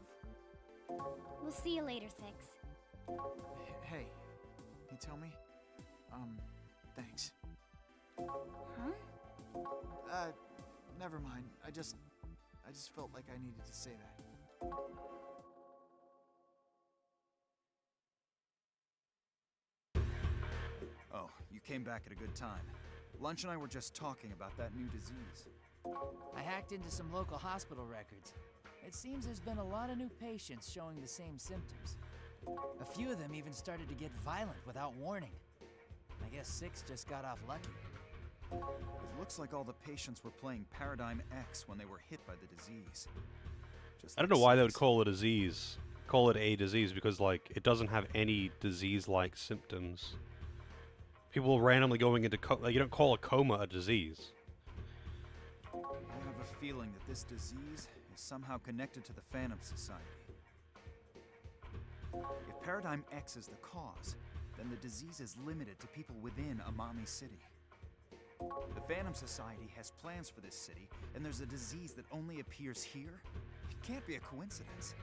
We'll see you later, Six.
Hey, you tell me? Thanks.
Huh?
Never mind. I just felt like I needed to say that.
Oh, you came back at a good time. Lunch and I were just talking about that new disease.
I hacked into some local hospital records. It seems there's been a lot of new patients showing the same symptoms. A few of them even started to get violent without warning. I guess Six just got off lucky.
It looks like all the patients were playing Paradigm X when they were hit by the disease.
I don't know why they would call it a disease. Call it a disease, because, like, it doesn't have any disease-like symptoms. People randomly going into like, you don't call a coma a disease.
I have a feeling that this disease is somehow connected to the Phantom Society. If Paradigm X is the cause, then the disease is limited to people within Amami City. The Phantom Society has plans for this city, and there's a disease that only appears here? It can't be a coincidence.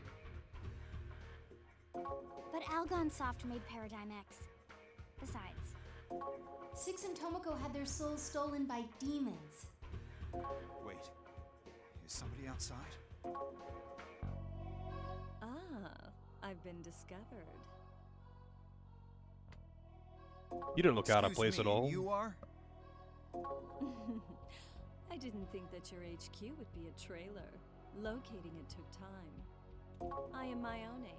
But Algon Soft made Paradigm X. Besides,
Six and Tomoko had their souls stolen by demons.
Wait, is somebody outside?
Ah, I've been discovered.
You don't look out of place at all.
You are?
I didn't think that your HQ would be a trailer. Locating it took time. I am Mayone.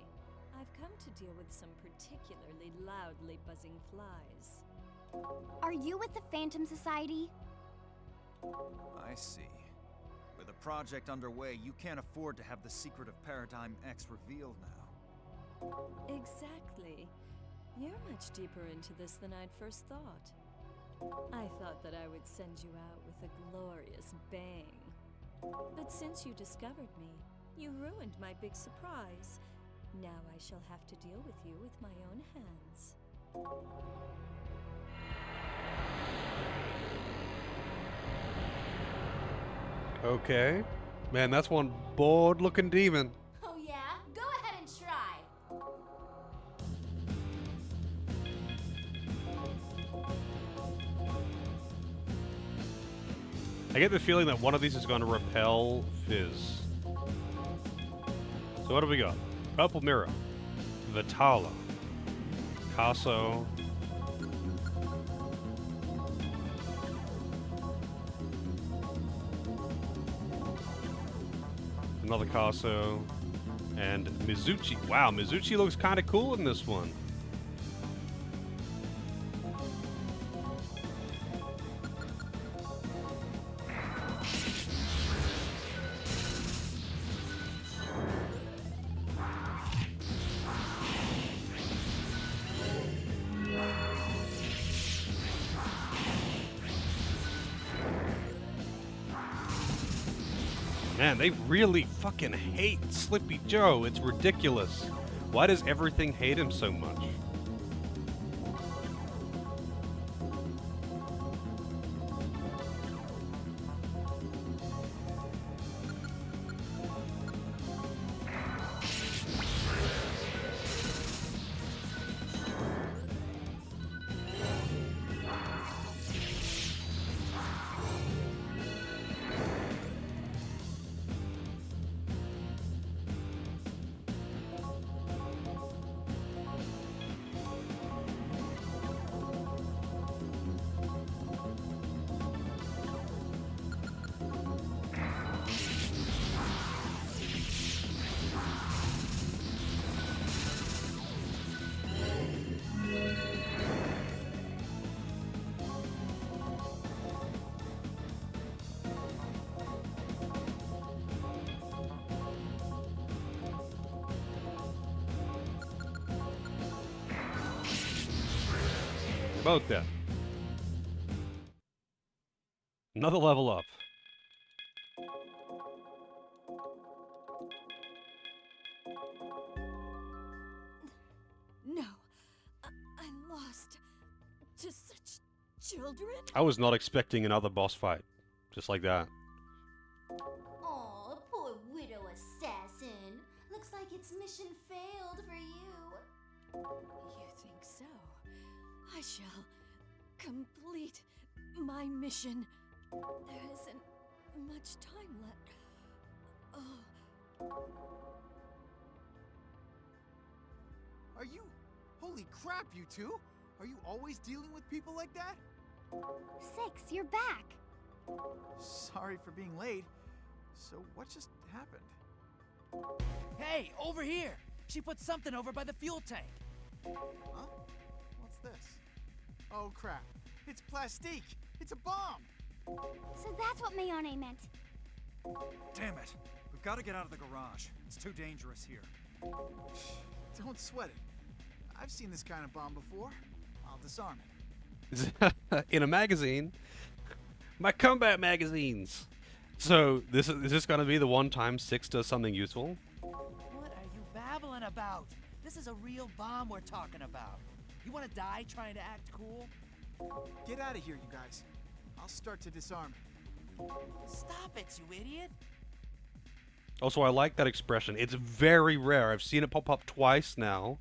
I've come to deal with some particularly loudly buzzing flies.
are you with the Phantom Society?
I see. With a project underway, you can't afford to have the secret of Paradigm X revealed now.
Exactly. You're much deeper into this than I'd first thought. I thought that I would send you out with a glorious bang. But since you discovered me, you ruined my big surprise. Now I shall have to deal with you with my own hands.
Okay. Man, that's one bored-looking demon.
Oh yeah? Go ahead and try.
I get the feeling that one of these is going to repel Fizz. So what do we got? Purple Mirror, Vitala, Casso, another Casso, and Mizuchi. Wow, Mizuchi looks kind of cool in this one. Man, they really fucking hate Slippy Joe. It's ridiculous. Why does everything hate him so much? Both dead. Another level up.
No, I'm lost to such children.
I was not expecting another boss fight. Just like that.
Aw, poor widow assassin. Looks like its mission failed for you.
You think so? I shall complete my mission. There isn't much time left. Oh.
Are you... Holy crap, you two! Are you always dealing with people like that?
Six, you're back.
Sorry for being late. So what just happened?
Hey, over here! She put something over by the fuel tank.
Huh? What's this? Oh crap. It's plastique! It's a bomb!
So that's what Mayone meant.
Damn it! We've got to get out of the garage. It's too dangerous here.
Don't sweat it. I've seen this kind of bomb before. I'll disarm it.
In a magazine. My combat magazines. So is this gonna be the one time Six does something useful?
What are you babbling about? This is a real bomb we're talking about. You want to die trying to act cool?
Get out of here, you guys. I'll start to disarm it.
Stop it, you idiot!
Also, I like that expression. It's very rare. I've seen it pop up twice now.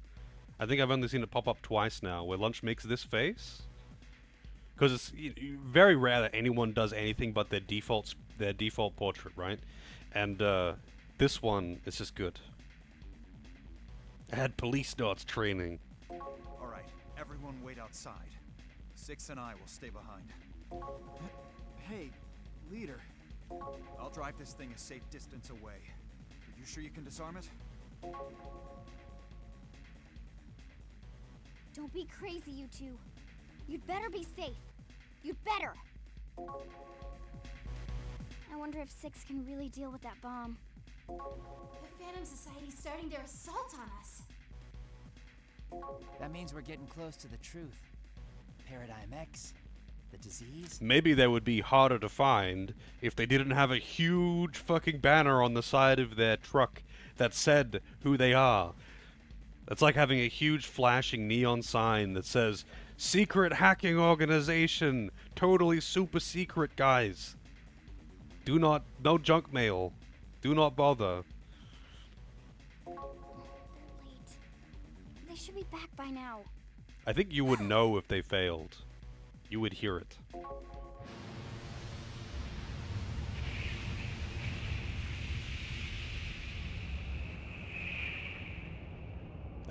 I think I've only seen it pop up twice now, where Lunch makes this face. Because it's very rare that anyone does anything but their default portrait, right? And this one is just good. I had police dots training.
All right, everyone wait outside. Six and I will stay behind.
Hey, leader.
I'll drive this thing a safe distance away. Are you sure you can disarm it?
Don't be crazy, you two. You'd better be safe. You'd better. I wonder if Six can really deal with that bomb.
The Phantom Society's starting their assault on us.
That means we're getting close to the truth. Paradigm X, the disease.
Maybe they would be harder to find if they didn't have a huge fucking banner on the side of their truck that said who they are. That's like having a huge flashing neon sign that says, "Secret hacking organization, totally super secret, guys. Do not, no junk mail. Do not bother."
They're late. They should be back by now.
I think you would know if they failed. You would hear it.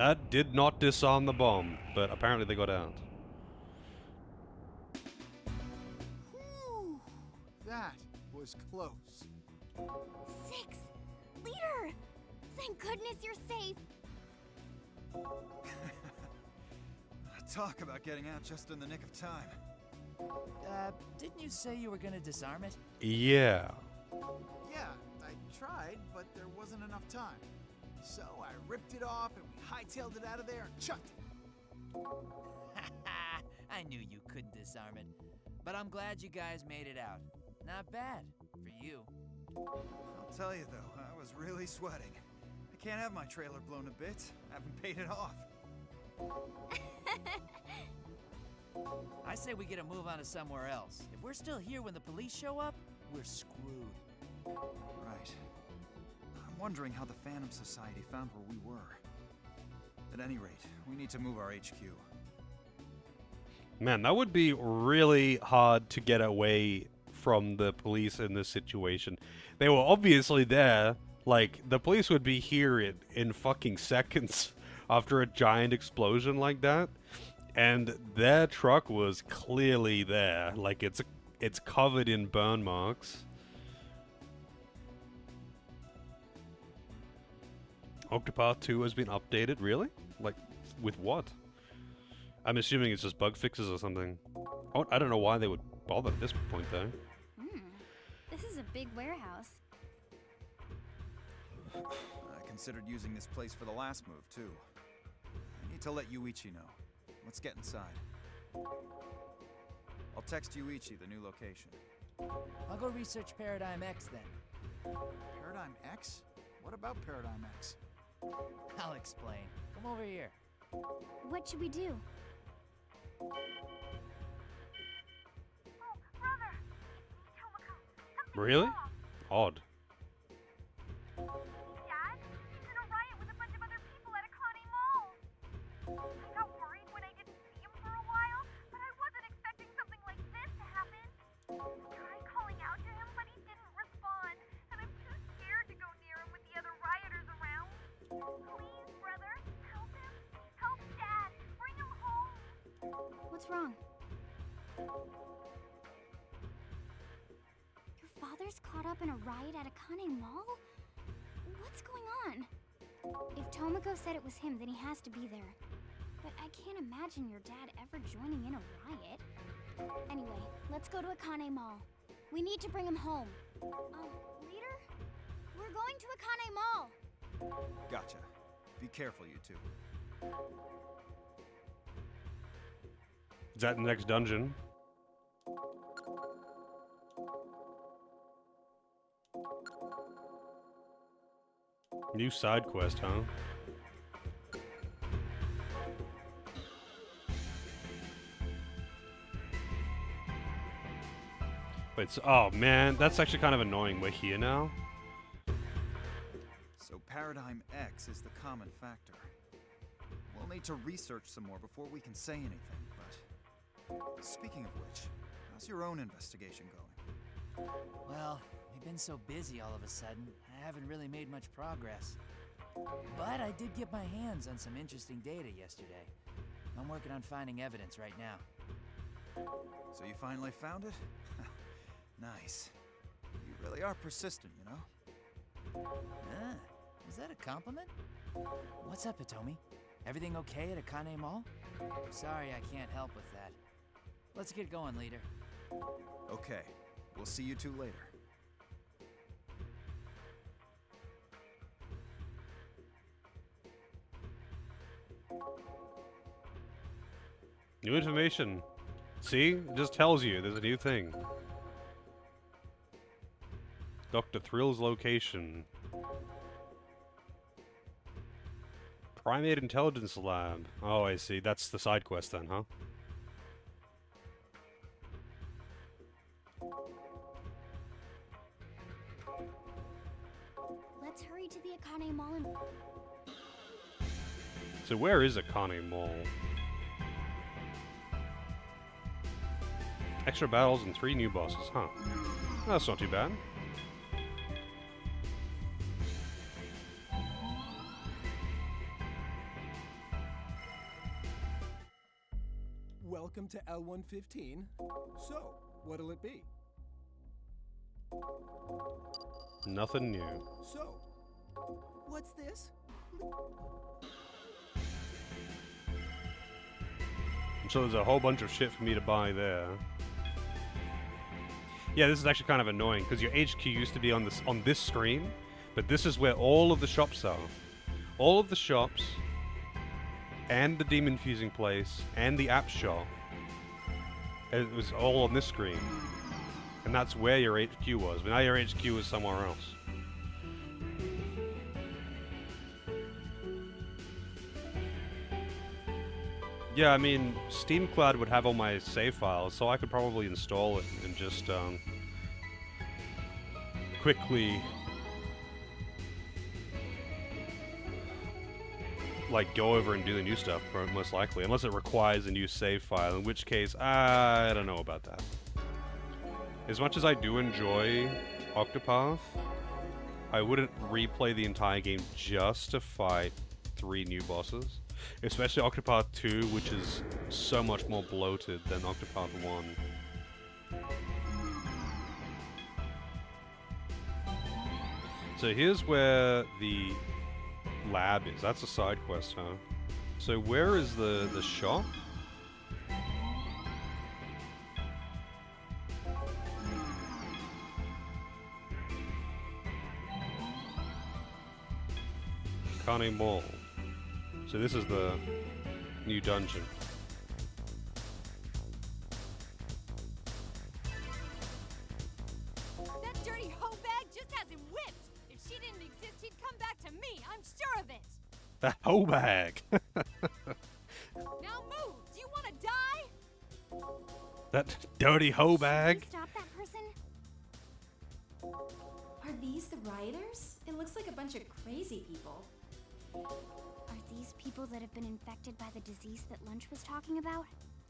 That did not disarm the bomb, but apparently they got out.
Whew, that was close.
6! Leader! Thank goodness you're safe!
Talk about getting out just in the nick of time.
Didn't you say you were gonna disarm it?
Yeah.
Yeah, I tried, but there wasn't enough time. So I ripped it off and we hightailed it out of there and chucked it.
I knew you couldn't disarm it. But I'm glad you guys made it out. Not bad, for you.
I'll tell you though, I was really sweating. I can't have my trailer blown to bits. I haven't paid it off.
I say we get a move on to somewhere else. If we're still here when the police show up, we're screwed.
Right. I'm wondering how the Phantom Society found where we were. At any rate, we need to move our HQ.
Man, that would be really hard to get away from the police in this situation. They were obviously there. Like, the police would be here in fucking seconds after a giant explosion like that. And their truck was clearly there. Like, it's covered in burn marks. Octopath 2 has been updated, really? Like, with what? I'm assuming it's just bug fixes or something. Oh, I don't know why they would bother at this point, though.
This is a big warehouse.
I considered using this place for the last move, too. I need to let Yuichi know. Let's get inside. I'll text Yuichi the new location.
I'll go research Paradigm X then.
Paradigm X? What about Paradigm X?
I'll explain. Come over here.
What should we do?
Really? Odd.
Dad? He's in a riot with a bunch of other people at Akane Mall. I got worried when I didn't see him for a while, but I wasn't expecting something like this to happen. I tried calling out to him, but he didn't respond, and I'm too scared to go near him with the other rioters around. Please, brother, help him. Help Dad. Bring him home.
What's wrong? Father's caught up in a riot at Akane Mall? What's going on? If Tomoko said it was him, then he has to be there. But I can't imagine your dad ever joining in a riot. Anyway, let's go to Akane Mall. We need to bring him home. Leader? We're going to Akane Mall!
Gotcha. Be careful, you two.
Is that the next dungeon? New side quest, huh? Wait, so, oh man, that's actually kind of annoying. We're here now?
So Paradigm X is the common factor. We'll need to research some more before we can say anything, but... Speaking of which, how's your own investigation going?
Well, we've been so busy all of a sudden, I haven't really made much progress. But I did get my hands on some interesting data yesterday. I'm working on finding evidence right now.
So you finally found it? Nice. You really are persistent, you know?
Ah, is that a compliment? What's up, Hitomi? Everything okay at Akane Mall? Sorry I can't help with that. Let's get going, leader.
Okay. We'll see you two later.
New information. See? It just tells you there's a new thing. Dr. Thrill's location. Primate Intelligence Lab. Oh, I see. That's the side quest then, huh?
Let's hurry to the Akane Mall and...
So where is Akane Mall? Extra battles and 3 new bosses, huh? That's not too bad.
Welcome to L115. So, what'll it be?
Nothing new.
So, what's this?
So there's a whole bunch of shit for me to buy there. Yeah, this is actually kind of annoying because your HQ used to be on this screen, but this is where all of the shops are. All of the shops, and the demon fusing place, and the app shop. It was all on this screen, and that's where your HQ was. But now your HQ is somewhere else. Yeah, I mean, Steam Cloud would have all my save files, so I could probably install it and just quickly like go over and do the new stuff, most likely, unless it requires a new save file, in which case I don't know about that. As much as I do enjoy Octopath, I wouldn't replay the entire game just to fight 3 new bosses. Especially Octopath 2, which is so much more bloated than Octopath 1. So here's where the lab is. That's a side quest, huh? So where is the shop? Carne Mall. So this is the new dungeon.
That dirty hoe bag just has him whipped! If she didn't exist, he'd come back to me, I'm sure of it!
That hoe bag!
Now move! Do you want to die?
That dirty hoe bag!
Stop that person?
Are these the rioters? It looks like a bunch of crazy people.
Are these people that have been infected by the disease that Lunch was talking about?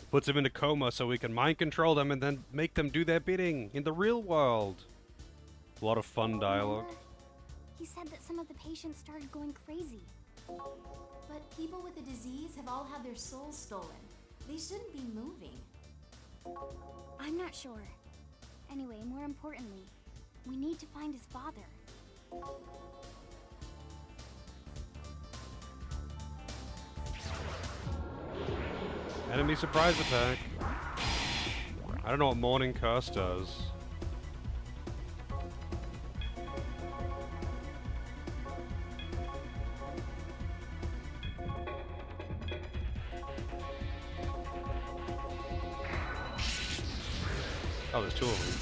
Puts them in a coma so we can mind control them and then make them do their bidding in the real world. A lot of fun dialogue.
Remember? He said that some of the patients started going crazy.
But people with the disease have all had their souls stolen. They shouldn't be moving.
I'm not sure. Anyway, more importantly, we need to find his father.
Enemy surprise attack. I don't know what Morning Curse does. Oh, there's 2 of them.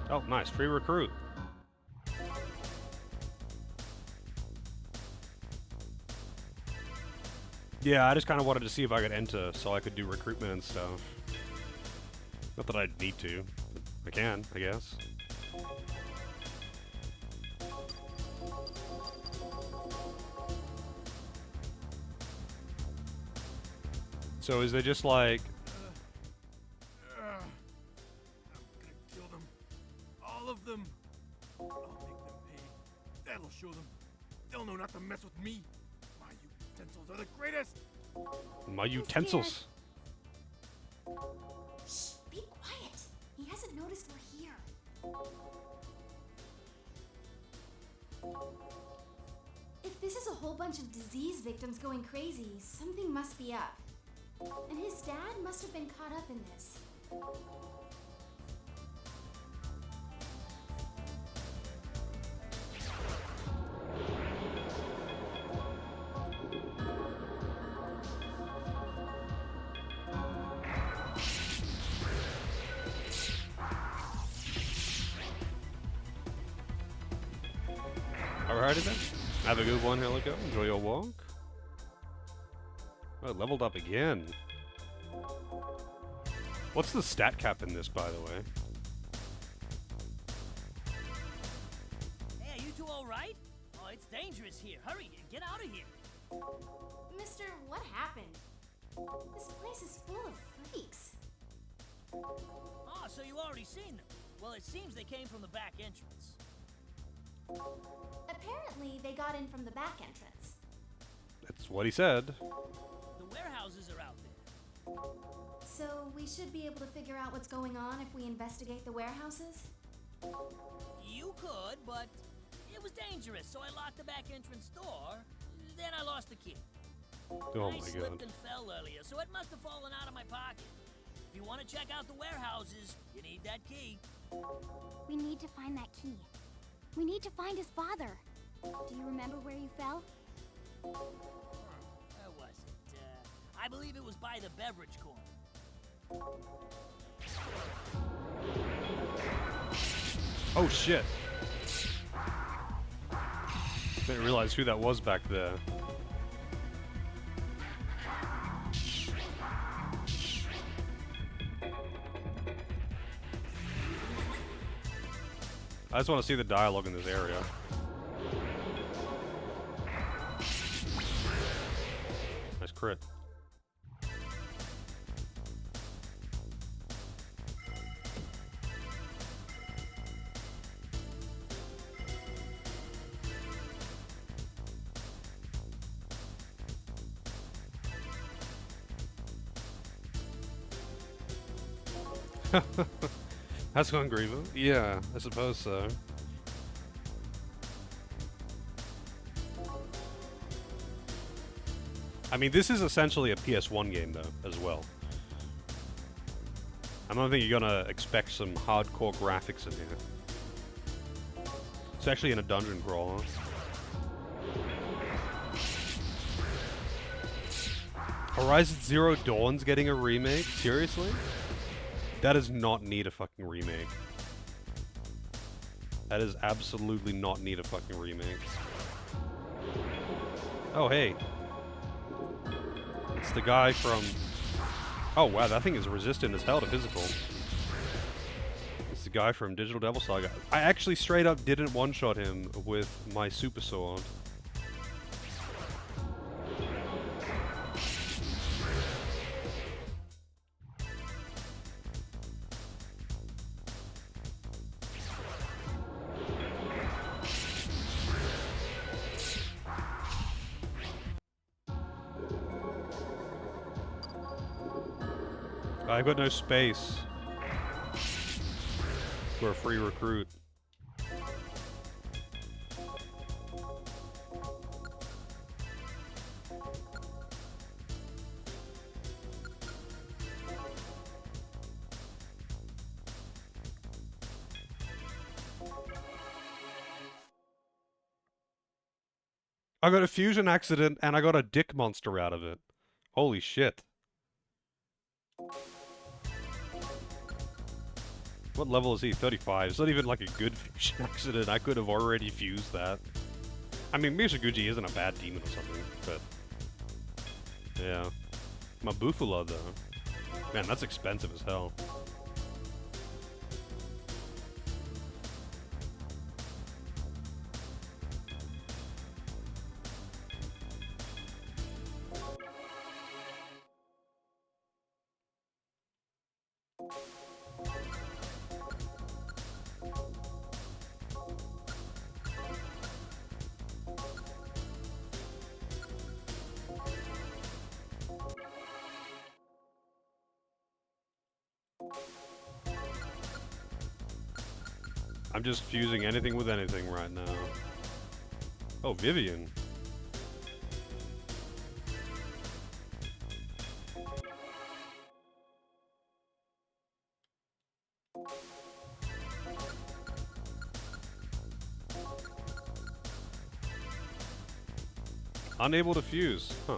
Oh, nice. Free recruit. Yeah, I just kind of wanted to see if I could enter so I could do recruitment and stuff. Not that I'd need to. I can, I guess. So is there just like...
I'm gonna kill them. All of them. I'll make them pay. That'll show them. They'll know not to mess with me. My utensils are the greatest.
My utensils.
Shh, be quiet. He hasn't noticed we're here. If this is a whole bunch of disease victims going crazy, something must be up. And his dad must have been caught up in this.
Alrighty then. Have a good one, Helico. Enjoy your walk. Oh, leveled up again. What's the stat cap in this, by the way?
Hey, are you two alright? Oh, it's dangerous here. Hurry, get out of here.
Mister, what happened? This place is full of freaks.
Oh, so you already seen them. Well, it seems they came from the back entrance.
Apparently, they got in from the back entrance.
That's what he said.
The warehouses are out there.
So, we should be able to figure out what's going on if we investigate the warehouses?
You could, but it was dangerous, so I locked the back entrance door. Then I lost the key.
Oh
I
my
slipped
god.
and fell earlier, so it must have fallen out of my pocket. If you want to check out the warehouses, you need that key.
We need to find that key. We need to find his father. Do you remember where you fell?
Where was it? I believe it was by the beverage corner.
Oh shit. Didn't realize who that was back there. I just want to see the dialogue in this area. Nice crit. That's hungry, though. Yeah, I suppose so. I mean, this is essentially a PS1 game, though, as well. I don't think you're gonna expect some hardcore graphics in here. It's actually in a dungeon crawler. Horizon Zero Dawn's getting a remake? Seriously? That does not need a fucking remake. That is absolutely not need a fucking remake. Oh, hey. It's the guy from... Oh, wow, that thing is resistant as hell to physical. It's the guy from Digital Devil Saga. I actually straight up didn't one-shot him with my super sword. I've got no space for a free recruit. I got a fusion accident and I got a dick monster out of it. Holy shit. What level is he? 35. It's not even like a good fusion accident. I could have already fused that. I mean, Misaguchi isn't a bad demon or something, but... Yeah. Mabufula, though. Man, that's expensive as hell. I'm just fusing anything with anything right now. Oh, Vivian. Unable to fuse. Huh.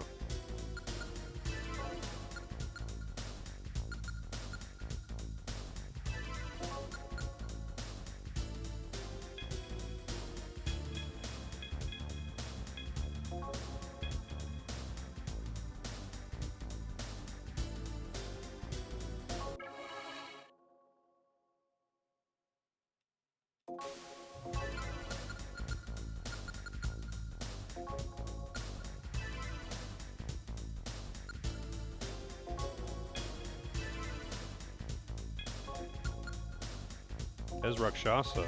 There's Rakshasa.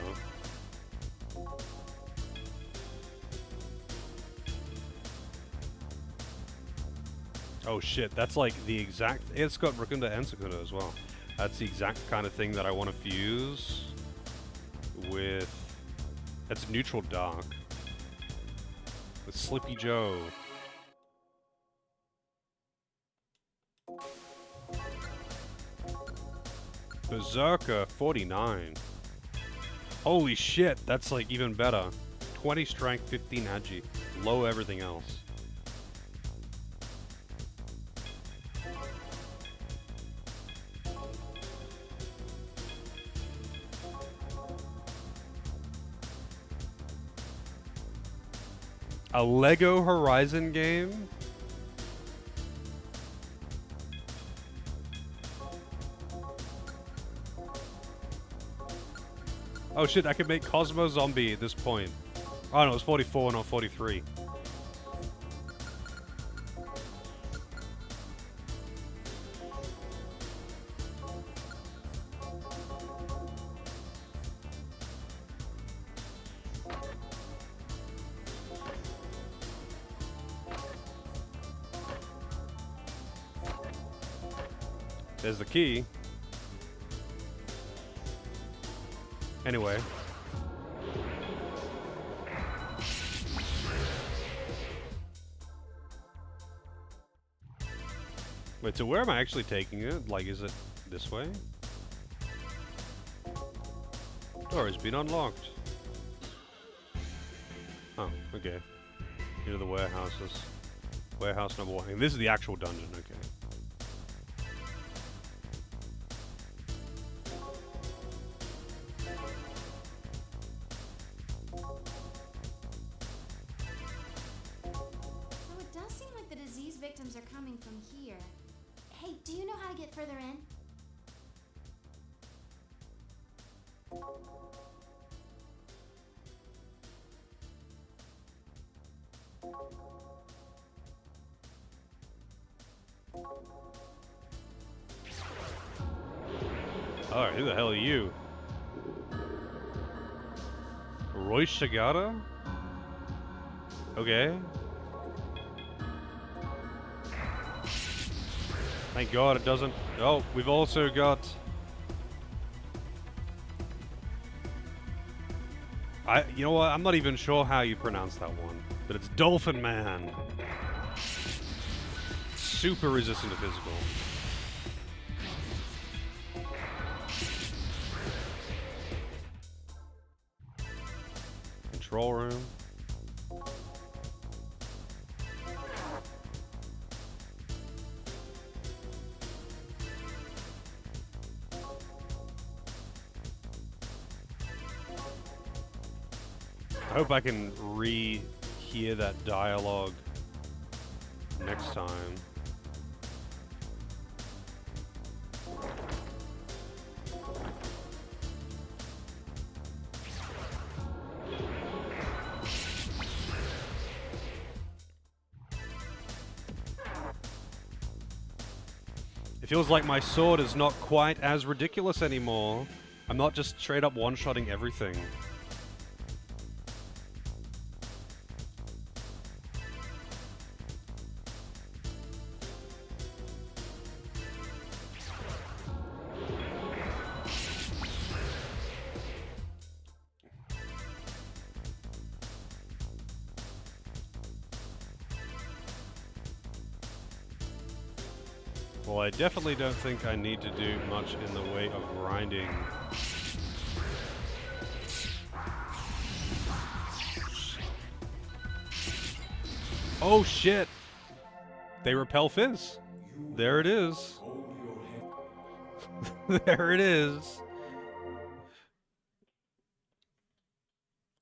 Oh shit, that's like the exact... It's got Rakunda and Sakunda as well. That's the exact kind of thing that I want to fuse with... That's neutral dark. With Slippy Joe. Berserker, 49. Holy shit, that's like even better. 20 strength, 15 agi. Low everything else. A Lego Horizon game? Oh shit, I could make Cosmo Zombie at this point. Oh no, it's 44, not 43. There's the key. Anyway. Wait, so where am I actually taking it? Like, is it this way? Door has been unlocked. Oh, okay. Into the warehouses. Warehouse number 1. And this is the actual dungeon, okay.
So it does seem like the disease victims are coming from here. Hey, do you know how to get further in?
Alright, who the hell are you? Roy Shigata? Okay. Thank God it doesn't. Oh, we've also got... You know what? I'm not even sure how you pronounce that one. But it's Dolphin Man. Super resistant to physical. Control room. I hope I can re-hear that dialogue next time. It feels like my sword is not quite as ridiculous anymore. I'm not just straight up one-shotting everything. Well, I definitely don't think I need to do much in the way of grinding. Oh shit! They repel fizz. There it is. There it is.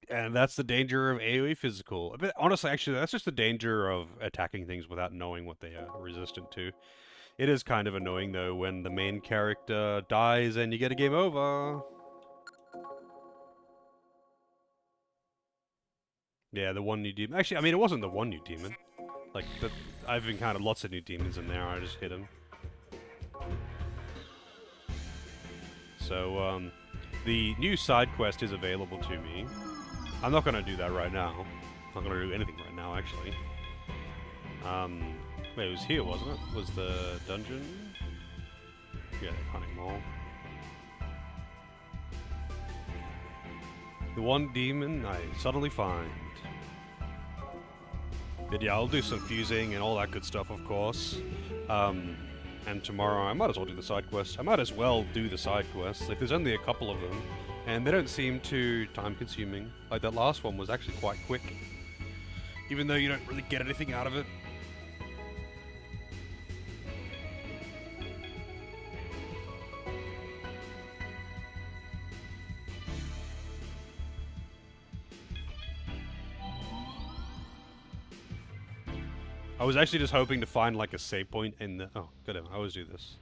And that's the danger of AoE physical. But honestly, actually, that's just the danger of attacking things without knowing what they are resistant to. It is kind of annoying, though, when the main character dies and you get a game over. Yeah, the one new demon. Actually, I mean, it wasn't the one new demon. Like, I've encountered lots of new demons in there. I just hit them. So, The new side quest is available to me. I'm not gonna do that right now. I'm not gonna do anything right now, actually. Wait, it was here, wasn't it? Was the dungeon? Yeah, the hunting mall. The one demon I suddenly find. But yeah, I'll do some fusing and all that good stuff, of course. And tomorrow I might as well do the side quests. I might as well do the side quests. Like, there's only a couple of them, and they don't seem too time-consuming. Like, that last one was actually quite quick, even though you don't really get anything out of it. I was actually just hoping to find like a save point in the... Oh, goddamn, I always do this.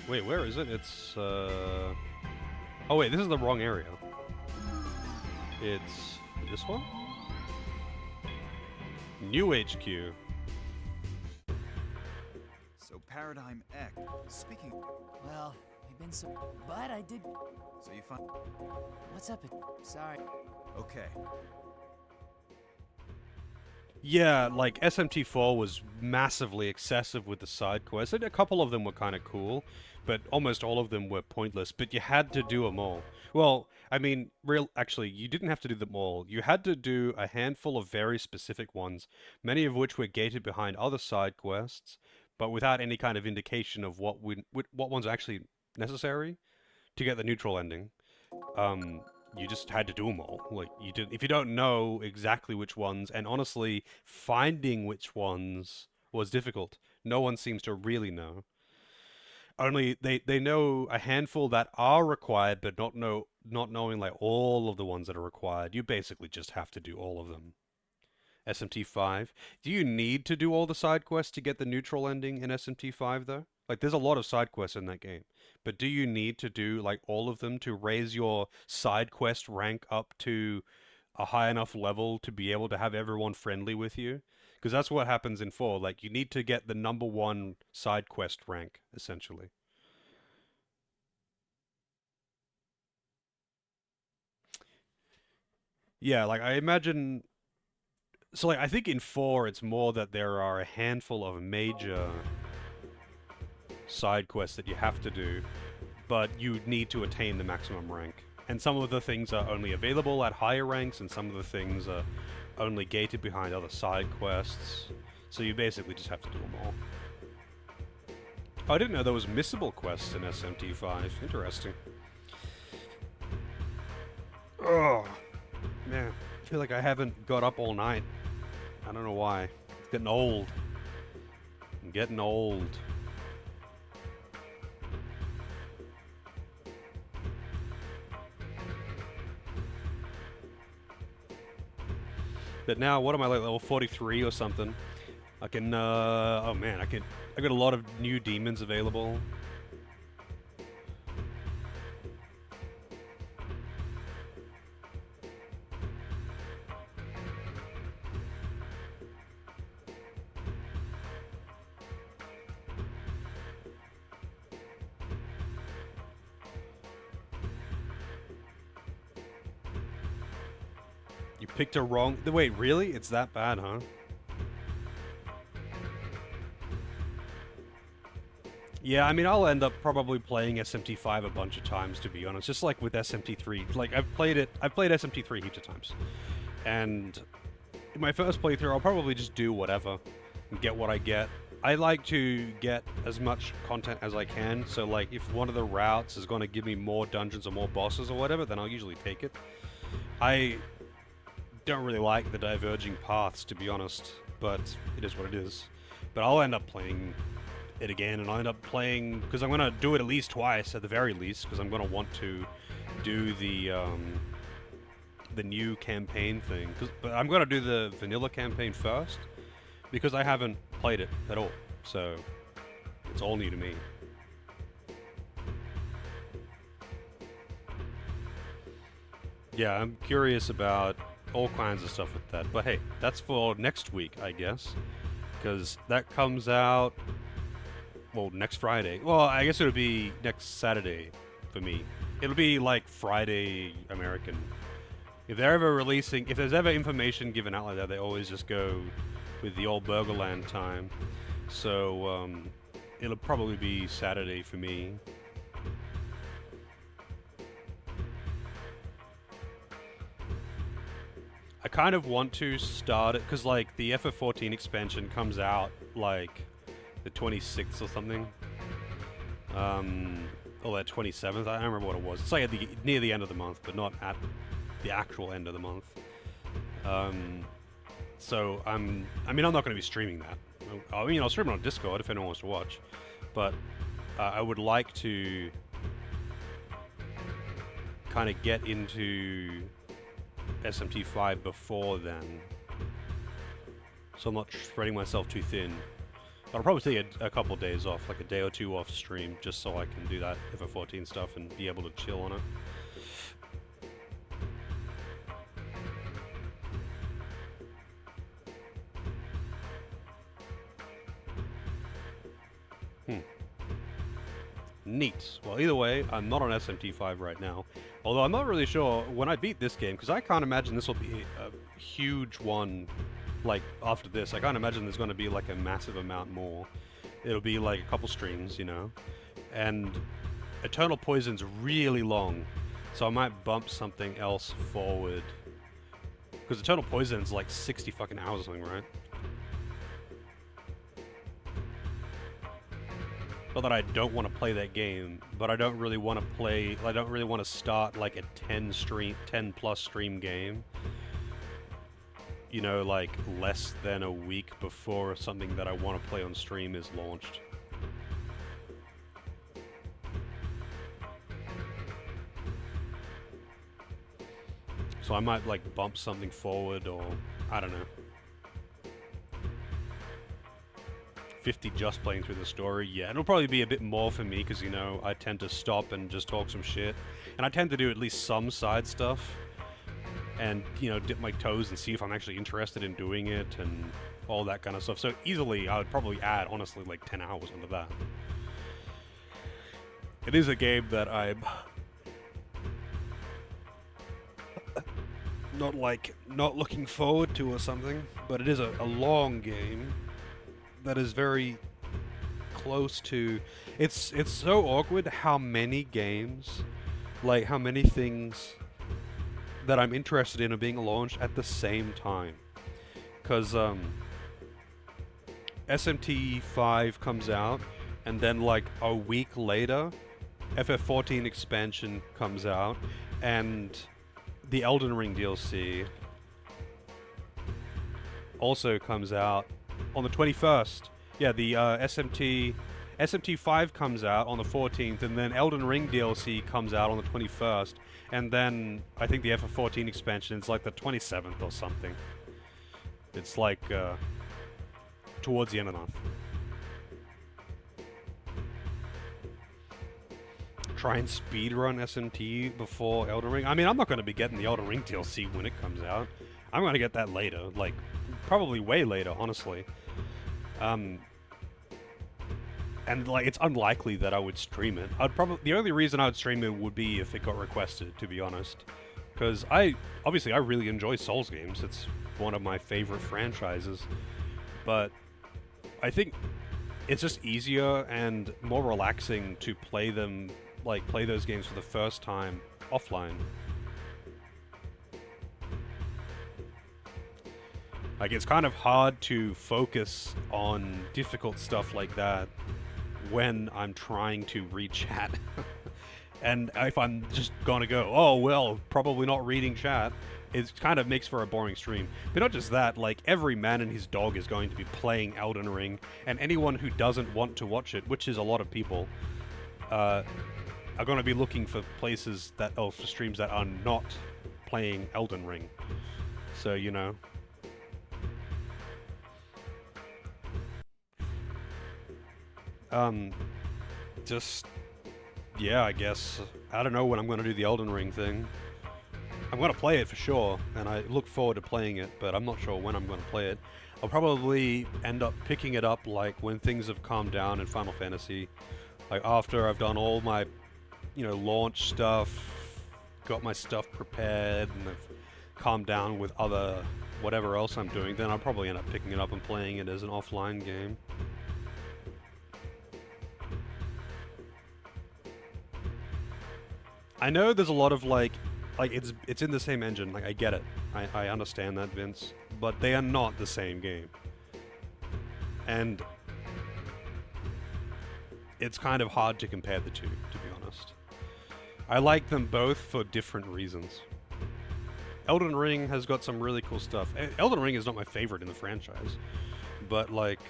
Wait, where is it? It's, Oh wait, this is the wrong area. It's... this one? New HQ.
So Paradigm X. Speaking...
Well, I've been so... But I did...
So you find...
What's up? Sorry.
Okay.
Yeah, like, SMT4 was massively excessive with the side quests. A couple of them were kind of cool, but almost all of them were pointless, but you had to do them all. Well, I mean, actually, you didn't have to do them all. You had to do a handful of very specific ones, many of which were gated behind other side quests, but without any kind of indication of what ones are actually necessary to get the neutral ending. You just had to do them all. Like, if you don't know exactly which ones, and honestly, finding which ones was difficult. No one seems to really know. Only they know a handful that are required, but not knowing like all of the ones that are required. You basically just have to do all of them. SMT5. Do you need to do all the side quests to get the neutral ending in SMT5 though? Like, there's a lot of side quests in that game. But do you need to do, like, all of them to raise your side quest rank up to a high enough level to be able to have everyone friendly with you? Because that's what happens in 4. Like, you need to get the #1 side quest rank, essentially. Yeah, like, I imagine... So, like, I think in 4, it's more that there are a handful of major side quests that you have to do, but you need to attain the maximum rank. And some of the things are only available at higher ranks, and some of the things are only gated behind other side quests. So you basically just have to do them all. Oh, I didn't know there was missable quests in SMT5. Interesting. Oh, man. I feel like I haven't got up all night. I don't know why. It's getting old. I'm getting old. But now, what am I, like, level 43 or something? I can, oh man, I got a lot of new demons available. You picked a wrong... Wait, really? It's that bad, huh? Yeah, I mean, I'll end up probably playing SMT5 a bunch of times, to be honest. Just like with SMT3. Like, I've played SMT3 heaps of times. And in my first playthrough, I'll probably just do whatever and get what I get. I like to get as much content as I can, so like, if one of the routes is going to give me more dungeons or more bosses or whatever, then I'll usually take it. I don't really like the diverging paths, to be honest, but it is what it is. But I'll end up playing it again, and I'll end up playing, because I'm going to do it at least twice, at the very least, because I'm going to want to do the new campaign thing. But I'm going to do the vanilla campaign first, because I haven't played it at all, so it's all new to me. Yeah, I'm curious about all kinds of stuff with that. But hey, that's for next week, I guess. Because that comes out, well, next Friday. Well, I guess it would be next Saturday. for me. It'll be like Friday American. If they're ever releasing, if there's ever information given out like that, they always just go with the old Burgerland time. So it'll probably be Saturday for me. I kind of want to start it because like the FF14 expansion comes out like the 26th or something. Or that 27th. I don't remember what it was. It's like at near the end of the month, but not at the actual end of the month. So I mean, I'm not going to be streaming that. I mean, I'll stream it on Discord if anyone wants to watch, but I would like to kind of get into SMT 5 before then, so I'm not spreading myself too thin. But I'll probably take a couple days off, like a day or two off stream, just so I can do that FF14 stuff and be able to chill on it. Neat. Well, either way, I'm not on SMT 5 right now. Although I'm not really sure when I beat this game, because I can't imagine this will be a huge one, like, after this. I can't imagine there's going to be, like, a massive amount more. It'll be, like, a couple streams, you know? And Eternal Poison's really long, so I might bump something else forward. Because Eternal Poison's, like, 60 fucking hours or something, right? Not that I don't want to play that game, but I don't really want to play. I don't really want to start like a 10 plus stream game. You know, like less than a week before something that I want to play on stream is launched. So I might like bump something forward, or I don't know. 50 just playing through the story, yeah, it'll probably be a bit more for me because, you know, I tend to stop and just talk some shit. And I tend to do at least some side stuff and, you know, dip my toes and see if I'm actually interested in doing it and all that kind of stuff. So easily, I would probably add, honestly, like 10 hours onto that. It is a game that I'm not looking forward to or something, but it is a long game that is very close to... It's so awkward how many games, like how many things that I'm interested in are being launched at the same time. Because SMT 5 comes out, and then like a week later, FF14 expansion comes out, and the Elden Ring DLC also comes out on the 21st. Yeah, the SMT 5 comes out on the 14th, and then Elden Ring DLC comes out on the 21st, and then I think the FF14 expansion is like the 27th or something. It's like towards the end of the month. Try and speedrun SMT before Elden Ring. I mean, I'm not going to be getting the Elden Ring DLC when it comes out. I'm going to get that later, like probably way later, honestly. And like, it's unlikely that I would stream it. The only reason I would stream it would be if it got requested, to be honest. Because I really enjoy Souls games. It's one of my favorite franchises. But I think it's just easier and more relaxing to play them, like play those games for the first time offline. Like, it's kind of hard to focus on difficult stuff like that when I'm trying to read chat. And if I'm just gonna go, oh, well, probably not reading chat, it kind of makes for a boring stream. But not just that, like, every man and his dog is going to be playing Elden Ring, and anyone who doesn't want to watch it, which is a lot of people, are going to be looking for places that, for streams that are not playing Elden Ring. So, you know. Yeah, I guess. I don't know when I'm going to do the Elden Ring thing. I'm going to play it for sure, and I look forward to playing it, but I'm not sure when I'm going to play it. I'll probably end up picking it up, like, when things have calmed down in Final Fantasy. Like, after I've done all my you know, launch stuff, got my stuff prepared, and I've calmed down with other whatever else I'm doing, then I'll probably end up picking it up and playing it as an offline game. I know there's a lot of like it's in the same engine. Like I get it, I understand that, Vince, but they are not the same game, and it's kind of hard to compare the two, to be honest. I like them both for different reasons. Elden Ring has got some really cool stuff. Elden Ring is not my favorite in the franchise, but like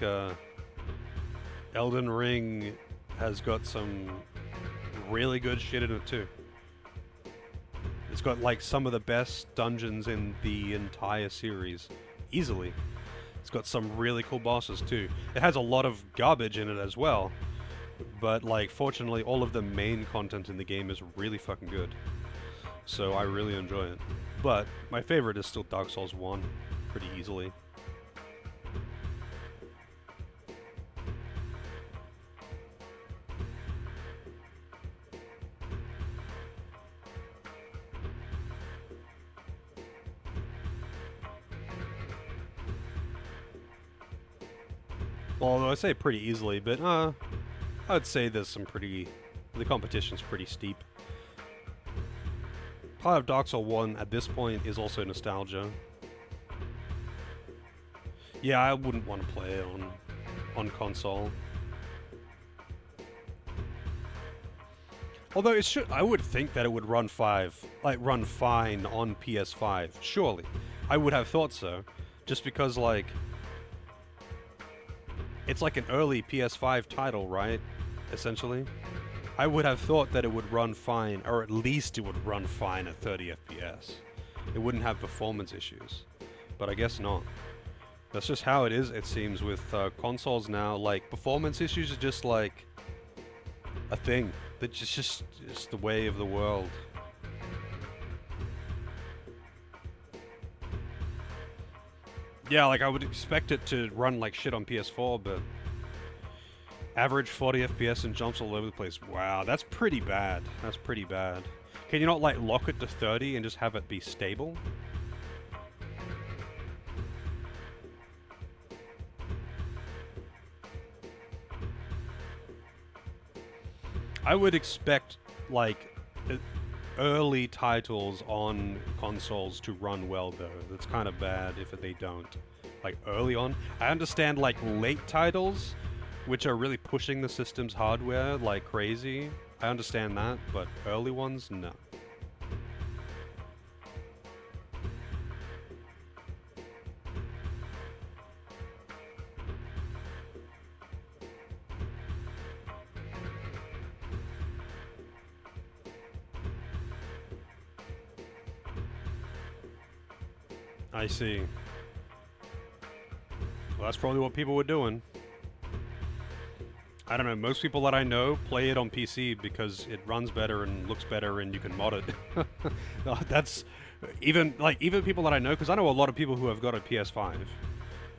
Elden Ring has got some really good shit in it too. It's got like some of the best dungeons in the entire series, easily. It's got some really cool bosses too. It has a lot of garbage in it as well, but like fortunately all of the main content in the game is really fucking good. So I really enjoy it. But my favorite is still Dark Souls 1, pretty easily. Although I say pretty easily, but I'd say there's some pretty... the competition's pretty steep. Part of Dark Souls 1 at this point is also nostalgia. Yeah, I wouldn't want to play it on console. Although it should, I would think that it would run run fine on PS5. Surely, I would have thought so, just because like it's like an early PS5 title, right? Essentially, I would have thought that it would run fine, or at least it would run fine at 30 FPS. It wouldn't have performance issues, but I guess not. That's just how it is, it seems, with consoles now. Like, performance issues are just like a thing. That's just the way of the world. Yeah, like I would expect it to run like shit on PS4, but average 40 FPS and jumps all over the place. Wow, that's pretty bad. That's pretty bad. Can you not like lock it to 30 and just have it be stable? I would expect like early titles on consoles to run well though. That's kind of bad if they don't. Like early on. I understand like late titles, which are really pushing the system's hardware like crazy. I understand that, but early ones, no. I see. Well, that's probably what people were doing. I don't know, most people that I know play it on PC because it runs better and looks better and you can mod it. That's even people that I know, because I know a lot of people who have got a PS5.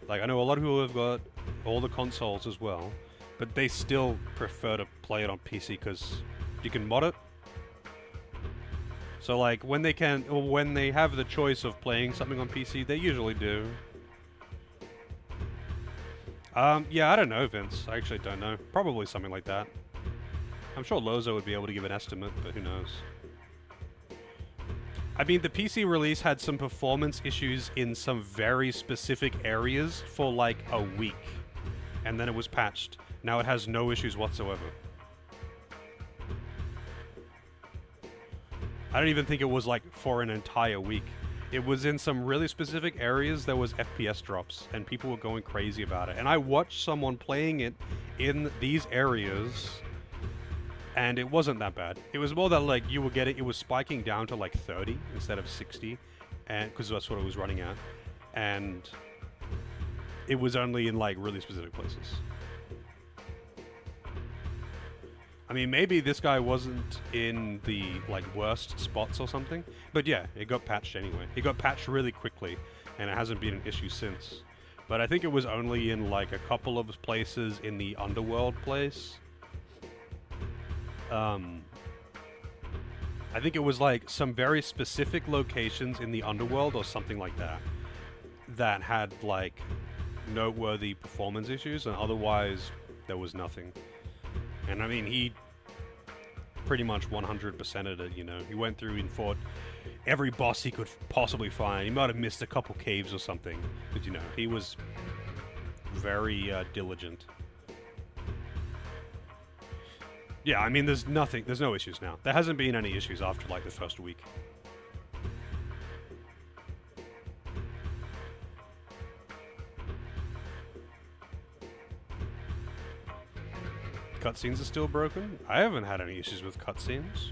Like I know a lot of people who have got all the consoles as well, but they still prefer to play it on PC because you can mod it. So like when they have the choice of playing something on PC, they usually do. Yeah, I don't know, Vince. I actually don't know. Probably something like that. I'm sure Lozo would be able to give an estimate, but who knows. I mean, the PC release had some performance issues in some very specific areas for like a week. And then it was patched. Now it has no issues whatsoever. I don't even think it was like for an entire week. It was in some really specific areas there was FPS drops, and people were going crazy about it. And I watched someone playing it in these areas, and it wasn't that bad. It was more that like you were getting, it was spiking down to like 30 instead of 60, and because that's what it was running at, and it was only in like really specific places. I mean, maybe this guy wasn't in the, like, worst spots or something. But yeah, it got patched anyway. It got patched really quickly, and it hasn't been an issue since. But I think it was only in, like, a couple of places in the Underworld place. I think it was like some very specific locations in the underworld or something like that that had like noteworthy performance issues, and otherwise there was nothing. And I mean, he pretty much 100%ed it, you know. He went through and fought every boss he could possibly find. He might have missed a couple caves or something, but you know, he was very diligent. Yeah, I mean, there's no issues now. There hasn't been any issues after, like, the first week. Cutscenes are still broken? I haven't had any issues with cutscenes.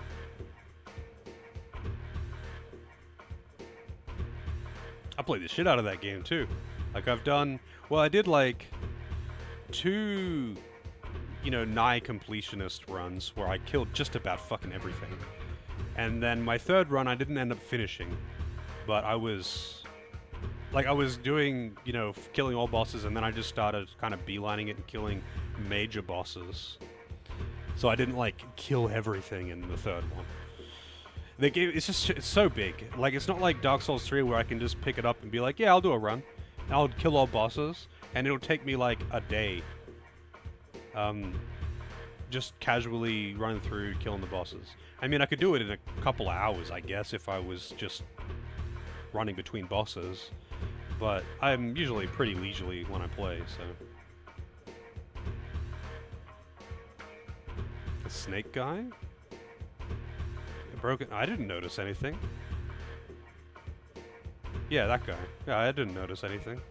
I played the shit out of that game, too. Like, I've done... Well, I did, like, 2... you know, nigh completionist runs where I killed just about fucking everything. And then my third run I didn't end up finishing, but I was doing, you know, killing all bosses, and then I just started kind of beelining it and killing major bosses. So I didn't like kill everything in the third one. The game, it's so big. Like, it's not like Dark Souls 3 where I can just pick it up and be like, yeah, I'll do a run. I'll kill all bosses, and it'll take me like a day. Just casually run through killing the bosses. I mean, I could do it in a couple of hours, I guess, if I was just running between bosses. But I'm usually pretty leisurely when I play, so... The snake guy? Broken... I didn't notice anything. Yeah, that guy. Yeah, I didn't notice anything.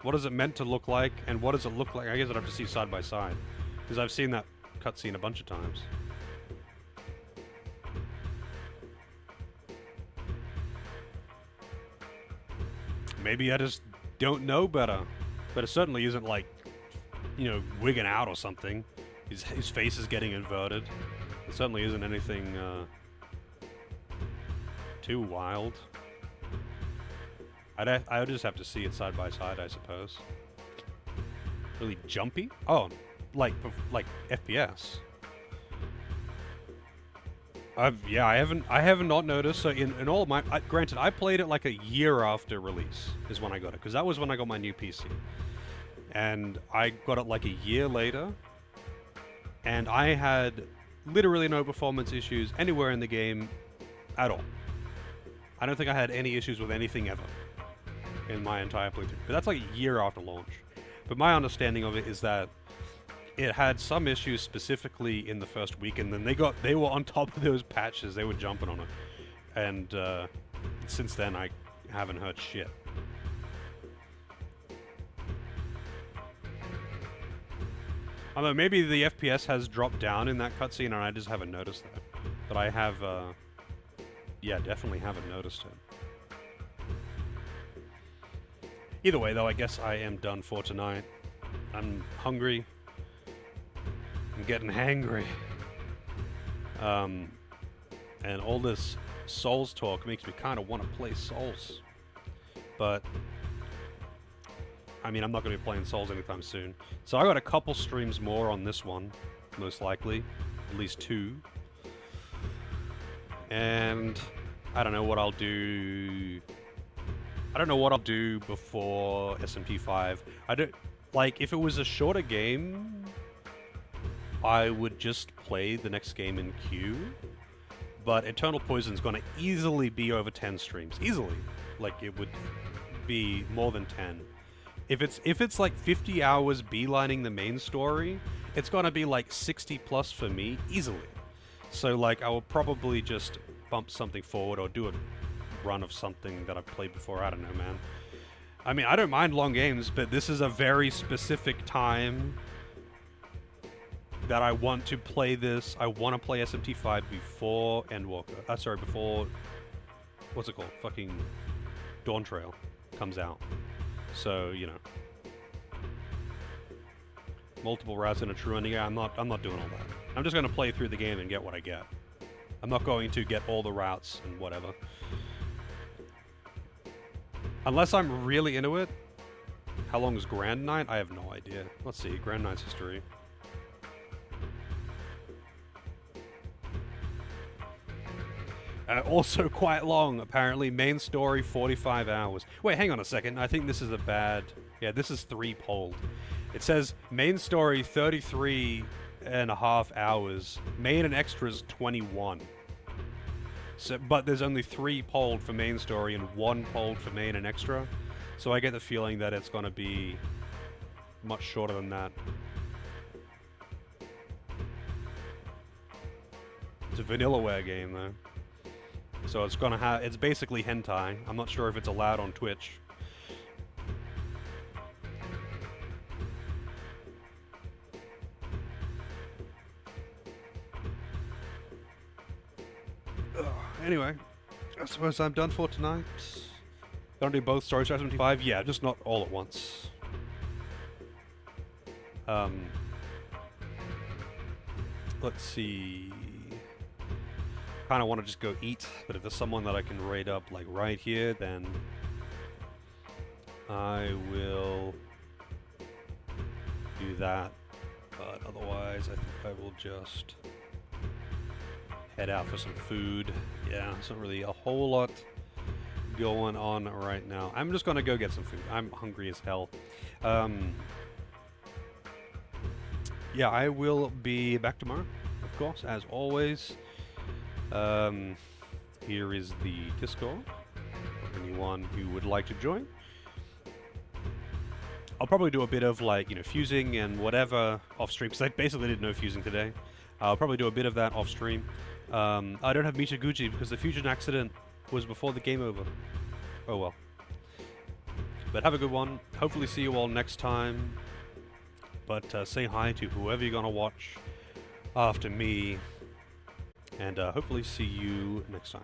What is it meant to look like, and what does it look like? I guess I'd have to see side by side, because I've seen that cutscene a bunch of times. Maybe I just don't know better, but it certainly isn't like, you know, wigging out or something. His face is getting inverted. It certainly isn't anything too wild. I would just have to see it side by side, I suppose. Really jumpy? Oh, like FPS. Yeah, I haven't not noticed. So in all of my, granted, I played it like a year after release is when I got it, because that was when I got my new PC, and I got it like a year later, and I had literally no performance issues anywhere in the game at all. I don't think I had any issues with anything ever in my entire playthrough. But that's like a year after launch. But my understanding of it is that it had some issues specifically in the first week, and then they were on top of those patches. They were jumping on it. And since then, I haven't heard shit. Although maybe the FPS has dropped down in that cutscene, and I just haven't noticed that. But I have, yeah, definitely haven't noticed it. Either way, though, I guess I am done for tonight. I'm hungry. I'm getting hangry. And all this Souls talk makes me kind of want to play Souls. But, I mean, I'm not going to be playing Souls anytime soon. So I got a couple streams more on this one, most likely. At least 2. And I don't know what I'll do... I don't know what I'll do before SMT 5. I don't... Like, if it was a shorter game, I would just play the next game in queue. But Eternal Poison's gonna easily be over 10 streams. Easily. Like, it would be more than 10. If it's like 50 hours beelining the main story, it's gonna be like 60 plus for me, easily. So, like, I will probably just bump something forward or do a run of something that I've played before. I don't know, man. I mean, I don't mind long games, but this is a very specific time that I want to play this. I want to play SMT 5 before Endwalker. Sorry, before... What's it called? Fucking Dawn Trail comes out. So, you know. Multiple routes in a true ending. Yeah, I'm not doing all that. I'm just going to play through the game and get what I get. I'm not going to get all the routes and whatever. Unless I'm really into it. How long is Grand Night? I have no idea. Let's see. Grand Night's history. Also quite long, apparently. Main story, 45 hours. Wait, hang on a second. I think this is a bad... Yeah, this is 3 polled. It says main story, 33.5 hours. Main and extras, 21. So, but there's only 3 polled for main story and 1 polled for main and extra. So I get the feeling that it's going to be much shorter than that. It's a Vanillaware game, though. So it's gonna have... It's basically hentai. I'm not sure if it's allowed on Twitch. Anyway, I suppose I'm done for tonight. Gonna do both stories for SMT 5? Yeah, just not all at once. Let's see... Kinda wanna just go eat, but if there's someone that I can raid up, like, right here, then... I will... do that. But otherwise, I think I will just... head out for some food. Yeah, there's not really a whole lot going on right now. I'm just gonna go get some food. I'm hungry as hell. Yeah, I will be back tomorrow, of course, as always. Here is the Discord for anyone who would like to join. I'll probably do a bit of, like, you know, fusing and whatever off stream, because I basically did no fusing today. I'll probably do a bit of that off stream. I don't have Michiguchi because the fusion accident was before the game over. Oh well. But have a good one. Hopefully see you all next time. But say hi to whoever you're gonna watch after me. And hopefully see you next time.